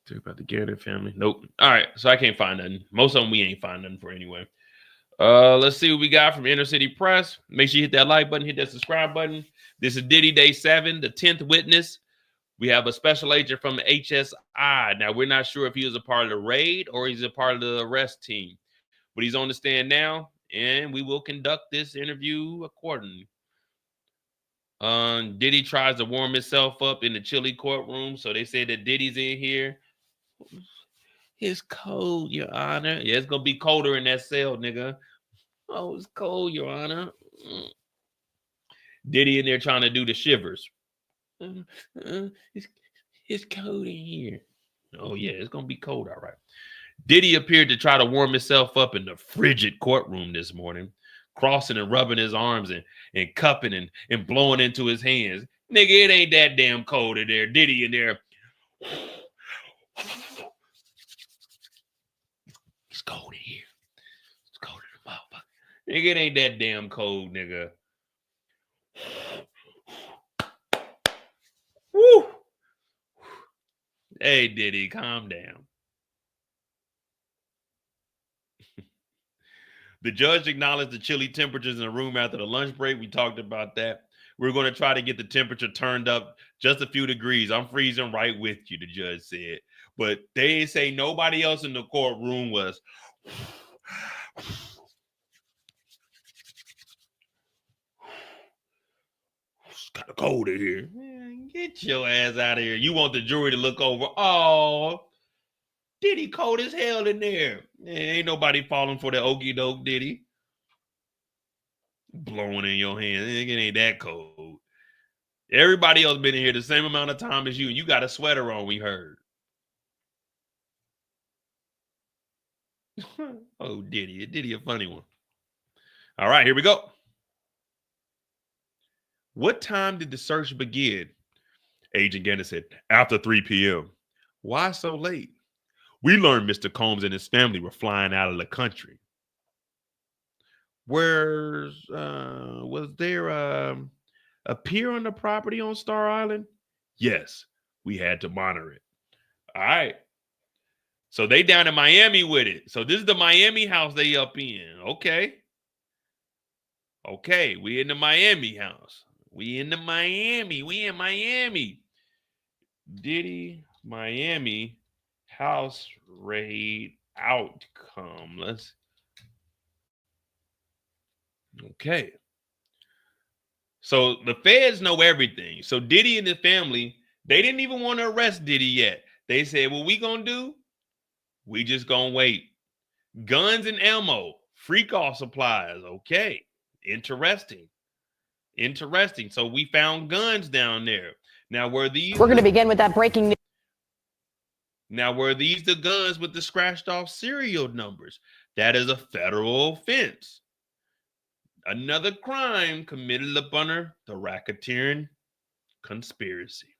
Talk about the Gannon family. Nope. All right, so I can't find nothing. Most of them we ain't find nothing for anyway. Let's see what we got from Inner City Press. Make sure you hit that like button, hit that subscribe button. This is Diddy Day 7, the 10th witness. We have a special agent from the HSI. Now, we're not sure if he was a part of the raid or he's a part of the arrest team, but he's on the stand now, and we will conduct this interview accordingly. Diddy tries to warm himself up in the chilly courtroom, so they say that Diddy's in here. It's cold, Your Honor. Yeah, it's gonna be colder in that cell, nigga. Oh, it's cold, Your Honor. Diddy in there trying to do the shivers. It's cold in here. Oh, yeah, it's going to be cold, all right. Diddy appeared to try to warm himself up in the frigid courtroom this morning, crossing and rubbing his arms and cupping and blowing into his hands. Nigga, it ain't that damn cold in there. Diddy in there. It's cold in here. It's cold in the motherfucker. Nigga, it ain't that damn cold, nigga. Woo! Hey, Diddy, calm down. The judge acknowledged the chilly temperatures in the room after the lunch break. We talked about that. We're going to try to get the temperature turned up just a few degrees. I'm freezing right with you, the judge said. But they say nobody else in the courtroom was. It's kind of cold in here. Man, get your ass out of here. You want the jury to look over. Oh, Diddy cold as hell in there. Ain't nobody falling for the okie doke, Diddy. Blowing in your hand. It ain't that cold. Everybody else been in here the same amount of time as you. You got a sweater on, we heard. Oh, Diddy a funny one. All right, here we go. What time did the search begin? Agent Gannon said, after 3 p.m. Why so late? We learned Mr. Combs and his family were flying out of the country. Was there a pier on the property on Star Island? Yes, we had to monitor it. All right. So they down in Miami with it. So this is the Miami house they up in. Okay. Okay, we in the Miami house. We in Miami. Diddy, Miami house raid outcome. Okay. So the feds know everything. So Diddy and his family, they didn't even want to arrest Diddy yet. They said, what we gonna do? We just gonna wait. Guns and ammo, freak off supplies. Okay. Interesting. So we found guns down there. Now, we're going to begin with that breaking news. Now, were these the guns with the scratched off serial numbers? That is a federal offense. Another crime committed up under the racketeering conspiracy.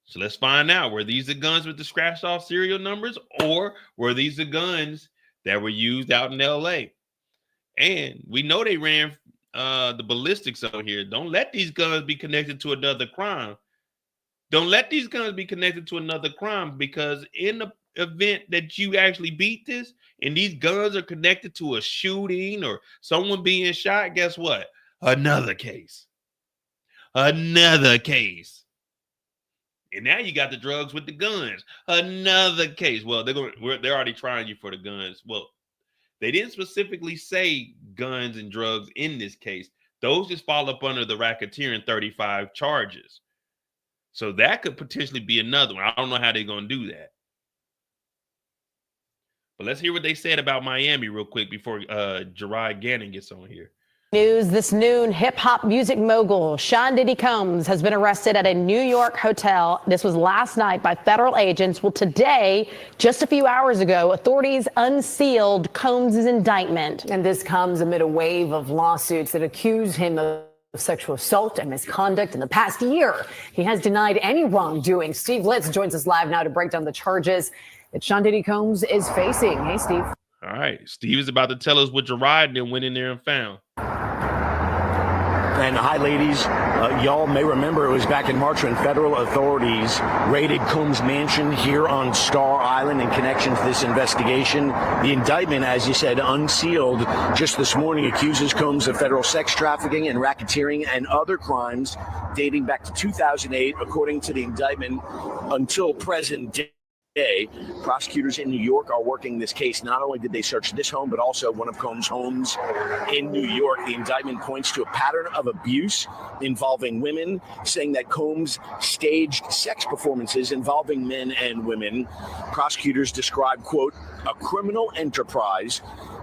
So let's find out, were these the guns with the scratched off serial numbers, or were these the guns that were used out in LA? And we know they ran the ballistics on here. Don't let these guns be connected to another crime. Don't let these guns be connected to another crime, because in the event that you actually beat this and these guns are connected to a shooting or someone being shot, guess what? Another case. Another case. And now you got the drugs with the guns. Another case. Well, they're already trying you for the guns. Well, they didn't specifically say guns and drugs in this case. Those just fall up under the racketeering 35 charges. So that could potentially be another one. I don't know how they're going to do that. But let's hear what they said about Miami real quick before Gerard Gannon gets on here. News this noon, hip-hop music mogul Sean Diddy Combs has been arrested at a New York hotel. This was last night by federal agents. Well, today, just a few hours ago, authorities unsealed Combs' indictment. And this comes amid a wave of lawsuits that accuse him of sexual assault and misconduct in the past year. He has denied any wrongdoing. Steve Litz joins us live now to break down the charges that Sean Diddy Combs is facing. Hey, Steve. All right. Steve is about to tell us what Gerard then went in there and found. And hi, ladies. Y'all may remember it was back in March when federal authorities raided Combs' mansion here on Star Island in connection to this investigation. The indictment, as you said, unsealed just this morning, accuses Combs of federal sex trafficking and racketeering and other crimes dating back to 2008, according to the indictment, until present day. Prosecutors in New York are working this case. Not only did they search this home, but also one of Combs' homes in New York. The indictment points to a pattern of abuse involving women, saying that Combs staged sex performances involving men and women. Prosecutors describe, quote, a criminal enterprise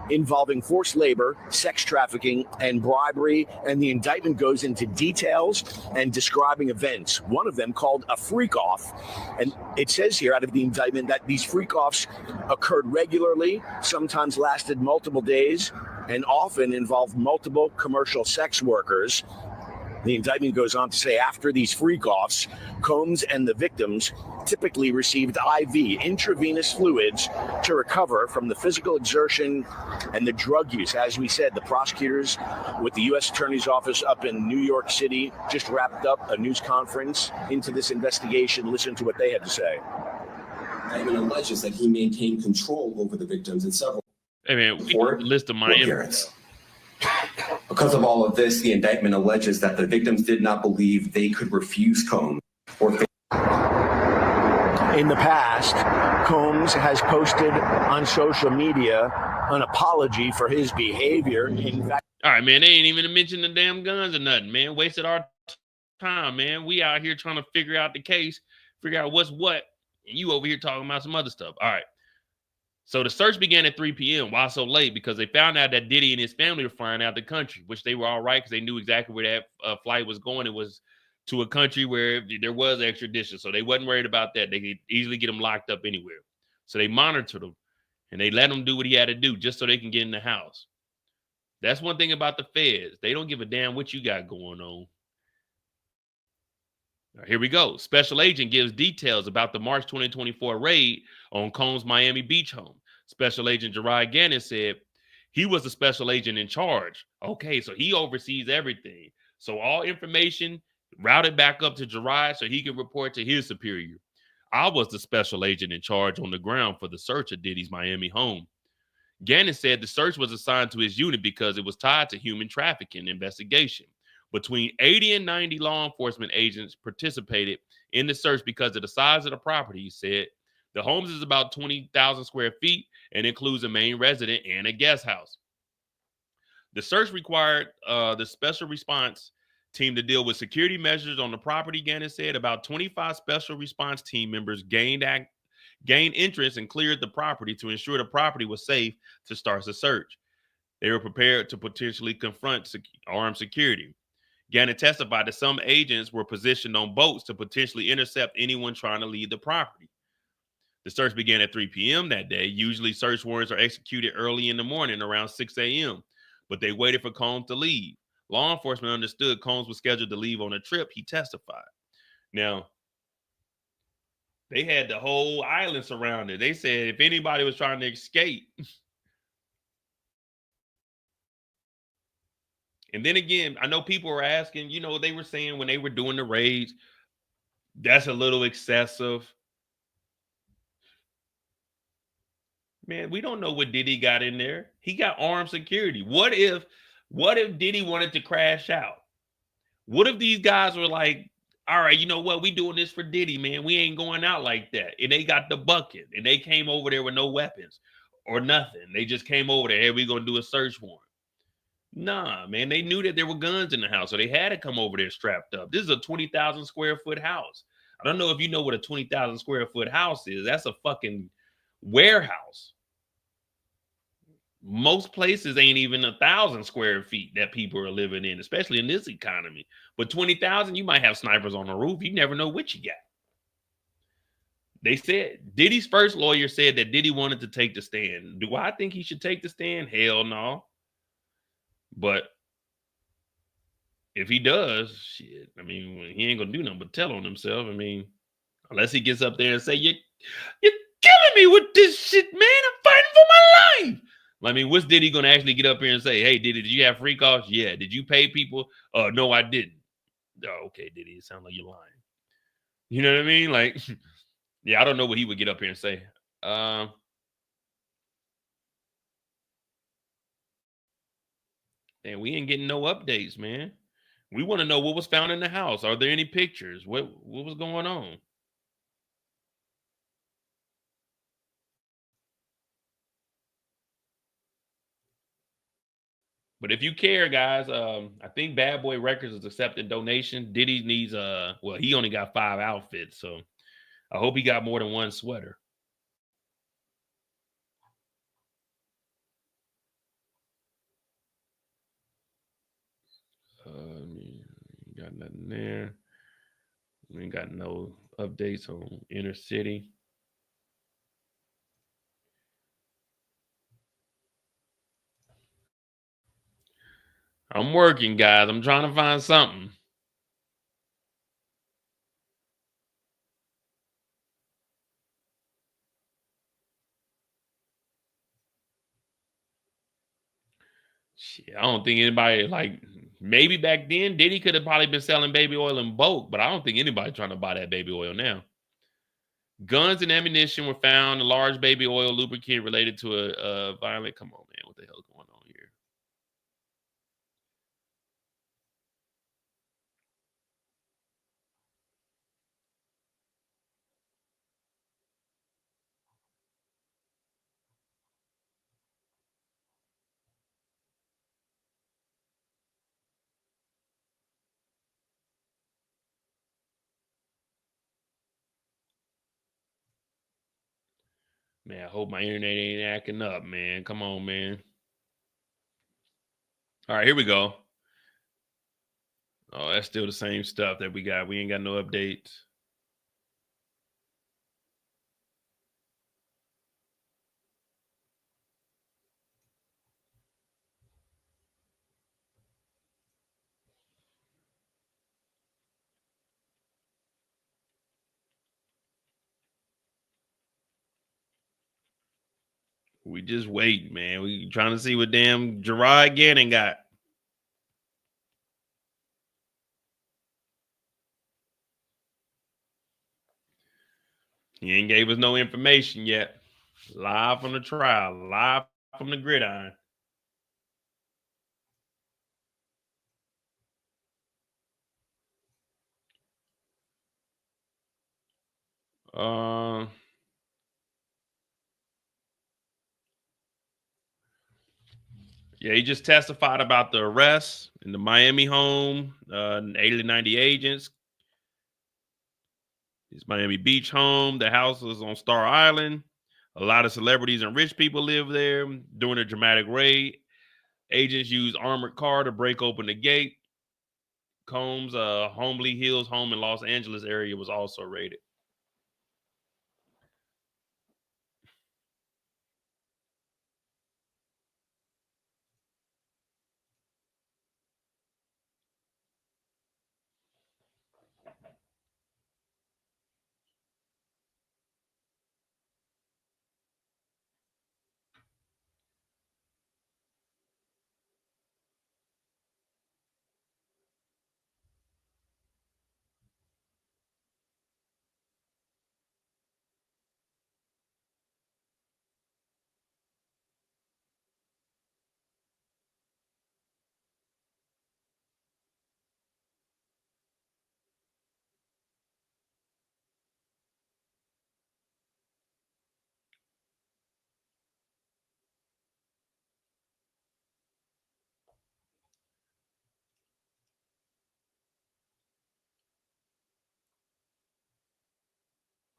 involving forced labor, sex trafficking, and bribery, and the indictment goes into details and describing events, one of them called a freak-off. And it says here out of the indictment that these freak-offs occurred regularly, sometimes lasted multiple days, and often involved multiple commercial sex workers. The indictment goes on to say after these freak-offs, Combs and the victims typically received IV, intravenous fluids, to recover from the physical exertion and the drug use. As we said, the prosecutors with the U.S. Attorney's Office up in New York City just wrapped up a news conference into this investigation. Listen to what they had to say. Even alleges that he maintained control over the victims in several. Hey man, we list of Miami. Because of all of this, the indictment alleges that the victims did not believe they could refuse Combs or In the past, Combs has posted on social media an apology for his behavior. In fact, all right, man, they ain't even mentioned the damn guns or nothing, man. Wasted our time, man. We out here trying to figure out the case, figure out what's what, and you over here talking about some other stuff. All right. So the search began at 3 p.m. Why so late? Because they found out that Diddy and his family were flying out the country, which they were all right because they knew exactly where that flight was going. It was to a country where there was extradition, so they wasn't worried about that. They could easily get him locked up anywhere. So they monitored him, and they let him do what he had to do just so they can get in the house. That's one thing about the feds. They don't give a damn what you got going on. Right, here we go. Special agent gives details about the March 2024 raid on Combs' Miami Beach home. Special agent Shereé Gannon said he was the special agent in charge. Okay, so he oversees everything. So all information routed back up to Shereé so he can report to his superior. I was the special agent in charge on the ground for the search of Diddy's Miami home. Gannon said the search was assigned to his unit because it was tied to human trafficking investigation. Between 80 and 90 law enforcement agents participated in the search because of the size of the property, he said. The home is about 20,000 square feet and includes a main resident and a guest house. The search required the special response team to deal with security measures on the property, Gannon said. About 25 special response team members gained interest and cleared the property to ensure the property was safe to start the search. They were prepared to potentially confront armed security. Gannon testified that some agents were positioned on boats to potentially intercept anyone trying to leave the property. The search began at 3 p.m. that day. Usually search warrants are executed early in the morning around 6 a.m., but they waited for Combs to leave. Law enforcement understood Combs was scheduled to leave on a trip, he testified. Now, they had the whole island surrounded. They said if anybody was trying to escape. And then again, I know people were asking, you know, they were saying when they were doing the raids, that's a little excessive. Man, we don't know what Diddy got in there. He got armed security. What if Diddy wanted to crash out? What if these guys were like, all right, you know what? We doing this for Diddy, man. We ain't going out like that. And they got the bucket and they came over there with no weapons or nothing. They just came over there. Hey, we going to do a search warrant. Nah, man, they knew that there were guns in the house, so they had to come over there strapped up. This is a 20,000 square foot house. I don't know if you know what a 20,000 square foot house is. That's a fucking warehouse. Most places ain't even 1,000 square feet that people are living in, especially in this economy. But 20,000, you might have snipers on the roof. You never know what you got. They said Diddy's first lawyer said that Diddy wanted to take the stand. Do I think he should take the stand? Hell no. But if he does, shit, I mean, he ain't gonna do nothing but tell on himself. I mean, unless he gets up there and say, you're killing me with this shit, man. I'm fighting for my life. I mean, what's Diddy gonna actually get up here and say, hey, Diddy, did you have free calls? Yeah. Did you pay people? No, I didn't. Oh, okay, Diddy, it sounds like you're lying. You know what I mean? Like, yeah, I don't know what he would get up here and say. And we ain't getting no updates, man. We want to know what was found in the house. Are there any pictures? What was going on? But if you care, guys, I think Bad Boy Records is accepting donation. Diddy needs well, he only got 5 outfits, so I hope he got more than one sweater. Got nothing there. We ain't got no updates on inner city. I'm working, guys. I'm trying to find something. Shit, I don't think anybody, like, maybe back then Diddy could have probably been selling baby oil in bulk, but I don't think anybody's trying to buy that baby oil now. Guns and ammunition were found. A large baby oil lubricant related to a violent. Come on, man. What the hell's going on here? Man, I hope my internet ain't acting up, man. Come on, man. All right, here we go. Oh, that's still the same stuff that we got. We ain't got no updates. We just wait, man. We trying to see what damn Gerard Gannon got. He ain't gave us no information yet. Live from the trial, live from the gridiron. Yeah, he just testified about the arrest in the Miami home, 80 to 90 agents. His Miami Beach home. The house was on Star Island. A lot of celebrities and rich people live there. During a dramatic raid, agents used armored car to break open the gate. Combs' Homely Hills home in Los Angeles area was also raided.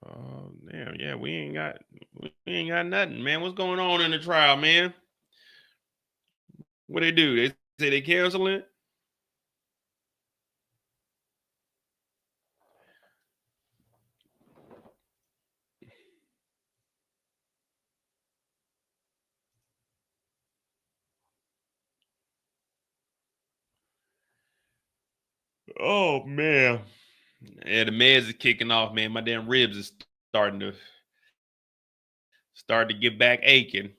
Oh damn, yeah, we ain't got nothing, man. What's going on in the trial, man? What they do? They say they cancel it? Oh man. Yeah, the meds is kicking off, man. My damn ribs is starting to get back aching.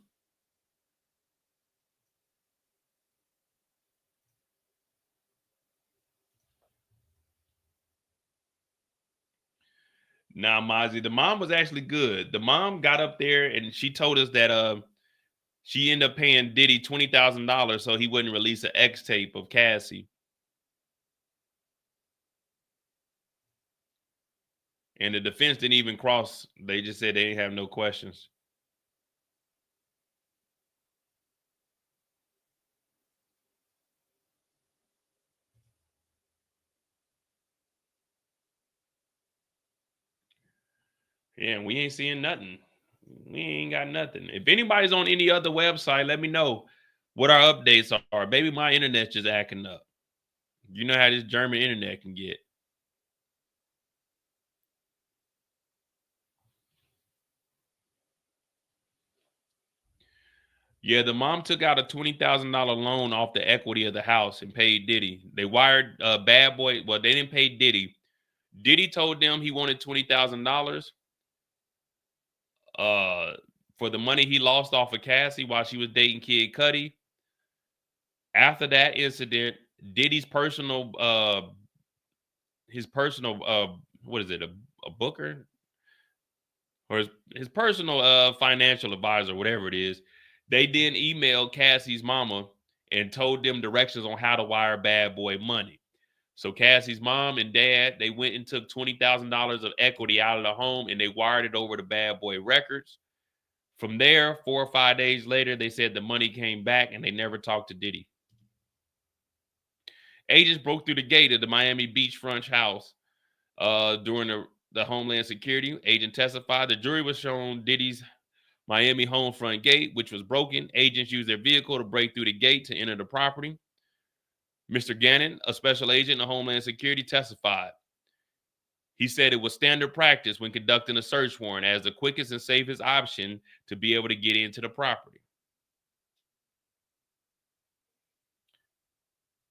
Now, Mozzie, the mom was actually good. The mom got up there and she told us that she ended up paying Diddy $20,000 so he wouldn't release an X tape of Cassie. And the defense didn't even cross. They just said they didn't have no questions. Yeah, we ain't seeing nothing. We ain't got nothing. If anybody's on any other website, let me know what our updates are. Maybe my internet's just acting up. You know how this German internet can get. Yeah, the mom took out a $20,000 loan off the equity of the house and paid Diddy. They wired Bad Boy. Well, they didn't pay Diddy. Diddy told them he wanted $20,000 for the money he lost off of Cassie while she was dating Kid Cudi. After that incident, Diddy's personal what is it, a booker? Or his personal financial advisor, whatever it is, they then emailed Cassie's mama and told them directions on how to wire Bad Boy money. So Cassie's mom and dad, they went and took $20,000 of equity out of the home and they wired it over to Bad Boy Records. From there, 4 or 5 days later, they said the money came back and they never talked to Diddy. Agents broke through the gate of the Miami beachfront house during the Homeland Security. Agent testified the jury was shown Diddy's Miami home front gate, which was broken. Agents used their vehicle to break through the gate to enter the property. Mr. Gannon, a special agent of Homeland Security, testified. He said it was standard practice when conducting a search warrant as the quickest and safest option to be able to get into the property.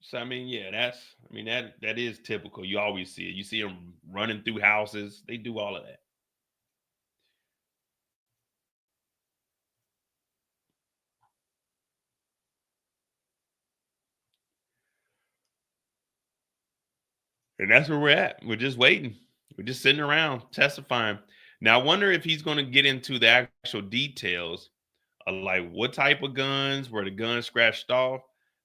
So, I mean, yeah, that is typical. You always see it. You see them running through houses. They do all of that. And that's where we're at. We're just waiting. We're just sitting around testifying. Now, I wonder if he's going to get into the actual details of like what type of guns, were the guns scratched off.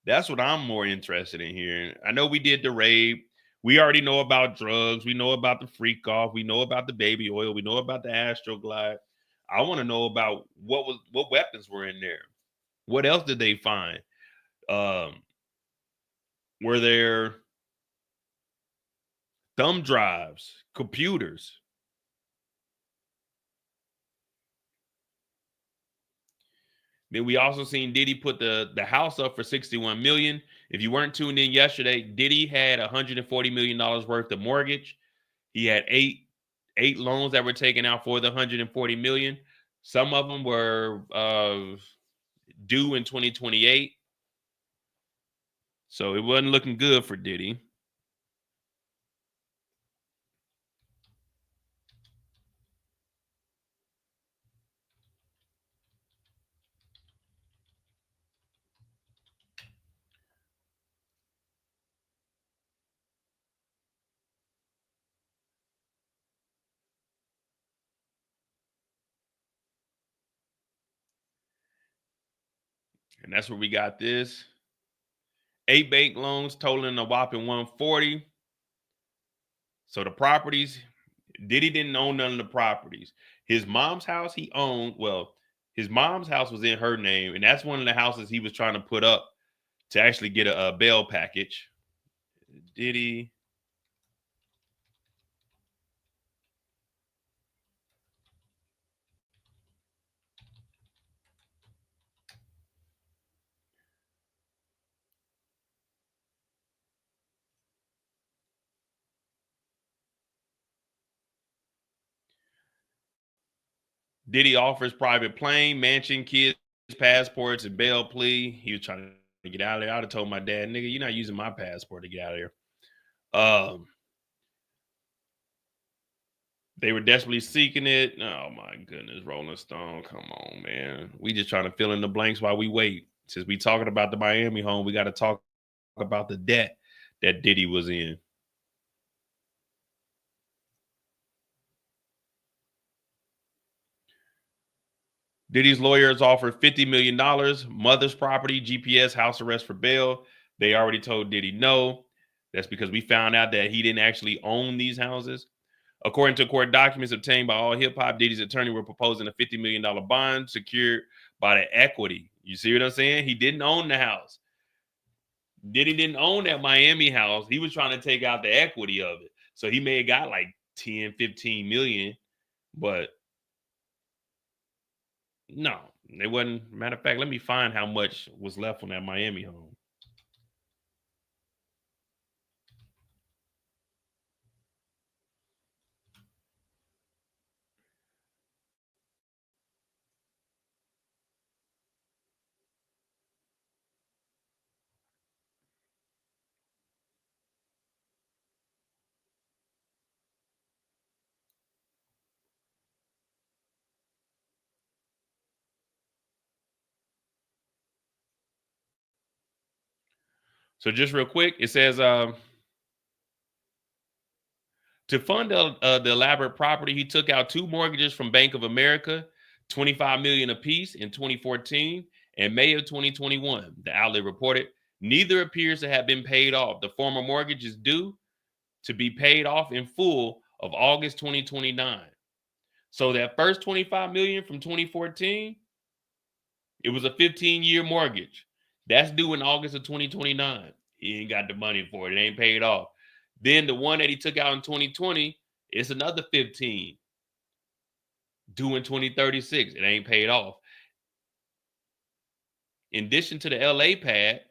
That's what I'm more interested in hearing. I know we did the raid. We already know about drugs. We know about the freak off. We know about the baby oil. We know about the Astroglide. I want to know about what weapons were in there. What else did they find? Were there thumb drives, computers? Then we also seen Diddy put the house up for $61 million. If you weren't tuned in yesterday, Diddy had $140 million worth of mortgage. He had eight loans that were taken out for the $140 million. Some of them were due in 2028. So it wasn't looking good for Diddy. And that's where we got this. 8 bank loans totaling a whopping 140. So the properties, Diddy didn't own none of the properties. His mom's house he owned. Well, his mom's house was in her name, and that's one of the houses he was trying to put up to actually get a bail package. Diddy. Diddy offers private plane, mansion, kids, passports, and bail plea. He was trying to get out of there. I'd have told my dad, nigga, you're not using my passport to get out of here. They were desperately seeking it. Oh my goodness, Rolling Stone. Come on, man. We just trying to fill in the blanks while we wait. Since we talking about the Miami home, we got to talk about the debt that Diddy was in. Diddy's lawyers offered $50 million, mother's property, GPS, house arrest for bail. They already told Diddy no. That's because we found out that he didn't actually own these houses. According to court documents obtained by All Hip Hop, Diddy's attorney were proposing a $50 million bond secured by the equity. You see what I'm saying? He didn't own the house. Diddy didn't own that Miami house. He was trying to take out the equity of it. So he may have got like 10, 15 million, but no, they wasn't. Matter of fact, let me find how much was left on that Miami home. So just real quick, it says to fund the elaborate property, he took out 2 mortgages from Bank of America, $25 million apiece in 2014 and May of 2021. The outlet reported neither appears to have been paid off. The former mortgage is due to be paid off in full of August 2029. So that first $25 million from 2014, it was a 15-year mortgage. That's due in August of 2029. He ain't got the money for it. It ain't paid off. Then the one that he took out in 2020, it's another 15. due in 2036. It ain't paid off. In addition to the LA pad,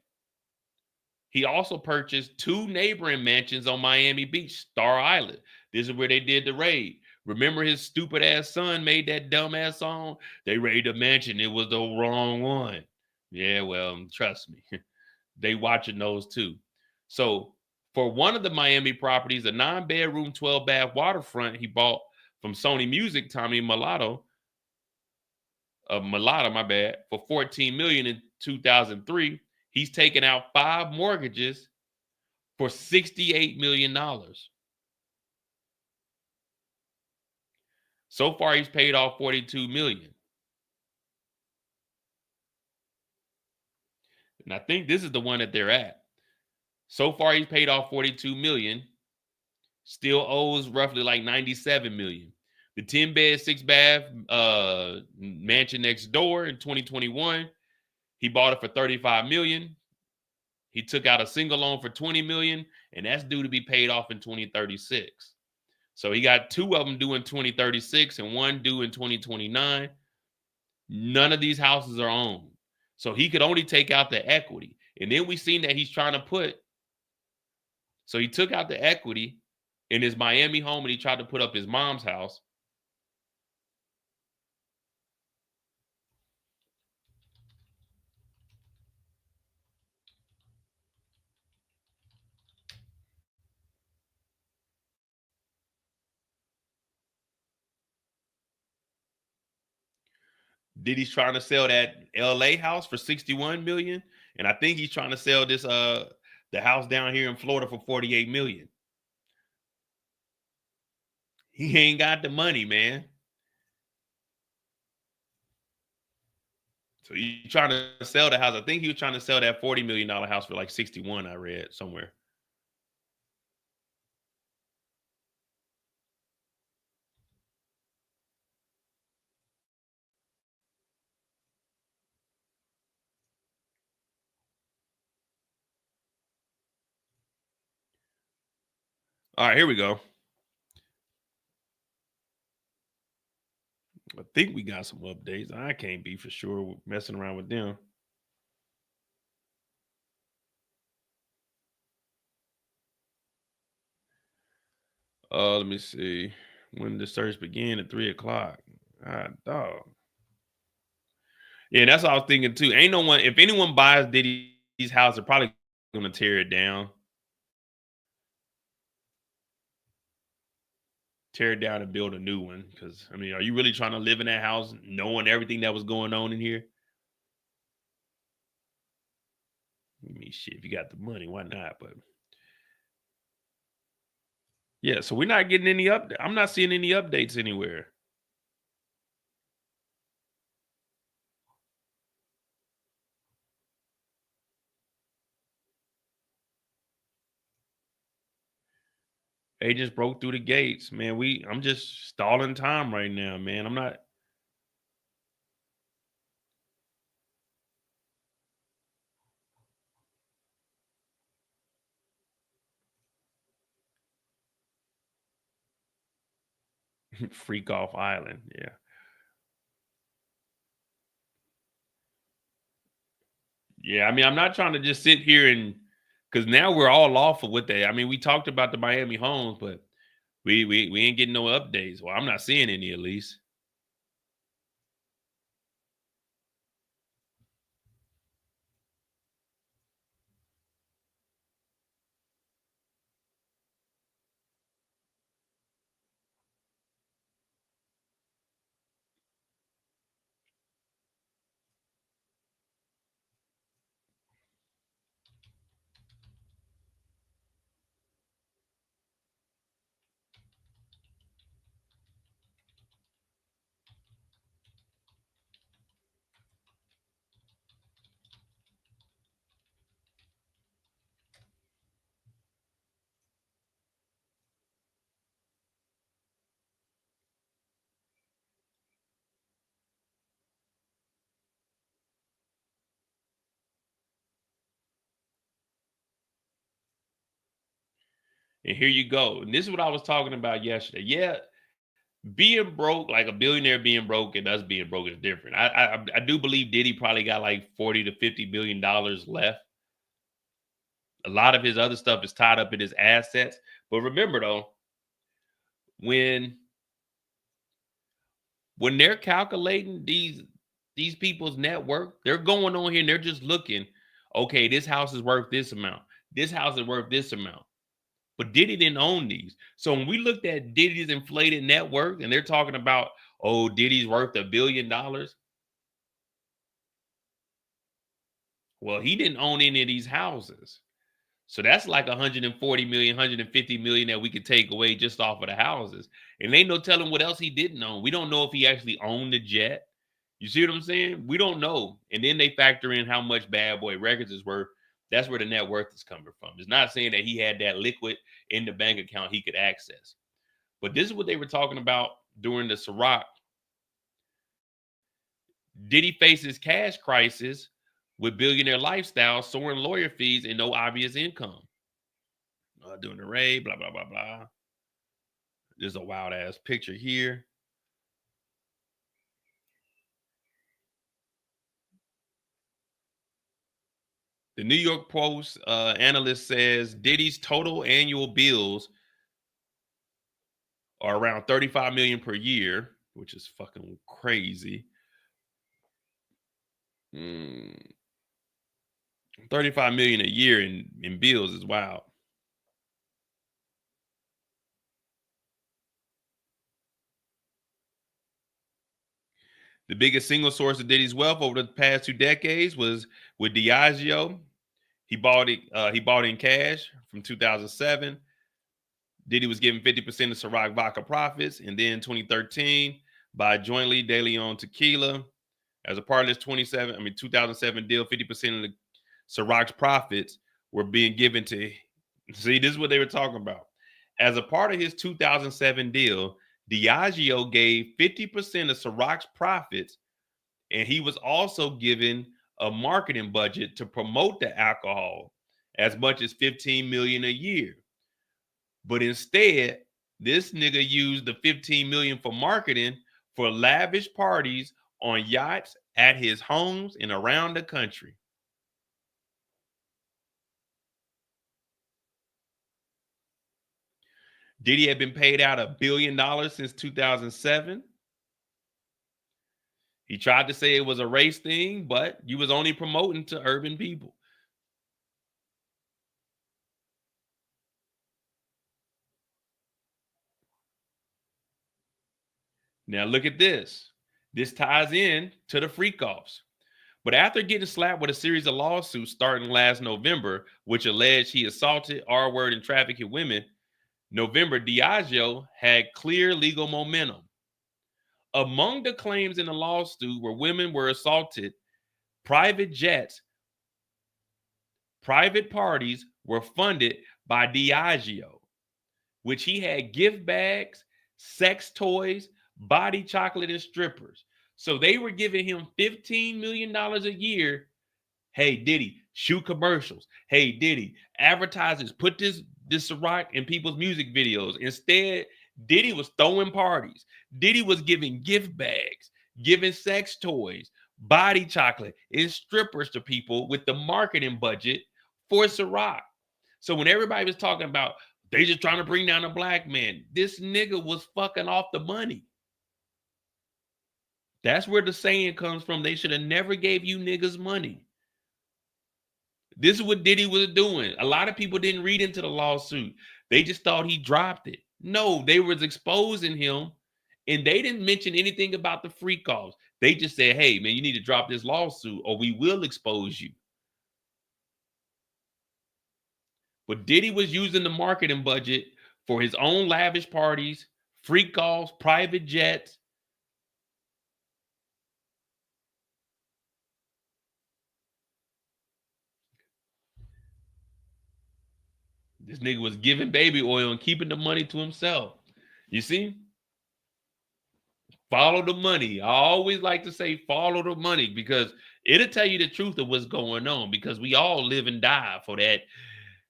he also purchased 2 neighboring mansions on Miami Beach, Star Island. This is where they did the raid. Remember his stupid ass son made that dumb ass song? They raided the mansion. It was the wrong one. Yeah, well, trust me. They watching those too. So for one of the Miami properties, a 9-bedroom, 12-bath waterfront he bought from Sony Music, Tommy Mulatto, my bad, for $14 million in 2003. He's taken out 5 mortgages for $68 million. So far, he's paid off $42 million. And I think this is the one that they're at. So far, he's paid off $42 million. Still owes roughly like $97 million. The 10-bed, 6-bath mansion next door in 2021, he bought it for $35 million. He took out a single loan for $20 million, and that's due to be paid off in 2036. So he got 2 of them due in 2036 and 1 due in 2029. None of these houses are owned. So he could only take out the equity. And then we seen that he's trying to so he took out the equity in his Miami home and he tried to put up his mom's house. Diddy's trying to sell that LA house for $61 million. And I think he's trying to sell this the house down here in Florida for $48 million. He ain't got the money, man. So he's trying to sell the house. I think he was trying to sell that $40 million house for like 61, I read somewhere. All right, here we go. I think we got some updates. I can't be for sure messing around with them. Let me see. When the search began at 3 o'clock. Ah, dog. Yeah, that's what I was thinking too. Ain't no one, if anyone buys Diddy's house, they're probably gonna tear it down. Tear it down and build a new one. Because I mean, are you really trying to live in that house knowing everything that was going on in here? I mean, shit, if you got the money, why not? But yeah, so we're not getting any update. I'm not seeing any updates anywhere. Agents broke through the gates, man. I'm just stalling time right now, man. I'm not. Freak off island, yeah. Yeah, I mean, I'm not trying to just sit here and because now we're all off of what they. I mean, we talked about the Miami homes, but we ain't getting no updates. Well, I'm not seeing any at least. And here you go. And this is what I was talking about yesterday. Yeah, being broke, like a billionaire being broke and us being broke is different. I do believe Diddy probably got like $40 to $50 million left. A lot of his other stuff is tied up in his assets. But remember though, when they're calculating these people's net worth, they're going on here and they're just looking, okay, this house is worth this amount. This house is worth this amount. But Diddy didn't own these. So when we looked at Diddy's inflated net worth and they're talking about, oh, Diddy's worth $1 billion. Well, he didn't own any of these houses. So that's like 140 million, 150 million that we could take away just off of the houses. And ain't no telling what else he didn't own. We don't know if he actually owned the jet. You see what I'm saying? We don't know. And then they factor in how much Bad Boy Records is worth. That's where the net worth is coming from. It's not saying that he had that liquid in the bank account he could access. But this is what they were talking about during the Ciroc. Diddy faces cash crisis with billionaire lifestyle, soaring lawyer fees, and no obvious income. Doing the raid, blah, blah, blah, blah. There's a wild ass picture here. The New York Post analyst says Diddy's total annual bills are around 35 million per year, which is fucking crazy. 35 million a year in bills is wild. The biggest single source of Diddy's wealth over the past 2 decades was with Diageo. He bought it in cash from 2007. Diddy was given 50% of Ciroc vodka profits, and then 2013 by jointly De Leon Tequila. As a part of this 2007 deal, 50% of the Ciroc's profits were being given to. See, this is what they were talking about. As a part of his 2007 deal, Diageo gave 50% of Ciroc's profits, and he was also given a marketing budget to promote the alcohol, as much as 15 million a year. But instead, this nigga used the 15 million for marketing for lavish parties on yachts at his homes and around the country. Diddy had been paid out $1 billion since 2007. He tried to say it was a race thing, but you was only promoting to urban people. Now look at this. This ties in to the freak-offs. But after getting slapped with a series of lawsuits starting last November, which alleged he assaulted, R-word, and trafficked women, November, Diageo had clear legal momentum. Among the claims in the lawsuit where women were assaulted, private jets, private parties were funded by Diageo, which he had gift bags, sex toys, body chocolate, and strippers. So they were giving him $15 million a year. Hey, Diddy, shoot commercials. Hey, Diddy, advertisers, put this Ciroc in people's music videos. Instead, Diddy was throwing parties. Diddy was giving gift bags, giving sex toys, body chocolate, and strippers to people with the marketing budget for Ciroc. So when everybody was talking about they just trying to bring down a black man, this nigga was fucking off the money. That's where the saying comes from. They should have never gave you niggas money. This is what Diddy was doing. A lot of people didn't read into the lawsuit. They just thought he dropped it. No, they was exposing him, and they didn't mention anything about the freak-offs. They just said, hey, man, you need to drop this lawsuit or we will expose you. But Diddy was using the marketing budget for his own lavish parties, freak-offs, private jets. This nigga was giving baby oil and keeping the money to himself. You see? Follow the money. I always like to say follow the money because it'll tell you the truth of what's going on because we all live and die for that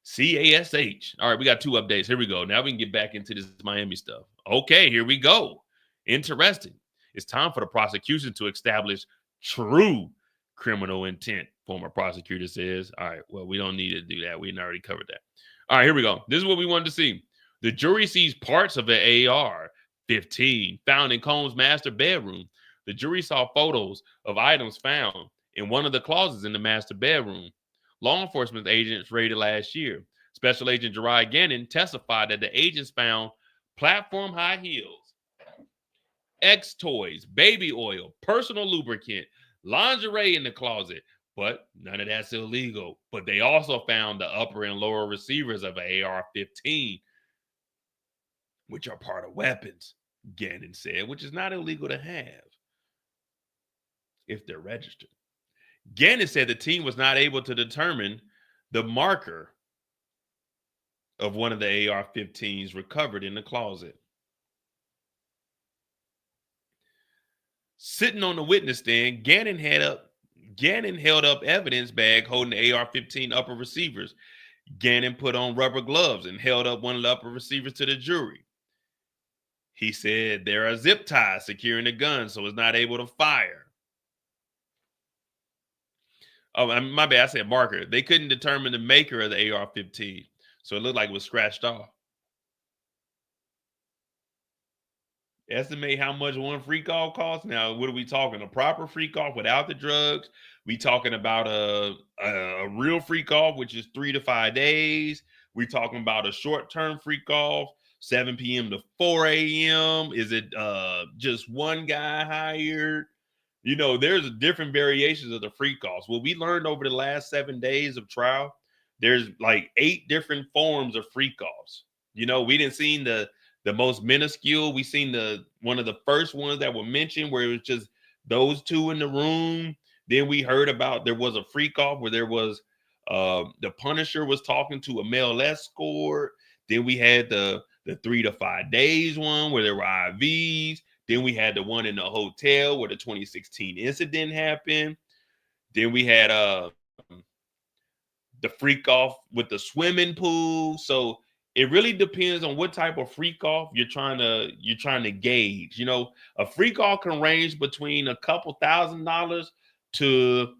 CASH. All right, we got 2 updates. Here we go. Now we can get back into this Miami stuff. Okay, here we go. Interesting. It's time for the prosecution to establish true criminal intent, former prosecutor says. All right, well, we don't need to do that. We already covered that. All right, here we go. This is what we wanted to see. The jury sees parts of an AR-15 found in Combs' master bedroom. The jury saw photos of items found in one of the closets in the master bedroom. Law enforcement agents raided last year. Special Agent Gerard Gannon testified that the agents found platform high heels, X toys, baby oil, personal lubricant, lingerie in the closet, but none of that's illegal. But they also found the upper and lower receivers of an AR-15, which are part of weapons, Gannon said, which is not illegal to have if they're registered. Gannon said the team was not able to determine the marker of one of the AR-15s recovered in the closet. Sitting on the witness stand, Gannon held up evidence bag holding the AR-15 upper receivers. Gannon put on rubber gloves and held up one of the upper receivers to the jury. He said there are zip ties securing the gun so it's not able to fire. Oh, my bad. I said marker. They couldn't determine the maker of the AR-15, so it looked like it was scratched off. Estimate how much one freak off costs. Now, what are we talking? A proper freak off without the drugs? We talking about a real freak off, which is 3 to 5 days. We talking about a short-term freak off, 7 p.m. to 4 a.m. Is it just one guy hired? You know, there's different variations of the freak offs. What we learned over the last 7 days of trial, there's like 8 different forms of freak offs. You know, we didn't see the most minuscule. We seen one of the first ones that were mentioned where it was just those two in the room. Then we heard about there was a freak off where there was the Punisher was talking to a male escort. Then we had the 3 to 5 days one where there were IVs. Then we had the one in the hotel where the 2016 incident happened. Then we had the freak off with the swimming pool. So it really depends on what type of freak off you're trying to gauge. You know, a freak off can range between a couple $1,000s to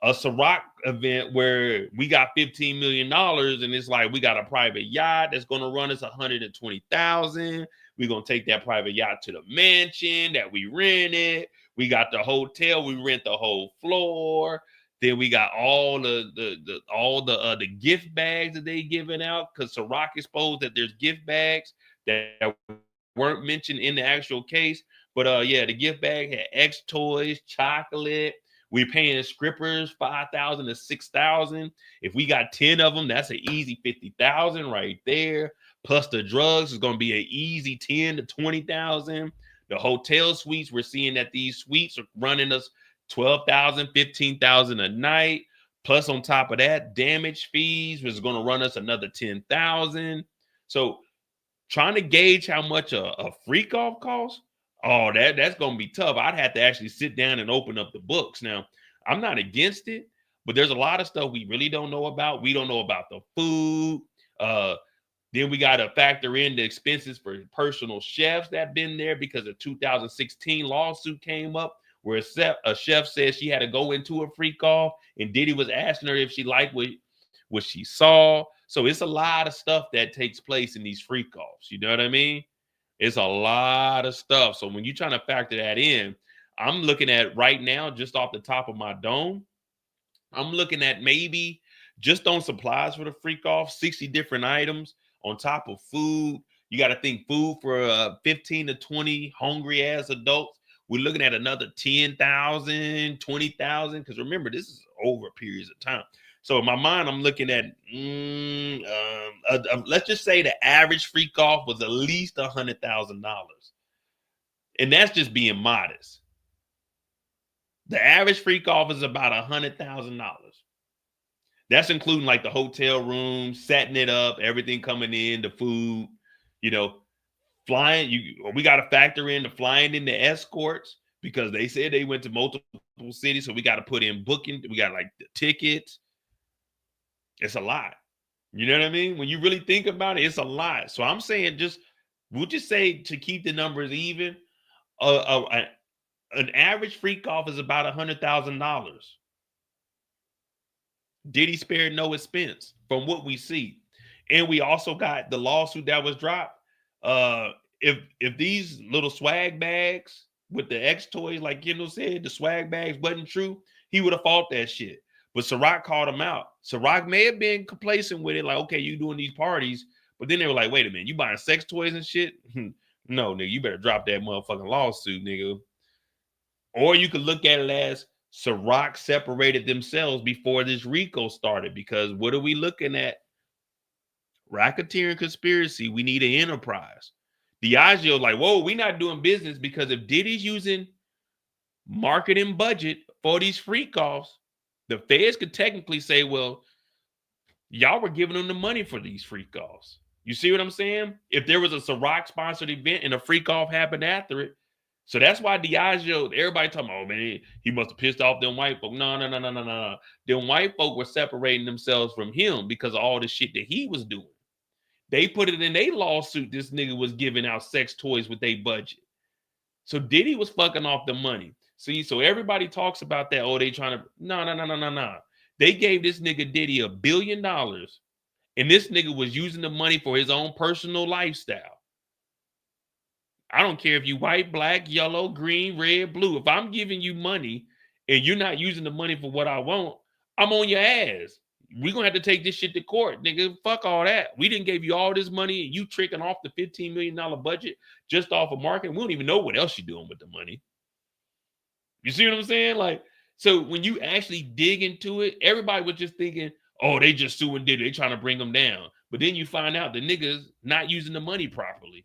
a Ciroc event where we got $15 million and it's like we got a private yacht that's going to run us $120,000. We're going to take that private yacht to the mansion that we rented. We got the hotel, we rent the whole floor. Then we got all the gift bags that they giving out because Ciroc exposed that there's gift bags that weren't mentioned in the actual case. But yeah, the gift bag had X toys, chocolate. We paying scrippers $5,000 to $6,000. If we got 10 of them, that's an easy $50,000 right there. Plus the drugs is going to be an easy $10,000 to $20,000. The hotel suites, we're seeing that these suites are running us $12,000, $15,000 a night. Plus on top of that, damage fees was going to run us another $10,000. So trying to gauge how much a freak off costs, oh, that's going to be tough. I'd have to actually sit down and open up the books. Now, I'm not against it, but there's a lot of stuff we really don't know about. We don't know about the food. Then we got to factor in the expenses for personal chefs that been there because a 2016 lawsuit came up where a chef said she had to go into a freak off and Diddy was asking her if she liked what she saw. So it's a lot of stuff that takes place in these freak offs. You know what I mean? It's a lot of stuff. So when you're trying to factor that in, I'm looking at right now, just off the top of my dome, I'm looking at maybe just on supplies for the freak off, 60 different items on top of food. You got to think food for 15 to 20 hungry ass adults. We're looking at another 10,000, 20,000. Because remember, this is over periods of time. So in my mind, I'm looking at, let's just say the average freak off was at least $100,000. And that's just being modest. The average freak off is about $100,000. That's including like the hotel room, setting it up, everything coming in, the food, you know, flying. We got to factor in the flying in the escorts because they said they went to multiple cities. So we got to put in booking. We got like the tickets. It's a lot. You know what I mean? When you really think about it, it's a lot. So I'm saying we'll just say to keep the numbers even, an average freak off is about $100,000. Diddy spared no expense from what we see. And we also got the lawsuit that was dropped. If these little swag bags with the X toys, like Kendall said, the swag bags wasn't true, he would have fought that shit. But Ciroc called him out. Ciroc may have been complacent with it, like, okay, you doing these parties, but then they were like, wait a minute, you buying sex toys and shit? No, nigga, you better drop that motherfucking lawsuit, nigga. Or you could look at it as Ciroc separated themselves before this RICO started, because what are we looking at? Racketeering conspiracy. We need an enterprise. Diageo like, whoa, we're not doing business, because if Diddy's using marketing budget for these freak offs, the feds could technically say, well, y'all were giving them the money for these freak offs. You see what I'm saying? If there was a Ciroc sponsored event and a freak off happened after it. So that's why Diageo, everybody talking, oh man, he must have pissed off them white folk. No. Them white folk were separating themselves from him because of all the shit that he was doing. They put it in their lawsuit. This nigga was giving out sex toys with their budget. So Diddy was fucking off the money. See, so everybody talks about that. Oh, they trying to, no. They gave this nigga Diddy $1 billion. And this nigga was using the money for his own personal lifestyle. I don't care if you white, black, yellow, green, red, blue. If I'm giving you money and you're not using the money for what I want, I'm on your ass. We're going to have to take this shit to court, nigga. Fuck all that. We didn't give you all this money and you tricking off the $15 million budget just off of marketing. We don't even know what else you're doing with the money. You see what I'm saying? Like, so when you actually dig into it, everybody was just thinking, oh, they just suing Diddy. They trying to bring them down. But then you find out the nigga's not using the money properly.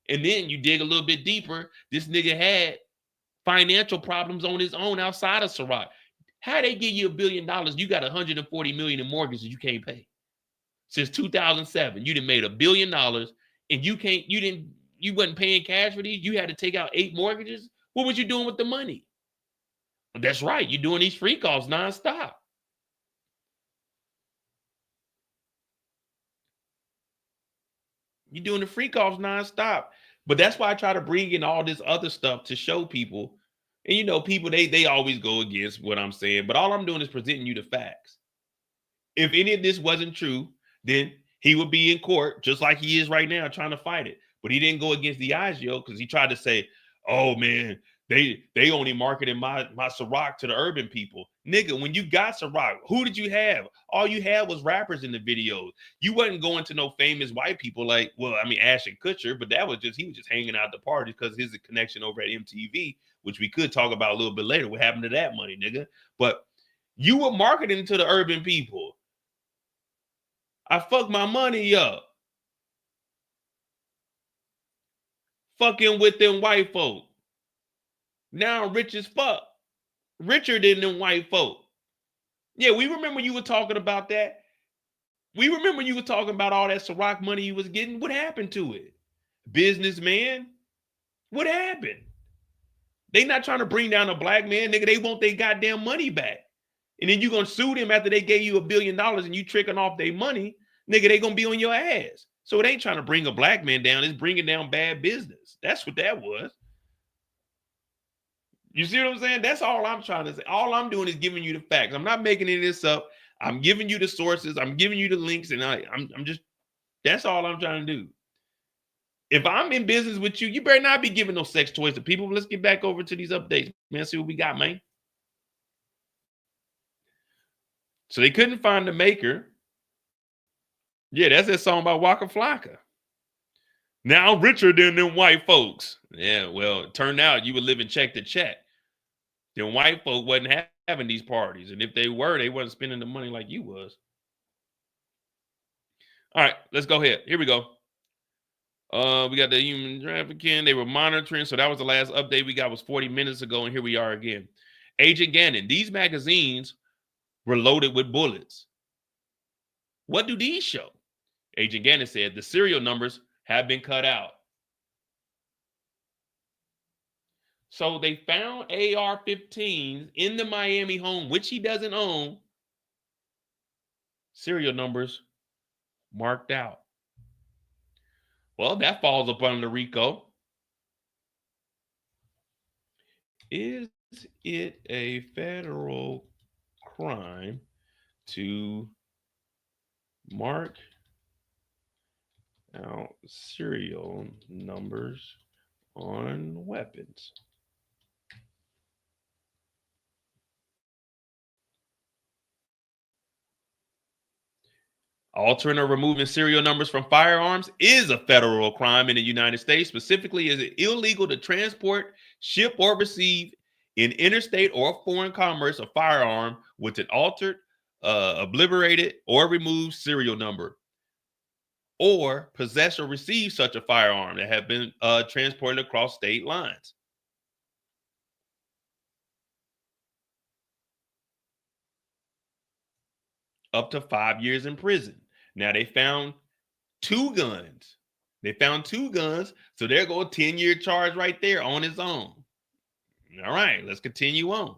And then you dig a little bit deeper. This nigga had financial problems on his own outside of Ciroc. How they give you $1 billion? You got $140 million in mortgages you can't pay. Since 2007, you done made $1 billion, and you wasn't paying cash for these. You had to take out 8 mortgages. What was you doing with the money? That's right. You're doing these free calls nonstop. You're doing the free calls nonstop. But that's why I try to bring in all this other stuff to show people. And you know, people, they always go against what I'm saying. But all I'm doing is presenting you the facts. If any of this wasn't true, then he would be in court just like he is right now trying to fight it. But he didn't go against Diageo because he tried to say, oh man, they only marketed my Ciroc to the urban people. Nigga, when you got Ciroc, who did you have? All you had was rappers in the videos. You wasn't going to no famous white people like, well, I mean, Ashton Kutcher, but he was just hanging out at the parties because his connection over at MTV, which we could talk about a little bit later. What happened to that money, nigga? But you were marketing to the urban people. I fucked my money up. Fucking with them white folk. Now I'm rich as fuck. Richer than them white folk. Yeah, we remember you were talking about that. We remember you were talking about all that Ciroc money you was getting. What happened to it? Businessman, what happened? They not trying to bring down a black man, nigga. They want their goddamn money back. And then you going to sue them after they gave you $1 billion and you tricking off their money. Nigga, they going to be on your ass. So it ain't trying to bring a black man down. It's bringing down bad business. That's what that was. You see what I'm saying? That's all I'm trying to say. All I'm doing is giving you the facts. I'm not making any of this up. I'm giving you the sources. I'm giving you the links. And I'm just, that's all I'm trying to do. If I'm in business with you, you better not be giving no sex toys to people. Let's get back over to these updates, man. See what we got, man. So they couldn't find the maker. Yeah, that's that song by Waka Flocka. Now I'm richer than them white folks. Yeah, well, it turned out you were living check to check. Them white folk wasn't having these parties. And if they were, they wasn't spending the money like you was. All right, let's go ahead. Here we go. We got the human trafficking. They were monitoring. So that was the last update we got was 40 minutes ago. And here we are again. Agent Gannon, these magazines were loaded with bullets. What do these show? Agent Gannon said the serial numbers have been cut out. So they found AR-15s in the Miami home, which he doesn't own. Serial numbers marked out. Well, that falls upon the RICO. Is it a federal crime to mark out serial numbers on weapons? Altering or removing serial numbers from firearms is a federal crime in the United States. Specifically, is it illegal to transport, ship, or receive in interstate or foreign commerce a firearm with an altered, obliterated, or removed serial number, or possess or receive such a firearm that have been transported across state lines. Up to 5 years in prison. Now they found 2 guns. They found 2 guns, so there go a 10-year charge right there on its own. All right, let's continue on.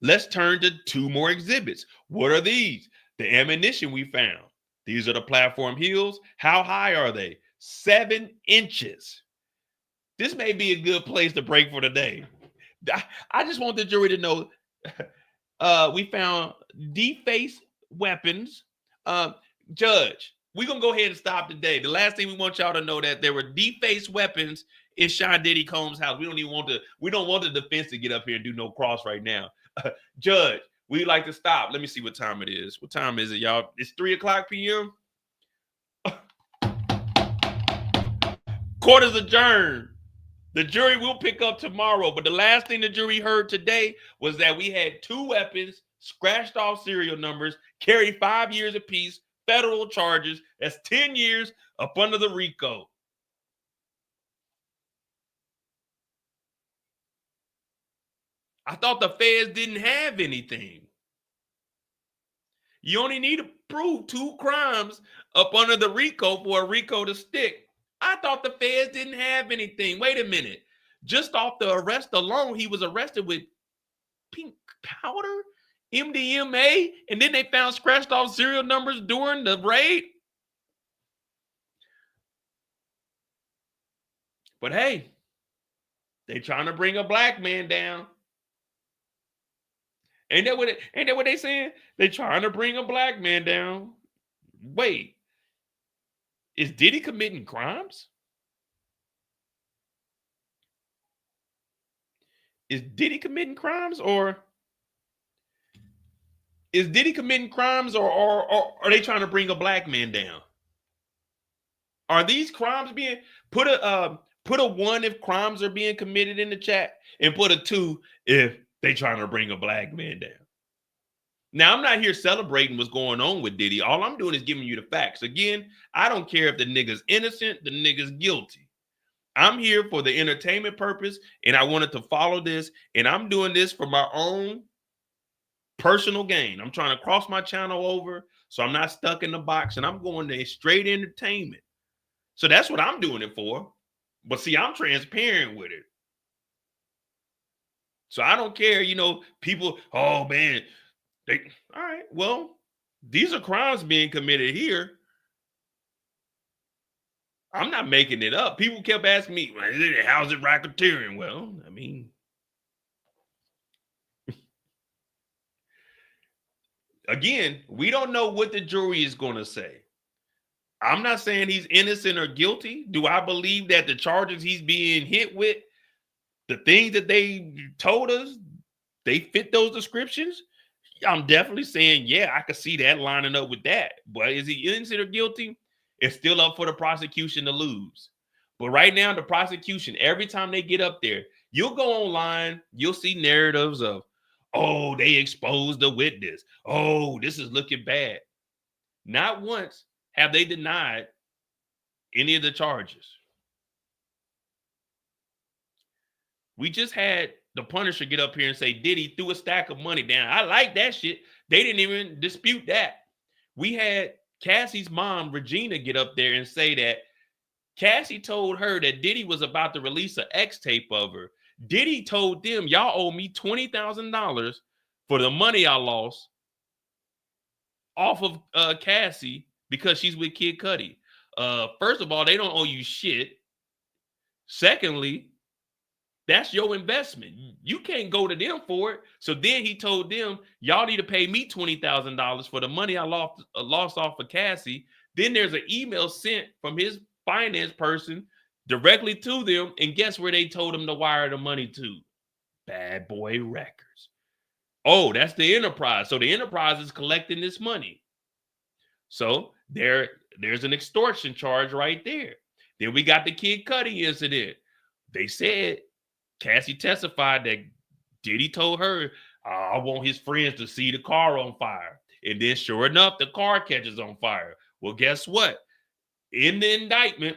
Let's turn to 2 more exhibits. What are these? The ammunition we found. These are the platform heels. How high are they? 7 inches. This may be a good place to break for today. I just want the jury to know we found defaced weapons. Judge, we're going to go ahead and stop today. The last thing we want y'all to know that there were defaced weapons in Sean Diddy Combs' house. We don't want the defense to get up here and do no cross right now. Judge, we'd like to stop. Let me see what time it is. What time is it, y'all? It's 3:00 p.m. Court is adjourned. The jury will pick up tomorrow, but the last thing the jury heard today was that we had 2 weapons, scratched off serial numbers, carried 5 years apiece, federal charges. That's 10 years up under the RICO. I thought the feds didn't have anything. You only need to prove 2 crimes up under the RICO for a RICO to stick. I thought the feds didn't have anything. Wait a minute. Just off the arrest alone, he was arrested with pink powder, MDMA, and then they found scratched off serial numbers during the raid. But hey, they trying to bring a black man down. Ain't that what they saying? They trying to bring a black man down. Wait, is Diddy committing crimes? Is Diddy committing crimes, or are they trying to bring a black man down? Are these crimes being put a 1 if crimes are being committed in the chat, and put a 2 if they trying to bring a black man down? Now, I'm not here celebrating what's going on with Diddy. All I'm doing is giving you the facts. Again, I don't care if the nigga's innocent, the nigga's guilty. I'm here for the entertainment purpose, and I wanted to follow this, and I'm doing this for my own personal gain. I'm trying to cross my channel over so I'm not stuck in the box, and I'm going to straight entertainment. So that's what I'm doing it for. But see, I'm transparent with it. So I don't care, people, oh man, all right, well, these are crimes being committed here. I'm not making it up. People kept asking me, how's it racketeering? Well, I mean, again, we don't know what the jury is going to say. I'm not saying he's innocent or guilty. Do I believe that the charges he's being hit with, the things that they told us, they fit those descriptions? I'm definitely saying, yeah, I could see that lining up with that. But is he innocent or guilty? It's still up for the prosecution to lose. But right now, the prosecution, every time they get up there, you'll go online, you'll see narratives of, oh, they exposed the witness. Oh, this is looking bad. Not once have they denied any of the charges. We just had the Punisher get up here and say Diddy threw a stack of money down. I like that shit. They didn't even dispute that. We had Cassie's mom, Regina, get up there and say that Cassie told her that Diddy was about to release an X tape of her. Diddy told them, y'all owe me $20,000 for the money I lost off of Cassie because she's with Kid Cudi. First of all, they don't owe you shit. Secondly, That's your investment. You can't go to them for it. So then he told them, y'all need to pay me $20,000 for the money I lost off of Cassie. Then there's an email sent from his finance person directly to them. And guess where they told him to wire the money to? Bad Boy Records. Oh, that's the enterprise. So the enterprise is collecting this money. So there's an extortion charge right there. Then we got the Kid Cudi incident. They said, Cassie testified that Diddy told her, I want his friends to see the car on fire. And then sure enough, the car catches on fire. Well, guess what? In the indictment,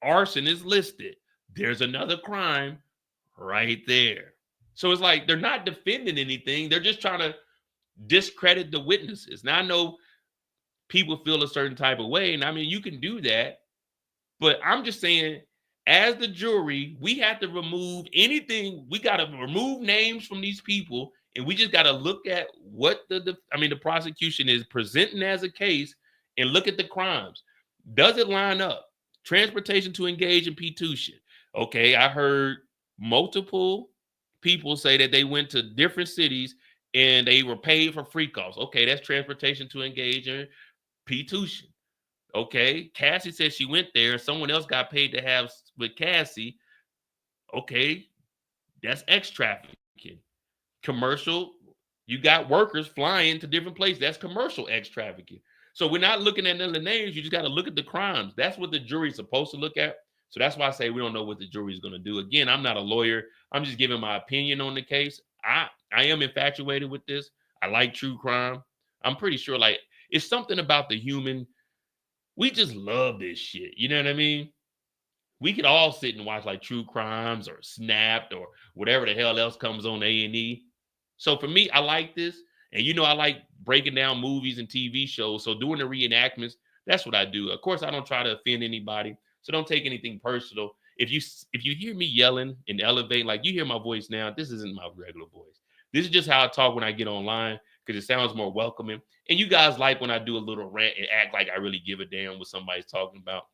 arson is listed. There's another crime right there. So it's like they're not defending anything. They're just trying to discredit the witnesses. Now, I know people feel a certain type of way, and I mean, you can do that. But I'm just saying, as the jury, we have to remove anything. We got to remove names from these people, and we just got to look at what the prosecution is presenting as a case and look at the crimes. Does it line up? Transportation to engage in P2. Okay, I heard multiple people say that they went to different cities and they were paid for free calls. Okay, that's transportation to engage in P2. Okay, Cassie said she went there. Someone else got paid to have with Cassie. Okay, that's X trafficking. Commercial, you got workers flying to different places. That's commercial X trafficking. So we're not looking at none of the names. You just got to look at the crimes. That's what the jury's supposed to look at. So that's why I say we don't know what the jury is going to do. Again, I'm not a lawyer. I'm just giving my opinion on the case. I am infatuated with this. I like true crime. I'm pretty sure like it's something about the human. We just love this shit. You know what I mean? We could all sit and watch like true crimes or Snapped or whatever the hell else comes on A&E. So for me, I like this. And you know, I like breaking down movies and TV shows. So doing the reenactments, that's what I do. Of course, I don't try to offend anybody. So don't take anything personal. If you hear me yelling and elevating, like you hear my voice now, this isn't my regular voice. This is just how I talk when I get online because it sounds more welcoming. And you guys like when I do a little rant and act like I really give a damn what somebody's talking about.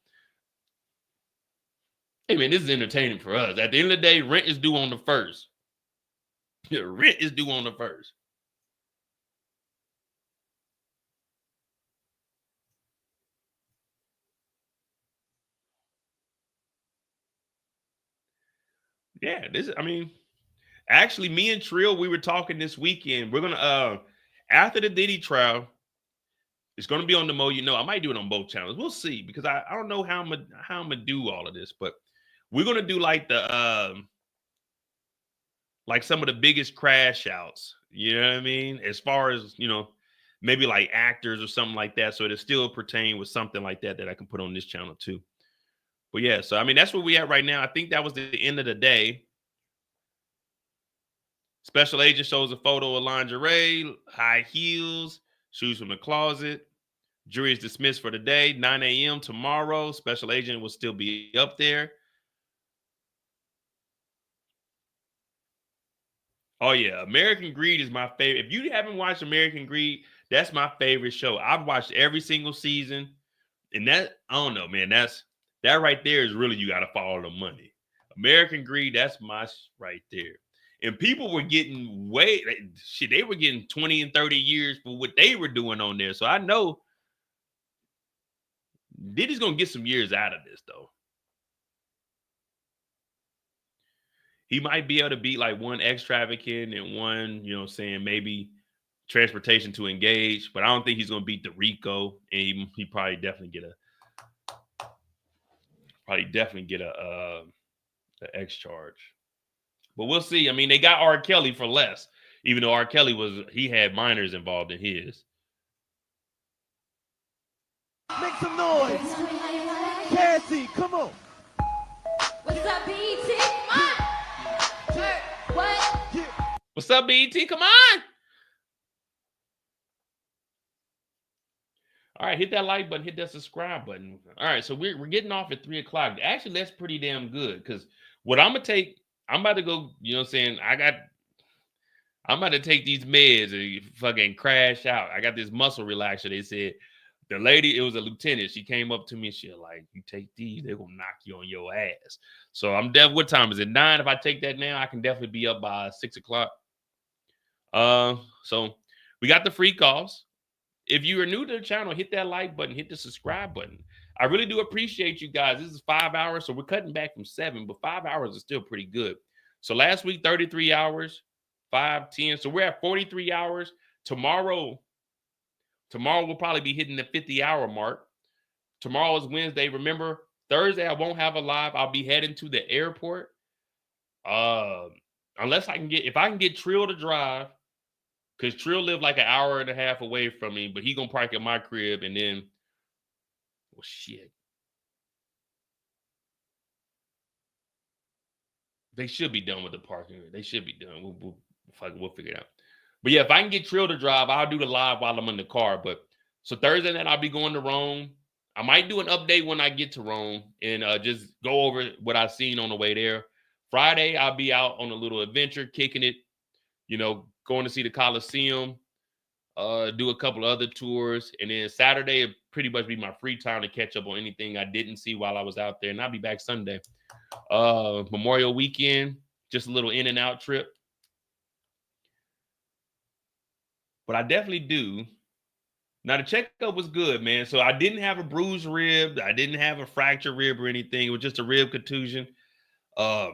Hey, man, this is entertaining for us. At the end of the day, rent is due on the 1st. Rent is due on the 1st. Yeah, actually, me and Trill, we were talking this weekend. We're gonna after the Diddy trial, it's gonna be on the Mo. You know, I might do it on both channels. We'll see because I don't know how I'm gonna do all of this, but we're gonna do like the like some of the biggest crash outs. You know what I mean? As far as maybe like actors or something like that. So it'll still pertain with something like that I can put on this channel too. But yeah, so that's where we at right now. I think that was the end of the day. Special agent shows a photo of lingerie, high heels, shoes from the closet. Jury is dismissed for the day, 9 a.m. tomorrow. Special agent will still be up there. Oh yeah, American Greed is my favorite. If you haven't watched American Greed, that's my favorite show. I've watched every single season. And that, I don't know, man, that right there is really, you got to follow the money. American Greed, that's my right there. And people were getting they were getting 20 and 30 years for what they were doing on there. So I know Diddy's going to get some years out of this, though. He might be able to beat like one X trafficking and one, maybe transportation to engage. But I don't think he's going to beat the RICO. And he probably definitely get a X charge. But we'll see. I mean, they got R. Kelly for less, even though R. Kelly he had minors involved in his. Make some noise. Cassie, come on. What's up, BT? Come on. What? What's up, BT? Come on. All right, hit that like button, hit that subscribe button. All right, so we're getting off at 3 o'clock. Actually, that's pretty damn good because what I'm going to take, I'm about to go, I'm about to take these meds and fucking crash out. I got this muscle relaxer. They said The lady, it was a lieutenant. She came up to me. She was like, "You take these, they're gonna knock you on your ass." So I'm definitely. What time is it? 9. If I take that now, I can definitely be up by 6 o'clock. So we got the free calls. If you are new to the channel, hit that like button, hit the subscribe button. I really do appreciate you guys. This is 5 hours, so we're cutting back from 7, but 5 hours is still pretty good. So last week, 33 hours, 5, 10. So we're at 43 hours. Tomorrow we'll probably be hitting the 50-hour mark. Tomorrow is Wednesday. Remember, Thursday I won't have a live. I'll be heading to the airport. Unless if I can get Trill to drive, because Trill lived like an hour and a half away from me, but he gonna park at my crib, and then, well, shit. They should be done with the parking. They should be done. We'll figure it out. But yeah, if I can get Trill to drive, I'll do the live while I'm in the car. But so Thursday night, I'll be going to Rome. I might do an update when I get to Rome and just go over what I've seen on the way there. Friday, I'll be out on a little adventure, kicking it, going to see the Coliseum, do a couple of other tours. And then Saturday, it'll pretty much be my free time to catch up on anything I didn't see while I was out there. And I'll be back Sunday. Memorial weekend, just a little in and out trip. But I definitely do. Now, the checkup was good, man. So I didn't have a bruised rib. I didn't have a fractured rib or anything. It was just a rib contusion. So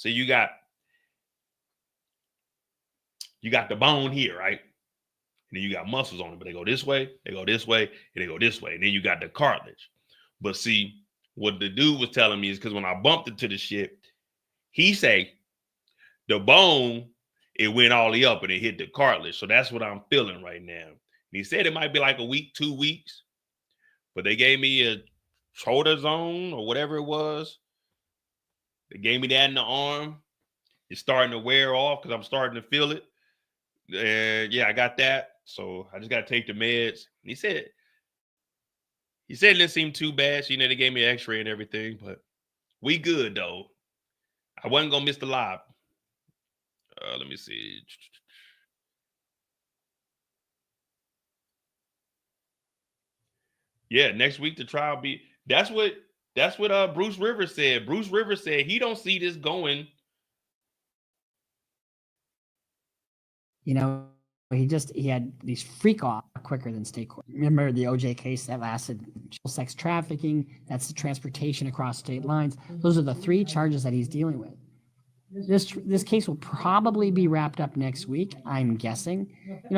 you got the bone here, right? And then you got muscles on it, but they go this way, they go this way, and they go this way. And then you got the cartilage. But see, what the dude was telling me is because when I bumped into the shit, he say the bone, it went all the way up and it hit the cartilage. So that's what I'm feeling right now. And he said it might be like a week, 2 weeks, but they gave me a shoulder zone or whatever it was. They gave me that in the arm. It's starting to wear off because I'm starting to feel it. And yeah, I got that. So I just got to take the meds. And he said it didn't seem too bad. So, they gave me an x-ray and everything, but we good though. I wasn't going to miss the live. Let me see. Yeah, next week the trial be. That's what Bruce Rivers said. Bruce Rivers said he don't see this going. He had these freak off quicker than state court. Remember the OJ case that lasted? Sex trafficking, that's the transportation across state lines. Those are the 3 charges that he's dealing with. This case will probably be wrapped up next week, I'm guessing.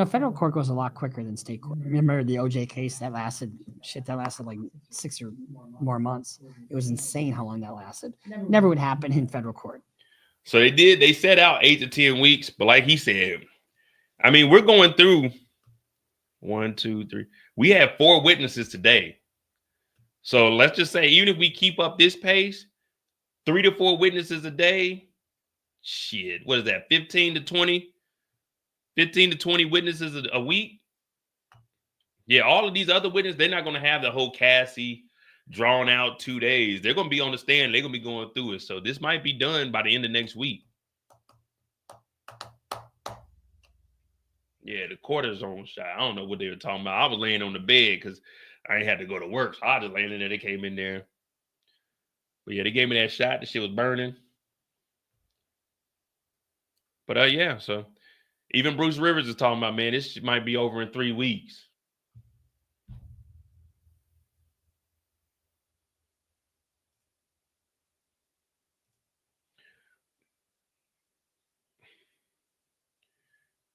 Federal court goes a lot quicker than state court. Remember the OJ case that lasted like 6 or more months. It was insane how long that lasted. Never would happen in federal court. So they set out 8 to 10 weeks, but like he said, we're going through 1, 2, 3. We have 4 witnesses today. So let's just say, even if we keep up this pace, 3 to 4 witnesses a day, shit, what is that? 15 to 20 witnesses a week. Yeah, all of these other witnesses, they're not going to have the whole Cassie drawn out 2 days. They're going to be on the stand. They're going to be going through it. So this might be done by the end of next week. Yeah, the cortisone shot. I don't know what they were talking about. I was laying on the bed because I ain't had to go to work. So I just laying in there. They came in there. But yeah, they gave me that shot. The shit was burning. But yeah, so even Bruce Rivers is talking about, man, this might be over in 3 weeks.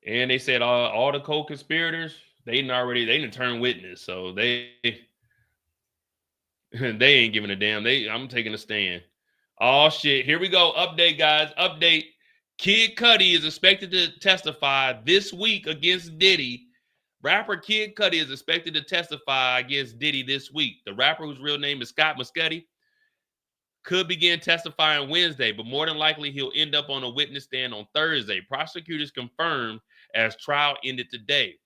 And they said all the co-conspirators, they didn't turn witness. So they ain't giving a damn. I'm taking a stand. Oh shit. Here we go. Update, guys. Update. Kid Cudi is expected to testify this week against Diddy. Rapper Kid Cudi is expected to testify against Diddy this week. The rapper, whose real name is Scott Muscati, could begin testifying Wednesday, but more than likely he'll end up on a witness stand on Thursday. Prosecutors confirmed as trial ended today.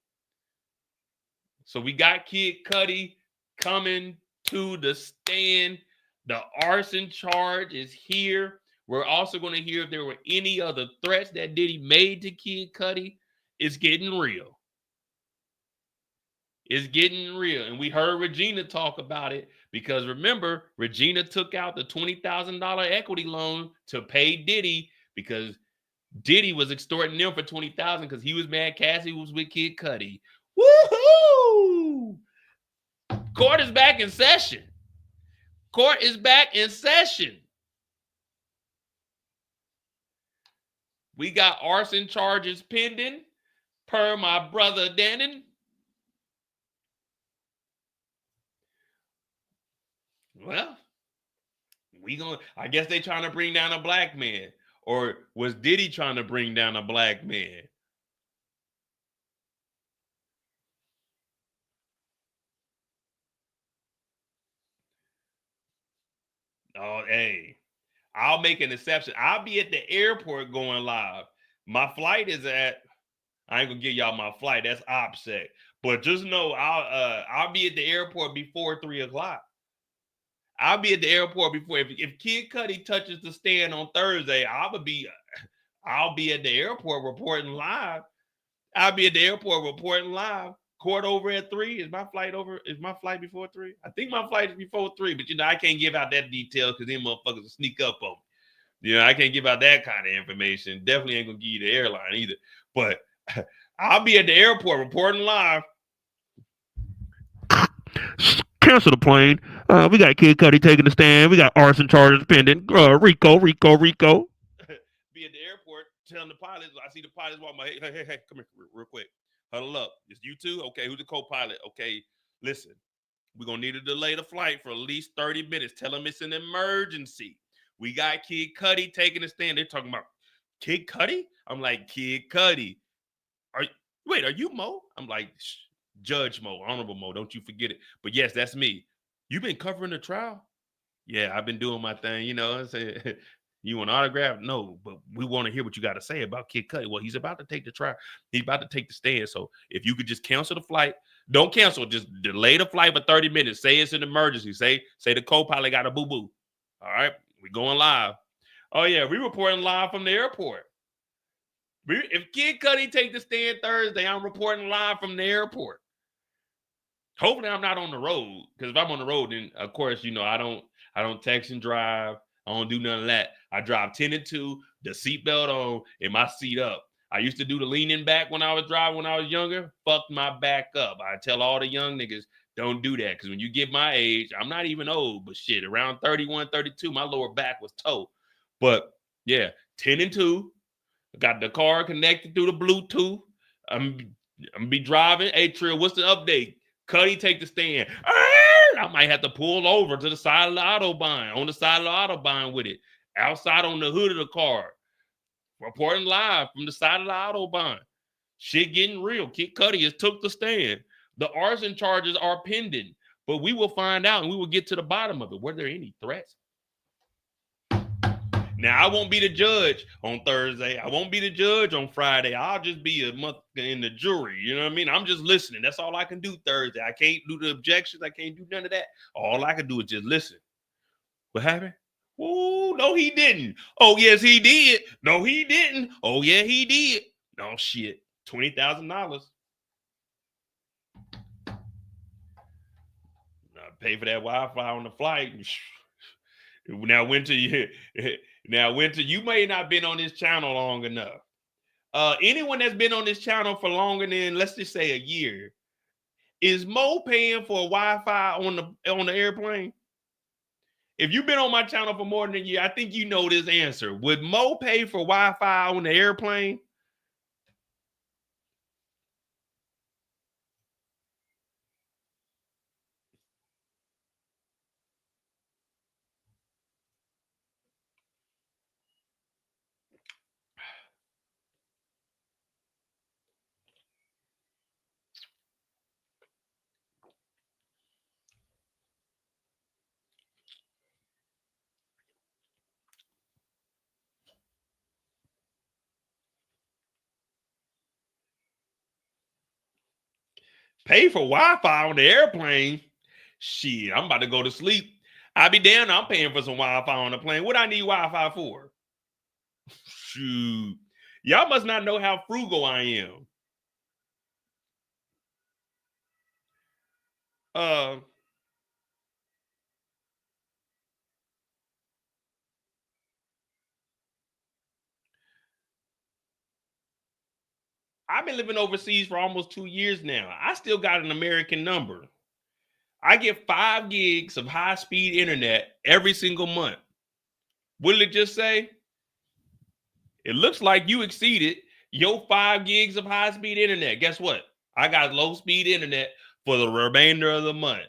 So we got Kid Cudi coming to the stand. The arson charge is here. We're also going to hear if there were any other threats that Diddy made to Kid Cudi. It's getting real. It's getting real. And we heard Regina talk about it because remember, Regina took out the $20,000 equity loan to pay Diddy because Diddy was extorting them for $20,000 because he was mad Cassie was with Kid Cudi. Woohoo! Court is back in session. Court is back in session. We got arson charges pending per my brother Dannon. Well, I guess they trying to bring down a black man. Or was Diddy trying to bring down a black man? Oh, hey, I'll make an exception. I'll be at the airport going live. My flight is I ain't gonna give y'all my flight. That's OPSEC. But just know I'll be at the airport before 3 o'clock. I'll be at the airport before. If Kid Cudi touches the stand on Thursday, I'll be at the airport reporting live. I'll be at the airport reporting live. Court over at 3. Is my flight over? Is my flight before 3? I think my flight is before 3, but I can't give out that detail because them motherfuckers will sneak up on me. I can't give out that kind of information. Definitely ain't gonna give you the airline either. But I'll be at the airport reporting live. Cancel the plane. We got Kid Cudi taking the stand. We got arson charges pending. RICO. Be at the airport telling the pilots. I see the pilots walk my hey, come here real quick. Huddle up. It's you two? Okay, who's the co-pilot? Okay, listen. We're going to need to delay the flight for at least 30 minutes. Tell them it's an emergency. We got Kid Cudi taking the stand. They're talking about Kid Cudi? I'm like, Kid Cudi. Are you Mo? I'm like, Judge Mo, Honorable Mo. Don't you forget it. But yes, that's me. You been covering the trial? Yeah, I've been doing my thing. You know what I'm saying? You want an autograph? No, but we want to hear what you got to say about Kid Cudi. Well, he's about to take the trial. He's about to take the stand. So if you could just cancel the flight, don't cancel, just delay the flight for 30 minutes. Say it's an emergency. Say the co-pilot got a boo-boo. All right, we going live. Oh, yeah, we reporting live from the airport. If Kid Cudi take the stand Thursday, I'm reporting live from the airport. Hopefully I'm not on the road, because if I'm on the road, then, of course, I don't text and drive. I don't do none of that. I drive 10 and 2, the seatbelt on, and my seat up. I used to do the leaning back when I was driving when I was younger. Fucked my back up. I tell all the young niggas, don't do that. Because when you get my age, I'm not even old, but shit, around 31, 32, my lower back was toe. But yeah, 10 and 2. Got the car connected through the Bluetooth. I'm be driving. Hey, Trill, what's the update? Cudi take the stand. I might have to pull over to the side of the Autobahn, on the side of the Autobahn with it. Outside on the hood of the car. Reporting live from the side of the Autobahn. Shit getting real. Kid Cudi has took the stand. The arson charges are pending, but we will find out and we will get to the bottom of it. Were there any threats? Now, I won't be the judge on Thursday. I won't be the judge on Friday. I'll just be a month in the jury. You know what I mean? I'm just listening. That's all I can do Thursday. I can't do the objections. I can't do none of that. All I can do is just listen. What happened? Oh, no, he didn't. Oh, yes, he did. No, he didn't. Oh, yeah, he did. No, shit. $20,000. Pay for that Wi-Fi on the flight. Now, Winter, you may not have been on this channel long enough. Anyone that's been on this channel for longer than, let's just say, a year, is Mo paying for Wi-Fi on the airplane? If you've been on my channel for more than a year, I think you know this answer. Would Mo pay for Wi-Fi on the airplane? Pay for Wi-Fi on the airplane? Shit, I'm about to go to sleep. I'll be damned, I'm paying for some Wi-Fi on the plane. What I need Wi-Fi for? Shoot. Y'all must not know how frugal I am. I've been living overseas for almost 2 years now. I still got an American number. I get 5 gigs of high-speed internet every single month. What did it just say? It looks like you exceeded your 5 gigs of high-speed internet. Guess what? I got low-speed internet for the remainder of the month.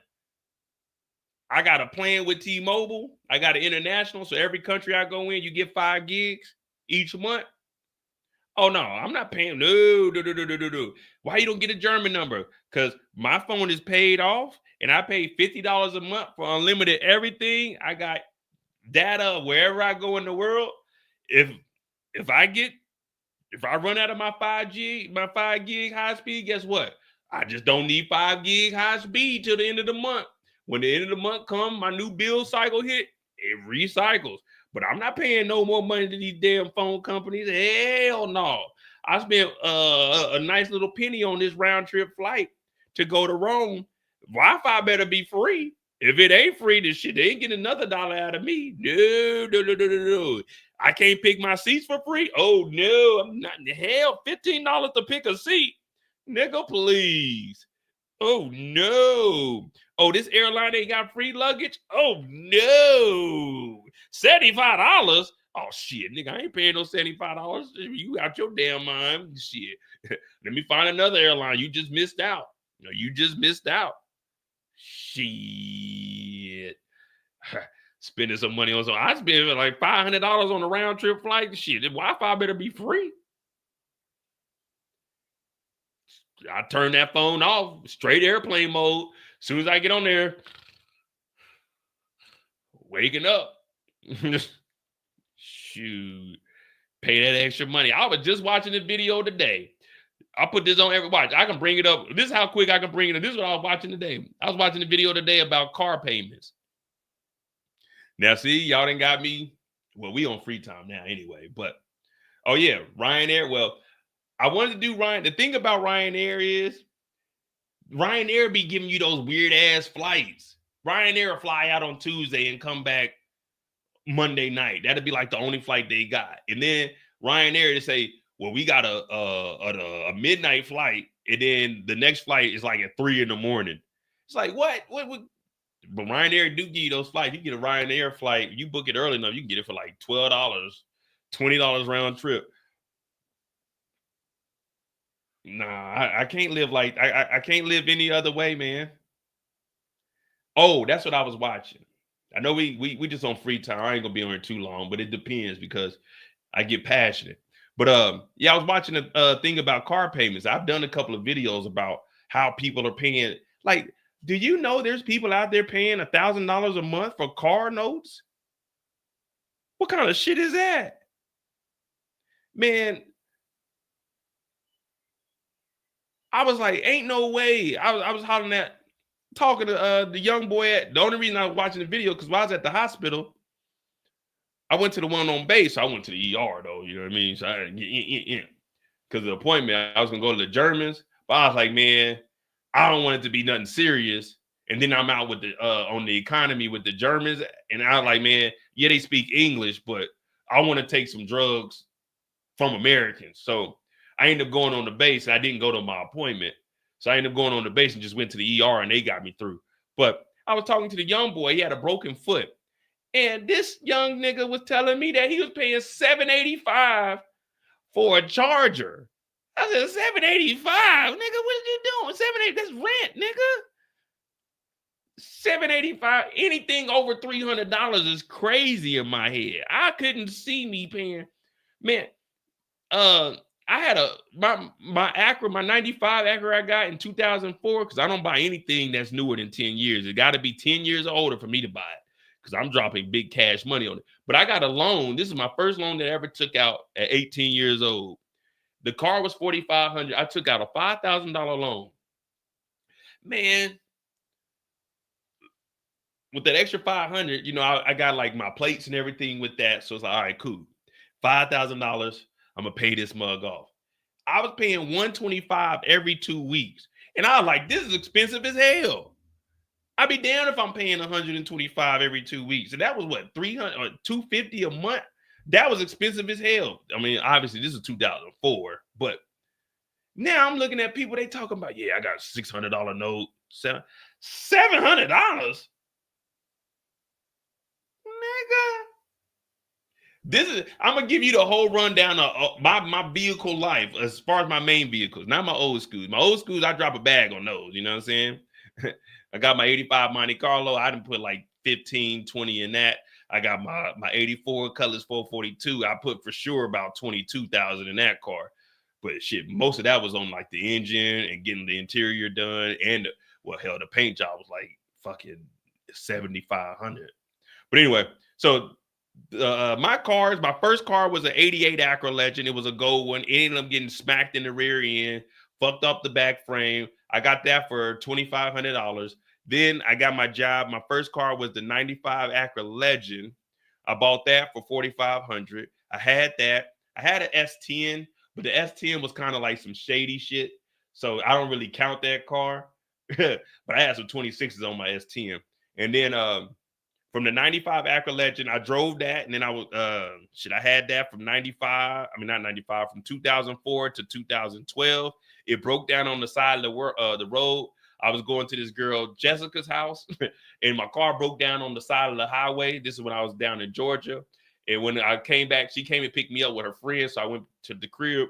I got a plan with T-Mobile. I got an international, so every country I go in, you get 5 gigs each month. Oh, no, I'm not paying. No. Why you don't get a German number? Because my phone is paid off, and I pay $50 a month for unlimited everything. I got data wherever I go in the world. If I run out of my 5 gig high speed, guess what? I just don't need 5 gig high speed till the end of the month. When the end of the month comes, my new bill cycle hit, it recycles. But I'm not paying no more money to these damn phone companies. Hell no. I spent a nice little penny on this round trip flight to go to Rome. Wi-Fi better be free. If it ain't free, this shit, they ain't getting another dollar out of me. No. I can't pick my seats for free. Oh, no. I'm not. Hell, $15 to pick a seat. Nigga, please. Oh, no. Oh, this airline ain't got free luggage? Oh, no. $75? Oh, shit, nigga, I ain't paying no $75. You out your damn mind. Shit. Let me find another airline. You just missed out. No, you just missed out. Shit. Spending some money on I spent like $500 on a round trip flight. Shit, the Wi-Fi better be free. I turn that phone off, straight airplane mode. As soon as I get on there, waking up. Shoot, pay that extra money. I was just watching this video today. I put this on every watch. I can bring it up. This is how quick I can bring it up. This is what I was watching today. I was watching the video today about car payments. Now, see, y'all done got me. Well, we on free time now anyway. But, oh, yeah, Ryanair. Well, I wanted to do Ryan. The thing about Ryanair is Ryanair be giving you those weird ass flights. Ryanair will fly out on Tuesday and come back Monday night. That'd be like the only flight they got. And then Ryanair to say, well, we got a midnight flight, and then the next flight is like at 3 a.m. It's like, what? But Ryanair do give you those flights. You get a Ryanair flight, you book it early enough, you can get it for like $12, $20 round trip. Nah, I can't live like I can't live any other way, man. Oh, that's what I was watching. I know we just on free time. I ain't gonna be on here too long, but it depends because I get passionate. But yeah, I was watching a thing about car payments. I've done a couple of videos about how people are paying. Like, do you know there's people out there paying $1,000 a month for car notes? What kind of shit is that? Man, I was like, ain't no way. I was hollering at, talking to the young boy. The only reason I was watching the video because while I was at the hospital, I went to the one on base. I went to the ER though, you know what I mean? So I didn't get in because the appointment, I was gonna go to the Germans, but I was like, man, I don't want it to be nothing serious. And then I'm out with the on the economy with the Germans, and I was like, man, yeah, they speak English, but I want to take some drugs from Americans. So I ended up going on the base, and I didn't go to my appointment. So I ended up going on the base and just went to the ER, and they got me through. But I was talking to the young boy. He had a broken foot. And this young nigga was telling me that he was paying $785 for a charger. I said, $785? Nigga, what are you doing? $780, that's rent, nigga. $785, anything over $300 is crazy in my head. I couldn't see me paying. Man, I had my Acura, my 95 Acura I got in 2004, because I don't buy anything that's newer than 10 years. It got to be 10 years or older for me to buy it, because I'm dropping big cash money on it. But I got a loan. This is my first loan that I ever took out at 18 years old. The car was $4,500. I took out a $5,000 loan. Man, with that extra $500, you know, I got like my plates and everything with that. So it's like, all right, cool. $5,000. I'm gonna pay this mug off. I was paying $125 every 2 weeks. And I was like, this is expensive as hell. I'd be damned if I'm paying 125 every 2 weeks. And that was what, 300 or 250 a month? That was expensive as hell. I mean, obviously this is 2004, but now I'm looking at people, they talking about, yeah, I got a $600 note, $700? Nigga. This is, I'm gonna give you the whole rundown of my vehicle life as far as my main vehicles, not my old schools. My old schools, I drop a bag on those, you know what I'm saying? I got my 85 Monte Carlo. I didn't put like 15, 20 in that. I got my 84 Cutlass 442. I put for sure about 22,000 in that car. But shit, most of that was on like the engine and getting the interior done. And well, hell, the paint job was like fucking 7,500. But anyway, so my first car was an 88 Acura Legend. It was a gold one. It ended up getting smacked in the rear end, fucked up the back frame. I got that for $2,500. Then I got my job. My first car was the 95 Acura Legend. I bought that for $4,500. I had that. I had an S10, but the S10 was kind of like some shady shit. So I don't really count that car. But I had some 26s on my S10. And then from the 95 Acura Legend, I drove that. And then I had that from 95. I mean, not 95, from 2004 to 2012. It broke down on the side of the road. I was going to this girl, Jessica's house, and my car broke down on the side of the highway. This is when I was down in Georgia. And when I came back, she came and picked me up with her friend. So I went to the crib.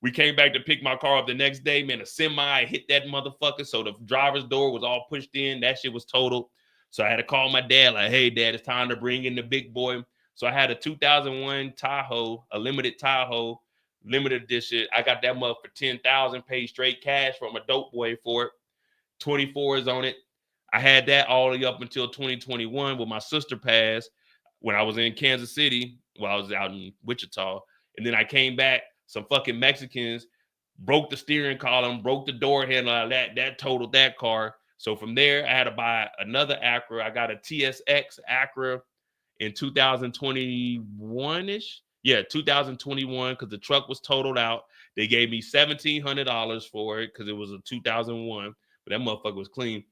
We came back to pick my car up the next day. Man, a semi hit that motherfucker. So the driver's door was all pushed in. That shit was totaled. So I had to call my dad, like, hey, Dad, it's time to bring in the big boy. So I had a 2001 Tahoe, a limited Tahoe, limited edition. I got that mother for $10,000, paid straight cash from a dope boy for it. 24s on it. I had that all the way up until 2021 when my sister passed when I was in Kansas City, while I was out in Wichita. And then I came back, some fucking Mexicans broke the steering column, broke the door handle, that totaled that car. So from there, I had to buy another Acura. I got a TSX Acura in 2021-ish. Yeah, 2021, because the truck was totaled out. They gave me $1,700 for it because it was a 2001. But that motherfucker was clean.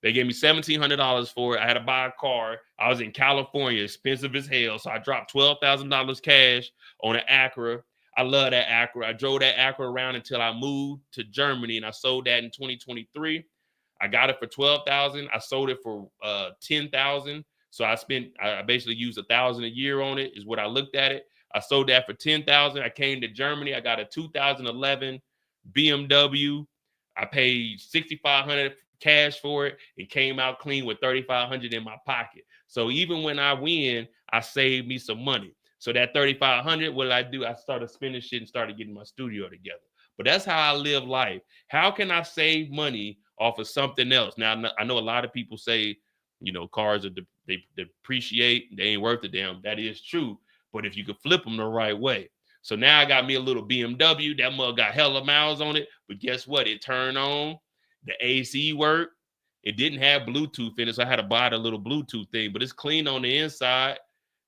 They gave me $1,700 for it. I had to buy a car. I was in California, expensive as hell. So I dropped $12,000 cash on an Acura. I love that Acura. I drove that Acura around until I moved to Germany, and I sold that in 2023. I got it for $12,000. I sold it for $10,000. So I basically used $1,000 a year on it, is what I looked at it. I sold that for $10,000. I came to Germany. I got a 2011 BMW. I paid $6,500 cash for it. It came out clean with $3,500 in my pocket. So even when I win, I saved me some money. So that $3,500, what did I do? I started spending shit and started getting my studio together. But that's how I live life. How can I save money off of something else? Now, I know a lot of people say, you know, cars they depreciate, they ain't worth a damn. That is true. But if you could flip them the right way. So now I got me a little BMW. That mug got hella miles on it. But guess what? It turned on. The AC worked. It didn't have Bluetooth in it, so I had to buy the little Bluetooth thing. But it's clean on the inside,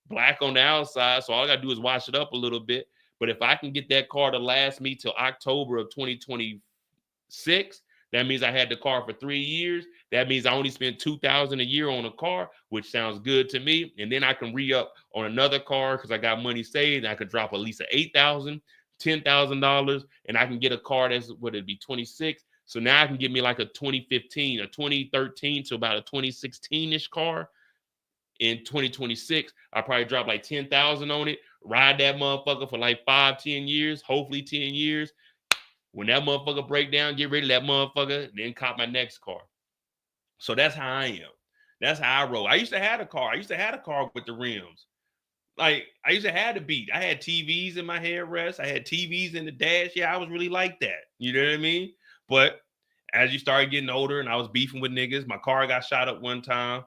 black on the outside. So all I got to do is wash it up a little bit. But if I can get that car to last me till October of 2026, that means I had the car for 3 years. That means I only spent $2,000 a year on a car, which sounds good to me. And then I can re-up on another car because I got money saved. And I could drop at least $8,000, $10,000, and I can get a car that's, what it'd be, 26. So now I can get me like a 2015, a 2013 to about a 2016-ish car. In 2026, I'll probably drop like $10,000 on it, ride that motherfucker for like 5-10 years, hopefully 10 years. When that motherfucker break down, get rid of that motherfucker, then cop my next car. So that's how I am. That's how I roll. I used to have a car. I used to have a car with the rims. Like, I used to have the beat. I had TVs in my headrest. I had TVs in the dash. Yeah, I was really like that. You know what I mean? But as you started getting older and I was beefing with niggas, my car got shot up one time.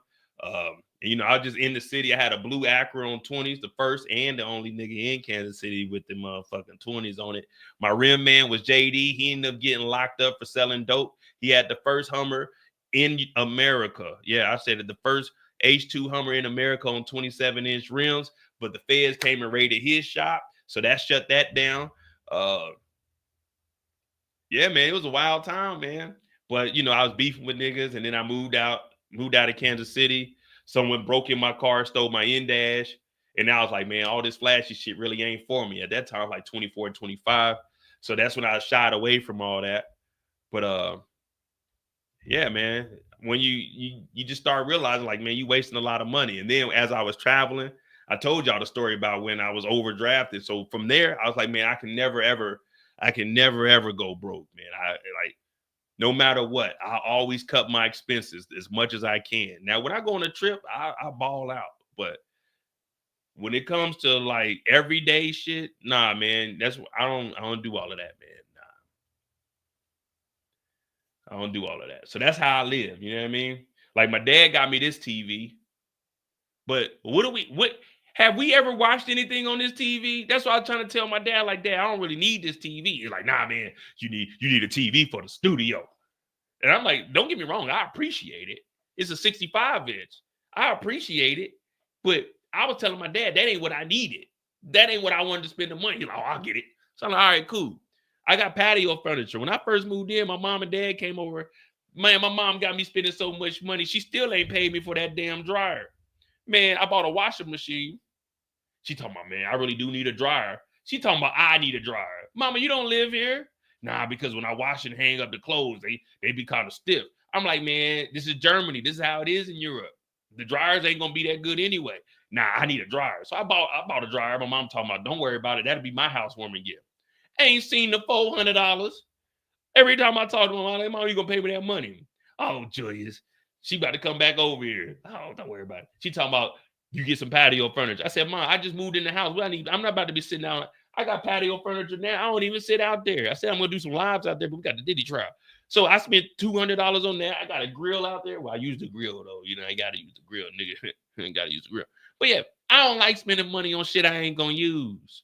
You know, I was just in the city. I had a blue Acura on 20s, the first and the only nigga in Kansas City with the motherfucking 20s on it. My rim man was JD. He ended up getting locked up for selling dope. He had the first Hummer in America. Yeah, I said it, the first H2 Hummer in America on 27-inch rims, but the feds came and raided his shop. So that shut that down. Yeah, man, it was a wild time, man. But, you know, I was beefing with niggas and then I moved out moved out of Kansas City. Someone broke in my car, stole my in-dash. And I was like, man, all this flashy shit really ain't for me. At that time, like 24, 25. So that's when I shied away from all that. But yeah, man, when you just start realizing, like, man, you wasting a lot of money. And then as I was traveling, I told y'all the story about when I was overdrafted. So from there, I was like, man, I can never ever go broke, man. I like, no matter what, I always cut my expenses as much as I can. Now, when I go on a trip, I ball out. But when it comes to like everyday shit, nah, man, I don't do all of that, man. Nah, I don't do all of that. So that's how I live. You know what I mean? Like my dad got me this TV, but what have we ever watched anything on this TV? That's what I was trying to tell my dad. Like, Dad, I don't really need this TV. He's like, nah, man, you need a TV for the studio. And I'm like, don't get me wrong, I appreciate it. It's a 65-inch. I appreciate it, but I was telling my dad, that ain't what I needed. That ain't what I wanted to spend the money. He's like, oh, I'll get it. So I'm like, all right, cool. I got patio furniture. When I first moved in, my mom and dad came over. Man, my mom got me spending so much money. She still ain't paid me for that damn dryer. Man, I bought a washing machine. She talking about, man, I really do need a dryer. She talking about, I need a dryer. Mama, you don't live here? Nah, because when I wash and hang up the clothes, they be kind of stiff. I'm like, man, this is Germany. This is how it is in Europe. The dryers ain't gonna be that good anyway. Nah, I need a dryer. So I bought a dryer. My mom talking about, don't worry about it. That'll be my housewarming gift. Ain't seen the $400. Every time I talk to my mom, Mom, you gonna pay me that money? Oh, Julius, she about to come back over here. Oh, don't worry about it. She talking about, you get some patio furniture. I said, Mom, I just moved in the house. I'm not about to be sitting down. I got patio furniture now. I don't even sit out there. I said, I'm going to do some lives out there, but we got the Diddy trial. So I spent $200 on that. I got a grill out there. Well, I use the grill, though. You know, I got to use the grill, nigga. I got to use the grill. But yeah, I don't like spending money on shit I ain't going to use.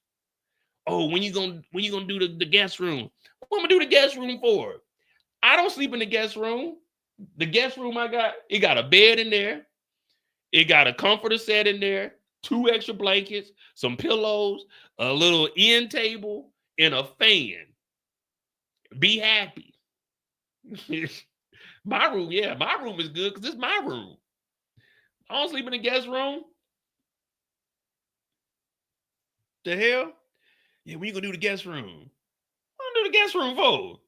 Oh, when you gonna do the guest room? What am I going to do the guest room for? I don't sleep in the guest room. The guest room it got a bed in there. It got a comforter set in there, 2 extra blankets, some pillows, a little end table, and a fan. Be happy. My room is good because it's my room. I don't sleep in the guest room. The hell? Yeah, we gonna do the guest room. What do the guest room for?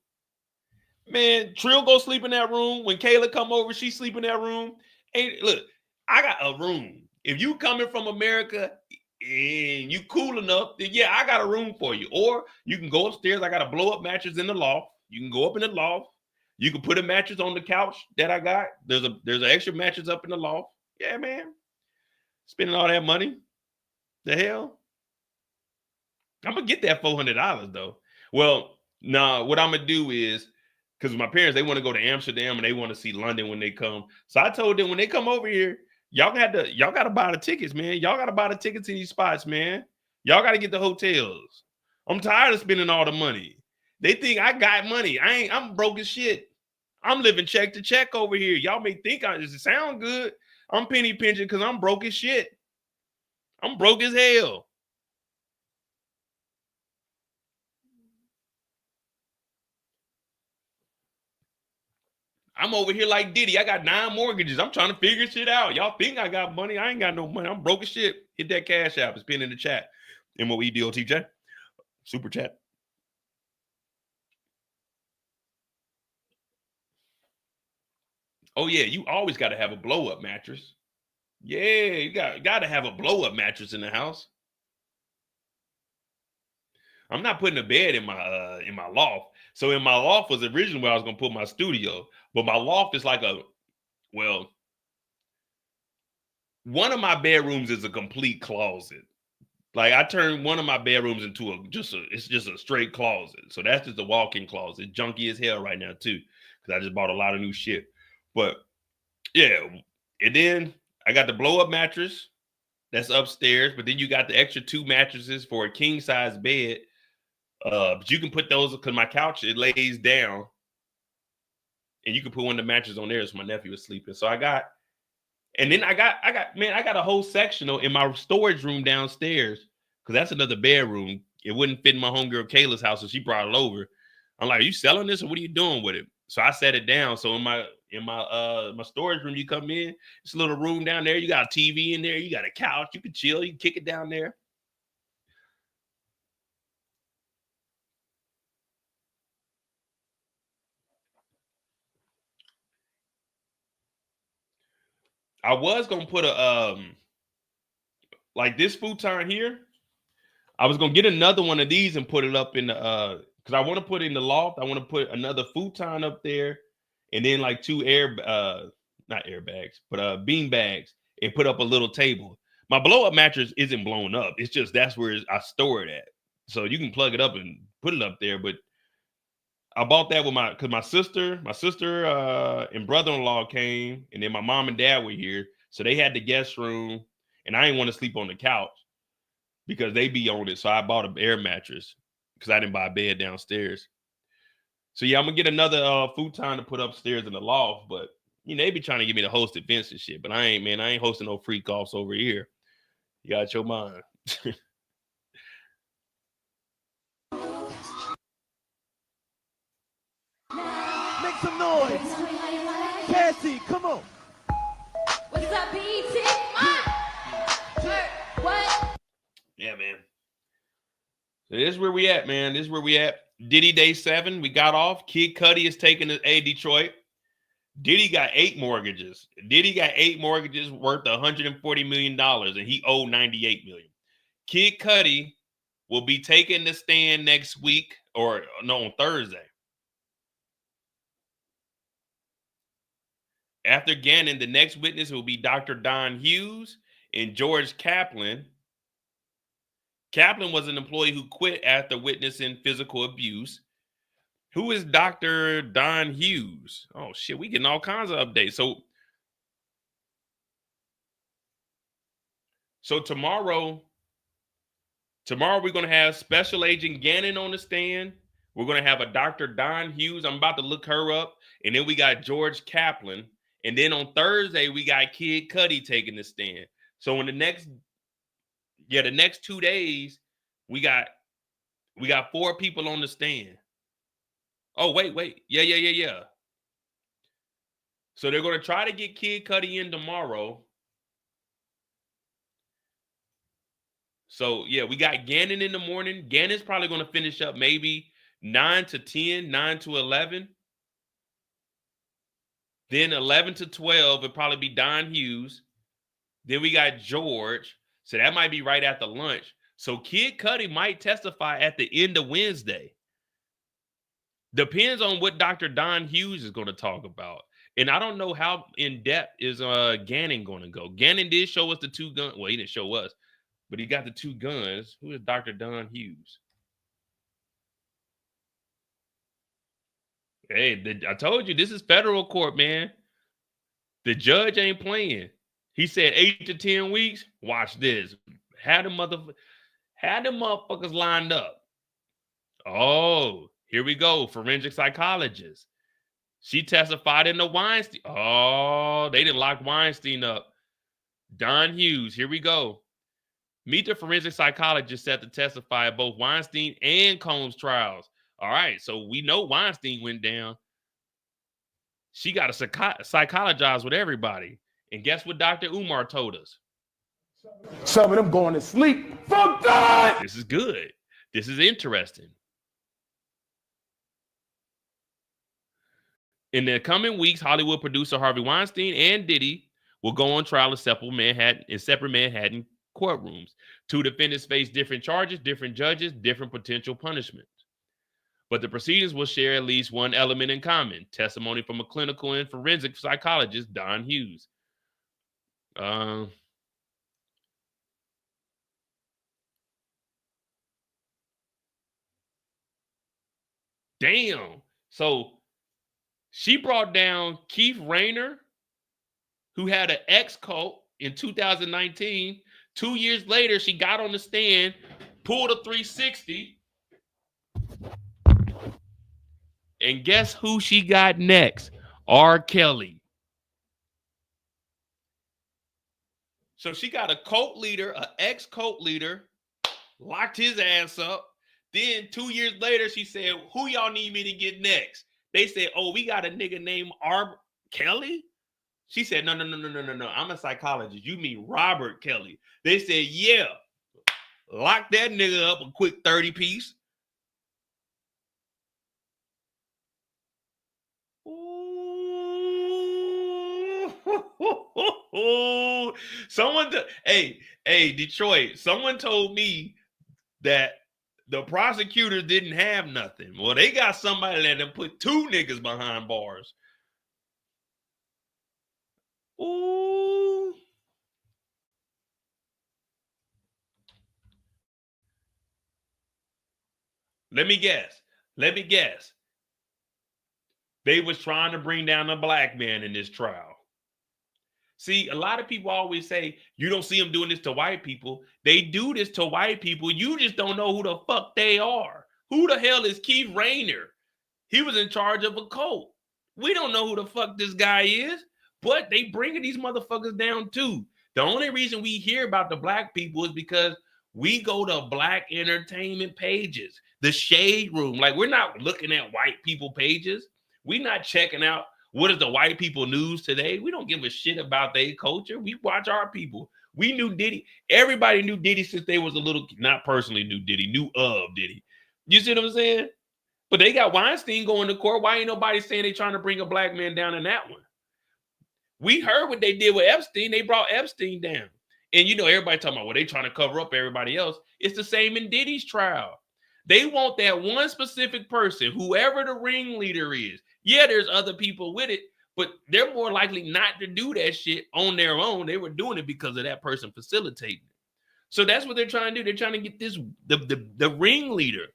Man, Trill go sleep in that room. When Kayla come over, she sleep in that room. Hey, look, I got a room. If you coming from America and you cool enough, then yeah, I got a room for you. Or you can go upstairs. I got a blow-up mattress in the loft. You can go up in the loft. You can put a mattress on the couch that I got. There's an extra mattress up in the loft. Yeah, man. Spending all that money. The hell? I'm gonna get that $400 though. Well, nah, what I'm gonna do is, because my parents, they want to go to Amsterdam and they want to see London when they come. So I told them when they come over here, y'all gotta buy the tickets, man. Y'all gotta buy the tickets in these spots, man. Y'all gotta get the hotels. I'm tired of spending all the money. They think I got money. I'm broke as shit. I'm living check to check over here. Y'all may think it sound good. I'm penny pinching because I'm broke as shit. I'm broke as hell. I'm over here like Diddy. I got 9 mortgages. I'm trying to figure shit out. Y'all think I got money. I ain't got no money. I'm broke as shit. Hit that cash app. It's pinned in the chat. MOEDOTJ. Super chat. Oh, yeah. You always got to have a blow-up mattress. Yeah, you got to have a blow-up mattress in the house. I'm not putting a bed in my loft. So in my loft was originally where I was going to put my studio. But my loft is like one of my bedrooms is a complete closet. Like I turned one of my bedrooms into it's just a straight closet. So that's just a walk-in closet. Junky as hell right now too. Because I just bought a lot of new shit. But yeah. And then I got the blow-up mattress. That's upstairs. But then you got the extra 2 mattresses for a king-size bed. But you can put those because my couch, it lays down. And you can put one of the mattresses on there so my nephew was sleeping. So I got a whole section in my storage room downstairs because that's another bedroom. It wouldn't fit in my homegirl Kayla's house, so she brought it over. I'm like, are you selling this or what are you doing with it? So I set it down. So in my storage room, you come in, it's a little room down there. You got a TV in there. You got a couch. You can chill. You can kick it down there. I was gonna put a like this futon here. I was gonna get another one of these and put it up in the because I want to put it in the loft. I want to put another futon up there, and then like two not airbags, but bean bags, and put up a little table. My blow up mattress isn't blown up. It's just that's where I store it at. So you can plug it up and put it up there. But I bought that with my sister and brother-in-law came, and then my mom and dad were here. So they had the guest room, and I didn't want to sleep on the couch because they be on it. So I bought an air mattress because I didn't buy a bed downstairs. So yeah, I'm gonna get another futon to put upstairs in the loft, but you know, they be trying to get me to host events and shit. But I ain't hosting no freak offs over here. You got your mind. Make some noise. Cassie, come on. What's up, BT? What? Yeah, man. So this is where we at, man. This is where we at. Diddy Day 7. We got off. Kid Cudi is taking the Detroit. Diddy got 8 mortgages. Diddy got 8 mortgages worth $140 million, and he owed $98 million. Kid Cudi will be taking the stand next week, or no, on Thursday. After Gannon, the next witness will be Dr. Don Hughes and George Kaplan. Kaplan was an employee who quit after witnessing physical abuse. Who is Dr. Don Hughes? Oh, shit, we getting all kinds of updates. So tomorrow we're going to have Special Agent Gannon on the stand. We're going to have a Dr. Don Hughes. I'm about to look her up. And then we got George Kaplan. And then on Thursday, we got Kid Cudi taking the stand. So in the next 2 days, we got 4 people on the stand. Oh, wait. Yeah. So they're going to try to get Kid Cudi in tomorrow. So, yeah, we got Gannon in the morning. Gannon's probably going to finish up maybe 9 to 10, 9 to 11. Then 11 to 12 would probably be Don Hughes. Then we got George. So that might be right after lunch. So Kid Cudi might testify at the end of Wednesday. Depends on what Dr. Don Hughes is going to talk about. And I don't know how in depth is Gannon going to go. Gannon did show us the 2 guns. Well, he didn't show us, but he got the 2 guns. Who is Dr. Don Hughes? Hey, I told you, this is federal court, man. The judge ain't playing. He said 8 to 10 weeks. Watch this. Had the motherfuckers lined up. Oh, here we go. Forensic psychologist. She testified in the Weinstein. Oh, they didn't lock Weinstein up. Don Hughes. Here we go. Meet the forensic psychologist set to testify at both Weinstein and Combs trials. All right, so we know Weinstein went down. She got to psychologize with everybody. And guess what Dr. Umar told us? Some of them going to sleep. Fuck that! This is good. This is interesting. In the coming weeks, Hollywood producer Harvey Weinstein and Diddy will go on trial in separate Manhattan courtrooms. 2 defendants face different charges, different judges, different potential punishments. But the proceedings will share at least one element in common: testimony from a clinical and forensic psychologist, Don Hughes. Damn. So she brought down Keith Rayner, who had an ex-cult in 2019. 2 years later, she got on the stand, pulled a 360. And guess who she got next? R. Kelly. So she got a cult leader, an ex-cult leader, locked his ass up. Then 2 years later, she said, who y'all need me to get next? They said, oh, we got a nigga named Kelly. She said, no. I'm a psychologist. You mean Robert Kelly. They said, yeah. Lock that nigga up a quick 30 piece. Ooh. Hey, Detroit, someone told me that the prosecutors didn't have nothing. Well, they got somebody that done put 2 niggas behind bars. Ooh. Let me guess. They was trying to bring down a black man in this trial. See, a lot of people always say, you don't see them doing this to white people. They do this to white people. You just don't know who the fuck they are. Who the hell is Keith Rayner? He was in charge of a cult. We don't know who the fuck this guy is, but they bringing these motherfuckers down too. The only reason we hear about the black people is because we go to black entertainment pages, the shade room. Like, we're not looking at white people pages. We're not checking out what is the white people news today. We don't give a shit about their culture. We watch our people. We knew Diddy. Everybody knew Diddy since they was a little, not personally knew Diddy, knew of Diddy. You see what I'm saying? But they got Weinstein going to court. Why ain't nobody saying they trying to bring a black man down in that one? We heard what they did with Epstein. They brought Epstein down. And you know, everybody talking about, well, they trying to cover up everybody else. It's the same in Diddy's trial. They want that one specific person, whoever the ringleader is. Yeah, there's other people with it, but they're more likely not to do that shit on their own. They were doing it because of that person facilitating it. So that's what they're trying to do. They're trying to get this the ringleader.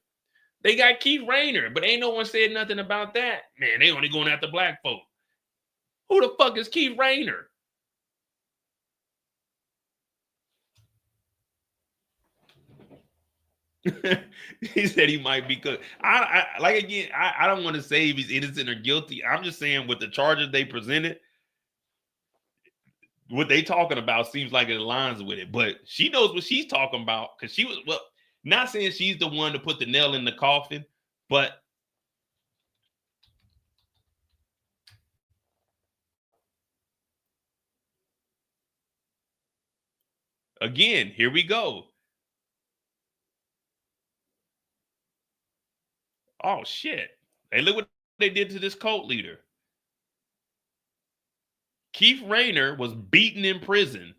They got Keith Rayner, but ain't no one said nothing about that. Man, they only going after black folk. Who the fuck is Keith Rayner? He said he might be good. I don't want to say if he's innocent or guilty. I'm just saying with the charges they presented, what they talking about seems like it aligns with it. But she knows what she's talking about because she was, well, not saying she's the one to put the nail in the coffin, but again, here we go. Oh, shit. Hey, look what they did to this cult leader. Keith Rayner was beaten in prison.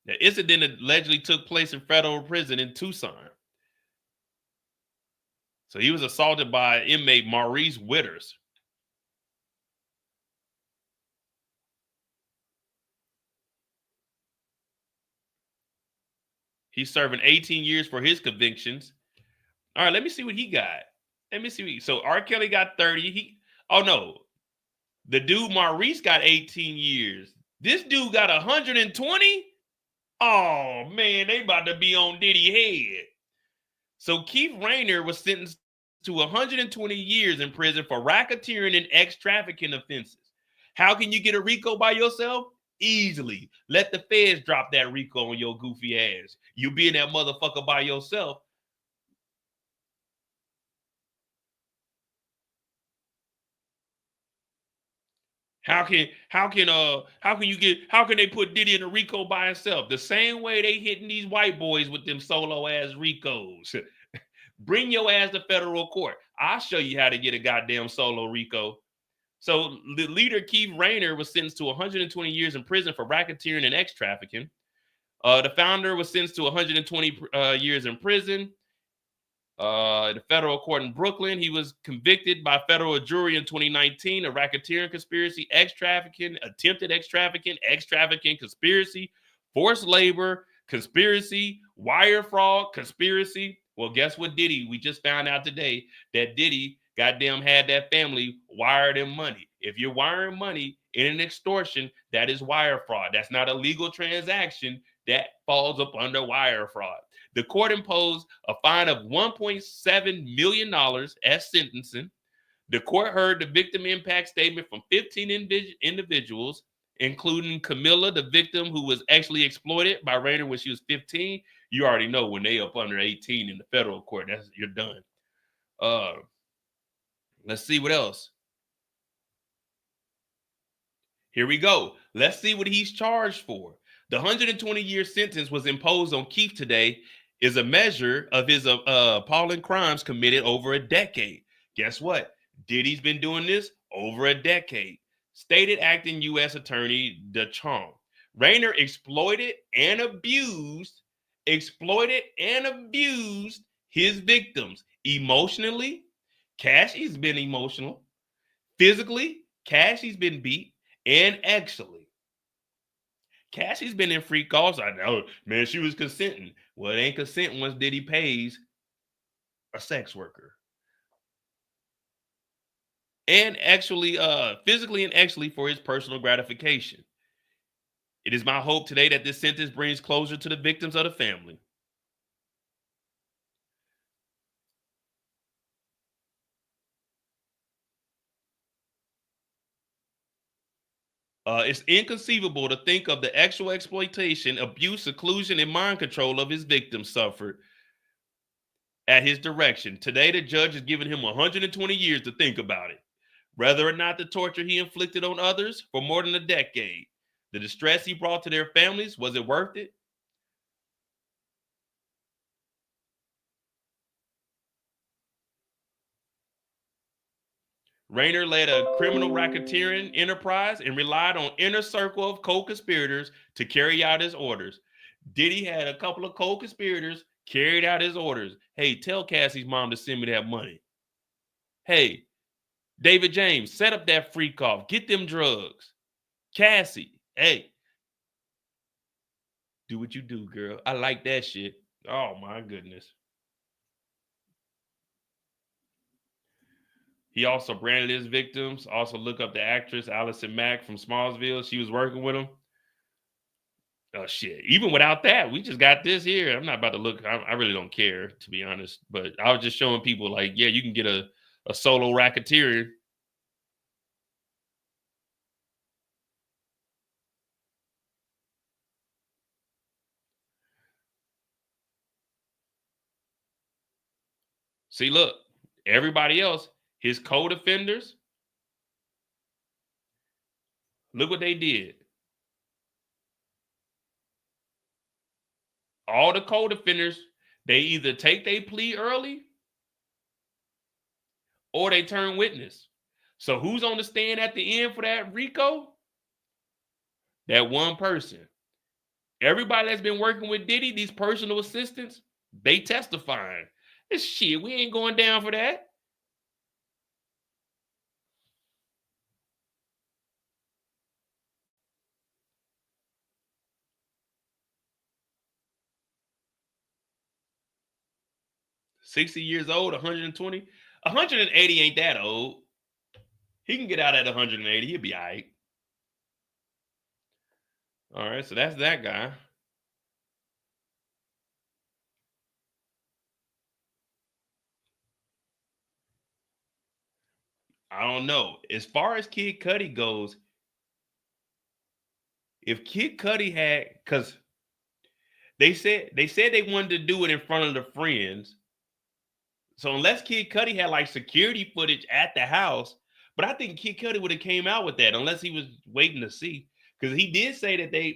The incident allegedly took place in federal prison in Tucson. So he was assaulted by inmate Maurice Witters. He's serving 18 years for his convictions. All right, let me see what he got. Let me see. So R. Kelly got 30. Oh no. The dude Maurice got 18 years. This dude got 120? Oh man, they about to be on Diddy head. So Keith Rayner was sentenced to 120 years in prison for racketeering and ex-trafficking offenses. How can you get a RICO by yourself? Easily. Let the feds drop that RICO on your goofy ass. You be in that motherfucker by yourself. How can they put Diddy in a RICO by himself? The same way they hitting these white boys with them solo ass RICOs. Bring your ass to federal court. I'll show you how to get a goddamn solo RICO. So the leader Keith Rayner was sentenced to 120 years in prison for racketeering and ex-trafficking. The founder was sentenced to 120 years in prison. The federal court in Brooklyn, he was convicted by federal jury in 2019 of racketeering conspiracy, ex-trafficking, attempted ex-trafficking conspiracy, forced labor, conspiracy, wire fraud, conspiracy. Well, guess what, Diddy? We just found out today that Diddy goddamn had that family wire them money. If you're wiring money in an extortion, that is wire fraud. That's not a legal transaction. That falls up under wire fraud. The court imposed a fine of $1.7 million as sentencing. The court heard the victim impact statement from 15 individuals, including Camilla, the victim who was actually exploited by Rayner when she was 15. You already know when they up under 18 in the federal court, you're done. Let's see what else. Here we go. Let's see what he's charged for. The 120-year sentence was imposed on Keith today is a measure of his appalling crimes committed over a decade. Guess what? Diddy's been doing this over a decade. Stated acting U.S. Attorney DeChong. Rayner exploited and abused his victims emotionally. Cassie's been emotional. Physically, Cassie's been beat. And actually, Cassie's been in free calls. I know, man, she was consenting. Well, it ain't consent once Diddy pays a sex worker. And actually, physically and actually for his personal gratification. It is my hope today that this sentence brings closure to the victims of the family. It's inconceivable to think of the actual exploitation, abuse, seclusion, and mind control of his victims suffered at his direction. Today, the judge has given him 120 years to think about it. Whether or not the torture he inflicted on others for more than a decade, the distress he brought to their families, was it worth it? Rayner led a criminal racketeering enterprise and relied on inner circle of co-conspirators to carry out his orders. Diddy had a couple of co-conspirators carried out his orders. Hey, tell Cassie's mom to send me that money. Hey, David James, set up that freak off. Get them drugs. Cassie, hey, do what you do, girl. I like that shit. Oh, my goodness. He also branded his victims. Also look up the actress Allison Mack from Smallsville. She was working with him. Oh, shit. Even without that, we just got this here. I'm not about to look. I really don't care, to be honest. But I was just showing people like, yeah, you can get a solo racketeer. See, look, everybody else, his co-defenders, look what they did. All the co-defenders, they either take their plea early or they turn witness. So who's on the stand at the end for that RICO? That one person. Everybody that's been working with Diddy, these personal assistants, they testifying. This shit, we ain't going down for that. $60 years old, 120. 180 ain't that old. He can get out at 180. He'll be all right. All right, so that's that guy. I don't know. As far as Kid Cudi goes, if Kid Cudi had, because they said they wanted to do it in front of the friends. So unless Kid Cudi had like security footage at the house, but I think Kid Cudi would have came out with that unless he was waiting to see. Because he did say that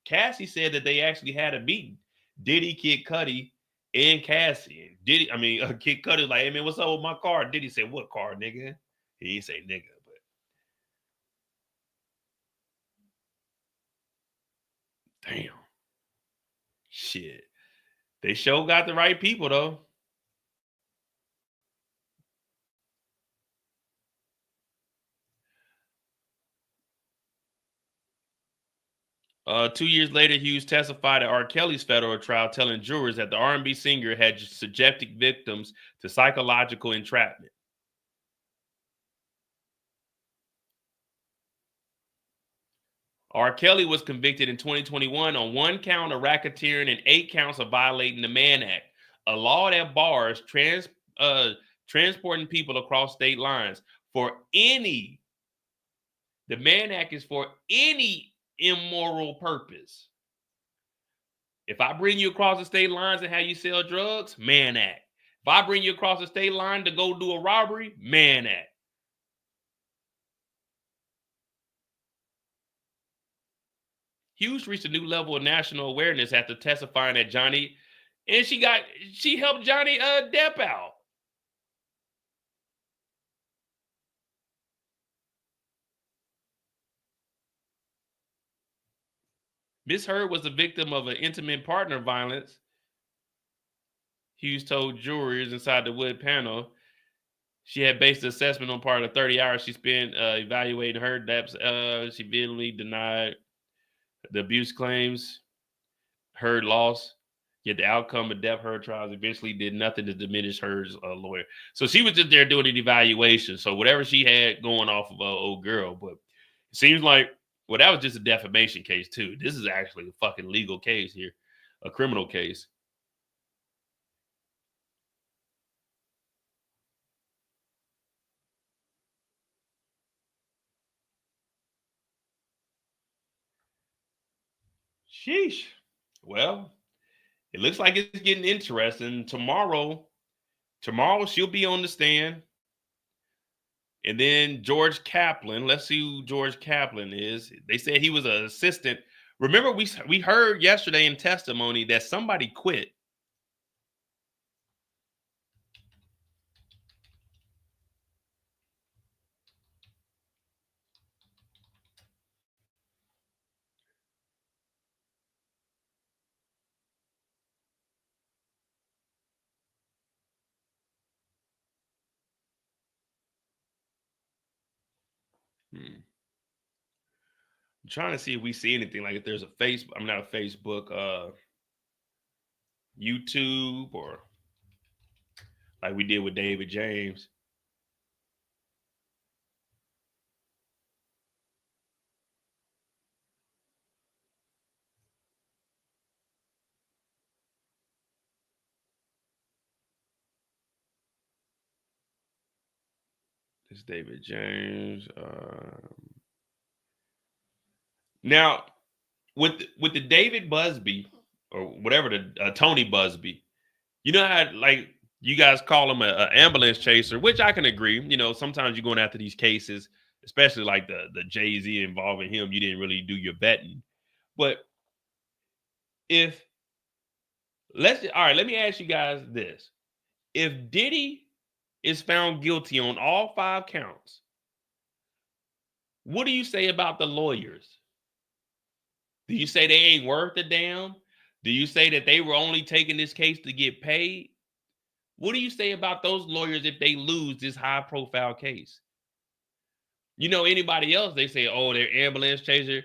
Cassie said that they actually had a meeting. Diddy, Kid Cudi, and Cassie. Kid Cudi was like, hey man, what's up with my car? Diddy said, what car, nigga? He didn't say nigga, but damn. Shit. They sure got the right people though. 2 years later, Hughes testified at R. Kelly's federal trial, telling jurors that the R&B singer had subjected victims to psychological entrapment. R. Kelly was convicted in 2021 on 1 count of racketeering and 8 counts of violating the Mann Act, a law that bars transporting people across state lines for any. The Mann Act is for any immoral purpose. If I bring you across the state lines and have you sell drugs, Mann Act. If I bring you across the state line to go do a robbery, man that. Hughes reached a new level of national awareness after testifying that Johnny, and she helped Johnny Depp out. Miss Heard was the victim of an intimate partner violence. Hughes told jurors inside the wood panel she had based the assessment on part of the 30 hours she spent evaluating her. She vehemently denied the abuse claims. Heard lost, yet the outcome of Depp Heard trials eventually did nothing to diminish Heard's lawyer. So she was just there doing an evaluation. So whatever she had going off of old girl, but it seems like, well, that was just a defamation case too. This is actually a fucking legal case here, a criminal case. Sheesh. Well, it looks like it's getting interesting. Tomorrow she'll be on the stand. And then George Kaplan, let's see who George Kaplan is. They said he was an assistant. Remember, we heard yesterday in testimony that somebody quit. I'm trying to see if we see anything, like if there's a Facebook, I'm not a Facebook, YouTube, or like we did with David James. This David James. Now, with the David Busby, or whatever, the Tony Busby, you know how, like, you guys call him an ambulance chaser, which I can agree. You know, sometimes you're going after these cases, especially like the Jay-Z involving him, you didn't really do your vetting. But all right, let me ask you guys this. If Diddy is found guilty on all 5 counts, what do you say about the lawyers? Do you say they ain't worth a damn? Do you say that they were only taking this case to get paid? What do you say about those lawyers if they lose this high-profile case? You know, anybody else, they say, oh, they're ambulance chaser.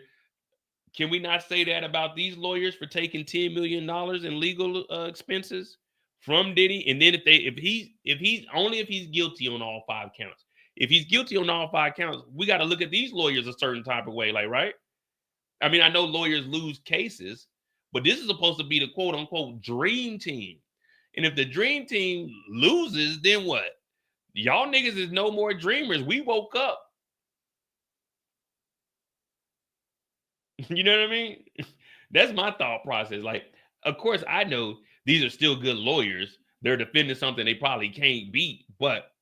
Can we not say that about these lawyers for taking $10 million in legal expenses from Diddy? And then if he's guilty on all 5 counts. If he's guilty on all 5 counts, we got to look at these lawyers a certain type of way, like, right? I mean, I know lawyers lose cases, but this is supposed to be the quote unquote dream team. And if the dream team loses, then what? Y'all niggas is no more dreamers. We woke up. You know what I mean? That's my thought process. Like, of course, I know these are still good lawyers. They're defending something they probably can't beat. But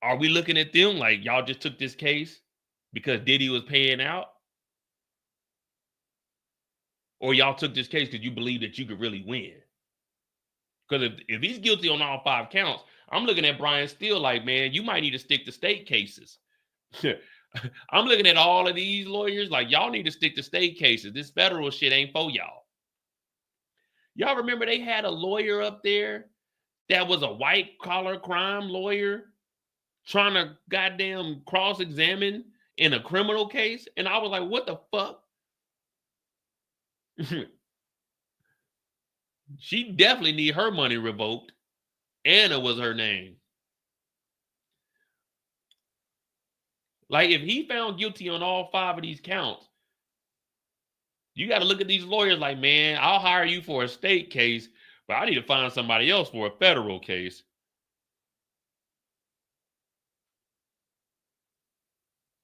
are we looking at them like y'all just took this case because Diddy was paying out? Or y'all took this case because you believe that you could really win? Because if he's guilty on all 5 counts, I'm looking at Brian Steele like, man, you might need to stick to state cases. I'm looking at all of these lawyers like, y'all need to stick to state cases. This federal shit ain't for y'all. Y'all remember they had a lawyer up there that was a white collar crime lawyer trying to goddamn cross-examine in a criminal case? And I was like, what the fuck? She definitely need her money revoked. Anna was her name. Like, if he found guilty on all 5 of these counts, you got to look at these lawyers like, man, I'll hire you for a state case, but I need to find somebody else for a federal case.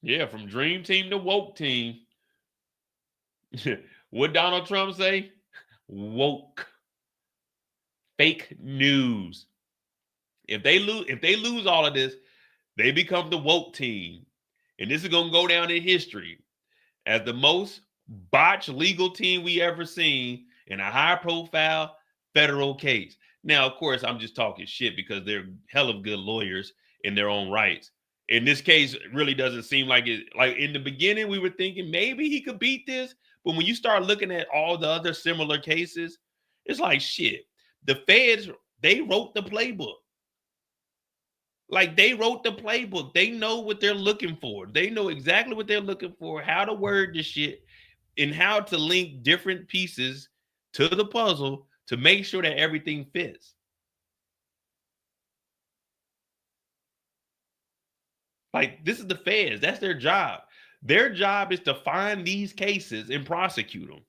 Yeah, from dream team to woke team. What Donald Trump say? Woke. Fake news. If they lose all of this, they become the woke team. And this is going to go down in history as the most botched legal team we ever seen in a high profile federal case. Now, of course, I'm just talking shit because they're hell of good lawyers in their own rights. In this case, it really doesn't seem like it. Like in the beginning, we were thinking maybe he could beat this. But when you start looking at all the other similar cases, it's like shit. The feds, they wrote the playbook. Like they wrote the playbook. They know what they're looking for. They know exactly what they're looking for, how to word the shit, and how to link different pieces to the puzzle to make sure that everything fits. Like this is the feds. That's their job. Their job is to find these cases and prosecute them.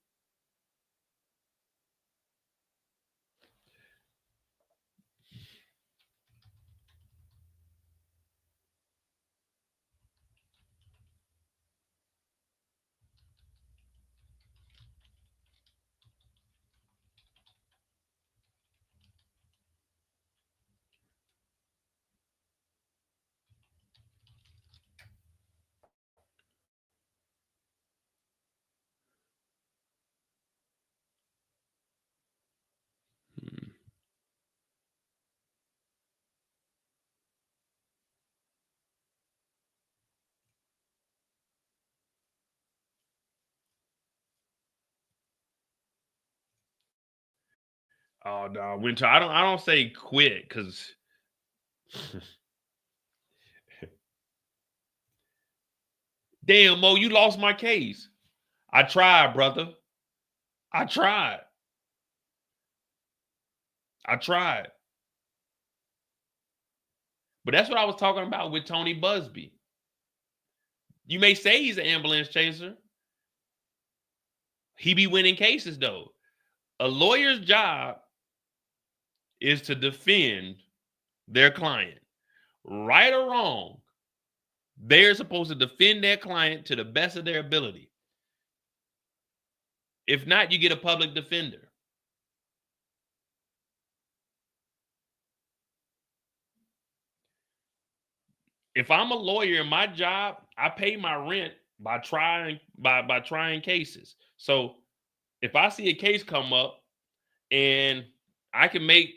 Oh no, Winter. I don't say quit because damn, Mo, you lost my case. I tried, brother. I tried. But that's what I was talking about with Tony Busby. You may say he's an ambulance chaser. He be winning cases though. A lawyer's job is to defend their client. Right or wrong, they're supposed to defend their client to the best of their ability. If not, you get a public defender. If I'm a lawyer in my job, I pay my rent by trying cases. So if I see a case come up and I can make,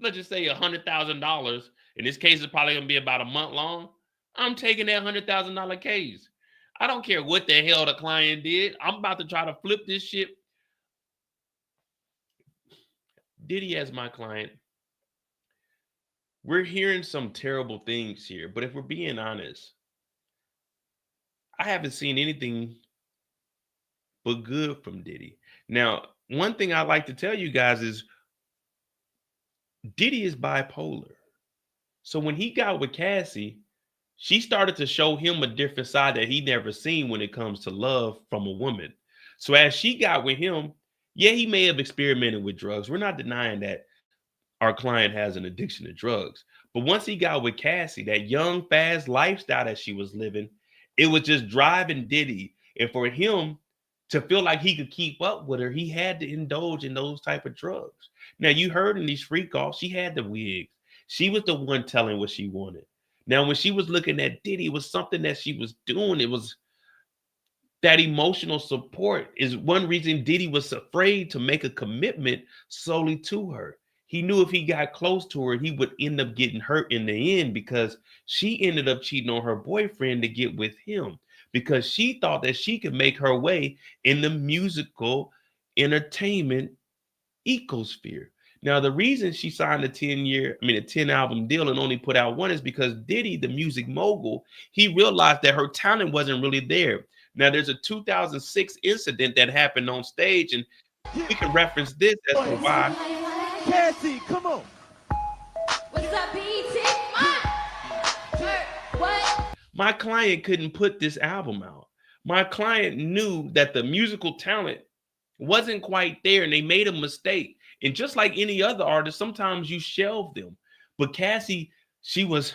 let's just say $100,000, and this case is probably gonna be about a month long, I'm taking that $100,000 case. I don't care what the hell the client did. I'm about to try to flip this shit. Diddy as my client. We're hearing some terrible things here, but if we're being honest, I haven't seen anything but good from Diddy. Now, one thing I like to tell you guys is Diddy is bipolar. So when he got with Cassie, she started to show him a different side that he never seen when it comes to love from a woman. So as she got with him, yeah, he may have experimented with drugs. We're not denying that our client has an addiction to drugs. But once he got with Cassie, that young, fast lifestyle that she was living, it was just driving Diddy. And for him to feel like he could keep up with her, he had to indulge in those type of drugs. Now, you heard in these freak offs, she had the wigs. She was the one telling what she wanted. Now, when she was looking at Diddy, it was something that she was doing. It was that emotional support is one reason Diddy was afraid to make a commitment solely to her. He knew if he got close to her, he would end up getting hurt in the end because she ended up cheating on her boyfriend to get with him because she thought that she could make her way in the musical entertainment ecosphere. Now, the reason she signed a 10 album deal and only put out one is because Diddy, the music mogul, he realized that her talent wasn't really there. Now, there's a 2006 incident that happened on stage, and we can reference this as to why. Cassie, come on. What's up, BT? What? My client couldn't put this album out. My client knew that the musical talent wasn't quite there, and they made a mistake. And just like any other artist, sometimes you shelve them. But Cassie, she was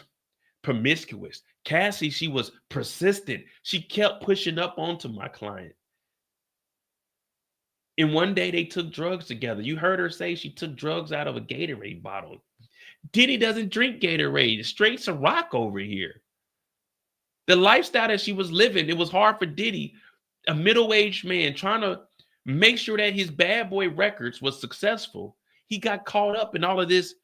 promiscuous. Cassie, she was persistent. She kept pushing up onto my client. And one day they took drugs together. You heard her say she took drugs out of a Gatorade bottle. Diddy doesn't drink Gatorade. It's straight Ciroc over here. The lifestyle that she was living, it was hard for Diddy, a middle-aged man trying to make sure that his Bad Boy Records was successful. He got caught up in all of this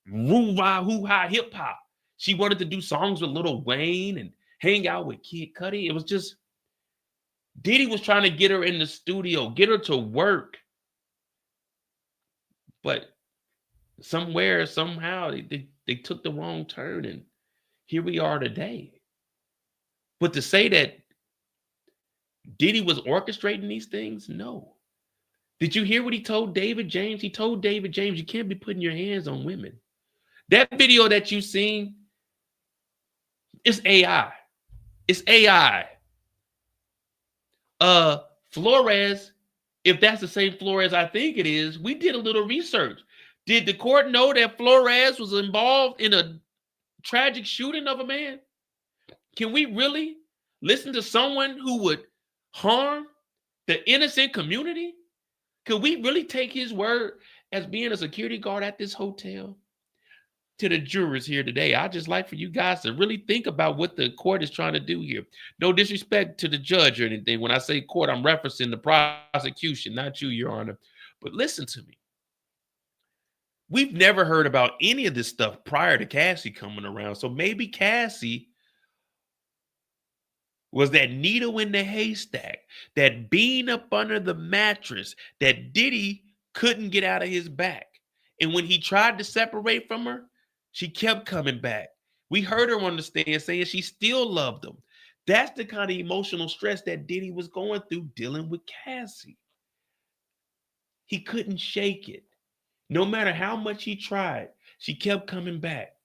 woo-wah, hoo-ha hip-hop. She wanted to do songs with Lil Wayne and hang out with Kid Cudi. It was just, Diddy was trying to get her in the studio, get her to work. But somewhere, somehow, they took the wrong turn, and here we are today. But to say that Diddy was orchestrating these things, no. Did you hear what he told David James? He told David James, you can't be putting your hands on women. That video that you seen, it's AI. It's AI. Flores, if that's the same Flores I think it is, we did a little research. Did the court know that Flores was involved in a tragic shooting of a man? Can we really listen to someone who would harm the innocent community? Could we really take his word as being a security guard at this hotel? To the jurors here today, I'd just like for you guys to really think about what the court is trying to do here. No disrespect to the judge or anything. When I say court, I'm referencing the prosecution, not you, Your Honor. But listen to me. We've never heard about any of this stuff prior to Cassie coming around. So maybe Cassie was that needle in the haystack, that bean up under the mattress that Diddy couldn't get out of his back. And when he tried to separate from her, she kept coming back. We heard her on the stand saying she still loved him. That's the kind of emotional stress that Diddy was going through dealing with Cassie. He couldn't shake it. No matter how much he tried, she kept coming back.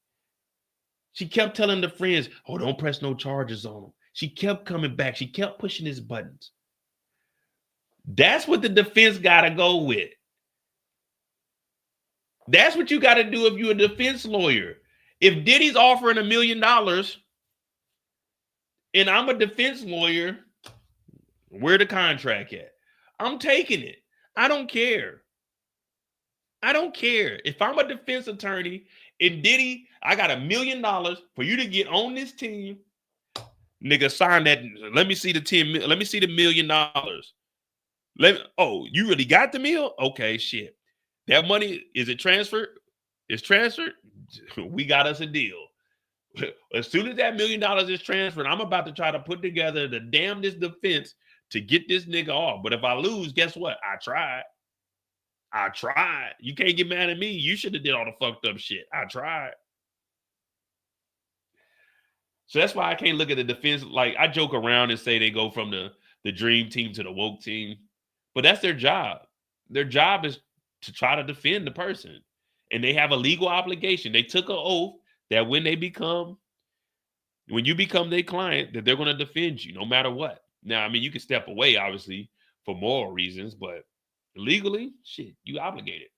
She kept telling the friends, oh, don't press no charges on him. She kept coming back. She kept pushing his buttons. That's what the defense got to go with. That's what you got to do if you're a defense lawyer. If Diddy's offering $1 million and I'm a defense lawyer, where the contract at? I'm taking it. I don't care. I don't care. If I'm a defense attorney and Diddy, I got $1 million for you to get on this team, nigga, sign that. Let me see the 10. Let me see the $1 million. Oh, you really got the meal? Okay, shit. That money, is it transferred? It's transferred? We got us a deal. As soon as that $1 million is transferred, I'm about to try to put together the damnedest defense to get this nigga off. But if I lose, guess what? I tried. I tried. You can't get mad at me. You should have did all the fucked up shit. I tried. So that's why I can't look at the defense. Like, I joke around and say they go from the dream team to the woke team. But that's their job. Their job is to try to defend the person. And they have a legal obligation. They took an oath that when you become their client, that they're going to defend you no matter what. Now, I mean, you can step away, obviously, for moral reasons, but legally, shit, you obligated.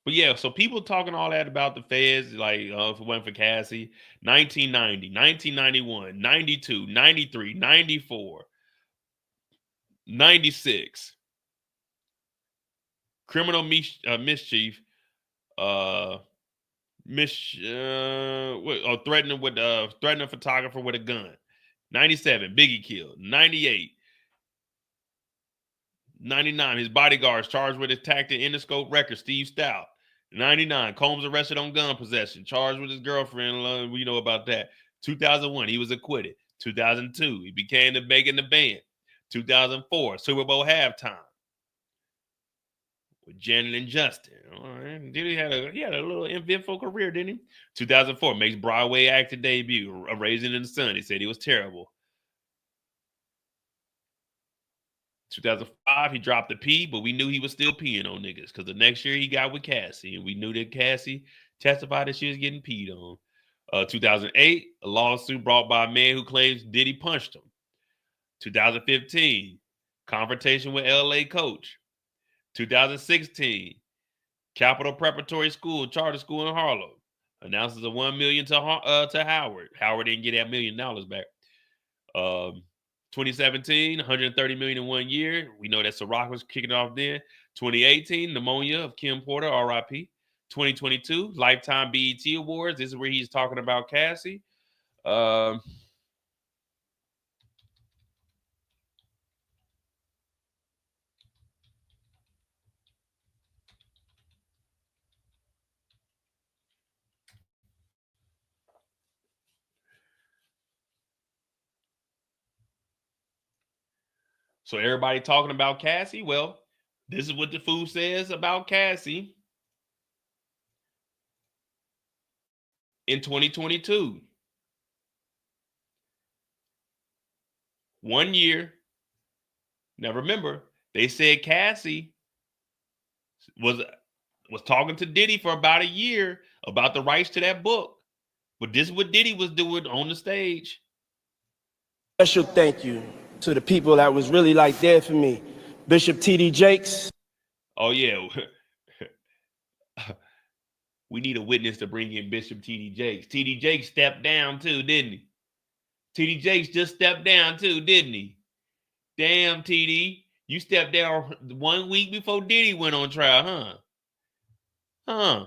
But yeah, so people talking all that about the feds, like if it went for Cassie, 1990, 1991, 92, 93, 94, 96. Criminal mischief, threatening a photographer with a gun. 97, Biggie killed. 98. 99, his bodyguards charged with attacking Interscope Records, Steve Stout. 99, Combs arrested on gun possession, charged with his girlfriend. We know about that. 2001, he was acquitted. 2002, he became the Megan the Band. 2004, Super Bowl halftime with Janet and Justin. All right. He had a little eventful career, didn't he? 2004, makes Broadway acting debut, A Raisin in the Sun. He said he was terrible. 2005, he dropped the P, but we knew he was still peeing on niggas because the next year he got with Cassie, and we knew that Cassie testified that she was getting peed on. 2008, a lawsuit brought by a man who claims Diddy punched him. 2015, confrontation with LA coach. 2016, Capital Preparatory School, charter school in Harlem, announces a $1 million to Howard. Howard didn't get that $1 million back. 2017, 130 million in 1 year. We know that Ciroc was kicking off then. 2018, pneumonia of Kim Porter, RIP. 2022, Lifetime BET Awards. This is where he's talking about Cassie. So everybody talking about Cassie. Well, this is what the fool says about Cassie in 2022. 1 year. Now remember, they said Cassie was talking to Diddy for about a year about the rights to that book. But this is what Diddy was doing on the stage. Special thank you to the people that was really like there for me. Bishop T.D. Jakes. Oh, yeah. We need a witness to bring in Bishop T.D. Jakes. T.D. Jakes stepped down too, didn't he? T.D. Jakes just stepped down too, didn't he? Damn, T.D. You stepped down 1 week before Diddy went on trial, huh? Huh.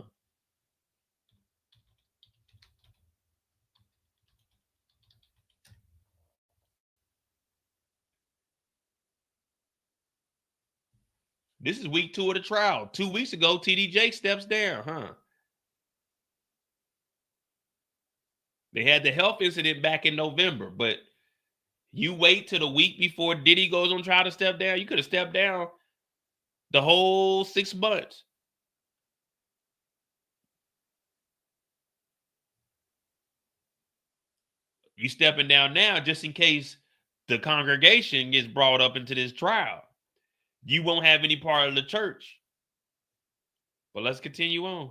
This is week 2 of the trial. 2 weeks ago, T.D. Jakes steps down, huh? They had the health incident back in November, but you wait till the week before Diddy goes on trial to step down. You could have stepped down the whole 6 months. You stepping down now just in case the congregation gets brought up into this trial. You won't have any part of the church. But let's continue on.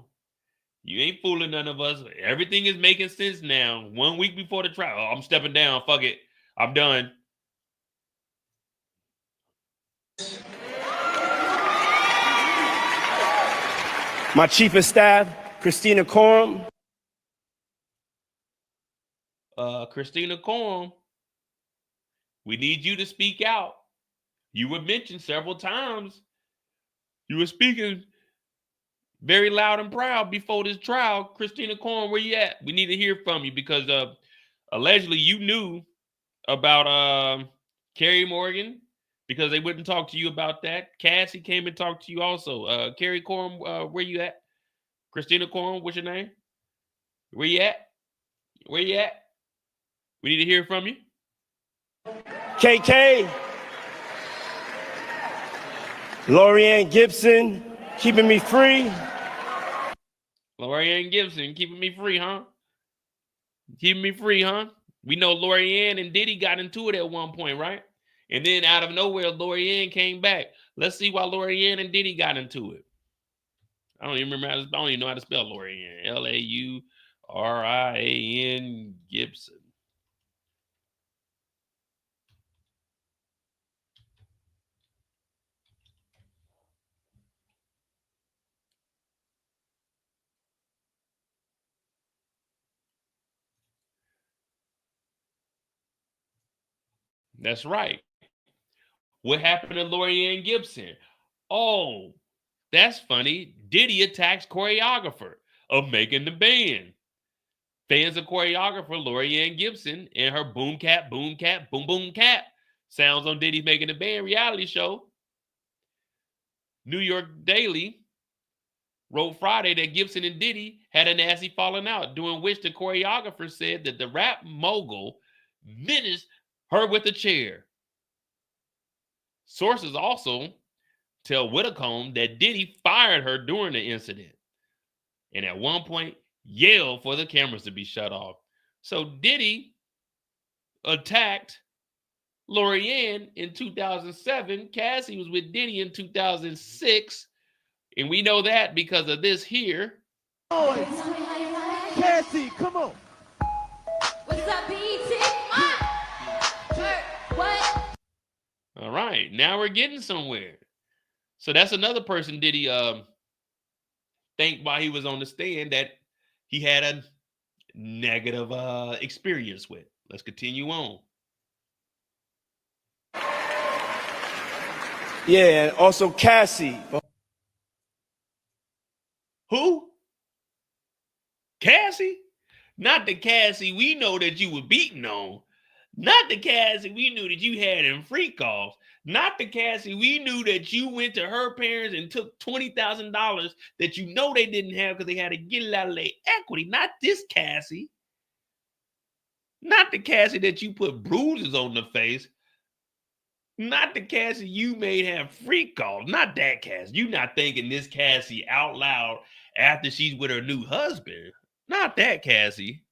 You ain't fooling none of us. Everything is making sense now. 1 week before the trial. Oh, I'm stepping down. Fuck it. I'm done. My chief of staff, Christina Courtroom. Christina Courtroom, we need you to speak out. You were mentioned several times. You were speaking very loud and proud before this trial. Christina Courtroom, where you at? We need to hear from you because allegedly you knew about Carrie Morgan because they wouldn't talk to you about that. Cassie came and talked to you also. Carrie Courtroom, where you at? Christina Courtroom, what's your name? Where you at? Where you at? We need to hear from you. KK. Lorianne Gibson, keeping me free. Lorianne Gibson, keeping me free, huh? Keeping me free, huh? We know Lorianne and Diddy got into it at one point, right? And then out of nowhere, Lorianne came back. Let's see why Lorianne and Diddy got into it. I don't even know how to spell Lorianne. L-A-U-R-I-A-N Gibson. That's right. What happened to Lorianne Gibson? Oh, that's funny. Diddy attacks choreographer of Making the Band. Fans of choreographer Lorianne Gibson and her boom cat, boom cat, boom boom cat sounds on Diddy's Making the Band reality show. New York Daily wrote Friday that Gibson and Diddy had a nasty falling out, during which the choreographer said that the rap mogul menaced her with a chair. Sources also tell Whitcomb that Diddy fired her during the incident and at one point yelled for the cameras to be shut off. So Diddy attacked Lorianne in 2007. Cassie was with Diddy in 2006. And we know that because of this here. Cassie, come on. What's up, BT? What? All right, now we're getting somewhere. So that's another person Diddy think while he was on the stand that he had a negative experience with. Let's continue on. Yeah, and also Cassie. Who? Cassie? Not the Cassie we know that you were beating on. Not the Cassie we knew that you had in freak offs. Not the Cassie we knew that you went to her parents and took $20,000 that you know they didn't have because they had to get it out of their equity. Not this Cassie. Not the Cassie that you put bruises on the face. Not the Cassie you made have freak calls. Not that Cassie. You not thinking this Cassie out loud after she's with her new husband. Not that Cassie.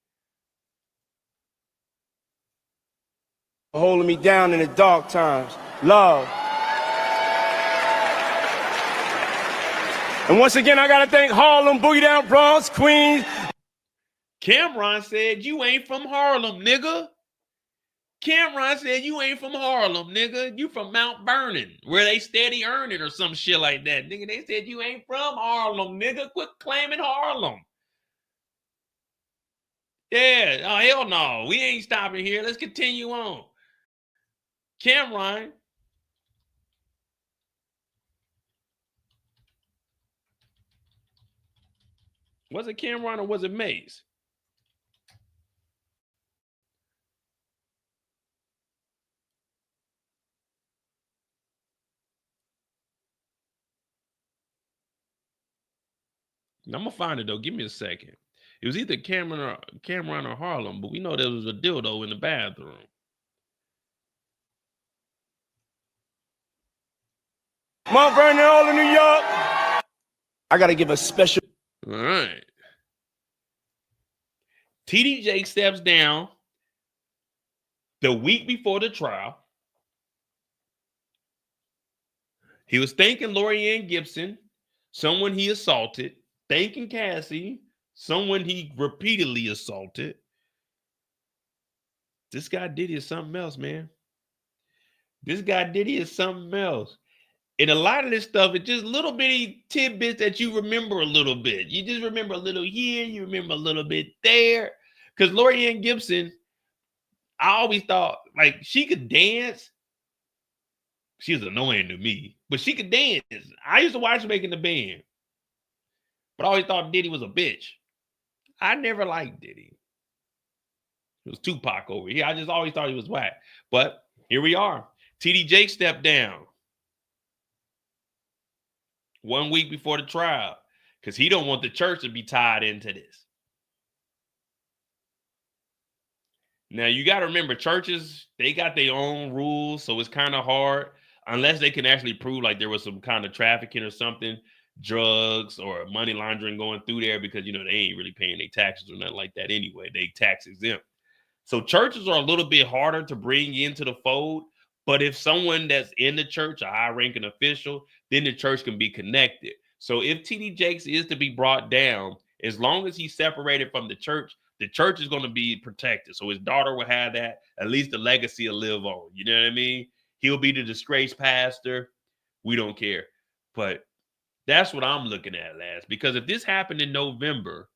Holding me down in the dark times. Love. And once again, I gotta thank Harlem, Boogie Down, Bronx, Queens. Cameron said you ain't from Harlem, nigga. Cameron said you ain't from Harlem, nigga. You from Mount Vernon, where they steady earning or some shit like that. Nigga, they said you ain't from Harlem, nigga. Quit claiming Harlem. Yeah, oh, hell no. We ain't stopping here. Let's continue on. Cameron. Was it Cameron or was it Mace? I'm gonna find it though. Give me a second. It was either Cameron or Harlem, but we know there was a dildo in the bathroom. Mount Vernon, all in New York. I gotta give a special. All right. TD Jakes steps down the week before the trial. He was thanking Lorianne Gibson, someone he assaulted, thanking Cassie, someone he repeatedly assaulted. This guy Diddy is something else, man. This guy Diddy is something else. And a lot of this stuff is just little bitty tidbits that you remember a little bit. You just remember a little here, you remember a little bit there. Because Lorianne Gibson, I always thought, like, she could dance. She was annoying to me, but she could dance. I used to watch her making the band. But I always thought Diddy was a bitch. I never liked Diddy. It was Tupac over here. I just always thought he was whack. But here we are. TD Jakes stepped down 1 week before the trial because he don't want the church to be tied into this. Now, you got to remember, churches, they got their own rules, so it's kind of hard unless they can actually prove like there was some kind of trafficking or something, drugs or money laundering going through there because, you know, they ain't really paying their taxes or nothing like that anyway. They tax exempt. So churches are a little bit harder to bring into the fold, but if someone that's in the church, a high-ranking official, then the church can be connected. So if TD Jakes is to be brought down, as long as he's separated from the church is going to be protected. So his daughter will have that. At least the legacy will live on. You know what I mean? He'll be the disgraced pastor. We don't care. But that's what I'm looking at, Last. Because if this happened in November,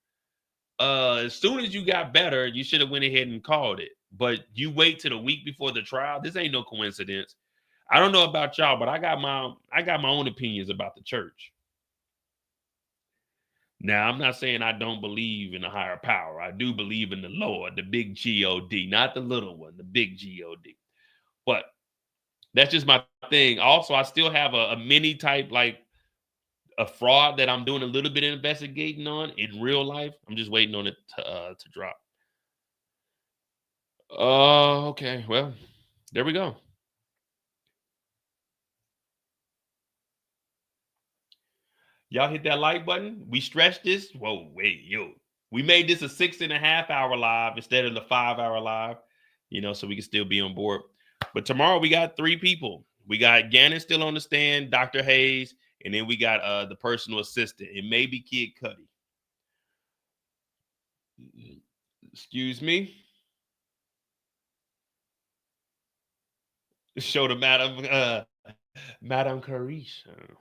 as soon as you got better, you should have went ahead and called it. But you wait till the week before the trial. This ain't no coincidence. I don't know about y'all, but I got my own opinions about the church. Now, I'm not saying I don't believe in a higher power. I do believe in the Lord, the big G-O-D, not the little one, the big G-O-D. But that's just my thing. Also, I still have a mini type, like a fraud that I'm doing a little bit of investigating on in real life. I'm just waiting on it to drop. Okay. Well, there we go. Y'all hit that like button. We stretched this. Whoa, wait, yo. We made this a 6.5 hour live instead of the 5 hour live, you know, so we can still be on board. But tomorrow we got 3 people. We got Gannon still on the stand, Dr. Hayes, and then we got the personal assistant. It may be Kid Cudi. Excuse me. Show to Madam Carisha.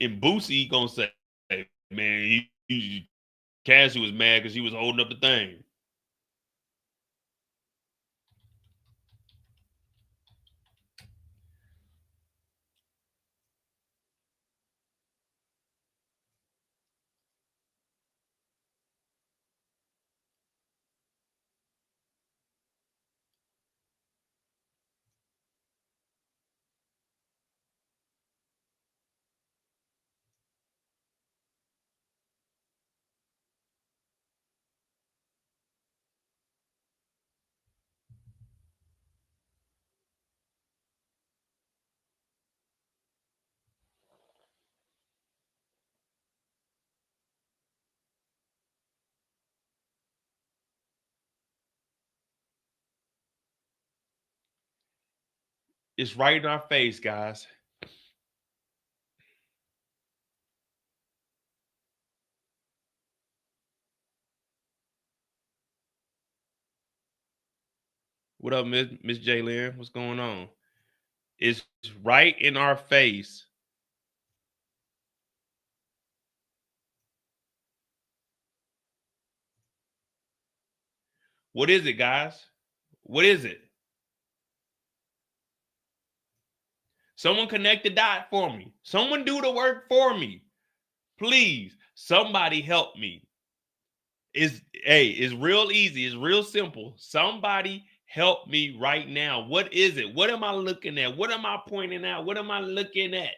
And Boosie gonna say, man, Cassie was mad because he was holding up the thing. It's right in our face, guys. What up, Miss Jaylyn? What's going on? It's right in our face. What is it, guys? What is it? Someone connect the dot for me. Someone do the work for me. Please, somebody help me. It's real easy. It's real simple. Somebody help me right now. What is it? What am I looking at? What am I pointing out? What am I looking at?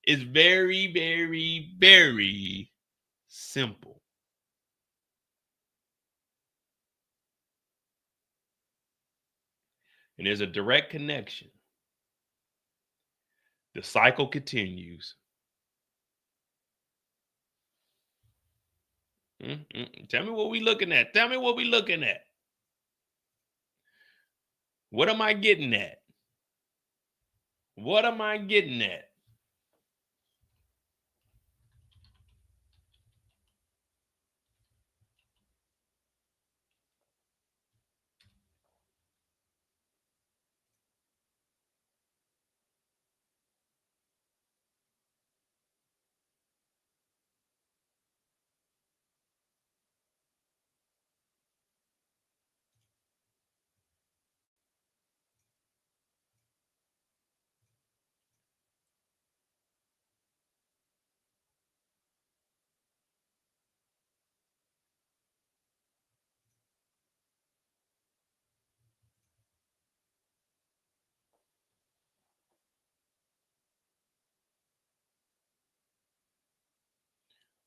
It's very, very, very simple. And there's a direct connection. The cycle continues. Tell me what we looking at. Tell me what we looking at. What am I getting at? What am I getting at?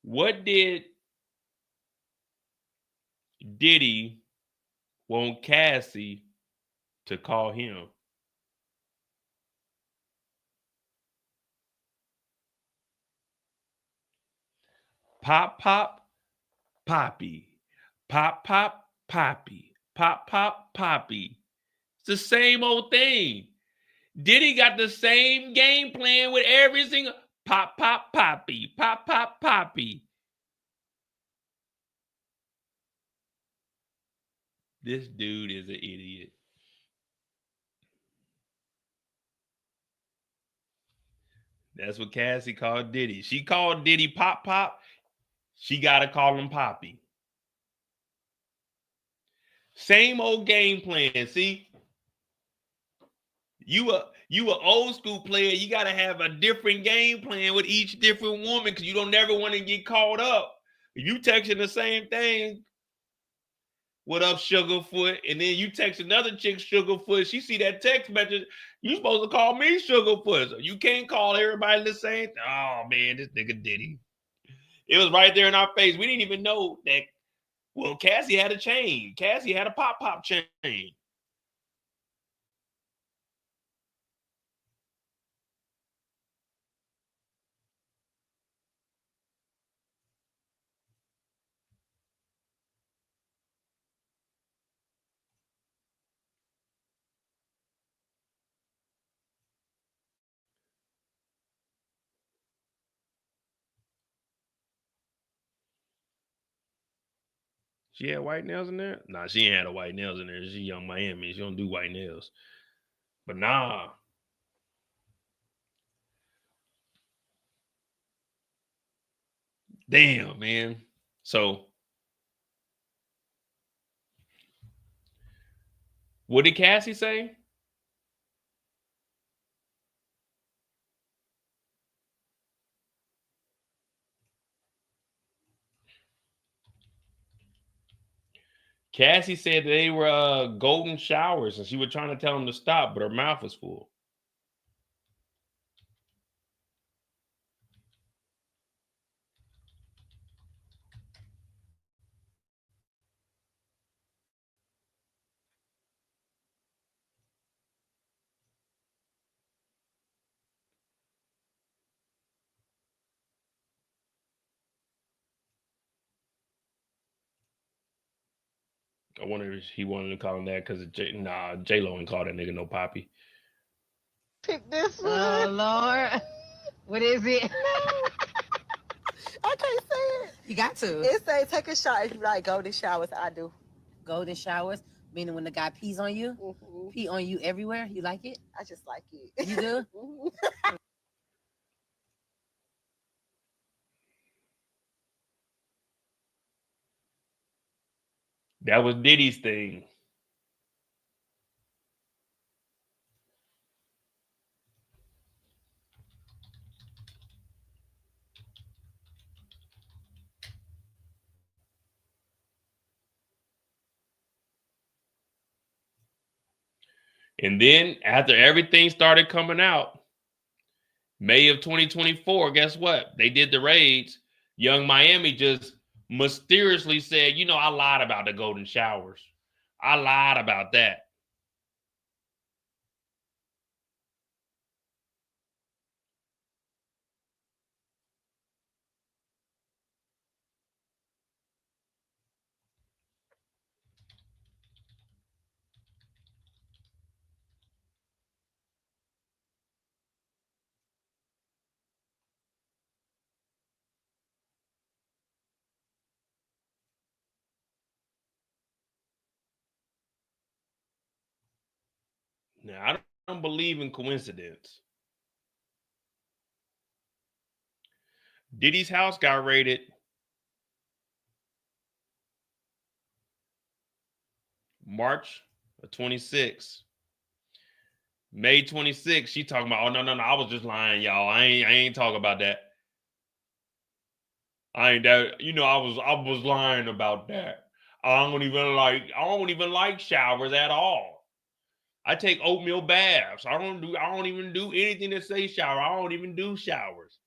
What did Diddy want Cassie to call him? Pop, pop, poppy. Pop, pop, poppy. Pop, pop, poppy. It's the same old thing. Diddy got the same game plan with every single pop, pop, poppy. Pop, pop, poppy. This dude is an idiot. That's what Cassie called Diddy. She called Diddy Pop Pop. She got to call him Poppy. Same old game plan. See, you a old school player. You got to have a different game plan with each different woman because you don't never want to get caught up. You texting the same thing. What up, Sugarfoot? And then you text another chick, Sugarfoot. She see that text message. You supposed to call me Sugarfoot. So you can't call everybody the same. Oh man, this nigga Diddy. It was right there in our face. We didn't even know that. Well, Cassie had a chain. Cassie had a pop chain. She had white nails in there? Nah, she ain't had a white nails in there. She Young Miami. She don't do white nails. But nah. Damn, man. So what did Cassie say? Cassie said they were golden showers, and she was trying to tell him to stop, but her mouth was full. I wonder if he wanted to call him that because J-Lo ain't call that nigga no poppy. Pick this one. Oh Lord. What is it? I can't say it. You got to. It say take a shot if you like golden showers. I do. Golden showers, meaning when the guy pees on you, pee on you everywhere. You like it? I just like it. You do? That was Diddy's thing. And then after everything started coming out, May of 2024, guess what? They did the raids. Young Miami just mysteriously said, you know, I lied about the golden showers. I lied about that. Now, I don't believe in coincidence. Diddy's house got raided March of 26. May 26, she talking about, oh, no, I was just lying, y'all. I ain't talking about that. I ain't that, you know, I was lying about that. I don't even like showers at all. I take oatmeal baths. I don't even do anything that say shower. I don't even do showers.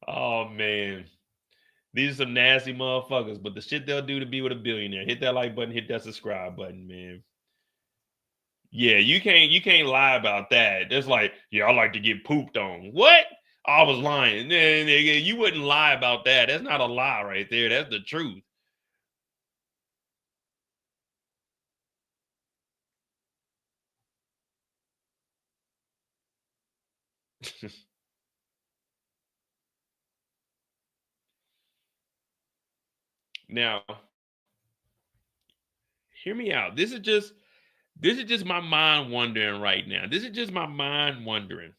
Oh man. These are some nasty motherfuckers, but the shit they'll do to be with a billionaire. Hit that like button, hit that subscribe button, man. Yeah, you can't lie about that. That's like, yeah, I like to get pooped on. What? I was lying. Nigga, you wouldn't lie about that. That's not a lie right there. That's the truth. Now, hear me out. This is just my mind wandering right now. This is just my mind wondering.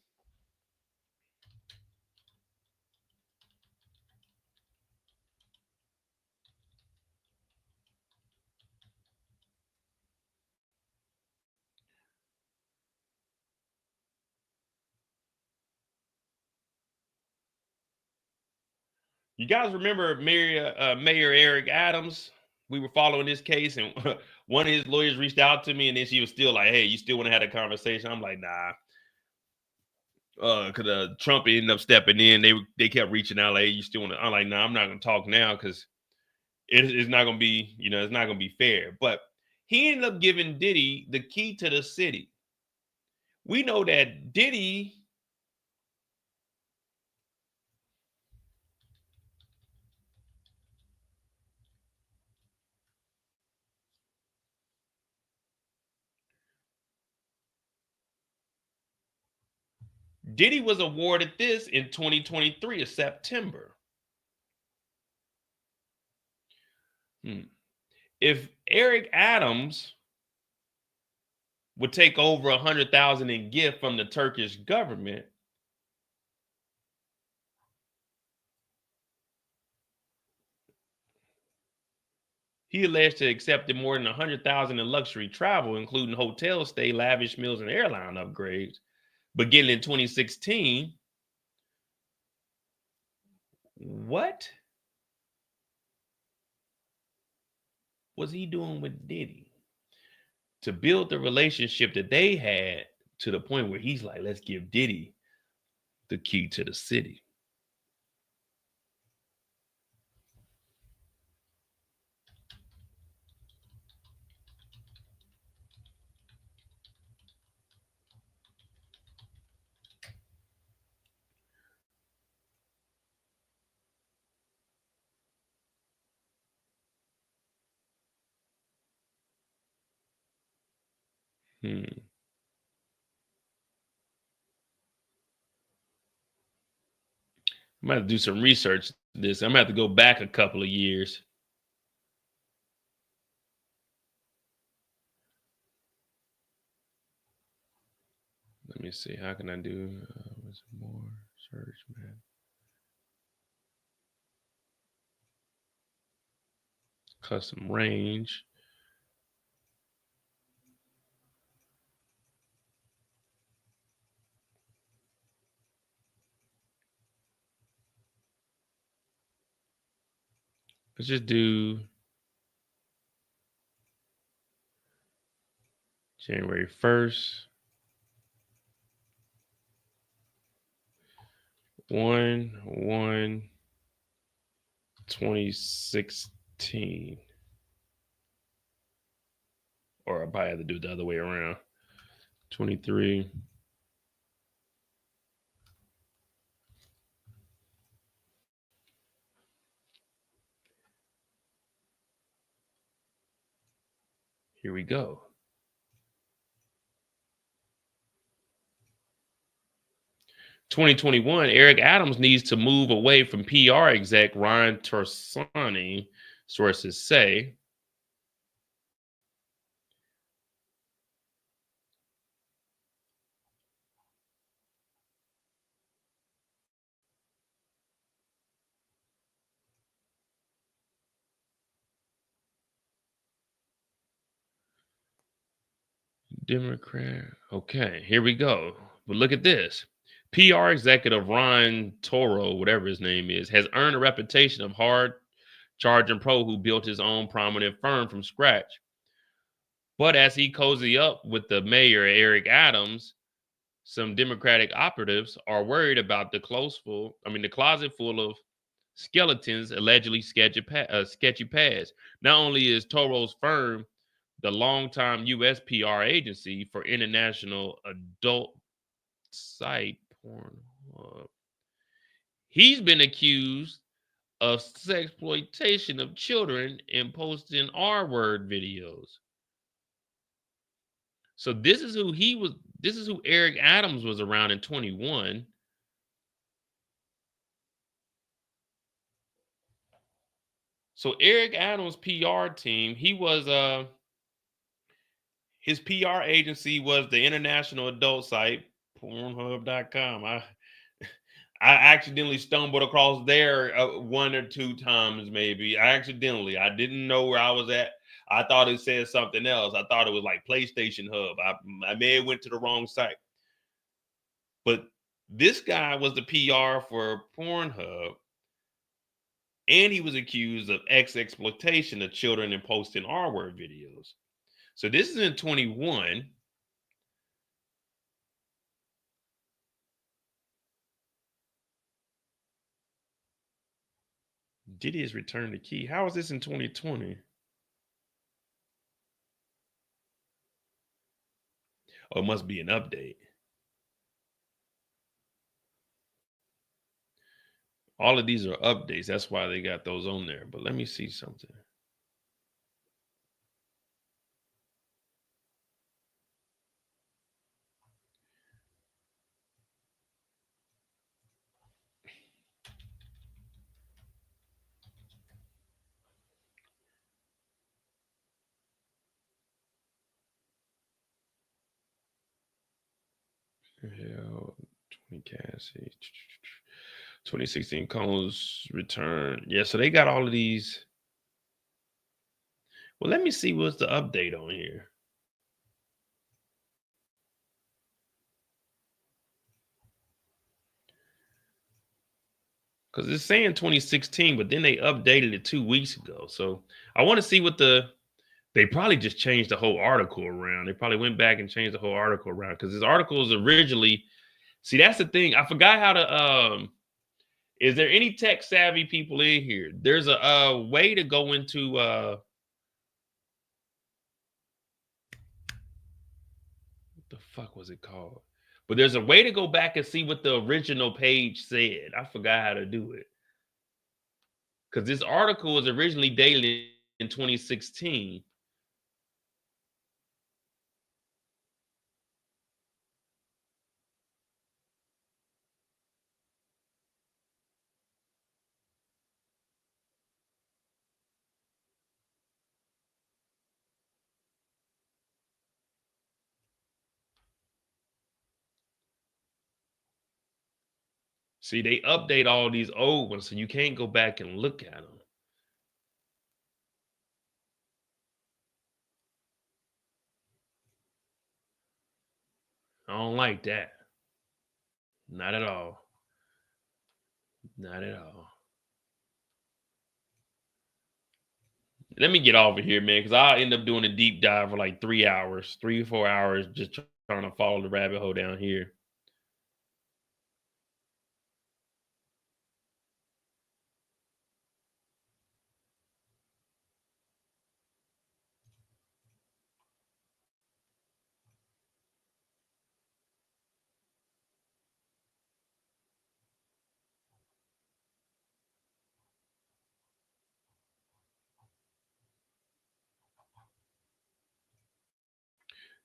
You guys remember Mayor Eric Adams? We were following this case, and one of his lawyers reached out to me, and then she was still like, "Hey, you still want to have a conversation?" I'm like, "Nah." Because Trump ended up stepping in. They kept reaching out, like, "Hey, you still want to?" I'm like, "Nah, I'm not gonna talk now because it's not gonna be, it's not gonna be fair." But he ended up giving Diddy the key to the city. We know that Diddy was awarded this in 2023 of September. If Eric Adams would take over 100,000 in gift from the Turkish government, he alleged to accepted more than 100,000 in luxury travel, including hotel stay, lavish meals, and airline upgrades. Beginning in 2016, what was he doing with Diddy to build the relationship that they had to the point where he's like, let's give Diddy the key to the city? I'm gonna have to do some research this. I'm gonna have to go back a couple of years. Let me see. How can I do what's more search, man? Custom range. Let's just do January 1st. 1/1/2016. Or I probably have to do it the other way around. 23. Here we go. "2021, Eric Adams needs to move away from PR exec Ryan Torsani," sources say. Democrat. Okay, here we go. But look at this. PR executive Ron Toro, whatever his name is, has earned a reputation of hard charging pro who built his own prominent firm from scratch. But as he cozy up with the mayor, Eric Adams, some Democratic operatives are worried about the closet full of skeletons, allegedly sketchy pads. Not only is Toro's firm the longtime U.S. PR agency for international adult site Pornhub, he's been accused of sexploitation of children and posting R-word videos. So this is who he was. This is who Eric Adams was around in 21. So Eric Adams' PR team, he was his PR agency was the international adult site Pornhub.com. I accidentally stumbled across there one or two times, maybe. I didn't know where I was at. I thought it said something else. I thought it was like PlayStation Hub. I may have went to the wrong site. But this guy was the PR for Pornhub, and he was accused of exploitation of children and posting R-word videos. So this is in 21. Diddy has returned the key. How is this in 2020? Oh, it must be an update. All of these are updates. That's why they got those on there. But let me see something. Hell, 20 Cassie. 2016 Combs return. Yeah, so they got all of these. Well, let me see what's the update on here. Because it's saying 2016, but then they updated it 2 weeks ago. So I want to see what they probably just changed the whole article around. They probably went back and changed the whole article around because this article is originally, see, that's the thing. I forgot how to, is there any tech savvy people in here? There's a way to go into, what the fuck was it called? But there's a way to go back and see what the original page said. I forgot how to do it. Because this article was originally dated in 2016. See, they update all these old ones, so you can't go back and look at them. I don't like that. Not at all. Not at all. Let me get off of here, man, because I'll end up doing a deep dive for like 3 hours, 3 or 4 hours, just trying to follow the rabbit hole down here.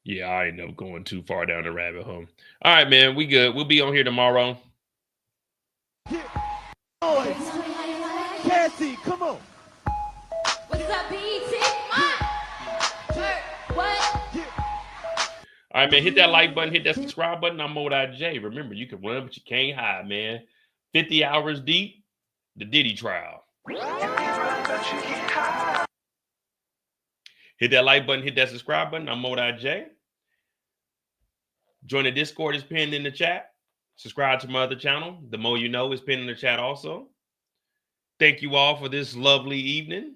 Yeah, I end up going too far down the rabbit hole. All right, man, we good. We'll be on here tomorrow. Noise. Cassie, come on. What's up, BT? What? All right, man, hit that like button, hit that subscribe button. I'm Mode J. Remember, you can run, but you can't hide, man. 50 hours deep, the Diddy trial. Hit that like button, hit that subscribe button. I'm Mode J. Join the Discord is pinned in the chat. Subscribe to my other channel. The Mo You Know is pinned in the chat also. Thank you all for this lovely evening.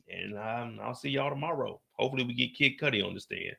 And I'll see y'all tomorrow. Hopefully we get Kid Cudi on the stand.